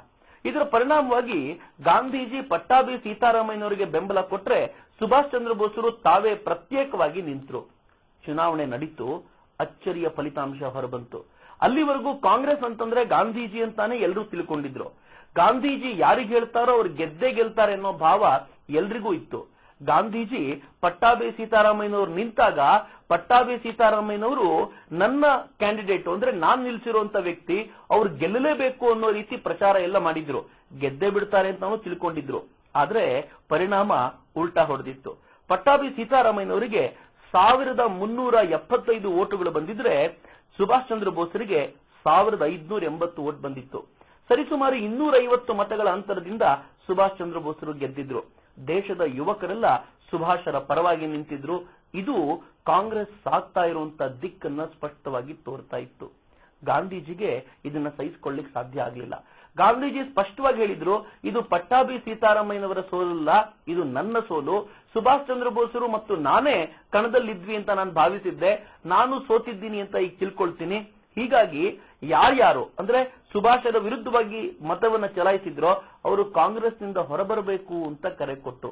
ಇದರ ಪರಿಣಾಮವಾಗಿ ಗಾಂಧೀಜಿ ಪಟ್ಟಾಭಿ ಸೀತಾರಾಮಯ್ಯನವರಿಗೆ ಬೆಂಬಲ ಕೊಟ್ರೆ ಸುಭಾಷ್ ಚಂದ್ರ ಬೋಸರು ತಾವೇ ಪ್ರತ್ಯೇಕವಾಗಿ ನಿಂತರು. ಚುನಾವಣೆ ನಡೀತು, ಅಚ್ಚರಿಯ ಫಲಿತಾಂಶ ಹೊರಬಂತು. ಅಲ್ಲಿವರೆಗೂ ಕಾಂಗ್ರೆಸ್ ಅಂತಂದ್ರೆ ಗಾಂಧೀಜಿ ಅಂತಾನೆ ಎಲ್ಲರೂ ತಿಳ್ಕೊಂಡಿದ್ರು. ಗಾಂಧೀಜಿ ಯಾರಿಗೆ ಹೇಳ್ತಾರೋ ಅವ್ರು ಗೆದ್ದೇ ಗೆಲ್ತಾರೆ ಅನ್ನೋ ಭಾವ ಎಲ್ರಿಗೂ ಇತ್ತು. ಗಾಂಧೀಜಿ ಪಟ್ಟಾಭಿ ಸೀತಾರಾಮಯ್ಯನವರು ನಿಂತಾಗ ಪಟ್ಟಾಭಿ ಸೀತಾರಾಮಯ್ಯನವರು ನನ್ನ ಕ್ಯಾಂಡಿಡೇಟ್ ಅಂದ್ರೆ ನಾನ್ ನಿಲ್ಸಿರುವಂತ ವ್ಯಕ್ತಿ, ಅವ್ರು ಗೆಲ್ಲಲೇಬೇಕು ಅನ್ನೋ ರೀತಿ ಪ್ರಚಾರ ಎಲ್ಲ ಮಾಡಿದ್ರು. ಗೆದ್ದೇ ಬಿಡ್ತಾರೆ ಅಂತ ನಾವು ತಿಳ್ಕೊಂಡಿದ್ರು. ಆದ್ರೆ ಪರಿಣಾಮ ಉಲ್ಟಾ ಹೊಡೆದಿತ್ತು. ಪಟ್ಟಾಭಿ ಸೀತಾರಾಮಯ್ಯನವರಿಗೆ 1375 ಓಟುಗಳು ಬಂದಿದ್ರೆ ಸುಭಾಷ್ ಚಂದ್ರ ಬೋಸರಿಗೆ 1580 ಓಟ್ ಬಂದಿತ್ತು. ಸರಿಸುಮಾರು 250 ಮತಗಳ ಅಂತರದಿಂದ ಸುಭಾಷ್ ಚಂದ್ರ ಬೋಸರು ಗೆದ್ದಿದ್ರು. ದೇಶದ ಯುವಕರೆಲ್ಲ ಸುಭಾಷರ ಪರವಾಗಿ ನಿಂತಿದ್ರು. ಇದು ಕಾಂಗ್ರೆಸ್ ಸಾಗ್ತಾ ಇರುವಂತ ದಿಕ್ಕನ್ನ ಸ್ಪಷ್ಟವಾಗಿ ತೋರ್ತಾ ಇತ್ತು. ಗಾಂಧೀಜಿಗೆ ಇದನ್ನ ಸಹಿಸಿಕೊಳ್ಳಿಕ್ ಸಾಧ್ಯ ಆಗಲಿಲ್ಲ. ಗಾಂಧೀಜಿ ಸ್ಪಷ್ಟವಾಗಿ ಹೇಳಿದ್ರು, ಇದು ಪಟ್ಟಾಭಿ ಸೀತಾರಾಮಯ್ಯನವರ ಸೋಲಲ್ಲ, ಇದು ನನ್ನ ಸೋಲು. ಸುಭಾಷ್ ಚಂದ್ರ ಬೋಸರು ಮತ್ತು ನಾನೇ ಕಣದಲ್ಲಿದ್ವಿ ಅಂತ ನಾನು ಭಾವಿಸಿದ್ದೆ, ನಾನು ಸೋತಿದ್ದೀನಿ ಅಂತ ಈಗ ತಿಳ್ಕೊಳ್ತೀನಿ. ಹೀಗಾಗಿ ಯಾರ್ಯಾರು ಅಂದ್ರೆ ಸುಭಾಷರ ವಿರುದ್ಧವಾಗಿ ಮತವನ್ನ ಚಲಾಯಿಸಿದ್ರೋ ಅವರು ಕಾಂಗ್ರೆಸ್ನಿಂದ ಹೊರಬರಬೇಕು ಅಂತ ಕರೆ ಕೊಟ್ಟು.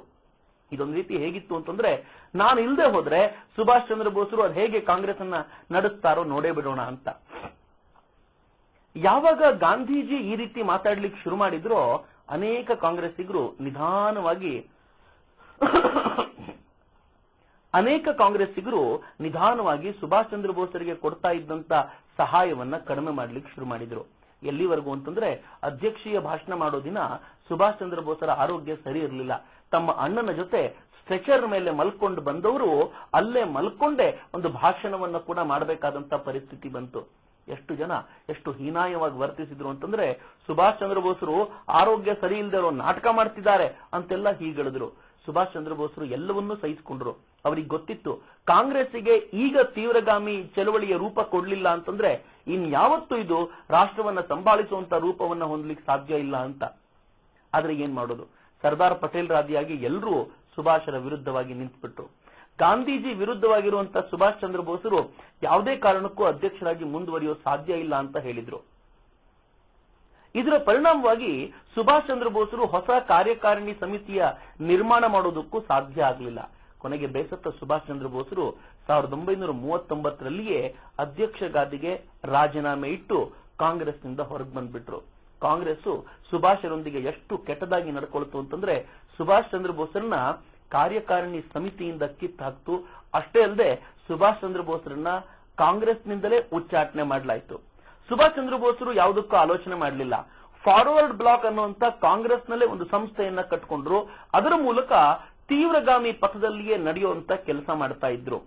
ಇದೊಂದು ರೀತಿ ಹೇಗಿತ್ತು ಅಂತಂದ್ರೆ, ನಾನು ಇಲ್ಲದೆ ಹೋದ್ರೆ ಸುಭಾಷ್ ಚಂದ್ರ ಬೋಸರು ಅದು ಹೇಗೆ ಕಾಂಗ್ರೆಸ್ ಅನ್ನ ನಡೆಸ್ತಾರೋ ನೋಡೇ ಬಿಡೋಣ ಅಂತ. ಯಾವಾಗ ಗಾಂಧೀಜಿ ಈ ರೀತಿ ಮಾತಾಡ್ಲಿಕ್ಕೆ ಶುರು ಮಾಡಿದ್ರೋ ಅನೇಕ ಕಾಂಗ್ರೆಸ್ಸಿಗರು ನಿಧಾನವಾಗಿ ಸುಭಾಷ್ ಚಂದ್ರ ಬೋಸರಿಗೆ ಕೊಡ್ತಾ ಇದ್ದಂತ ಸಹಾಯವನ್ನ ಕಡಿಮೆ ಮಾಡ್ಲಿಕ್ಕೆ ಶುರು ಮಾಡಿದ್ರು. ಎಲ್ಲಿವರೆಗೂ ಅಂತಂದ್ರೆ, ಅಧ್ಯಕ್ಷೀಯ ಭಾಷಣ ಮಾಡೋ ದಿನ ಸುಭಾಷ್ ಚಂದ್ರ ಬೋಸರ ಆರೋಗ್ಯ ಸರಿ ಇರಲಿಲ್ಲ. ತಮ್ಮ ಅಣ್ಣನ ಜೊತೆ ಸ್ಟ್ರೆಚರ್ ಮೇಲೆ ಮಲ್ಕೊಂಡು ಬಂದವರು ಅಲ್ಲೇ ಮಲ್ಕೊಂಡೇ ಒಂದು ಭಾಷಣವನ್ನ ಕೂಡ ಮಾಡಬೇಕಾದಂತ ಪರಿಸ್ಥಿತಿ ಬಂತು. ಎಷ್ಟು ಜನ ಎಷ್ಟು ಹೀನಾಯವಾಗಿ ವರ್ತಿಸಿದ್ರು ಅಂತಂದ್ರೆ, ಸುಭಾಷ್ ಚಂದ್ರ ಬೋಸರು ಆರೋಗ್ಯ ಸರಿ ಇಲ್ಲದೆ ಇರೋ ನಾಟಕ ಮಾಡ್ತಿದ್ದಾರೆ ಅಂತೆಲ್ಲ ಹೀಗಳಿದ್ರು. ಸುಭಾಷ್ ಚಂದ್ರ ಬೋಸರು ಎಲ್ಲವನ್ನೂ ಸಹಿಸಿಕೊಂಡ್ರು. ಅವರಿಗೆ ಗೊತ್ತಿತ್ತು, ಕಾಂಗ್ರೆಸ್ಸಿಗೆ ಈಗ ತೀವ್ರಗಾಮಿ ಚಳವಳಿಯ ರೂಪ ಕೊಡ್ಲಿಲ್ಲ ಅಂತಂದ್ರೆ ಇನ್ಯಾವತ್ತೂ ಇದು ರಾಷ್ಟ್ರವನ್ನ ಸಂಭಾಳಿಸುವಂತ ರೂಪವನ್ನ ಹೊಂದಲಿಕ್ಕೆ ಸಾಧ್ಯ ಇಲ್ಲ ಅಂತ. ಆದ್ರೆ ಏನ್ ಮಾಡೋದು, ಸರ್ದಾರ್ ಪಟೇಲ್ ರಾದಿಯಾಗಿ ಎಲ್ಲರೂ ಸುಭಾಷರ ವಿರುದ್ಧವಾಗಿ ನಿಂತುಬಿಟ್ರು. ಗಾಂಧೀಜಿ ವಿರುದ್ಧವಾಗಿರುವಂತಹ ಸುಭಾಷ್ ಚಂದ್ರ ಬೋಸರು ಯಾವುದೇ ಕಾರಣಕ್ಕೂ ಅಧ್ಯಕ್ಷರಾಗಿ ಮುಂದುವರಿಯೋ ಸಾಧ್ಯ ಇಲ್ಲ ಅಂತ ಹೇಳಿದ್ರು. ಇದರ ಪರಿಣಾಮವಾಗಿ ಸುಭಾಷ್ ಚಂದ್ರ ಬೋಸರು ಹೊಸ ಕಾರ್ಯಕಾರಿಣಿ ಸಮಿತಿಯ ನಿರ್ಮಾಣ ಮಾಡೋದಕ್ಕೂ ಸಾಧ್ಯ ಆಗಲಿಲ್ಲ. ಕೊನೆಗೆ ಬೇಸತ್ತ ಸುಭಾಷ್ ಚಂದ್ರ ಬೋಸರು 1939ರಲ್ಲಿಯೇ ಅಧ್ಯಕ್ಷ ಗಾದಿಗೆ ರಾಜೀನಾಮೆ ಇಟ್ಟು ಕಾಂಗ್ರೆಸ್ನಿಂದ ಹೊರಗೆ ಬಂದ್ಬಿಟ್ರು. ಕಾಂಗ್ರೆಸ್ ಸುಭಾಷರೊಂದಿಗೆ ಎಷ್ಟು ಕೆಟ್ಟದಾಗಿ ನಡ್ಕೊಳ್ತು ಅಂತಂದ್ರೆ, ಸುಭಾಷ್ ಚಂದ್ರ ಬೋಸರನ್ನ ಕಾರ್ಯಕಾರಿಣಿ ಸಮಿತಿಯಿಂದ ಕಿತ್ತಾಕ್ತು. ಅಷ್ಟೇ ಅಲ್ಲದೆ ಸುಭಾಷ್ ಚಂದ್ರ ಬೋಸರನ್ನ ಕಾಂಗ್ರೆಸ್ನಿಂದಲೇ ಉಚ್ಚಾಟನೆ ಮಾಡಲಾಯಿತು. ಸುಭಾಷ್ ಚಂದ್ರ ಬೋಸರು ಯಾವುದಕ್ಕೂ ಆಲೋಚನೆ ಮಾಡಲಿಲ್ಲ. ಫಾರ್ವರ್ಡ್ ಬ್ಲಾಕ್ ಅನ್ನುವಂತ ಕಾಂಗ್ರೆಸ್ನಲ್ಲೇ ಒಂದು ಸಂಸ್ಥೆಯನ್ನ ಕಟ್ಕೊಂಡ್ರು. ಅದರ ಮೂಲಕ ತೀವ್ರಗಾಮಿ ಪಥದಲ್ಲಿಯೇ ನಡೆಯುವಂತ ಕೆಲಸ ಮಾಡ್ತಾ ಇದ್ರು.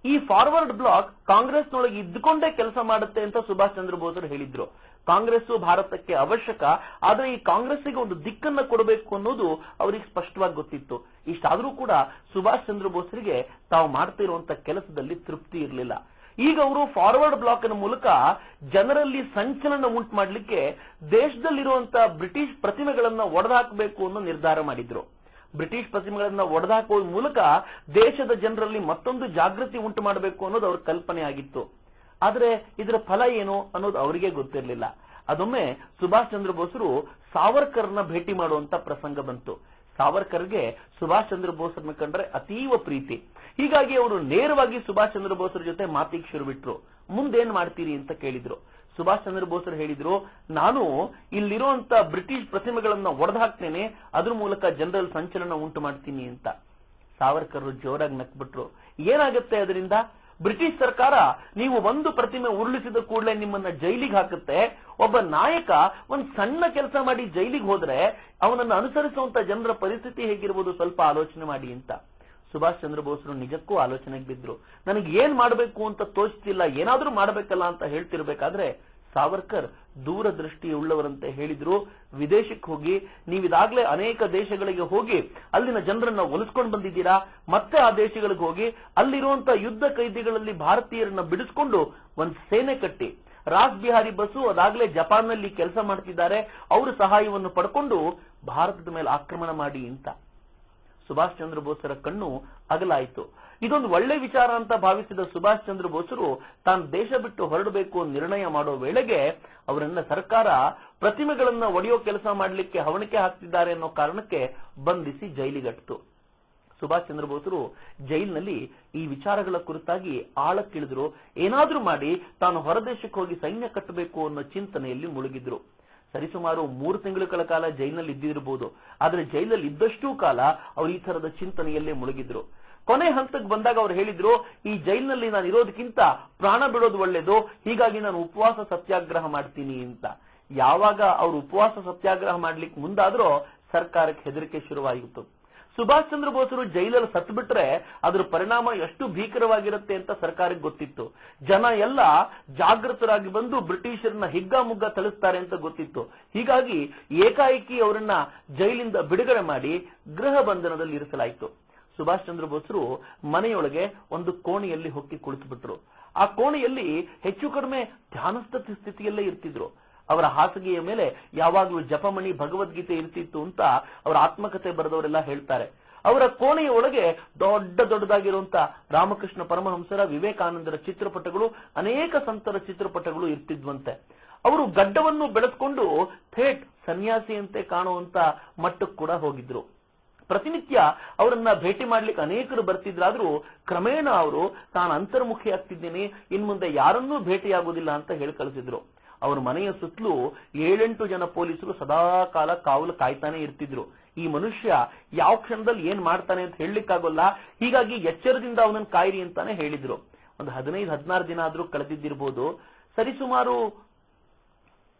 ಈ ಫಾರ್ವರ್ಡ್ ಬ್ಲಾಕ್ ಕಾಂಗ್ರೆಸ್ನೊಳಗೆ ಇದ್ದುಕೊಂಡೇ ಕೆಲಸ ಮಾಡುತ್ತೆ ಅಂತ ಸುಭಾಷ್ ಚಂದ್ರ ಬೋಸರು ಹೇಳಿದ್ರು. ಕಾಂಗ್ರೆಸ್ ಭಾರತಕ್ಕೆ ಅವಶ್ಯಕ, ಆದ್ರೆ ಈ ಕಾಂಗ್ರೆಸ್ಸಿಗೆ ಒಂದು ದಿಕ್ಕನ್ನ ಕೊಡಬೇಕು ಅನ್ನೋದು ಅವರಿಗೆ ಸ್ಪಷ್ಟವಾಗಿ ಗೊತ್ತಿತ್ತು. ಇಷ್ಟಾದ್ರೂ ಕೂಡ ಸುಭಾಷ್ ಚಂದ್ರ ಬೋಸರಿಗೆ ತಾವು ಮಾಡ್ತಿರುವಂತ ಕೆಲಸದಲ್ಲಿ ತೃಪ್ತಿ ಇರಲಿಲ್ಲ. ಈಗ ಅವರು ಫಾರ್ವರ್ಡ್ ಬ್ಲಾಕ್ ನ ಮೂಲಕ ಜನರಲ್ಲಿ ಸಂಚಲನ ಉಂಟು ಮಾಡಲಿಕ್ಕೆ ದೇಶದಲ್ಲಿರುವಂತಹ ಬ್ರಿಟಿಷ್ ಪ್ರತಿಮೆಗಳನ್ನ ಒಡೆದಾಕಬೇಕು ಅನ್ನೋ ನಿರ್ಧಾರ ಮಾಡಿದ್ರು. ಬ್ರಿಟಿಷ್ ಪ್ರತಿಮೆಗಳನ್ನ ಒಡೆದಾಕುವ ಮೂಲಕ ದೇಶದ ಜನರಲ್ಲಿ ಮತ್ತೊಂದು ಜಾಗೃತಿ ಉಂಟು ಮಾಡಬೇಕು ಅನ್ನೋದು ಅವ್ರ ಕಲ್ಪನೆ ಆಗಿತ್ತು. ಆದ್ರೆ ಇದರ ಫಲ ಏನು ಅನ್ನೋದು ಅವರಿಗೆ ಗೊತ್ತಿರಲಿಲ್ಲ. ಅದೊಮ್ಮೆ ಸುಭಾಷ್ ಚಂದ್ರ ಬೋಸರು ಸಾವರ್ಕರ್ನ ಭೇಟಿ ಮಾಡುವಂತ ಪ್ರಸಂಗ ಬಂತು. ಸಾವರ್ಕರ್ಗೆ ಸುಭಾಷ್ ಚಂದ್ರ ಬೋಸರನ್ನ ಕಂಡ್ರೆ ಅತೀವ ಪ್ರೀತಿ. ಹೀಗಾಗಿ ಅವರು ನೇರವಾಗಿ ಸುಭಾಷ್ ಚಂದ್ರ ಬೋಸರ ಜೊತೆ ಮಾತಿಗೆ ಶುರು ಬಿಟ್ರು. ಮುಂದೇನ್ ಮಾಡ್ತೀರಿ ಅಂತ ಕೇಳಿದ್ರು. ಸುಭಾಷ್ ಚಂದ್ರ ಬೋಸರು ಹೇಳಿದ್ರು, ನಾನು ಇಲ್ಲಿರುವಂತ ಬ್ರಿಟಿಷ್ ಪ್ರತಿಮೆಗಳನ್ನ ಒಡೆದು ಹಾಕ್ತೇನೆ, ಅದ್ರ ಮೂಲಕ ಜನರಲ್ಲಿ ಸಂಚಲನ ಉಂಟು ಮಾಡ್ತೀನಿ ಅಂತ. ಸಾವರ್ಕರ್ ಜೋರಾಗಿ ನಕ್ಬಿಟ್ರು. ಏನಾಗುತ್ತೆ ಅದರಿಂದ? ಬ್ರಿಟಿಷ್ ಸರ್ಕಾರ ನೀವು ಒಂದು ಪ್ರತಿಮೆ ಉರುಳಿಸಿದ ಕೂಡಲೇ ನಿಮ್ಮನ್ನ ಜೈಲಿಗೆ ಹಾಕುತ್ತೆ. ಒಬ್ಬ ನಾಯಕ ಒಂದ್ ಸಣ್ಣ ಕೆಲಸ ಮಾಡಿ ಜೈಲಿಗೆ ಹೋದ್ರೆ ಅವನನ್ನು ಅನುಸರಿಸುವಂತ ಜನರ ಪರಿಸ್ಥಿತಿ ಹೇಗಿರ್ಬೋದು ಸ್ವಲ್ಪ ಆಲೋಚನೆ ಮಾಡಿ ಅಂತ. ಸುಭಾಷ್ ಚಂದ್ರ ಬೋಸರು ನಿಜಕ್ಕೂ ಆಲೋಚನೆಗೆ ಬಿದ್ರು. ನನಗೆ ಏನ್ ಮಾಡಬೇಕು ಅಂತ ತೋಚ್ತಿಲ್ಲ, ಏನಾದ್ರೂ ಮಾಡಬೇಕಲ್ಲ ಅಂತ ಹೇಳ್ತಿರ್ಬೇಕಾದ್ರೆ ಸಾವರ್ಕರ್ ದೂರದೃಷ್ಟಿ ಉಳ್ಳವರಂತೆ ಹೇಳಿದ್ರು, ವಿದೇಶಕ್ಕೆ ಹೋಗಿ, ನೀವಿದಾಗ್ಲೇ ಅನೇಕ ದೇಶಗಳಿಗೆ ಹೋಗಿ ಅಲ್ಲಿನ ಜನರನ್ನ ಒಲಿಸ್ಕೊಂಡು ಬಂದಿದ್ದೀರಾ, ಮತ್ತೆ ಆ ದೇಶಗಳಿಗೆ ಹೋಗಿ ಅಲ್ಲಿರುವಂತ ಯುದ್ಧ ಕೈದಿಗಳಲ್ಲಿ ಭಾರತೀಯರನ್ನ ಬಿಡಿಸ್ಕೊಂಡು ಒಂದ್ ಸೇನೆ ಕಟ್ಟಿ, ರಾಸ್ ಬಿಹಾರಿ ಬಸು ಅದಾಗ್ಲೇ ಜಪಾನ್ನಲ್ಲಿ ಕೆಲಸ ಮಾಡ್ತಿದ್ದಾರೆ, ಅವರ ಸಹಾಯವನ್ನು ಪಡ್ಕೊಂಡು ಭಾರತದ ಮೇಲೆ ಆಕ್ರಮಣ ಮಾಡಿ ಅಂತ. ಸುಭಾಷ್ ಚಂದ್ರ ಬೋಸರ ಕಣ್ಣು ಅಗಲಾಯಿತು. ಇದೊಂದು ಒಳ್ಳೆ ವಿಚಾರ ಅಂತ ಭಾವಿಸಿದ ಸುಭಾಷ್ ಚಂದ್ರ ಬೋಸರು ತಾನು ದೇಶ ಬಿಟ್ಟು ಹೊರಡಬೇಕು ನಿರ್ಣಯ ಮಾಡೋ ವೇಳೆಗೆ ಅವರನ್ನ ಸರ್ಕಾರ ಪ್ರತಿಮೆಗಳನ್ನ ಒಡೆಯೋ ಕೆಲಸ ಮಾಡಲಿಕ್ಕೆ ಹವಣಿಕೆ ಹಾಕ್ತಿದ್ದಾರೆ ಅನ್ನೋ ಕಾರಣಕ್ಕೆ ಬಂಧಿಸಿ ಜೈಲಿಗಟ್ಟಿತು. ಸುಭಾಷ್ ಚಂದ್ರ ಬೋಸರು ಜೈಲಿನಲ್ಲಿ ಈ ವಿಚಾರಗಳ ಕುರಿತಾಗಿ ಆಳಕ್ಕಿಳಿದ್ರು. ಏನಾದ್ರೂ ಮಾಡಿ ತಾನು ಹೊರದೇಶಕ್ಕೆ ಹೋಗಿ ಸೈನ್ಯ ಕಟ್ಟಬೇಕು ಅನ್ನೋ ಚಿಂತನೆಯಲ್ಲಿ ಮುಳುಗಿದ್ರು. ಸರಿಸುಮಾರು 3 ತಿಂಗಳ ಕಾಲ ಜೈಲಿನಲ್ಲಿ ಇದ್ದಿರಬಹುದು. ಆದ್ರೆ ಜೈಲಲ್ಲಿ ಇದ್ದಷ್ಟೂ ಕಾಲ ಅವರು ಈ ತರದ ಚಿಂತನೆಯಲ್ಲೇ ಮುಳುಗಿದ್ರು. ಕೊನೆ ಹಂತಕ್ಕೆ ಬಂದಾಗ ಅವ್ರು ಹೇಳಿದ್ರು, ಈ ಜೈಲಿನಲ್ಲಿ ನಾನು ಇರೋದಕ್ಕಿಂತ ಪ್ರಾಣ ಬಿಡೋದು ಒಳ್ಳೇದು, ಹೀಗಾಗಿ ನಾನು ಉಪವಾಸ ಸತ್ಯಾಗ್ರಹ ಮಾಡ್ತೀನಿ ಅಂತ. ಯಾವಾಗ ಅವರು ಉಪವಾಸ ಸತ್ಯಾಗ್ರಹ ಮಾಡ್ಲಿಕ್ಕೆ ಮುಂದಾದ್ರೂ ಸರ್ಕಾರಕ್ಕೆ ಹೆದರಿಕೆ ಶುರುವಾಗಿತ್ತು. ಸುಭಾಷ್ ಚಂದ್ರ ಬೋಸರು ಜೈಲಲ್ಲಿ ಸತ್ತು ಬಿಟ್ರೆ ಅದ್ರ ಪರಿಣಾಮ ಎಷ್ಟು ಭೀಕರವಾಗಿರುತ್ತೆ ಅಂತ ಸರ್ಕಾರಕ್ಕೆ ಗೊತ್ತಿತ್ತು. ಜನ ಎಲ್ಲ ಜಾಗೃತರಾಗಿ ಬಂದು ಬ್ರಿಟಿಷರನ್ನ ಹಿಗ್ಗಾಮುಗ್ಗ ಥಳಿಸ್ತಾರೆ ಅಂತ ಗೊತ್ತಿತ್ತು. ಹೀಗಾಗಿ ಏಕಾಏಕಿ ಅವರನ್ನ ಜೈಲಿಂದ ಬಿಡುಗಡೆ ಮಾಡಿ ಗೃಹ ಬಂಧನದಲ್ಲಿ ಇರಿಸಲಾಯಿತು. ಸುಭಾಷ್ ಚಂದ್ರ ಬೋಸರು ಮನೆಯೊಳಗೆ ಒಂದು ಕೋಣೆಯಲ್ಲಿ ಹೊಕ್ಕಿ ಕುಳಿತುಬಿಟ್ರು. ಆ ಕೋಣೆಯಲ್ಲಿ ಹೆಚ್ಚು ಕಡಿಮೆ ಧ್ಯಾನಸ್ಥ ಸ್ಥಿತಿಯಲ್ಲೇ ಇರ್ತಿದ್ರು. ಅವರ ಹಾಸಿಗೆಯ ಮೇಲೆ ಯಾವಾಗಲೂ ಜಪಮಣಿ ಭಗವದ್ಗೀತೆ ಇರ್ತಿತ್ತು ಅಂತ ಅವರ ಆತ್ಮಕಥೆ ಬರೆದವರೆಲ್ಲ ಹೇಳ್ತಾರೆ. ಅವರ ಕೋಣೆಯ ಒಳಗೆ ದೊಡ್ಡದಾಗಿರುವಂತ ರಾಮಕೃಷ್ಣ ಪರಮಹಂಸರ, ವಿವೇಕಾನಂದರ ಚಿತ್ರಪಟಗಳು, ಅನೇಕ ಸಂತರ ಚಿತ್ರಪಟಗಳು ಇರ್ತಿದ್ವಂತೆ. ಅವರು ಗಡ್ಡವನ್ನು ಬೆಳೆಸ್ಕೊಂಡು ಥೇಟ್ ಸನ್ಯಾಸಿಯಂತೆ ಕಾಣುವಂತ ಮಟ್ಟಕ್ಕೆ ಕೂಡ ಹೋಗಿದ್ರು. ಪ್ರತಿನಿತ್ಯ ಅವರನ್ನ ಭೇಟಿ ಮಾಡ್ಲಿಕ್ಕೆ ಅನೇಕರು ಬರ್ತಿದ್ರಾದ್ರೂ ಕ್ರಮೇಣ ಅವರು ತಾನು ಅಂತರ್ಮುಖಿ ಆಗ್ತಿದ್ದೇನೆ, ಇನ್ಮುಂದೆ ಯಾರನ್ನೂ ಭೇಟಿಯಾಗುವುದಿಲ್ಲ ಅಂತ ಹೇಳಿ ಕಳಿಸಿದ್ರು. ಅವರ ಮನೆಯ ಸುತ್ತಲೂ 7-8 ಜನ ಪೊಲೀಸರು ಸದಾ ಕಾಲ ಕಾವಲು ಕಾಯ್ತಾನೆ ಇರ್ತಿದ್ರು. ಈ ಮನುಷ್ಯ ಯಾವ ಕ್ಷಣದಲ್ಲಿ ಏನ್ ಮಾಡ್ತಾನೆ ಅಂತ ಹೇಳಲಿಕ್ಕಾಗೋಲ್ಲ, ಹೀಗಾಗಿ ಎಚ್ಚರದಿಂದ ಅವನನ್ನು ಕಾಯಿರಿ ಅಂತಾನೆ ಹೇಳಿದ್ರು. ಒಂದು 15-16 ದಿನ ಆದ್ರೂ ಕಳೆದಿದ್ದಿರಬಹುದು. ಸರಿಸುಮಾರು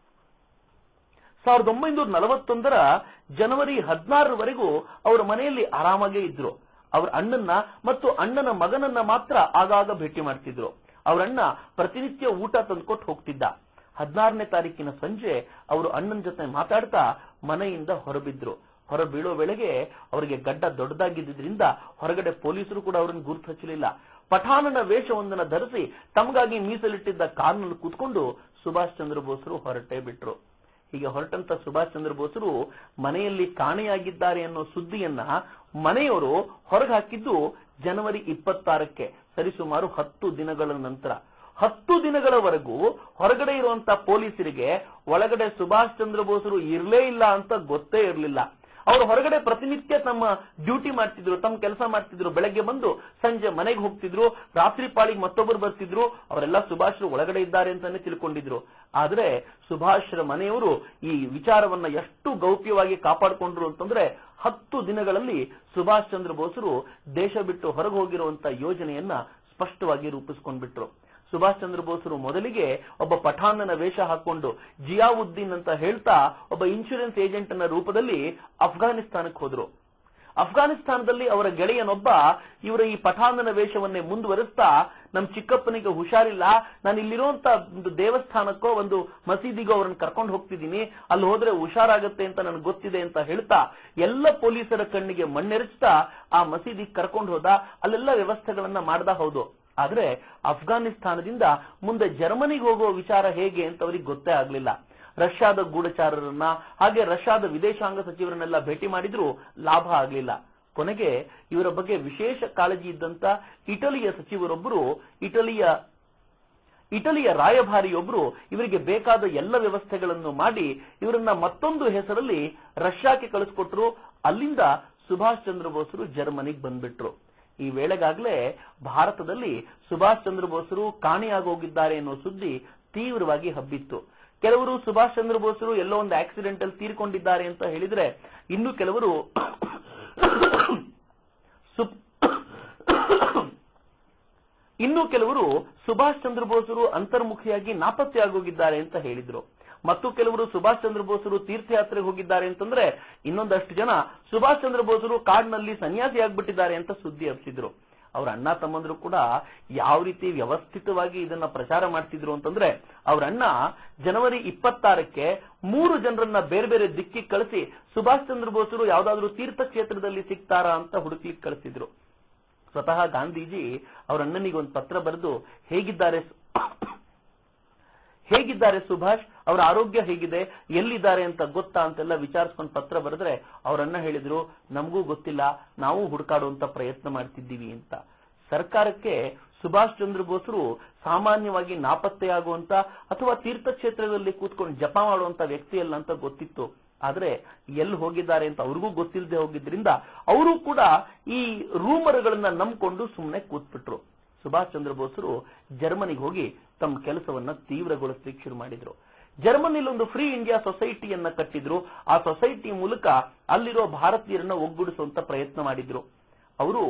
1941ರ ಜನವರಿ 16ರವರೆಗೂ ಅವರ ಮನೆಯಲ್ಲಿ ಆರಾಮಾಗೇ ಇದ್ರು. ಅವರ ಅಣ್ಣನ್ನ ಮತ್ತು ಅಣ್ಣನ ಮಗನನ್ನ ಮಾತ್ರ ಆಗಾಗ ಭೇಟಿ ಮಾಡ್ತಿದ್ರು. ಅವರಣ್ಣ ಪ್ರತಿನಿತ್ಯ ಊಟ ತಂದ್ಕೊಟ್ಟು ಹೋಗ್ತಿದ್ದ. 16ನೇ ತಾರೀಕಿನ ಸಂಜೆ ಅವರು ಅಣ್ಣನ ಜೊತೆ ಮಾತಾಡ್ತಾ ಮನೆಯಿಂದ ಹೊರಬಿದ್ರು. ಹೊರಬೀಳೋ ವೇಳೆಗೆ ಅವರಿಗೆ ಗಡ್ಡ ದೊಡ್ಡದಾಗಿದ್ದರಿಂದ ಹೊರಗಡೆ ಪೊಲೀಸರು ಕೂಡ ಅವರನ್ನು ಗುರುತು ಹಚ್ಚಲಿಲ್ಲ. ಪಠಾಣನ ವೇಷವೊಂದನ್ನು ಧರಿಸಿ ತಮಗಾಗಿ ಮೀಸಲಿಟ್ಟಿದ್ದ ಕಾರ್ನಲ್ಲಿ ಕೂತ್ಕೊಂಡು ಸುಭಾಷ್ ಚಂದ್ರ ಬೋಸರು ಹೊರಟೇ ಬಿಟ್ರು. ಹೀಗೆ ಹೊರಟಂತ ಸುಭಾಷ್ ಚಂದ್ರ ಬೋಸರು ಮನೆಯಲ್ಲಿ ಕಾಣೆಯಾಗಿದ್ದಾರೆ ಅನ್ನೋ ಸುದ್ದಿಯನ್ನ ಮನೆಯವರು ಹೊರಗೆ ಹಾಕಿದ್ದು ಜನವರಿ 26ಕ್ಕೆ, ಸರಿಸುಮಾರು 10 ದಿನಗಳ ನಂತರ. 10 ದಿನಗಳವರೆಗೂ ಹೊರಗಡೆ ಇರುವಂತ ಪೊಲೀಸರಿಗೆ ಒಳಗಡೆ ಸುಭಾಷ್ ಚಂದ್ರ ಬೋಸರು ಇರಲೇ ಇಲ್ಲ ಅಂತ ಗೊತ್ತೇ ಇರಲಿಲ್ಲ. ಅವರು ಹೊರಗಡೆ ಪ್ರತಿನಿತ್ಯ ತಮ್ಮ ಡ್ಯೂಟಿ ಮಾಡ್ತಿದ್ರು, ತಮ್ಮ ಕೆಲಸ ಮಾಡ್ತಿದ್ರು. ಬೆಳಗ್ಗೆ ಬಂದು ಸಂಜೆ ಮನೆಗೆ ಹೋಗ್ತಿದ್ರು. ರಾತ್ರಿ ಪಾಳಿಗೆ ಮತ್ತೊಬ್ಬರು ಬರ್ತಿದ್ರು. ಅವರೆಲ್ಲ ಸುಭಾಷ್ರು ಒಳಗಡೆ ಇದ್ದಾರೆ ಅಂತಾನೆ ತಿಳ್ಕೊಂಡಿದ್ರು. ಆದ್ರೆ ಸುಭಾಷ್ರ ಮನೆಯವರು ಈ ವಿಚಾರವನ್ನ ಎಷ್ಟು ಗೌಪ್ಯವಾಗಿ ಕಾಪಾಡಿಕೊಂಡ್ರು ಅಂತಂದ್ರೆ 10 ದಿನಗಳಲ್ಲಿ ಸುಭಾಷ್ ಚಂದ್ರ ಬೋಸರು ದೇಶ ಬಿಟ್ಟು ಹೊರಗೆ ಹೋಗಿರುವಂತ ಯೋಜನೆಯನ್ನ ಸ್ಪಷ್ಟವಾಗಿ ರೂಪಿಸಿಕೊಂಡ್ಬಿಟ್ರು. ಸುಭಾಷ್ ಚಂದ್ರ ಬೋಸರು ಮೊದಲಿಗೆ ಒಬ್ಬ ಪಠಾಣನ ವೇಷ ಹಾಕೊಂಡು ಜಿಯಾವುದ್ದೀನ್ ಅಂತ ಹೇಳ್ತಾ ಒಬ್ಬ ಇನ್ಶೂರೆನ್ಸ್ ಏಜೆಂಟ್ನ ರೂಪದಲ್ಲಿ ಅಫ್ಘಾನಿಸ್ತಾನಕ್ಕೆ ಹೋದ್ರು. ಅಫ್ಘಾನಿಸ್ತಾನದಲ್ಲಿ ಅವರ ಗೆಳೆಯನೊಬ್ಬ ಇವರ ಈ ಪಠಾಣನ ವೇಷವನ್ನೇ ಮುಂದುವರಿಸ್ತಾ, ನಮ್ ಚಿಕ್ಕಪ್ಪನಿಗೆ ಹುಷಾರಿಲ್ಲ, ನಾನು ಇಲ್ಲಿರುವಂತ ಒಂದು ದೇವಸ್ಥಾನಕ್ಕೋ ಒಂದು ಮಸೀದಿಗೋ ಅವ್ರನ್ನ ಕರ್ಕೊಂಡು ಹೋಗ್ತಿದ್ದೀನಿ, ಅಲ್ಲಿ ಹೋದ್ರೆ ಹುಷಾರಾಗತ್ತೆ ಅಂತ ನನಗೆ ಗೊತ್ತಿದೆ ಅಂತ ಹೇಳ್ತಾ ಎಲ್ಲ ಪೊಲೀಸರ ಕಣ್ಣಿಗೆ ಮಣ್ಣೆರಚ್ತಾ ಆ ಮಸೀದಿಗೆ ಕರ್ಕೊಂಡು ಹೋದ. ಅಲ್ಲೆಲ್ಲ ವ್ಯವಸ್ಥೆಗಳನ್ನ ಮಾಡ್ದ. ಹೌದು, ಆದ್ರೆ ಅಫ್ಘಾನಿಸ್ತಾನದಿಂದ ಮುಂದೆ ಜರ್ಮನಿಗೆ ಹೋಗುವ ವಿಚಾರ ಹೇಗೆ ಅಂತ ಅವರಿಗೆ ಗೊತ್ತೇ ಆಗ್ಲಿಲ್ಲ. ರಷ್ಯಾದ ಗೂಢಚಾರರನ್ನ ಹಾಗೆ ರಷ್ಯಾದ ವಿದೇಶಾಂಗ ಸಚಿವರನ್ನೆಲ್ಲ ಭೇಟಿ ಮಾಡಿದ್ರು, ಲಾಭ ಆಗ್ಲಿಲ್ಲ. ಕೊನೆಗೆ ಇವರ ಬಗ್ಗೆ ವಿಶೇಷ ಕಾಳಜಿ ಇದ್ದಂತ ಇಟಲಿಯ ಸಚಿವರೊಬ್ಬರು, ಇಟಲಿಯ ರಾಯಭಾರಿಯೊಬ್ಬರು ಇವರಿಗೆ ಬೇಕಾದ ಎಲ್ಲ ವ್ಯವಸ್ಥೆಗಳನ್ನು ಮಾಡಿ ಇವರನ್ನ ಮತ್ತೊಂದು ಹೆಸರಲ್ಲಿ ರಷ್ಯಾಕ್ಕೆ ಕಳಿಸ್ಕೊಟ್ರು. ಅಲ್ಲಿಂದ ಸುಭಾಷ್ ಚಂದ್ರ ಬೋಸರು ಜರ್ಮನಿಗೆ ಬಂದ್ಬಿಟ್ರು. ಈ ವೇಳೆಗಾಗಲೇ ಭಾರತದಲ್ಲಿ ಸುಭಾಷ್ ಚಂದ್ರ ಬೋಸರು ಕಾಣೆಯಾಗೋಗಿದ್ದಾರೆ ಅನ್ನೋ ಸುದ್ದಿ ತೀವ್ರವಾಗಿ ಹಬ್ಬಿತ್ತು. ಕೆಲವರು ಸುಭಾಷ್ ಚಂದ್ರ ಬೋಸರು ಎಲ್ಲೋ ಒಂದು ಆಕ್ಸಿಡೆಂಟ್ ಅಲ್ಲಿ ತೀರ್ಕೊಂಡಿದ್ದಾರೆ ಅಂತ ಹೇಳಿದ್ರೆ, ಇನ್ನು ಕೆಲವರು ಸುಭಾಷ್ ಚಂದ್ರ ಬೋಸರು ಅಂತರ್ಮುಖಿಯಾಗಿ ನಾಪತ್ತೆಯಾಗೋಗಿದ್ದಾರೆ ಅಂತ ಹೇಳಿದ್ರು. ಮತ್ತು ಕೆಲವರು ಸುಭಾಷ್ ಚಂದ್ರ ಬೋಸರು ತೀರ್ಥಯಾತ್ರೆಗೆ ಹೋಗಿದ್ದಾರೆ ಅಂತಂದ್ರೆ, ಇನ್ನೊಂದಷ್ಟು ಜನ ಸುಭಾಷ್ ಚಂದ್ರ ಬೋಸರು ಕಾಡಿನಲ್ಲಿ ಸನ್ಯಾಸಿಯಾಗ್ಬಿಟ್ಟಿದ್ದಾರೆ ಅಂತ ಸುದ್ದಿ ಹಬ್ಬಿಸಿದ್ರು. ಅವರ ಅಣ್ಣ ತಮ್ಮಂದ್ರು ಕೂಡ ಯಾವ ರೀತಿ ವ್ಯವಸ್ಥಿತವಾಗಿ ಇದನ್ನ ಪ್ರಚಾರ ಮಾಡ್ತಿದ್ರು ಅಂತಂದ್ರೆ, ಅವರ ಅಣ್ಣ ಜನವರಿ 26ಕ್ಕೆ 3 ಜನರನ್ನ ಬೇರೆ ಬೇರೆ ದಿಕ್ಕಿಗೆ ಕಳಿಸಿ ಸುಭಾಷ್ ಚಂದ್ರ ಬೋಸರು ಯಾವ್ದಾದ್ರು ತೀರ್ಥಕ್ಷೇತ್ರದಲ್ಲಿ ಸಿಗ್ತಾರಾ ಅಂತ ಹುಡುಕ್ಲಿಕ್ಕೆ ಕಳಿಸಿದ್ರು. ಸ್ವತಃ ಗಾಂಧೀಜಿ ಅವರ ಅಣ್ಣನಿಗೆ ಒಂದು ಪತ್ರ ಬರೆದು, ಹೇಗಿದ್ದಾರೆ ಸುಭಾಷ್, ಅವರ ಆರೋಗ್ಯ ಹೇಗಿದೆ, ಎಲ್ಲಿದ್ದಾರೆ ಅಂತ ಗೊತ್ತಾ ಅಂತೆಲ್ಲ ವಿಚಾರಿಸ್ಕೊಂಡು ಪತ್ರ ಬರೆದ್ರೆ ಅವರನ್ನ ಹೇಳಿದ್ರು, ನಮಗೂ ಗೊತ್ತಿಲ್ಲ, ನಾವು ಹುಡುಕಾಡುವಂತ ಪ್ರಯತ್ನ ಮಾಡ್ತಿದ್ದೀವಿ ಅಂತ. ಸರ್ಕಾರಕ್ಕೆ ಸುಭಾಷ್ ಚಂದ್ರ ಬೋಸರು ಸಾಮಾನ್ಯವಾಗಿ ನಾಪತ್ತೆಯಾಗುವಂತ ಅಥವಾ ತೀರ್ಥಕ್ಷೇತ್ರದಲ್ಲಿ ಕೂತ್ಕೊಂಡು ಜಪ ಮಾಡುವಂತ ವ್ಯಕ್ತಿಯಲ್ಲ ಅಂತ ಗೊತ್ತಿತ್ತು. ಆದ್ರೆ ಎಲ್ಲಿ ಹೋಗಿದ್ದಾರೆ ಅಂತ ಅವ್ರಿಗೂ ಗೊತ್ತಿಲ್ಲದೆ ಹೋಗಿದ್ರಿಂದ ಅವರು ಕೂಡ ಈ ರೂಮರ್ಗಳನ್ನ ನಂಬಿಕೊಂಡು ಸುಮ್ಮನೆ ಕೂತ್ಬಿಟ್ರು. ಸುಭಾಷ್ ಚಂದ್ರ ಬೋಸರು ಜರ್ಮನಿಗೆ ಹೋಗಿ ತಮ್ಮ ಕೆಲಸವನ್ನ ತೀವ್ರಗೊಳಿಸಲಿಕ್ಕೆ ಶುರು ಮಾಡಿದ್ರು. ಜರ್ಮನಿಲಿ ಒಂದು ಫ್ರೀ ಇಂಡಿಯಾ ಸೊಸೈಟಿಯನ್ನ ಕಟ್ಟಿದ್ರು. ಆ ಸೊಸೈಟಿ ಮೂಲಕ ಅಲ್ಲಿರೋ ಭಾರತೀಯರನ್ನ ಒಗ್ಗೂಡಿಸುವಂತ ಪ್ರಯತ್ನ ಮಾಡಿದ್ರು. ಅವರು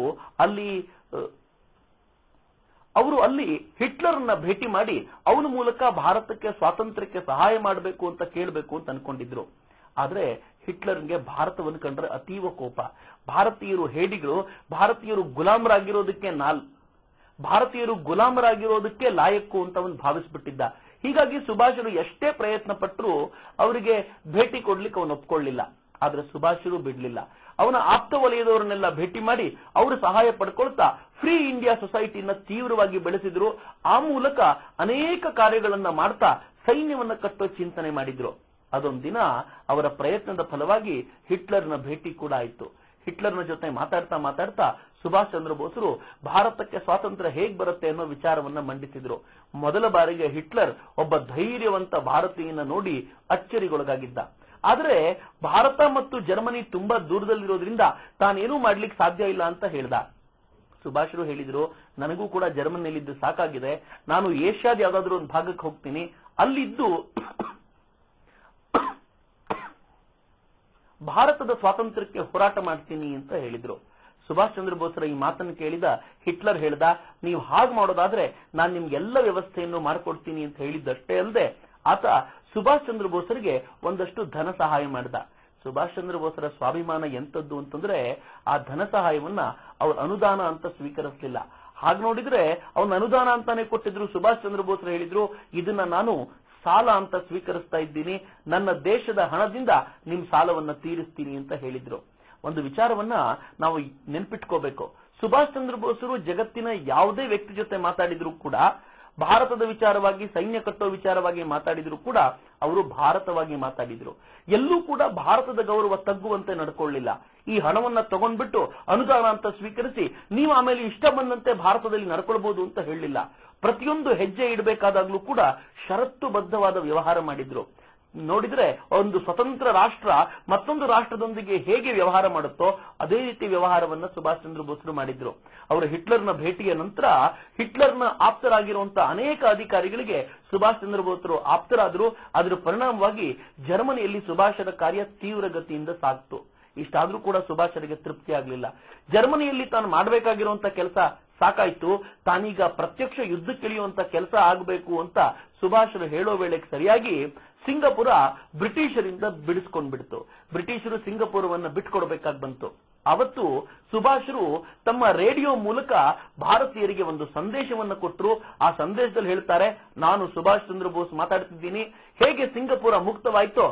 ಅಲ್ಲಿ ಹಿಟ್ಲರ್ನ ಭೇಟಿ ಮಾಡಿ ಅವನ ಮೂಲಕ ಭಾರತಕ್ಕೆ ಸ್ವಾತಂತ್ರ್ಯಕ್ಕೆ ಸಹಾಯ ಮಾಡಬೇಕು ಅಂತ ಕೇಳಬೇಕು ಅಂತ ಅನ್ಕೊಂಡಿದ್ರು. ಆದ್ರೆ ಹಿಟ್ಲರ್ಗೆ ಭಾರತವನ್ನು ಕಂಡ್ರೆ ಅತೀವ ಕೋಪ. ಭಾರತೀಯರು ಹೇಡಿಗಳು, ಭಾರತೀಯರು ಗುಲಾಮರಾಗಿರೋದಕ್ಕೆ ಲಾಯಕ್ಕು ಅಂತ ಅವನು ಭಾವಿಸ್ಬಿಟ್ಟಿದ್ದ. ಹೀಗಾಗಿ ಸುಭಾಷರು ಎಷ್ಟೇ ಪ್ರಯತ್ನ ಪಟ್ಟರು ಅವರಿಗೆ ಭೇಟಿ ಕೊಡ್ಲಿಕ್ಕೆ ಅವನು ಒಪ್ಕೊಳ್ಳಿಲ್ಲ. ಆದ್ರೆ ಸುಭಾಷರು ಬಿಡ್ಲಿಲ್ಲ. ಅವನ ಆಪ್ತ ವಲಯದವರನ್ನೆಲ್ಲ ಭೇಟಿ ಮಾಡಿ ಅವರು ಸಹಾಯ ಪಡ್ಕೊಳ್ತಾ ಫ್ರೀ ಇಂಡಿಯಾ ಸೊಸೈಟಿನ ತೀವ್ರವಾಗಿ ಬೆಳೆಸಿದ್ರು. ಆ ಮೂಲಕ ಅನೇಕ ಕಾರ್ಯಗಳನ್ನ ಮಾಡ್ತಾ ಸೈನ್ಯವನ್ನ ಕಟ್ಟೋ ಚಿಂತನೆ ಮಾಡಿದ್ರು. ಅದೊಂದು ದಿನ ಅವರ ಪ್ರಯತ್ನದ ಫಲವಾಗಿ ಹಿಟ್ಲರ್ನ ಭೇಟಿ ಕೂಡ ಆಯಿತು. ಹಿಟ್ಲರ್ನ ಜೊತೆ ಮಾತಾಡ್ತಾ ಸುಭಾಷ್ ಚಂದ್ರ ಬೋಸರು ಭಾರತಕ್ಕೆ ಸ್ವಾತಂತ್ರ್ಯ ಹೇಗ್ ಬರುತ್ತೆ ಅನ್ನೋ ವಿಚಾರವನ್ನ ಮಂಡಿಸಿದ್ರು. ಮೊದಲ ಬಾರಿಗೆ ಹಿಟ್ಲರ್ ಒಬ್ಬ ಧೈರ್ಯವಂತ ಭಾರತೀಯನ ನೋಡಿ ಅಚ್ಚರಿಗೊಳಗಾಗಿದ್ದ. ಆದ್ರೆ ಭಾರತ ಮತ್ತು ಜರ್ಮನಿ ತುಂಬಾ ದೂರದಲ್ಲಿರೋದ್ರಿಂದ ತಾನೇನೂ ಮಾಡ್ಲಿಕ್ಕೆ ಸಾಧ್ಯ ಇಲ್ಲ ಅಂತ ಹೇಳ್ದ. ಸುಭಾಷರು ಹೇಳಿದ್ರು, ನನಗೂ ಕೂಡ ಜರ್ಮನಿಯಲ್ಲಿದ್ದು ಸಾಕಾಗಿದೆ, ನಾನು ಏಷ್ಯಾದ ಯಾವ್ದಾದ್ರು ಒಂದು ಭಾಗಕ್ಕೆ ಹೋಗ್ತೀನಿ, ಅಲ್ಲಿದ್ದು ಭಾರತದ ಸ್ವಾತಂತ್ರ್ಯಕ್ಕೆ ಹೋರಾಟ ಮಾಡ್ತೀನಿ ಅಂತ ಹೇಳಿದ್ರು. ಸುಭಾಷ್ ಚಂದ್ರ ಬೋಸರ ಈ ಮಾತನ್ನು ಕೇಳಿದ ಹಿಟ್ಲರ್ ಹೇಳ್ದ, ನೀವು ಹಾಗೆ ಮಾಡೋದಾದ್ರೆ ನಾನು ನಿಮ್ಗೆಲ್ಲ ವ್ಯವಸ್ಥೆಯನ್ನು ಮಾಡಿಕೊಡ್ತೀನಿ ಅಂತ ಹೇಳಿದ್ದಷ್ಟೇ ಅಲ್ಲದೆ ಆತ ಸುಭಾಷ್ ಚಂದ್ರ ಬೋಸರಿಗೆ ಒಂದಷ್ಟು ಧನ ಸಹಾಯ ಮಾಡಿದ. ಸುಭಾಷ್ ಚಂದ್ರ ಬೋಸರ ಸ್ವಾಭಿಮಾನ ಎಂತದ್ದು ಅಂತಂದ್ರೆ ಆ ಧನ ಸಹಾಯವನ್ನ ಅವ್ರ ಅನುದಾನ ಅಂತ ಸ್ವೀಕರಿಸಲಿಲ್ಲ. ಹಾಗೆ ನೋಡಿದ್ರೆ ಅವನ ಅನುದಾನ ಅಂತಾನೆ ಕೊಟ್ಟಿದ್ರು. ಸುಭಾಷ್ ಚಂದ್ರ ಬೋಸರು ಹೇಳಿದ್ರು, ಇದನ್ನ ನಾನು ಸಾಲ ಅಂತ ಸ್ವೀಕರಿಸ್ತಾ ಇದ್ದೀನಿ, ನನ್ನ ದೇಶದ ಹಣದಿಂದ ನಿಮ್ ಸಾಲವನ್ನ ತೀರಿಸ್ತೀನಿ ಅಂತ ಹೇಳಿದ್ರು. ಒಂದು ವಿಚಾರವನ್ನ ನಾವು ನೆನ್ಪಿಟ್ಕೋಬೇಕು. ಸುಭಾಷ್ ಚಂದ್ರ ಬೋಸರು ಜಗತ್ತಿನ ಯಾವುದೇ ವ್ಯಕ್ತಿ ಜೊತೆ ಮಾತಾಡಿದ್ರು ಕೂಡ, ಭಾರತದ ವಿಚಾರವಾಗಿ, ಸೈನ್ಯ ಕಟ್ಟೋ ವಿಚಾರವಾಗಿ ಮಾತಾಡಿದ್ರು ಕೂಡ ಅವರು ಭಾರತವಾಗಿ ಮಾತಾಡಿದ್ರು. ಎಲ್ಲೂ ಕೂಡ ಭಾರತದ ಗೌರವ ತಗ್ಗುವಂತೆ ನಡ್ಕೊಳ್ಳಿಲ್ಲ. ಈ ಹಣವನ್ನ ತಗೊಂಡ್ಬಿಟ್ಟು ಅನುದಾನ ಅಂತ ಸ್ವೀಕರಿಸಿ ನೀವು ಆಮೇಲೆ ಇಷ್ಟ ಬಂದಂತೆ ಭಾರತದಲ್ಲಿ ನಡ್ಕೊಳ್ಬಹುದು ಅಂತ ಹೇಳಲಿಲ್ಲ. ಪ್ರತಿಯೊಂದು ಹೆಜ್ಜೆ ಇಡಬೇಕಾದಾಗ್ಲೂ ಕೂಡ ಷರತ್ತುಬದ್ಧವಾದ ವ್ಯವಹಾರ ಮಾಡಿದ್ರು. ನೋಡಿದ್ರೆ ಒಂದು ಸ್ವತಂತ್ರ ರಾಷ್ಟ್ರ ಮತ್ತೊಂದು ರಾಷ್ಟ್ರದೊಂದಿಗೆ ಹೇಗೆ ವ್ಯವಹಾರ ಮಾಡುತ್ತೋ ಅದೇ ರೀತಿ ವ್ಯವಹಾರವನ್ನ ಸುಭಾಷ್ ಚಂದ್ರ ಬೋಸರು ಮಾಡಿದ್ರು. ಅವರು ಹಿಟ್ಲರ್ನ ಭೇಟಿಯ ನಂತರ ಹಿಟ್ಲರ್ನ ಆಪ್ತರಾಗಿರುವಂತಹ ಅನೇಕ ಅಧಿಕಾರಿಗಳಿಗೆ ಸುಭಾಷ್ ಚಂದ್ರ ಬೋಸರು ಆಪ್ತರಾದ್ರು. ಅದರ ಪರಿಣಾಮವಾಗಿ ಜರ್ಮನಿಯಲ್ಲಿ ಸುಭಾಷರ ಕಾರ್ಯ ತೀವ್ರಗತಿಯಿಂದ ಸಾಗ್ತು. ಇಷ್ಟಾದ್ರೂ ಕೂಡ ಸುಭಾಷರಿಗೆ ತೃಪ್ತಿ ಆಗಲಿಲ್ಲ. ಜರ್ಮನಿಯಲ್ಲಿ ತಾನು ಮಾಡಬೇಕಾಗಿರುವಂತ ಕೆಲಸ ಸಾಕಾಯ್ತು, ತಾನೀಗ ಪ್ರತ್ಯಕ್ಷ ಯುದ್ಧಕ್ಕಿಳಿಯುವಂತ ಕೆಲಸ ಆಗಬೇಕು ಅಂತ ಸುಭಾಷರು ಹೇಳೋ ವೇಳೆಗೆ ಸರಿಯಾಗಿ ಸಿಂಗಪುರ ಬ್ರಿಟಿಷರಿಂದ ಬಿಡಿಸ್ಕೊಂಡ್ಬಿಡ್ತು. ಬ್ರಿಟಿಷರು ಸಿಂಗಪುರವನ್ನ ಬಿಟ್ಕೊಡ್ಬೇಕಾಗಿ ಬಂತು. ಅವತ್ತು ಸುಭಾಷರು ತಮ್ಮ ರೇಡಿಯೋ ಮೂಲಕ ಭಾರತೀಯರಿಗೆ ಒಂದು ಸಂದೇಶವನ್ನ ಕೊಟ್ಟರು. ಆ ಸಂದೇಶದಲ್ಲಿ ಹೇಳ್ತಾರೆ, ನಾನು ಸುಭಾಷ್ ಚಂದ್ರ ಬೋಸ್ ಮಾತಾಡ್ತಿದ್ದೀನಿ, ಹೇಗೆ ಸಿಂಗಪುರ ಮುಕ್ತವಾಯ್ತೋ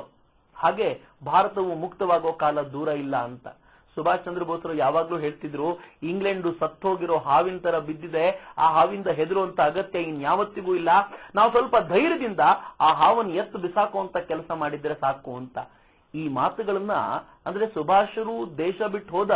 ಹಾಗೆ ಭಾರತವು ಮುಕ್ತವಾಗೋ ಕಾಲ ದೂರ ಇಲ್ಲ ಅಂತ. ಸುಭಾಷ್ ಚಂದ್ರ ಬೋಸರು ಯಾವಾಗ್ಲೂ ಹೇಳ್ತಿದ್ರು, ಇಂಗ್ಲೆಂಡ್ ಸತ್ತೋಗಿರೋ ಹಾವಿನ ತರ ಬಿದ್ದಿದೆ, ಆ ಹಾವಿಂದ ಹೆದರುವಂತ ಅಗತ್ಯ ಇನ್ಯಾವತ್ತಿಗೂ ಇಲ್ಲ, ನಾವು ಸ್ವಲ್ಪ ಧೈರ್ಯದಿಂದ ಆ ಹಾವನ್ನು ಎತ್ತು ಬಿಸಾಕುವಂತ ಕೆಲಸ ಮಾಡಿದ್ರೆ ಸಾಕು ಅಂತ. ಈ ಮಾತುಗಳನ್ನ ಅಂದ್ರೆ ಸುಭಾಷರು ದೇಶ ಬಿಟ್ಟು ಹೋದ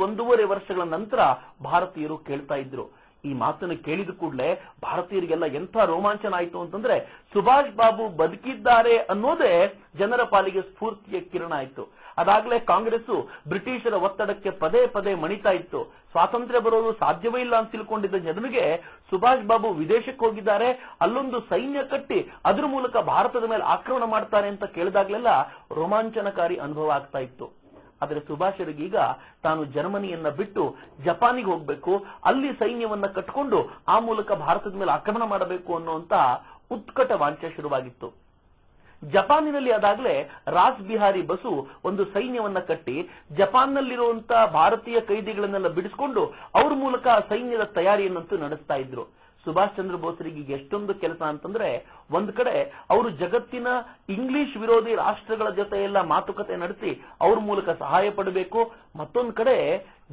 ಒಂದೂವರೆ ವರ್ಷಗಳ ನಂತರ ಭಾರತೀಯರು ಕೇಳ್ತಾ ಇದ್ರು. ಈ ಮಾತನ್ನು ಕೇಳಿದ ಕೂಡಲೇ ಭಾರತೀಯರಿಗೆಲ್ಲ ಎಂಥ ರೋಮಾಂಚನ ಆಯ್ತು ಅಂತಂದ್ರೆ, ಸುಭಾಷ್ ಬಾಬು ಬದುಕಿದ್ದಾರೆ ಅನ್ನೋದೇ ಜನರ ಪಾಲಿಗೆ ಸ್ಫೂರ್ತಿಯ ಕಿರಣ ಆಯ್ತು. ಅದಾಗಲೇ ಕಾಂಗ್ರೆಸ್ ಬ್ರಿಟಿಷರ ಒತ್ತಡಕ್ಕೆ ಪದೇ ಪದೇ ಮಣಿತಾ ಇತ್ತು. ಸ್ವಾತಂತ್ರ್ಯ ಬರೋದು ಸಾಧ್ಯವೇ ಇಲ್ಲ ಅಂತ ತಿಳ್ಕೊಂಡಿದ್ದ ಜನರಿಗೆ ಸುಭಾಷ್ ಬಾಬು ವಿದೇಶಕ್ಕೆ ಹೋಗಿದ್ದಾರೆ, ಅಲ್ಲೊಂದು ಸೈನ್ಯ ಕಟ್ಟಿ ಅದ್ರ ಮೂಲಕ ಭಾರತದ ಮೇಲೆ ಆಕ್ರಮಣ ಮಾಡ್ತಾರೆ ಅಂತ ಕೇಳಿದಾಗ್ಲೆಲ್ಲ ರೋಮಾಂಚನಕಾರಿ ಅನುಭವ ಆಗ್ತಾ ಇತ್ತು. ಆದರೆ ಸುಭಾಷರಿಗೀಗ ತಾನು ಜರ್ಮನಿಯನ್ನ ಬಿಟ್ಟು ಜಪಾನಿಗೆ ಹೋಗ್ಬೇಕು, ಅಲ್ಲಿ ಸೈನ್ಯವನ್ನ ಕಟ್ಕೊಂಡು ಆ ಮೂಲಕ ಭಾರತದ ಮೇಲೆ ಆಕ್ರಮಣ ಮಾಡಬೇಕು ಅನ್ನುವಂತ ಉತ್ಕಟ ವಾಂಛೆ ಶುರುವಾಗಿತ್ತು. ಜಪಾನಿನಲ್ಲಿ ಅದಾಗಲೇ ರಾಸ್ ಬಿಹಾರಿ ಬಸು ಒಂದು ಸೈನ್ಯವನ್ನ ಕಟ್ಟಿ ಜಪಾನ್ನಲ್ಲಿರುವಂತಹ ಭಾರತೀಯ ಕೈದಿಗಳನ್ನೆಲ್ಲ ಬಿಡಿಸಿಕೊಂಡು ಅವ್ರ ಮೂಲಕ ಸೈನ್ಯದ ತಯಾರಿಯನ್ನಂತೂ ನಡೆಸ್ತಾ ಇದ್ರು. ಸುಭಾಷ್ ಚಂದ್ರ ಬೋಸರಿಗೆ ಎಷ್ಟೊಂದು ಕೆಲಸ ಅಂತಂದ್ರೆ, ಒಂದ್ ಕಡೆ ಅವರು ಜಗತ್ತಿನ ಇಂಗ್ಲಿಷ್ ವಿರೋಧಿ ರಾಷ್ಟ್ರಗಳ ಜೊತೆ ಎಲ್ಲ ಮಾತುಕತೆ ನಡೆಸಿ ಅವ್ರ ಮೂಲಕ ಸಹಾಯ ಪಡಬೇಕು. ಮತ್ತೊಂದು ಕಡೆ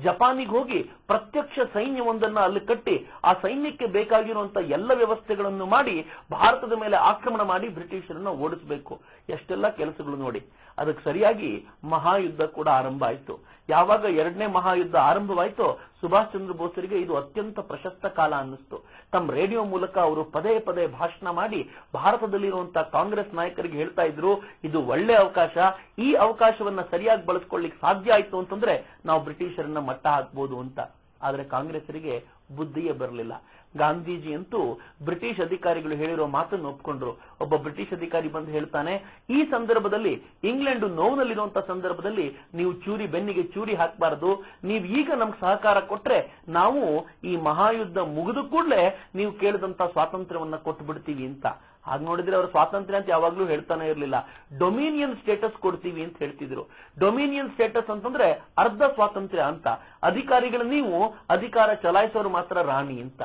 ಜಪಾನಿಗೆ ಹೋಗಿ ಪ್ರತ್ಯಕ್ಷ ಸೈನ್ಯವೊಂದನ್ನು ಅಲ್ಲಿ ಕಟ್ಟಿ ಆ ಸೈನ್ಯಕ್ಕೆ ಬೇಕಾಗಿರುವಂತ ಎಲ್ಲ ವ್ಯವಸ್ಥೆಗಳನ್ನು ಮಾಡಿ ಭಾರತದ ಮೇಲೆ ಆಕ್ರಮಣ ಮಾಡಿ ಬ್ರಿಟಿಷರನ್ನ ಓಡಿಸಬೇಕು. ಎಷ್ಟೆಲ್ಲ ಕೆಲಸಗಳು ನೋಡಿ. ಅದಕ್ಕೆ ಸರಿಯಾಗಿ ಮಹಾಯುದ್ಧ ಕೂಡ ಆರಂಭ ಆಯಿತು. ಯಾವಾಗ ಎರಡನೇ ಮಹಾಯುದ್ಧ ಆರಂಭವಾಯಿತೋ ಸುಭಾಷ್ ಚಂದ್ರ ಬೋಸರಿಗೆ ಇದು ಅತ್ಯಂತ ಪ್ರಶಸ್ತ ಕಾಲ ಅನ್ನಿಸ್ತು. ತಮ್ಮ ರೇಡಿಯೋ ಮೂಲಕ ಅವರು ಪದೇ ಪದೇ ಭಾಷಣ ಮಾಡಿ ಭಾರತದಲ್ಲಿರುವಂತಹ ಕಾಂಗ್ರೆಸ್ ನಾಯಕರಿಗೆ ಹೇಳ್ತಾ ಇದ್ರು, ಇದು ಒಳ್ಳೆ ಅವಕಾಶ, ಈ ಅವಕಾಶವನ್ನ ಸರಿಯಾಗಿ ಬಳಸ್ಕೊಳ್ಳಿಕ್ ಸಾಧ್ಯ ಆಯ್ತು ಅಂತಂದ್ರೆ ನಾವು ಬ್ರಿಟಿಷರನ್ನ ಮಟ್ಟ ಹಾಕ್ಬೋದು ಅಂತ. ಆದ್ರೆ ಕಾಂಗ್ರೆಸ್ಸರಿಗೆ ಬುದ್ಧಿಯೇ ಬರಲಿಲ್ಲ. ಗಾಂಧೀಜಿ ಅಂತೂ ಬ್ರಿಟಿಷ್ ಅಧಿಕಾರಿಗಳು ಹೇಳಿರೋ ಮಾತನ್ನು ಒಪ್ಕೊಂಡ್ರು. ಒಬ್ಬ ಬ್ರಿಟಿಷ್ ಅಧಿಕಾರಿ ಬಂದು ಹೇಳ್ತಾನೆ, ಈ ಸಂದರ್ಭದಲ್ಲಿ ಇಂಗ್ಲೆಂಡ್ ನೋವಿನಲ್ಲಿರುವಂತಹ ಸಂದರ್ಭದಲ್ಲಿ ನೀವು ಬೆನ್ನಿಗೆ ಚೂರಿ ಹಾಕಬಾರದು, ನೀವು ಈಗ ನಮ್ಗೆ ಸಹಕಾರ ಕೊಟ್ರೆ ನಾವು ಈ ಮಹಾಯುದ್ಧ ಮುಗಿದ ಕೂಡಲೇ ನೀವು ಕೇಳಿದಂತ ಸ್ವಾತಂತ್ರ್ಯವನ್ನ ಕೊಟ್ಟು ಬಿಡ್ತೀವಿ ಅಂತ. ಹಾಗೆ ನೋಡಿದ್ರೆ ಅವರು ಸ್ವಾತಂತ್ರ್ಯ ಅಂತ ಯಾವಾಗ್ಲೂ ಹೇಳ್ತಾನೆ ಇರಲಿಲ್ಲ, ಡೊಮಿನಿಯನ್ ಸ್ಟೇಟಸ್ ಕೊಡ್ತೀವಿ ಅಂತ ಹೇಳ್ತಿದ್ರು. ಡೊಮಿನಿಯನ್ ಸ್ಟೇಟಸ್ ಅಂತಂದ್ರೆ ಅರ್ಧ ಸ್ವಾತಂತ್ರ್ಯ ಅಂತ. ಅಧಿಕಾರಿಗಳು ನೀವು, ಅಧಿಕಾರ ಚಲಾಯಿಸೋರು ಮಾತ್ರ ರಾಣಿ ಅಂತ.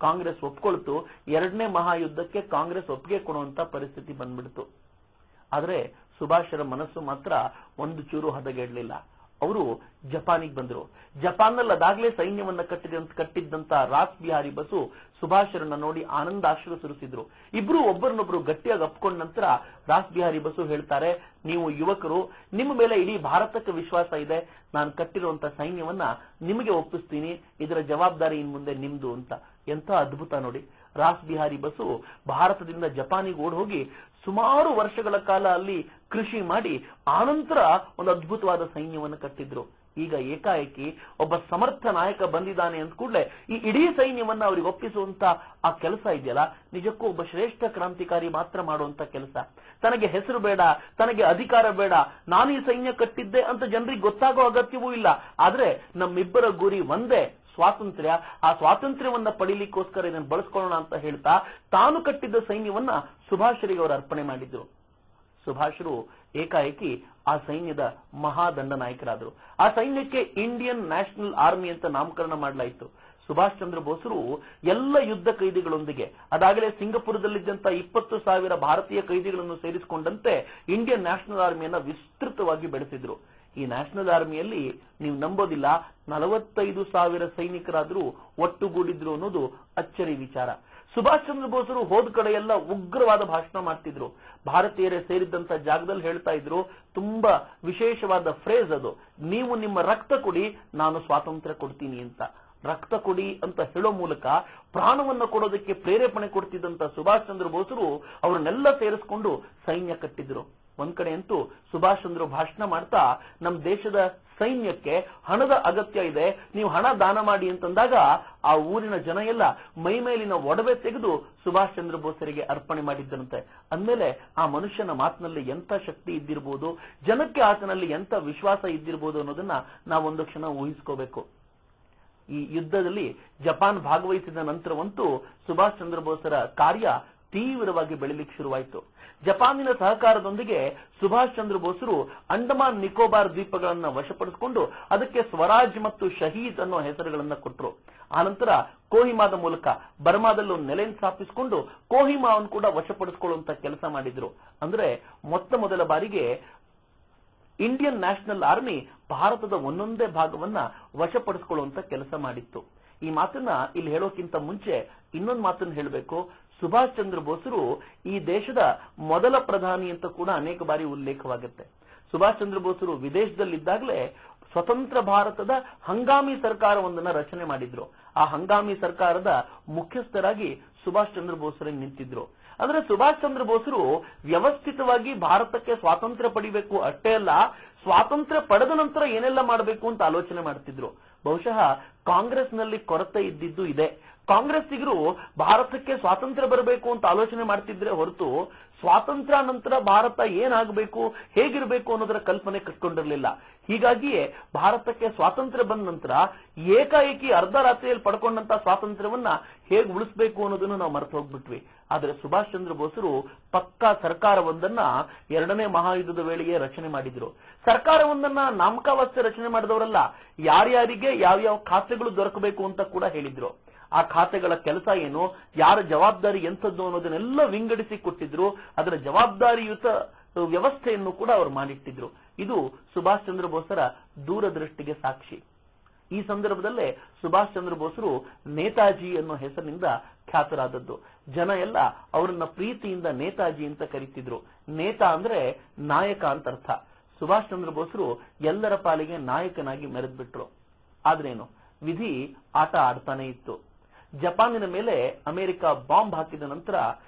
ಕಾಂಗ್ರೆಸ್ ಒಪ್ಕೊಳ್ತು. ಎರಡನೇ ಮಹಾಯುದ್ಧಕ್ಕೆ ಕಾಂಗ್ರೆಸ್ ಒಪ್ಪಿಗೆ ಕೊಡುವಂತ ಪರಿಸ್ಥಿತಿ ಬಂದ್ಬಿಡ್ತು. ಆದ್ರೆ ಸುಭಾಷರ ಮನಸ್ಸು ಮಾತ್ರ ಒಂದು ಚೂರು ಹದಗೆಡಲಿಲ್ಲ. ಅವರು ಜಪಾನಿಗೆ ಬಂದರು. ಜಪಾನ್ನಲ್ಲಿ ಅದಾಗಲೇ ಸೈನ್ಯವನ್ನ ಕಟ್ಟಿದ್ದಂತ ರಾಸ್ ಬಿಹಾರಿ ಬಸು ಸುಭಾಷರನ್ನ ನೋಡಿ ಆನಂದಾಶ್ರು ಸುರಿಸಿದ್ರು. ಇಬ್ರು ಒಬ್ಬರನ್ನೊಬ್ರು ಗಟ್ಟಿಯಾಗಿ ಅಪ್ಕೊಂಡ ನಂತರ ರಾಸ್ ಬಿಹಾರಿ ಬಸು ಹೇಳ್ತಾರೆ, ನೀವು ಯುವಕರು, ನಿಮ್ಮ ಮೇಲೆ ಇಡೀ ಭಾರತಕ್ಕೆ ವಿಶ್ವಾಸ ಇದೆ, ನಾನು ಕಟ್ಟಿರುವಂತ ಸೈನ್ಯವನ್ನ ನಿಮಗೆ ಒಪ್ಪಿಸ್ತೀನಿ, ಇದರ ಜವಾಬ್ದಾರಿ ಇನ್ ಮುಂದೆ ನಿಮ್ದು ಅಂತ. ಎಂತ ಅದ್ಭುತ ನೋಡಿ. ರಾಸ್ ಬಿಹಾರಿ ಬಸು ಭಾರತದಿಂದ ಜಪಾನಿಗೆ ಓಡ್ ಹೋಗಿ ಸುಮಾರು ವರ್ಷಗಳ ಕಾಲ ಅಲ್ಲಿ ಕೃಷಿ ಮಾಡಿ ಆನಂತರ ಒಂದು ಅದ್ಭುತವಾದ ಸೈನ್ಯವನ್ನು ಕಟ್ಟಿದ್ರು. ಈಗ ಏಕಾಏಕಿ ಒಬ್ಬ ಸಮರ್ಥ ನಾಯಕ ಬಂದಿದ್ದಾನೆ ಅಂತ ಕೂಡಲೇ ಈ ಇಡೀ ಸೈನ್ಯವನ್ನ ಅವ್ರಿಗೆ ಒಪ್ಪಿಸುವಂತ ಆ ಕೆಲಸ ಇದೆಯಲ್ಲ, ನಿಜಕ್ಕೂ ಒಬ್ಬ ಶ್ರೇಷ್ಠ ಕ್ರಾಂತಿಕಾರಿ ಮಾತ್ರ ಮಾಡುವಂತ ಕೆಲಸ. ತನಗೆ ಹೆಸರು ಬೇಡ, ತನಗೆ ಅಧಿಕಾರ ಬೇಡ, ನಾನು ಈ ಸೈನ್ಯ ಕಟ್ಟಿದ್ದೆ ಅಂತ ಜನರಿಗೆ ಗೊತ್ತಾಗೋ ಅಗತ್ಯವೂ ಇಲ್ಲ. ಆದ್ರೆ ನಮ್ಮಿಬ್ಬರ ಗುರಿ ಒಂದೇ, ಸ್ವಾತಂತ್ರ್ಯ. ಆ ಸ್ವಾತಂತ್ರ್ಯವನ್ನ ಪಡೀಲಿಕ್ಕೋಸ್ಕರ ಇದನ್ನು ಬಳಸ್ಕೊಳ್ಳೋಣ ಅಂತ ಹೇಳ್ತಾ ತಾನು ಕಟ್ಟಿದ್ದ ಸೈನ್ಯವನ್ನ ಸುಭಾಷರಿಗೆ ಅವರು ಅರ್ಪಣೆ ಮಾಡಿದ್ರು. ಸುಭಾಷರು ಏಕಾಏಕಿ ಆ ಸೈನ್ಯದ ಮಹಾದಂಡ ನಾಯಕರಾದರು. ಆ ಸೈನ್ಯಕ್ಕೆ ಇಂಡಿಯನ್ ನ್ಯಾಷನಲ್ ಆರ್ಮಿ ಅಂತ ನಾಮಕರಣ ಮಾಡಲಾಯಿತು. ಸುಭಾಷ್ ಚಂದ್ರ ಬೋಸರು ಎಲ್ಲ ಯುದ್ಧ ಕೈದಿಗಳೊಂದಿಗೆ, ಅದಾಗಲೇ ಸಿಂಗಪುರದಲ್ಲಿದ್ದಂತ 20,000 ಭಾರತೀಯ ಕೈದಿಗಳನ್ನು ಸೇರಿಸಿಕೊಂಡಂತೆ ಇಂಡಿಯನ್ ನ್ಯಾಷನಲ್ ಆರ್ಮಿಯನ್ನ ವಿಸ್ತೃತವಾಗಿ ಬೆಳೆಸಿದ್ರು. ಈ ನ್ಯಾಷನಲ್ ಆರ್ಮಿಯಲ್ಲಿ ನೀವು ನಂಬೋದಿಲ್ಲ, 45,000 ಸೈನಿಕರಾದರೂ ಒಟ್ಟುಗೂಡಿದ್ರು ಅನ್ನೋದು ಅಚ್ಚರಿ ವಿಚಾರ. ಸುಭಾಷ್ ಚಂದ್ರ ಬೋಸರು ಹೋದ ಕಡೆ ಎಲ್ಲ ಉಗ್ರವಾದ ಭಾಷಣ ಮಾಡ್ತಿದ್ರು. ಭಾರತೀಯರೇ ಸೇರಿದ್ದಂತ ಜಾಗದಲ್ಲಿ ಹೇಳ್ತಾ ಇದ್ರು, ತುಂಬಾ ವಿಶೇಷವಾದ ಫ್ರೇಸ್ ಅದು, ನೀವು ನಿಮ್ಮ ರಕ್ತ ಕೊಡಿ, ನಾನು ಸ್ವಾತಂತ್ರ್ಯ ಕೊಡ್ತೀನಿ ಅಂತ. ರಕ್ತ ಕೊಡಿ ಅಂತ ಹೇಳೋ ಮೂಲಕ ಪ್ರಾಣವನ್ನು ಕೊಡೋದಕ್ಕೆ ಪ್ರೇರೇಪಣೆ ಕೊಡ್ತಿದ್ದಂತ ಸುಭಾಷ್ ಚಂದ್ರ ಬೋಸರು ಅವ್ರನ್ನೆಲ್ಲ ಸೇರಿಸಿಕೊಂಡು ಸೈನ್ಯ ಕಟ್ಟಿದ್ರು. ಒಂದ್ ಕಡೆ ಅಂತೂ ಸುಭಾಷ್ ಚಂದ್ರ ಭಾಷಣ ಮಾಡ್ತಾ, ನಮ್ಮ ದೇಶದ ಸೈನ್ಯಕ್ಕೆ ಹಣದ ಅಗತ್ಯ ಇದೆ, ನೀವು ಹಣ ದಾನ ಮಾಡಿ ಅಂತಂದಾಗ ಆ ಊರಿನ ಜನ ಎಲ್ಲ ಮೈ ಮೇಲಿನ ಒಡವೆ ತೆಗೆದು ಸುಭಾಷ್ ಚಂದ್ರ ಬೋಸರಿಗೆ ಅರ್ಪಣೆ ಮಾಡಿದ್ದರಂತೆ. ಅಂದ್ಮೇಲೆ ಆ ಮನುಷ್ಯನ ಮಾತಿನಲ್ಲಿ ಎಂತ ಶಕ್ತಿ ಇದ್ದಿರಬಹುದು, ಜನಕ್ಕೆ ಆತನಲ್ಲಿ ಎಂತ ವಿಶ್ವಾಸ ಇದ್ದಿರಬಹುದು ಅನ್ನೋದನ್ನ ನಾವೊಂದು ಕ್ಷಣ ಊಹಿಸ್ಕೋಬೇಕು. ಈ ಯುದ್ಧದಲ್ಲಿ ಜಪಾನ್ ಭಾಗವಹಿಸಿದ ನಂತರವಂತೂ ಸುಭಾಷ್ ಚಂದ್ರ ಬೋಸರ ಕಾರ್ಯ ತೀವ್ರವಾಗಿ ಬೆಳಿಲಿಕ್ಕೆ ಶುರುವಾಯಿತು. ಜಪಾನಿನ ಸಹಕಾರದೊಂದಿಗೆ ಸುಭಾಷ್ ಚಂದ್ರ ಬೋಸರು ಅಂಡಮಾನ್ ನಿಕೋಬಾರ್ ದ್ವೀಪಗಳನ್ನ ವಶಪಡಿಸಿಕೊಂಡು ಅದಕ್ಕೆ ಸ್ವರಾಜ್ ಮತ್ತು ಶಹೀದ್ ಅನ್ನೋ ಹೆಸರುಗಳನ್ನ ಕೊಟ್ಟರು. ಆನಂತರ ಕೋಹಿಮಾದ ಮೂಲಕ ಬರ್ಮಾದಲ್ಲೂ ನೆಲೆಯನ್ನು ಸ್ಥಾಪಿಸಿಕೊಂಡು ಕೋಹಿಮಾವನ್ನು ಕೂಡ ವಶಪಡಿಸಿಕೊಳ್ಳುವಂತ ಕೆಲಸ ಮಾಡಿದ್ರು. ಅಂದ್ರೆ ಮೊದಲ ಬಾರಿಗೆ ಇಂಡಿಯನ್ ನ್ಯಾಷನಲ್ ಆರ್ಮಿ ಭಾರತದ ಒಂದೊಂದೇ ಭಾಗವನ್ನ ವಶಪಡಿಸಿಕೊಳ್ಳುವಂತ ಕೆಲಸ ಮಾಡಿತ್ತು. ಈ ಮಾತನ್ನ ಇಲ್ಲಿ ಹೇಳೋಕ್ಕಿಂತ ಮುಂಚೆ ಇನ್ನೊಂದು ಮಾತನ್ನು ಹೇಳಬೇಕು. ಸುಭಾಷ್ ಚಂದ್ರ ಬೋಸರು ಈ ದೇಶದ ಮೊದಲ ಪ್ರಧಾನಿ ಅಂತ ಕೂಡ ಅನೇಕ ಬಾರಿ ಉಲ್ಲೇಖವಾಗುತ್ತೆ. ಸುಭಾಷ್ ಚಂದ್ರ ಬೋಸರು ವಿದೇಶದಲ್ಲಿದ್ದಾಗಲೇ ಸ್ವತಂತ್ರ ಭಾರತದ ಹಂಗಾಮಿ ಸರ್ಕಾರವೊಂದನ್ನ ರಚನೆ ಮಾಡಿದ್ರು. ಆ ಹಂಗಾಮಿ ಸರ್ಕಾರದ ಮುಖ್ಯಸ್ಥರಾಗಿ ಸುಭಾಷ್ ಚಂದ್ರ ಬೋಸರೇ ನಿಂತಿದ್ರು. ಅಂದ್ರೆ ಸುಭಾಷ್ ಚಂದ್ರ ಬೋಸರು ವ್ಯವಸ್ಥಿತವಾಗಿ ಭಾರತಕ್ಕೆ ಸ್ವಾತಂತ್ರ್ಯ ಪಡಿಬೇಕು ಅಷ್ಟೇ ಅಲ್ಲ, ಸ್ವಾತಂತ್ರ್ಯ ಪಡೆದ ನಂತರ ಏನೆಲ್ಲ ಮಾಡಬೇಕು ಅಂತ ಆಲೋಚನೆ ಮಾಡ್ತಿದ್ರು. ಬಹುಶಃ ಕಾಂಗ್ರೆಸ್ನಲ್ಲಿ ಕೊರತೆ ಇದ್ದಿದ್ದು ಇದೆ. ಕಾಂಗ್ರೆಸ್ಸಿಗರು ಭಾರತಕ್ಕೆ ಸ್ವಾತಂತ್ರ್ಯ ಬರಬೇಕು ಅಂತ ಆಲೋಚನೆ ಮಾಡ್ತಿದ್ರೆ ಹೊರತು ಸ್ವಾತಂತ್ರ್ಯ ನಂತರ ಭಾರತ ಏನಾಗಬೇಕು, ಹೇಗಿರಬೇಕು ಅನ್ನೋದರ ಕಲ್ಪನೆ ಕಟ್ಕೊಂಡಿರಲಿಲ್ಲ. ಹೀಗಾಗಿಯೇ ಭಾರತಕ್ಕೆ ಸ್ವಾತಂತ್ರ್ಯ ಬಂದ ನಂತರ ಏಕಾಏಕಿ ಅರ್ಧ ರಾತ್ರಿಯಲ್ಲಿ ಪಡ್ಕೊಂಡಂತ ಸ್ವಾತಂತ್ರ್ಯವನ್ನ ಹೇಗೆ ಉಳಿಸಬೇಕು ಅನ್ನೋದನ್ನು ನಾವು ಮರೆತು ಹೋಗ್ಬಿಟ್ವಿ. ಆದರೆ ಸುಭಾಷ್ ಚಂದ್ರ ಬೋಸರು ಪಕ್ಕಾ ಸರ್ಕಾರವೊಂದನ್ನ ಎರಡನೇ ಮಹಾಯುದ್ಧದ ವೇಳೆಗೆ ರಚನೆ ಮಾಡಿದ್ರು. ಸರ್ಕಾರವೊಂದನ್ನ ನಾಮಕಾವಸ್ಥೆ ರಚನೆ ಮಾಡಿದವರಲ್ಲ, ಯಾರ್ಯಾರಿಗೆ ಯಾವ್ಯಾವ ಖಾತೆಗಳು ದೊರಕಬೇಕು ಅಂತ ಕೂಡ ಹೇಳಿದ್ರು. ಆ ಖಾತೆಗಳ ಕೆಲಸ ಏನು, ಯಾರ ಜವಾಬ್ದಾರಿ ಎಂಥದ್ದು ಅನ್ನೋದನ್ನೆಲ್ಲ ವಿಂಗಡಿಸಿ ಕೊಟ್ಟಿದ್ರು. ಅದರ ಜವಾಬ್ದಾರಿಯುತ ವ್ಯವಸ್ಥೆಯನ್ನು ಕೂಡ ಅವರು ಮಾಡಿಟ್ಟಿದ್ರು. ಇದು ಸುಭಾಷ್ ಚಂದ್ರ ಬೋಸರ ದೂರದೃಷ್ಟಿಗೆ ಸಾಕ್ಷಿ. ಈ ಸಂದರ್ಭದಲ್ಲೇ ಸುಭಾಷ್ ಚಂದ್ರ ಬೋಸರು ನೇತಾಜಿ ಅನ್ನೋ ಹೆಸರಿನಿಂದ ಖ್ಯಾತರಾದದ್ದು. ಜನ ಎಲ್ಲ ಅವರನ್ನ ಪ್ರೀತಿಯಿಂದ ನೇತಾಜಿ ಅಂತ ಕರೀತಿದ್ರು. ನೇತಾ ಅಂದ್ರೆ ನಾಯಕ ಅಂತ ಅರ್ಥ. ಸುಭಾಷ್ ಚಂದ್ರ ಬೋಸರು ಎಲ್ಲರ ಪಾಲಿಗೆ ನಾಯಕನಾಗಿ ಮೆರೆದ್ಬಿಟ್ರು. ಆದ್ರೇನು, ವಿಧಿ ಆಟ ಆಡ್ತಾನೆ ಇತ್ತು. ಜಪಾನಿನ ಮೇಲೆ ಅಮೆರಿಕ ಬಾಂಬ್ ಹಾಕಿದ ನಂತರ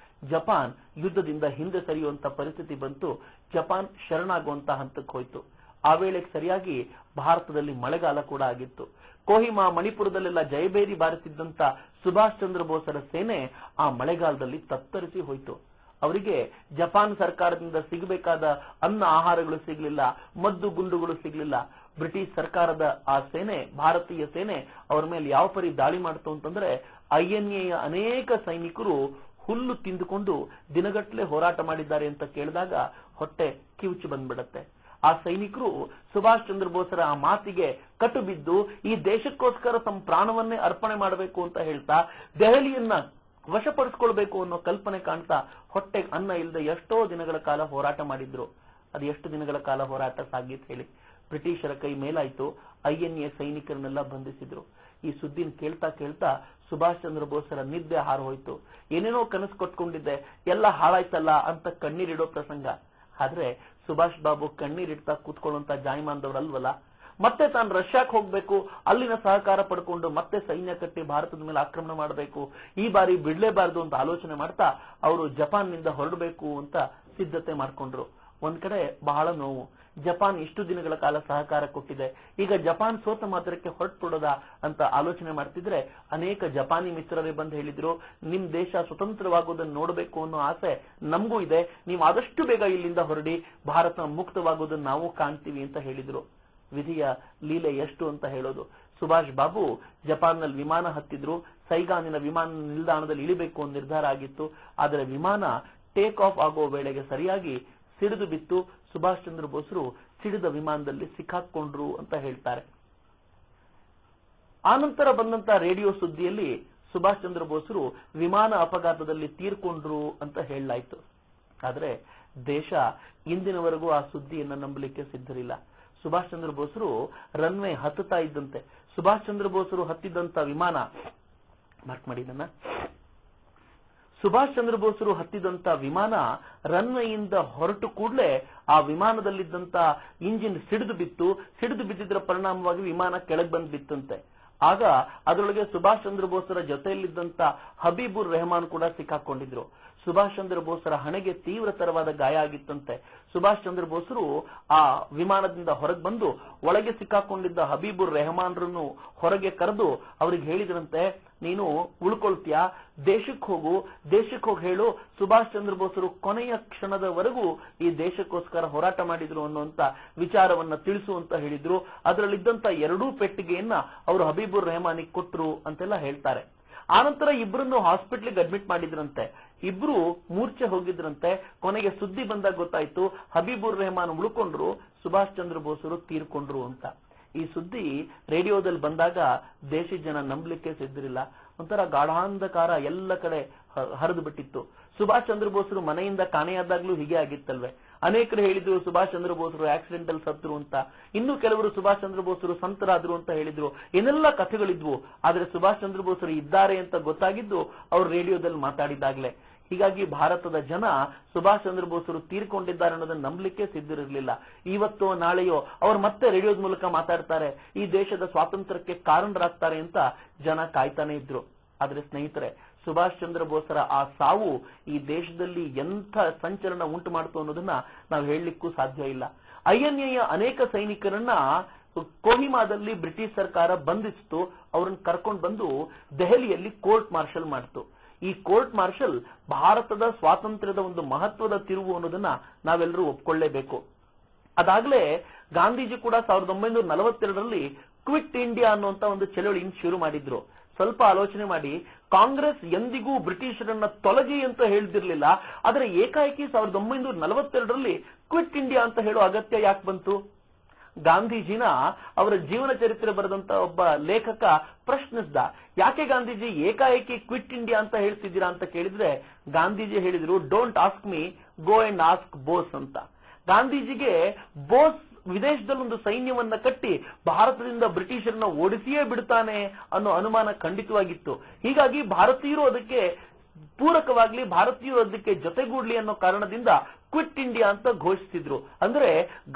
ಜಪಾನ್ ಯುದ್ಧದಿಂದ ಹಿಂದೆ ಸರಿಯುವಂತ ಪರಿಸ್ಥಿತಿ ಬಂತು. ಜಪಾನ್ ಶರಣಾಗುವಂತ ಹಂತಕ್ಕೆ ಹೋಯ್ತು. ಆ ವೇಳೆಗೆ ಸರಿಯಾಗಿ ಭಾರತದಲ್ಲಿ ಮಳೆಗಾಲ ಕೂಡ ಆಗಿತ್ತು. ಕೋಹಿಮಾ, ಮಣಿಪುರದಲ್ಲೆಲ್ಲ ಜಯಬೇರಿ ಬಾರಿಸಿದ್ದಂತ ಸುಭಾಷ್ ಚಂದ್ರ ಬೋಸರ ಸೇನೆ ಆ ಮಳೆಗಾಲದಲ್ಲಿ ತತ್ತರಿಸಿ ಹೋಯ್ತು. ಅವರಿಗೆ ಜಪಾನ್ ಸರ್ಕಾರದಿಂದ ಸಿಗಬೇಕಾದ ಅನ್ನ ಆಹಾರಗಳು ಸಿಗಲಿಲ್ಲ, ಮದ್ದು ಗುಂಡುಗಳು ಸಿಗಲಿಲ್ಲ. ಬ್ರಿಟಿಷ್ ಸರ್ಕಾರದ ಆ ಸೇನೆ, ಭಾರತೀಯ ಸೇನೆ ಅವರ ಮೇಲೆ ಯಾವ ಪರಿ ದಾಳಿ ಮಾಡ್ತು ಅಂತಂದ್ರೆ, INAಯ ಅನೇಕ ಸೈನಿಕರು ಹುಲ್ಲು ತಿಂದುಕೊಂಡು ದಿನಗಟ್ಟಲೆ ಹೋರಾಟ ಮಾಡಿದ್ದಾರೆ ಅಂತ ಕೇಳಿದಾಗ ಹೊಟ್ಟೆ ಕಿವುಚು ಬಂದ್ಬಿಡತ್ತೆ. ಆ ಸೈನಿಕರು ಸುಭಾಷ್ ಚಂದ್ರ ಬೋಸರ ಆ ಮಾತಿಗೆ ಕಟ್ಟು ಬಿದ್ದು ಈ ದೇಶಕ್ಕೋಸ್ಕರ ತಮ್ಮ ಪ್ರಾಣವನ್ನೇ ಅರ್ಪಣೆ ಮಾಡಬೇಕು ಅಂತ ಹೇಳ್ತಾ ದೆಹಲಿಯನ್ನ ವಶಪಡಿಸಿಕೊಳ್ಬೇಕು ಅನ್ನೋ ಕಲ್ಪನೆ ಕಾಣ್ತಾ ಹೊಟ್ಟೆಗೆ ಅನ್ನ ಇಲ್ಲದೆ ಎಷ್ಟೋ ದಿನಗಳ ಕಾಲ ಹೋರಾಟ ಮಾಡಿದ್ರು. ಅದು ಎಷ್ಟು ದಿನಗಳ ಕಾಲ ಹೋರಾಟ ಸಾಗಿತ್ತು ಹೇಳಿ. ಬ್ರಿಟಿಷರ ಕೈ ಮೇಲಾಯ್ತು. INA ಸೈನಿಕರನ್ನೆಲ್ಲ ಬಂಧಿಸಿದ್ರು. ಈ ಸುದ್ದಿನ ಕೇಳ್ತಾ ಕೇಳ್ತಾ ಸುಭಾಷ್ ಚಂದ್ರ ಬೋಸರ ನಿದ್ದೆ ಹಾರು ಹೋಯ್ತು. ಏನೇನೋ ಕನಸು ಕೊಟ್ಕೊಂಡಿದ್ದೆ, ಎಲ್ಲ ಹಾಳಾಯ್ತಲ್ಲ ಅಂತ ಕಣ್ಣೀರಿಡೋ ಪ್ರಸಂಗ. ಆದ್ರೆ ಸುಭಾಷ್ ಬಾಬು ಕಣ್ಣೀರಿಡ್ತಾ ಕೂತ್ಕೊಳ್ಳುವಂತ ಜಾಯಮಾನದವ್ರಲ್ವಲ್ಲ. ಮತ್ತೆ ತಾನು ರಷ್ಯಾಕ್ಕೆ ಹೋಗ್ಬೇಕು, ಅಲ್ಲಿನ ಸಹಕಾರ ಪಡ್ಕೊಂಡು ಮತ್ತೆ ಸೈನ್ಯ ಕಟ್ಟಿ ಭಾರತದ ಮೇಲೆ ಆಕ್ರಮಣ ಮಾಡಬೇಕು, ಈ ಬಾರಿ ಬಿಡ್ಲೇಬಾರದು ಅಂತ ಆಲೋಚನೆ ಮಾಡ್ತಾ ಅವರು ಜಪಾನ್ನಿಂದ ಹೊರಡಬೇಕು ಅಂತ ಸಿದ್ಧತೆ ಮಾಡ್ಕೊಂಡ್ರು. ಒಂದ್ ಕಡೆ ಬಹಳ ನೋವು. ಜಪಾನ್ ಇಷ್ಟು ದಿನಗಳ ಕಾಲ ಸಹಕಾರ ಕೊಟ್ಟಿದೆ, ಈಗ ಜಪಾನ್ ಸೋತ ಮಾತ್ರಕ್ಕೆ ಹೊರಟುಬಿಡೋದ ಅಂತ ಆಲೋಚನೆ ಮಾಡ್ತಿದ್ರೆ ಅನೇಕ ಜಪಾನಿ ಮಿತ್ರರೇ ಬಂದು ಹೇಳಿದ್ರು, ನಿಮ್ ದೇಶ ಸ್ವತಂತ್ರವಾಗೋದನ್ನು ನೋಡಬೇಕು ಅನ್ನೋ ಆಸೆ ನಮಗೂ ಇದೆ, ನೀವು ಆದಷ್ಟು ಬೇಗ ಇಲ್ಲಿಂದ ಹೊರಡಿ, ಭಾರತ ಮುಕ್ತವಾಗೋದನ್ನು ನಾವು ಕಾಣ್ತೀವಿ ಅಂತ ಹೇಳಿದ್ರು. ವಿಧಿಯ ಲೀಲೆ ಎಷ್ಟು ಅಂತ ಹೇಳೋದು. ಸುಭಾಷ್ ಬಾಬು ಜಪಾನ್ನಲ್ಲಿ ವಿಮಾನ ಹತ್ತಿದ್ರು. ಸೈಗಾನಿನ ವಿಮಾನ ನಿಲ್ದಾಣದಲ್ಲಿ ಇಳಿಬೇಕು ಅನ್ನೋ ನಿರ್ಧಾರ ಆಗಿತ್ತು. ಆದರೆ ವಿಮಾನ ಟೇಕ್ ಆಫ್ ಆಗೋ ವೇಳೆಗೆ ಸರಿಯಾಗಿ ಸಿಡಿದು ಬಿತ್ತು. ಸುಭಾಷ್ ಚಂದ್ರ ಬೋಸರು ಸಿಡಿದ ವಿಮಾನದಲ್ಲಿ ಸಿಕ್ಕಾಕೊಂಡ್ರು ಅಂತ ಹೇಳ್ತಾರೆ. ಆನಂತರ ಬಂದಂತ ರೇಡಿಯೋ ಸುದ್ದಿಯಲ್ಲಿ ಸುಭಾಷ್ ಚಂದ್ರ ಬೋಸರು ವಿಮಾನ ಅಪಘಾತದಲ್ಲಿ ತೀರ್ಕೊಂಡ್ರು ಅಂತ ಹೇಳಲಾಯ್ತು. ಆದ್ರೆ ದೇಶ ಇಂದಿನವರೆಗೂ ಆ ಸುದ್ದಿಯನ್ನ ನಂಬಲಿಕ್ಕೆ ಸಿದ್ಧರಿಲ್ಲ. ಸುಭಾಷ್ ಚಂದ್ರ ಬೋಸರು ರನ್ವೇ ಹತ್ತುತ್ತಾ ಇದ್ದಂತೆ, ಸುಭಾಷ್ ಚಂದ್ರ ಬೋಸರು ಹತ್ತಿದಂತ ವಿಮಾನ ಮಾರ್ಕ್ ಮಾಡಿ ನನ್ನ, ಸುಭಾಷ್ ಚಂದ್ರ ಬೋಸರು ಹತ್ತಿದಂತ ವಿಮಾನ ರನ್ವೇಯಿಂದ ಹೊರಟು ಕೂಡಲೇ ಆ ವಿಮಾನದಲ್ಲಿದ್ದಂತ ಇಂಜಿನ್ ಸಿಡಿದು ಬಿತ್ತು. ಸಿಡಿದು ಬಿದ್ದಿದ್ರ ಪರಿಣಾಮವಾಗಿ ವಿಮಾನ ಕೆಳಗೆ ಬಂದು ಬಿತ್ತಂತೆ. ಆಗ ಅದರೊಳಗೆ ಸುಭಾಷ್ ಚಂದ್ರ ಬೋಸರ ಜೊತೆಯಲ್ಲಿದ್ದಂತ ಹಬೀಬುರ್ ರೆಹಮಾನ್ ಕೂಡ ಸಿಕ್ಕಾಕೊಂಡಿದ್ರು. ಸುಭಾಷ್ ಚಂದ್ರ ಬೋಸರ ಹಣೆಗೆ ತೀವ್ರತರವಾದ ಗಾಯ ಆಗಿತ್ತಂತೆ. ಸುಭಾಷ್ ಚಂದ್ರ ಬೋಸರು ಆ ವಿಮಾನದಿಂದ ಹೊರಗೆ ಬಂದು ಒಳಗೆ ಸಿಕ್ಕಾಕೊಂಡಿದ್ದ ಹಬೀಬುರ್ ರೆಹಮಾನ್ರನ್ನು ಹೊರಗೆ ಕರೆದು ಅವ್ರಿಗೆ ಹೇಳಿದ್ರಂತೆ, ನೀನು ಉಳ್ಕೊಳ್ತೀಯಾ, ದೇಶಕ್ಕೆ ಹೋಗು, ದೇಶಕ್ಕೆ ಹೋಗಿ ಹೇಳು ಸುಭಾಷ್ ಚಂದ್ರ ಬೋಸರು ಕೊನೆಯ ಕ್ಷಣದವರೆಗೂ ಈ ದೇಶಕ್ಕೋಸ್ಕರ ಹೋರಾಟ ಮಾಡಿದ್ರು ಅನ್ನುವಂತ ವಿಚಾರವನ್ನ ತಿಳಿಸು ಅಂತ ಹೇಳಿದ್ರು. ಅದರಲ್ಲಿದ್ದಂತ ಎರಡೂ ಪೆಟ್ಟಿಗೆಯನ್ನ ಅವರು ಹಬೀಬುರ್ ರೆಹಮಾನಿಗೆ ಕೊಟ್ರು ಅಂತೆಲ್ಲ ಹೇಳ್ತಾರೆ. ಆನಂತರ ಇಬ್ಬರನ್ನು ಹಾಸ್ಪಿಟ್ಲಿಗೆ ಅಡ್ಮಿಟ್ ಮಾಡಿದ್ರಂತೆ. ಇಬ್ರು ಮೂರ್ಛೆ ಹೋಗಿದ್ರಂತೆ. ಕೊನೆಗೆ ಸುದ್ದಿ ಬಂದಾಗ ಗೊತ್ತಾಯ್ತು ಹಬೀಬುರ್ ರೆಹಮಾನ್ ಉಳ್ಕೊಂಡ್ರು, ಸುಭಾಷ್ ಚಂದ್ರ ಬೋಸರು ತೀರ್ಕೊಂಡ್ರು ಅಂತ. ಈ ಸುದ್ದಿ ರೇಡಿಯೋದಲ್ಲಿ ಬಂದಾಗ ದೇಶದ ಜನ ನಂಬಲಿಕ್ಕೆ ಸಿದ್ಧರಿಲ್ಲ. ಒಂಥರ ಗಾಢಾಂಧಕಾರ ಎಲ್ಲ ಕಡೆ ಹರಿದು ಬಿಟ್ಟಿತ್ತು. ಸುಭಾಷ್ ಚಂದ್ರ ಬೋಸರು ಮನೆಯಿಂದ ಕಾಣೆಯಾದಾಗ್ಲೂ ಹೀಗೆ ಆಗಿತ್ತಲ್ವೇ. ಅನೇಕರು ಹೇಳಿದ್ರು ಸುಭಾಷ್ ಚಂದ್ರ ಬೋಸರು ಆಕ್ಸಿಡೆಂಟಲ್ ಸತ್ರು ಅಂತ. ಇನ್ನು ಕೆಲವರು ಸುಭಾಷ್ ಚಂದ್ರ ಬೋಸರು ಸಂತರಾದ್ರು ಅಂತ ಹೇಳಿದ್ರು. ಏನೆಲ್ಲ ಕಥೆಗಳಿದ್ವು. ಆದ್ರೆ ಸುಭಾಷ್ ಚಂದ್ರ ಬೋಸರು ಇದ್ದಾರೆ ಅಂತ ಗೊತ್ತಾಗಿದ್ದು ಅವರು ರೇಡಿಯೋದಲ್ಲಿ ಮಾತಾಡಿದಾಗ್ಲೇ. ಹೀಗಾಗಿ ಭಾರತದ ಜನ ಸುಭಾಷ್ ಚಂದ್ರ ಬೋಸರು ತೀರ್ಕೊಂಡಿದ್ದಾರೆ ಅನ್ನೋದನ್ನ ನಂಬಲಿಕ್ಕೆ ಸಿದ್ಧರಿರಲಿಲ್ಲ. ಇವತ್ತೋ ನಾಳೆಯೋ ಅವರು ಮತ್ತೆ ರೇಡಿಯೋದ ಮೂಲಕ ಮಾತಾಡ್ತಾರೆ, ಈ ದೇಶದ ಸ್ವಾತಂತ್ರ್ಯಕ್ಕೆ ಕಾರಣರಾಗ್ತಾರೆ ಅಂತ ಜನ ಕಾಯ್ತಾನೆ ಇದ್ರು. ಆದ್ರೆ ಸ್ನೇಹಿತರೆ, ಸುಭಾಷ್ ಚಂದ್ರ ಬೋಸರ ಆ ಸಾವು ಈ ದೇಶದಲ್ಲಿ ಎಂಥ ಸಂಚಲನ ಉಂಟು ಮಾಡ್ತು ಅನ್ನೋದನ್ನ ನಾವು ಹೇಳಲಿಕ್ಕೂ ಸಾಧ್ಯ ಇಲ್ಲ. INAಯ ಅನೇಕ ಸೈನಿಕರನ್ನ ಕೋಹಿಮಾದಲ್ಲಿ ಬ್ರಿಟಿಷ್ ಸರ್ಕಾರ ಬಂಧಿಸಿತು. ಅವ್ರನ್ನ ಕರ್ಕೊಂಡು ಬಂದು ದೆಹಲಿಯಲ್ಲಿ ಕೋರ್ಟ್ ಮಾರ್ಷಲ್ ಮಾಡ್ತು. ಈ ಕೋರ್ಟ್ ಮಾರ್ಷಲ್ ಭಾರತದ ಸ್ವಾತಂತ್ರ್ಯದ ಒಂದು ಮಹತ್ವದ ತಿರುವು ಅನ್ನೋದನ್ನ ನಾವೆಲ್ಲರೂ ಒಪ್ಕೊಳ್ಳೇಬೇಕು. ಅದಾಗ್ಲೇ ಗಾಂಧೀಜಿ ಕೂಡ 1942ರಲ್ಲಿ ಕ್ವಿಟ್ ಇಂಡಿಯಾ ಅನ್ನುವಂತ ಒಂದು ಚಳವಳಿಯನ್ನು ಶುರು ಮಾಡಿದ್ರು. ಸ್ವಲ್ಪ ಆಲೋಚನೆ ಮಾಡಿ, ಕಾಂಗ್ರೆಸ್ ಎಂದಿಗೂ ಬ್ರಿಟಿಷರನ್ನ ತೊಲಗಿ ಅಂತ ಹೇಳ್ತಿರ್ಲಿಲ್ಲ. ಆದ್ರೆ ಏಕಾಏಕಿ 1942ರಲ್ಲಿ ಕ್ವಿಟ್ ಇಂಡಿಯಾ ಅಂತ ಹೇಳೋ ಅಗತ್ಯ ಯಾಕೆ ಬಂತು? ಗಾಂಧೀಜಿನ ಅವರ ಜೀವನ ಚರಿತ್ರೆ ಬರೆದಂತ ಒಬ್ಬ ಲೇಖಕ ಪ್ರಶ್ನಿಸಿದ, ಯಾಕೆ ಗಾಂಧೀಜಿ ಏಕಾಏಕಿ ಕ್ವಿಟ್ ಇಂಡಿಯಾ ಅಂತ ಹೇಳ್ತಿದ್ದೀರಾ ಅಂತ ಕೇಳಿದ್ರೆ ಗಾಂಧೀಜಿ ಹೇಳಿದ್ರು, don't ask me, go and ask Bose ಅಂತ. ಗಾಂಧೀಜಿಗೆ ಬೋಸ್ ವಿದೇಶದಲ್ಲಿ ಒಂದು ಸೈನ್ಯವನ್ನ ಕಟ್ಟಿ ಭಾರತದಿಂದ ಬ್ರಿಟಿಷರನ್ನ ಓಡಿಸಿಯೇ ಬಿಡ್ತಾನೆ ಅನ್ನೋ ಅನುಮಾನ ಖಂಡಿತವಾಗಿತ್ತು. ಹೀಗಾಗಿ ಭಾರತೀಯರು ಅದಕ್ಕೆ ಪೂರಕವಾಗ್ಲಿ, ಭಾರತೀಯರು ಅದಕ್ಕೆ ಜೊತೆಗೂಡ್ಲಿ ಅನ್ನೋ ಕಾರಣದಿಂದ ಕ್ವಿಟ್ ಇಂಡಿಯಾ ಅಂತ ಘೋಷಿಸಿದ್ರು. ಅಂದ್ರೆ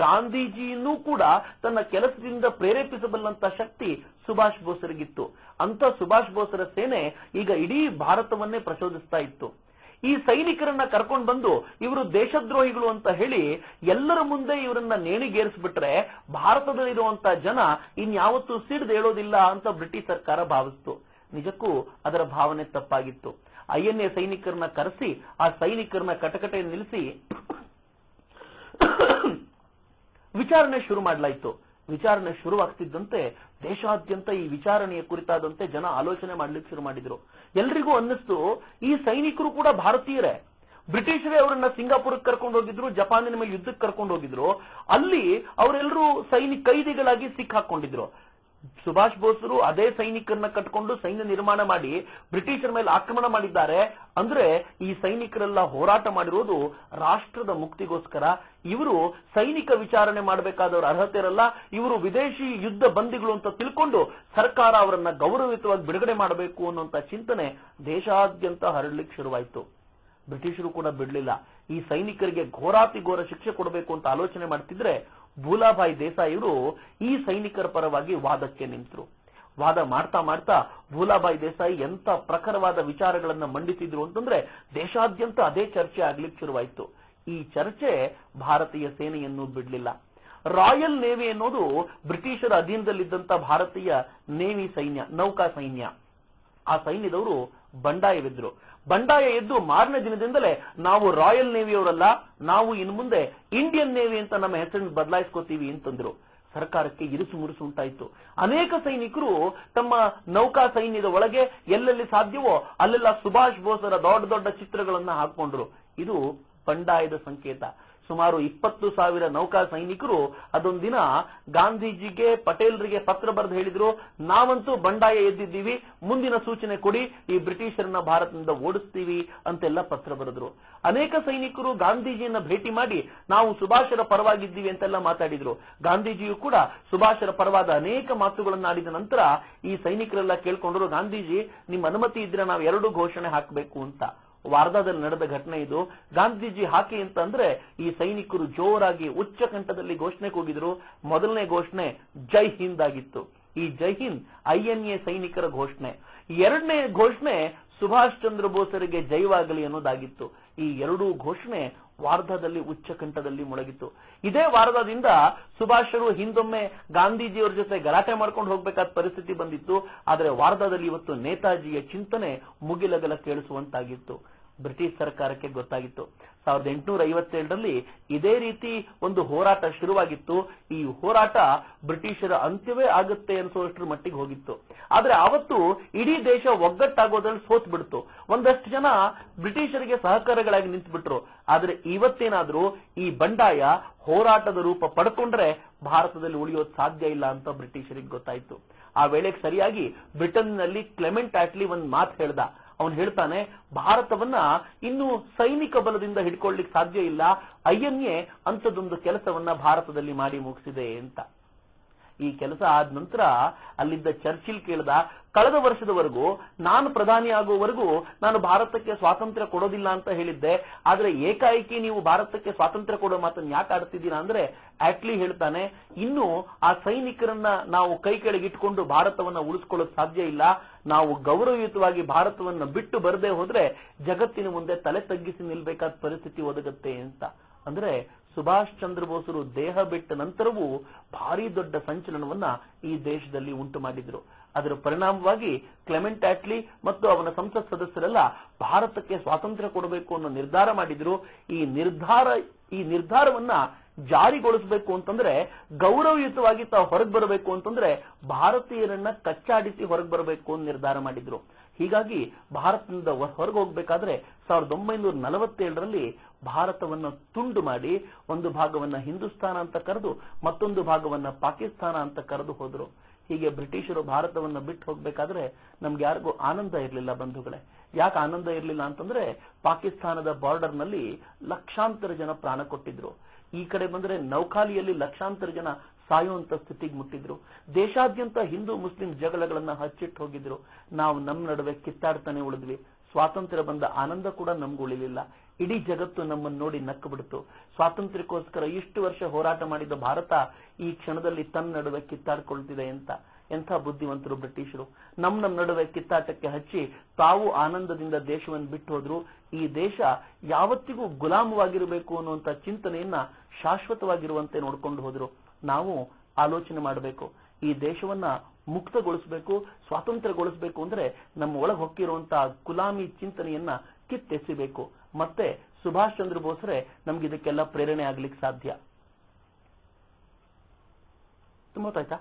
ಗಾಂಧೀಜಿಯನ್ನೂ ಕೂಡ ತನ್ನ ಕೆಲಸದಿಂದ ಪ್ರೇರೇಪಿಸಬಲ್ಲಂತ ಶಕ್ತಿ ಸುಭಾಷ್ ಬೋಸರಿಗಿತ್ತು. ಅಂತ ಸುಭಾಷ್ ಬೋಸರ ಸೇನೆ ಈಗ ಇಡೀ ಭಾರತವನ್ನೇ ಪ್ರಚೋದಿಸ್ತಾ ಇತ್ತು. ಈ ಸೈನಿಕರನ್ನ ಕರ್ಕೊಂಡು ಬಂದು ಇವರು ದೇಶದ್ರೋಹಿಗಳು ಅಂತ ಹೇಳಿ ಎಲ್ಲರ ಮುಂದೆ ಇವರನ್ನ ನೇಣಿಗೇರಿಸ್ಬಿಟ್ರೆ ಭಾರತದಲ್ಲಿರುವಂತಹ ಜನ ಇನ್ಯಾವತ್ತೂ ಸಿಡ್ದು ಹೇಳೋದಿಲ್ಲ ಅಂತ ಬ್ರಿಟಿಷ್ ಸರ್ಕಾರ ಭಾವಿಸ್ತು. ನಿಜಕ್ಕೂ ಅದರ ಭಾವನೆ ತಪ್ಪಾಗಿತ್ತು. INA ಸೈನಿಕರನ್ನ ಕರೆಸಿ ಆ ಸೈನಿಕರನ್ನ ಕಟಕಟೆ ನಿಲ್ಲಿಸಿ ವಿಚಾರಣೆ ಶುರು ಮಾಡಲಾಯಿತು. ವಿಚಾರಣೆ ಶುರುವಾಗ್ತಿದ್ದಂತೆ ದೇಶಾದ್ಯಂತ ಈ ವಿಚಾರಣೆಯ ಕುರಿತಾದಂತೆ ಜನ ಆಲೋಚನೆ ಮಾಡ್ಲಿಕ್ಕೆ ಶುರು ಮಾಡಿದ್ರು. ಎಲ್ರಿಗೂ ಅನ್ನಿಸ್ತು ಈ ಸೈನಿಕರು ಕೂಡ ಭಾರತೀಯರೇ. ಬ್ರಿಟಿಷರೇ ಅವರನ್ನ ಸಿಂಗಾಪುರಕ್ಕೆ ಕರ್ಕೊಂಡು ಹೋಗಿದ್ರು, ಜಪಾನಿನ ಮೇಲೆ ಯುದ್ಧಕ್ಕೆ ಕರ್ಕೊಂಡು ಹೋಗಿದ್ರು. ಅಲ್ಲಿ ಅವರೆಲ್ಲರೂ ಕೈದಿಗಳಾಗಿ ಸಿಕ್ಕಾಕೊಂಡಿದ್ರು. ಸುಭಾಷ್ ಬೋಸರು ಅದೇ ಸೈನಿಕರನ್ನ ಕಟ್ಕೊಂಡು ಸೈನ್ಯ ನಿರ್ಮಾಣ ಮಾಡಿ ಬ್ರಿಟಿಷರ ಮೇಲೆ ಆಕ್ರಮಣ ಮಾಡಿದ್ದಾರೆ. ಅಂದ್ರೆ ಈ ಸೈನಿಕರೆಲ್ಲ ಹೋರಾಟ ಮಾಡಿರೋದು ರಾಷ್ಟ್ರದ ಮುಕ್ತಿಗೋಸ್ಕರ. ಇವರು ಸೈನಿಕ ವಿಚಾರಣೆ ಮಾಡಬೇಕಾದವರ ಅರ್ಹತೆ ಇರಲ್ಲ, ಇವರು ವಿದೇಶಿ ಯುದ್ಧ ಬಂದಿಗಳು ಅಂತ ತಿಳ್ಕೊಂಡು ಸರ್ಕಾರ ಅವರನ್ನ ಗೌರವಯುತವಾಗಿ ಬಿಡುಗಡೆ ಮಾಡಬೇಕು ಅನ್ನುವಂತ ಚಿಂತನೆ ದೇಶಾದ್ಯಂತ ಹರಡ್ಲಿಕ್ಕೆ ಶುರುವಾಯಿತು. ಬ್ರಿಟಿಷರು ಕೂಡ ಬಿಡ್ಲಿಲ್ಲ. ಈ ಸೈನಿಕರಿಗೆ ಘೋರಾತಿ ಘೋರ ಶಿಕ್ಷೆ ಕೊಡಬೇಕು ಅಂತ ಆಲೋಚನೆ ಮಾಡ್ತಿದ್ರೆ ಭೂಲಾಭಾಯಿ ದೇಸಾಯಿಯವರು ಈ ಸೈನಿಕರ ಪರವಾಗಿ ವಾದಕ್ಕೆ ನಿಂತರು. ವಾದ ಮಾಡ್ತಾ ಮಾಡ್ತಾ ಭೂಲಾಭಾಯಿ ದೇಸಾಯಿ ಎಂತ ಪ್ರಖರವಾದ ವಿಚಾರಗಳನ್ನ ಮಂಡಿಸಿದ್ರು ಅಂತಂದ್ರೆ ದೇಶಾದ್ಯಂತ ಅದೇ ಚರ್ಚೆ ಆಗ್ಲಿಕ್ಕೆ ಶುರುವಾಯಿತು. ಈ ಚರ್ಚೆ ಭಾರತೀಯ ಸೇನೆಯನ್ನು ಬಿಡ್ಲಿಲ್ಲ. ರಾಯಲ್ ನೇವಿ ಅನ್ನೋದು ಬ್ರಿಟಿಷರ ಅಧೀನದಲ್ಲಿದ್ದಂತ ಭಾರತೀಯ ನೇವಿ ಸೈನ್ಯ, ನೌಕಾ ಸೈನ್ಯ. ಆ ಸೈನ್ಯದವರು ಬಂಡಾಯವಿದ್ರು. ಬಂಡಾಯ ಎದ್ದು ಮಾರನೇ ದಿನದಿಂದಲೇ ನಾವು ರಾಯಲ್ ನೇವಿಯವರಲ್ಲ, ನಾವು ಇನ್ನು ಮುಂದೆ ಇಂಡಿಯನ್ ನೇವಿ ಅಂತ ನಮ್ಮ ಹೆಸರನ್ನು ಬದಲಾಯಿಸ್ಕೋತೀವಿ ಅಂತಂದ್ರು. ಸರ್ಕಾರಕ್ಕೆ ಇರುಸು ಮುರುಸು ಉಂಟಾಯಿತು. ಅನೇಕ ಸೈನಿಕರು ತಮ್ಮ ನೌಕಾ ಸೈನ್ಯದ ಒಳಗೆ ಎಲ್ಲೆಲ್ಲಿ ಸಾಧ್ಯವೋ ಅಲ್ಲೆಲ್ಲ ಸುಭಾಷ್ ಬೋಸರ ದೊಡ್ಡ ದೊಡ್ಡ ಚಿತ್ರಗಳನ್ನ ಹಾಕೊಂಡ್ರು. ಇದು ಬಂಡಾಯದ ಸಂಕೇತ. ಸುಮಾರು 20,000 ನೌಕಾ ಸೈನಿಕರು ಅದೊಂದಿನ ಗಾಂಧೀಜಿಗೆ, ಪಟೇಲ್ರಿಗೆ ಪತ್ರ ಬರೆದು ಹೇಳಿದ್ರು, ನಾವಂತೂ ಬಂಡಾಯ ಎದ್ದಿದ್ದೀವಿ, ಮುಂದಿನ ಸೂಚನೆ ಕೊಡಿ, ಈ ಬ್ರಿಟಿಷರನ್ನ ಭಾರತದಿಂದ ಓಡಿಸ್ತೀವಿ ಅಂತೆಲ್ಲ ಪತ್ರ ಬರೆದ್ರು. ಅನೇಕ ಸೈನಿಕರು ಗಾಂಧೀಜಿಯನ್ನ ಭೇಟಿ ಮಾಡಿ ನಾವು ಸುಭಾಷರ ಪರವಾಗಿದ್ದೀವಿ ಅಂತೆಲ್ಲ ಮಾತಾಡಿದ್ರು. ಗಾಂಧೀಜಿಯು ಕೂಡ ಸುಭಾಷರ ಪರವಾದ ಅನೇಕ ಮಾತುಗಳನ್ನ ಆಡಿದ ನಂತರ ಈ ಸೈನಿಕರೆಲ್ಲ ಕೇಳ್ಕೊಂಡ್ರು, ಗಾಂಧೀಜಿ ನಿಮ್ಮ ಅನುಮತಿ ಇದ್ರೆ ನಾವು 2 ಘೋಷಣೆ ಹಾಕಬೇಕು ಅಂತ. ವಾರ್ಧಾದಲ್ಲಿ ನಡೆದ ಘಟನೆ ಇದು. ಗಾಂಧೀಜಿ ಹಾಕಿ ಅಂತಂದ್ರೆ ಈ ಸೈನಿಕರು ಜೋರಾಗಿ ಉಚ್ಚ ಕಂಠದಲ್ಲಿ ಘೋಷಣೆ ಕೂಗಿದ್ರು. ಮೊದಲನೇ ಘೋಷಣೆ ಜೈ ಹಿಂದ್ ಆಗಿತ್ತು. ಈ ಜೈ ಹಿಂದ್ INA ಸೈನಿಕರ ಘೋಷಣೆ. ಎರಡನೇ ಘೋಷಣೆ ಸುಭಾಷ್ ಚಂದ್ರ ಬೋಸರಿಗೆ ಜೈವಾಗಲಿ ಅನ್ನೋದಾಗಿತ್ತು. ಈ ಎರಡೂ ಘೋಷಣೆ ವಾರ್ಧಾದಲ್ಲಿ ಉಚ್ಚ ಕಂಠದಲ್ಲಿ ಮೊಳಗಿತ್ತು. ಇದೇ ವಾರ್ಧಾದಿಂದ ಸುಭಾಷರು ಹಿಂದೊಮ್ಮೆ ಗಾಂಧೀಜಿಯವರ ಜೊತೆ ಗಲಾಟೆ ಮಾಡ್ಕೊಂಡು ಹೋಗ್ಬೇಕಾದ ಪರಿಸ್ಥಿತಿ ಬಂದಿತ್ತು. ಆದರೆ ವಾರ್ಧಾದಲ್ಲಿ ಇವತ್ತು ನೇತಾಜಿಯ ಚಿಂತನೆ ಮುಗಿಲಗಲ ಕೇಳಿಸುವಂತಾಗಿತ್ತು. ಬ್ರಿಟಿಷ್ ಸರ್ಕಾರಕ್ಕೆ ಗೊತ್ತಾಗಿತ್ತು. 1857ರಲ್ಲಿ ಇದೇ ರೀತಿ ಒಂದು ಹೋರಾಟ ಶುರುವಾಗಿತ್ತು. ಈ ಹೋರಾಟ ಬ್ರಿಟಿಷರ ಅಂತ್ಯವೇ ಆಗುತ್ತೆ ಅನ್ಸೋಷ್ಟರ ಮಟ್ಟಿಗೆ ಹೋಗಿತ್ತು. ಆದ್ರೆ ಆವತ್ತು ಇಡೀ ದೇಶ ಒಗ್ಗಟ್ಟಾಗೋದ್ರಲ್ಲಿ ಸೋತ್ ಬಿಡ್ತು. ಒಂದಷ್ಟು ಜನ ಬ್ರಿಟಿಷರಿಗೆ ಸಹಕಾರಿಗಳಾಗಿ ನಿಂತುಬಿಟ್ರು. ಆದ್ರೆ ಇವತ್ತೇನಾದ್ರೂ ಈ ಬಂಡಾಯ ಹೋರಾಟದ ರೂಪ ಪಡ್ಕೊಂಡ್ರೆ ಭಾರತದಲ್ಲಿ ಉಳಿಯೋದು ಸಾಧ್ಯ ಇಲ್ಲ ಅಂತ ಬ್ರಿಟಿಷರಿಗೆ ಗೊತ್ತಾಯ್ತು. ಆ ವೇಳೆಗೆ ಸರಿಯಾಗಿ ಬ್ರಿಟನ್ನಲ್ಲಿ ಕ್ಲೆಮೆಂಟ್ ಆಟ್ಲಿ ಒಂದು ಮಾತು ಹೇಳ್ದ. ಅವನು ಹೇಳ್ತಾನೆ, ಭಾರತವನ್ನ ಇನ್ನು ಸೈನಿಕ ಬಲದಿಂದ ಹಿಡ್ಕೊಳ್ಳಿಕ್ ಸಾಧ್ಯ ಇಲ್ಲ, INA ಅಂಥದ್ದೊಂದು ಕೆಲಸವನ್ನ ಭಾರತದಲ್ಲಿ ಮಾಡಿ ಮುಗಿಸಿದೆ ಅಂತ. ಈ ಕೆಲಸ ಆದ ನಂತರ ಅಲ್ಲಿದ್ದ ಚರ್ಚಿಲ್ ಕೇಳ್ದ, ಕಳೆದ ವರ್ಷದವರೆಗೂ ನಾನು ಪ್ರಧಾನಿ ಆಗುವವರೆಗೂ ನಾನು ಭಾರತಕ್ಕೆ ಸ್ವಾತಂತ್ರ್ಯ ಕೊಡೋದಿಲ್ಲ ಅಂತ ಹೇಳಿದ್ದೆ, ಆದ್ರೆ ಏಕಾಏಕಿ ನೀವು ಭಾರತಕ್ಕೆ ಸ್ವಾತಂತ್ರ್ಯ ಕೊಡೋ ಮಾತನ್ನು ಯಾಕೆ ಆಡ್ತಿದ್ದೀರಾ ಅಂದ್ರೆ ಆಟ್ಲಿ ಹೇಳ್ತಾನೆ, ಇನ್ನು ಆ ಸೈನಿಕರನ್ನ ನಾವು ಕೈ ಕೆಳಗೆ ಇಟ್ಕೊಂಡು ಭಾರತವನ್ನ ಉಳಿಸ್ಕೊಳ್ಳೋಕೆ ಸಾಧ್ಯ ಇಲ್ಲ. ನಾವು ಗೌರವಯುತವಾಗಿ ಭಾರತವನ್ನ ಬಿಟ್ಟು ಬರದೇ ಹೋದ್ರೆ ಜಗತ್ತಿನ ಮುಂದೆ ತಲೆ ತಗ್ಗಿಸಿ ನಿಲ್ಬೇಕಾದ ಪರಿಸ್ಥಿತಿ ಒದಗುತ್ತೆ ಅಂತ. ಅಂದ್ರೆ ಸುಭಾಷ್ ಚಂದ್ರ ಬೋಸರು ದೇಹ ಬಿಟ್ಟ ನಂತರವೂ ಭಾರಿ ದೊಡ್ಡ ಸಂಚಲನವನ್ನ ಈ ದೇಶದಲ್ಲಿ ಉಂಟು ಮಾಡಿದ್ರು. ಅದರ ಪರಿಣಾಮವಾಗಿ ಕ್ಲೆಮೆಂಟ್ ಆಟ್ಲಿ ಮತ್ತು ಅವನ ಸಂಸತ್ ಸದಸ್ಯರೆಲ್ಲ ಭಾರತಕ್ಕೆ ಸ್ವಾತಂತ್ರ್ಯ ಕೊಡಬೇಕು ಅನ್ನೋ ನಿರ್ಧಾರ ಮಾಡಿದ್ರು. ಈ ನಿರ್ಧಾರವನ್ನ ಜಾರಿಗೊಳಿಸಬೇಕು ಅಂತಂದ್ರೆ, ಗೌರವಯುತವಾಗಿ ತಾವು ಹೊರಗೆ ಬರಬೇಕು ಅಂತಂದ್ರೆ ಭಾರತೀಯರನ್ನ ಕಚ್ಚಾಡಿಸಿ ಹೊರಗೆ ಬರಬೇಕು ಅಂತ ನಿರ್ಧಾರ ಮಾಡಿದ್ರು. ಹೀಗಾಗಿ ಭಾರತದಿಂದ ಹೊರಗೆ ಹೋಗ್ಬೇಕಾದ್ರೆ 1947ರಲ್ಲಿ ಭಾರತವನ್ನ ತುಂಡು ಮಾಡಿ ಒಂದು ಭಾಗವನ್ನ ಹಿಂದೂಸ್ತಾನ ಅಂತ ಕರೆದು ಮತ್ತೊಂದು ಭಾಗವನ್ನ ಪಾಕಿಸ್ತಾನ ಅಂತ ಕರೆದು ಹೋದ್ರು. ಹೀಗೆ ಬ್ರಿಟಿಷರು ಭಾರತವನ್ನ ಬಿಟ್ಟು ಹೋಗ್ಬೇಕಾದ್ರೆ ನಮ್ಗೆ ಯಾರಿಗೂ ಆನಂದ ಇರಲಿಲ್ಲ ಬಂಧುಗಳೇ. ಯಾಕೆ ಆನಂದ ಇರಲಿಲ್ಲ ಅಂತಂದ್ರೆ ಪಾಕಿಸ್ತಾನದ ಬಾರ್ಡರ್ ನಲ್ಲಿ ಲಕ್ಷಾಂತರ ಜನ ಪ್ರಾಣ ಕೊಟ್ಟಿದ್ರು. ಈ ಕಡೆ ಬಂದ್ರೆ ನೌಖಾಲಿಯಲ್ಲಿ ಲಕ್ಷಾಂತರ ಜನ ಸಾಯುವಂತ ಸ್ಥಿತಿಗೆ ಮುಟ್ಟಿದ್ರು. ದೇಶಾದ್ಯಂತ ಹಿಂದೂ ಮುಸ್ಲಿಂ ಜಗಳಗಳನ್ನ ಹಚ್ಚಿಟ್ಟು ಹೋಗಿದ್ರು. ನಾವು ನಮ್ಮ ನಡುವೆ ಕಿತ್ತಾಡ್ತಾನೆ ಉಳಿದ್ವಿ. ಸ್ವಾತಂತ್ರ್ಯ ಬಂದ ಆನಂದ ಕೂಡ ನಮ್ಗೆ ಉಳಿಲಿಲ್ಲ. ಇಡೀ ಜಗತ್ತು ನಮ್ಮನ್ನು ನೋಡಿ ನಕ್ಕು ಬಿಡ್ತು. ಸ್ವಾತಂತ್ರ್ಯಕ್ಕೋಸ್ಕರ ಇಷ್ಟು ವರ್ಷ ಹೋರಾಟ ಮಾಡಿದ ಭಾರತ ಈ ಕ್ಷಣದಲ್ಲಿ ತನ್ನ ನಡುವೆ ಕಿತ್ತಾಡ್ಕೊಳ್ತಿದೆ ಅಂತ. ಎಂಥ ಬುದ್ಧಿವಂತರು ಬ್ರಿಟಿಷರು. ನಮ್ಮ ನಡುವೆ ಕಿತ್ತಾಟಕ್ಕೆ ಹಚ್ಚಿ ತಾವು ಆನಂದದಿಂದ ದೇಶವನ್ನು ಬಿಟ್ಟು ಹೋದ್ರು. ಈ ದೇಶ ಯಾವತ್ತಿಗೂ ಗುಲಾಮವಾಗಿರಬೇಕು ಅನ್ನುವಂತ ಚಿಂತನೆಯನ್ನ ಶಾಶ್ವತವಾಗಿರುವಂತೆ ನೋಡ್ಕೊಂಡು ಹೋದ್ರು. ನಾವು ಆಲೋಚನೆ ಮಾಡಬೇಕು. ಈ ದೇಶವನ್ನ ಮುಕ್ತಗೊಳಿಸಬೇಕು, ಸ್ವಾತಂತ್ರ್ಯಗೊಳಿಸಬೇಕು ಅಂದ್ರೆ ನಮ್ಮ ಒಳಗೆ ಹೊಕ್ಕಿರುವಂತಹ ಗುಲಾಮಿ ಚಿಂತನೆಯನ್ನ ಕಿತ್ತೆಸಿಬೇಕು. ಮತ್ತೆ ಸುಭಾಷ್ ಚಂದ್ರ ಬೋಸ್ರೆ ನಮ್ಗೆ ಇದಕ್ಕೆಲ್ಲ ಪ್ರೇರಣೆ ಆಗ್ಲಿಕ್ಕೆ ಸಾಧ್ಯ. ತುಂಬ ಗೊತ್ತಾಯ್ತಾ?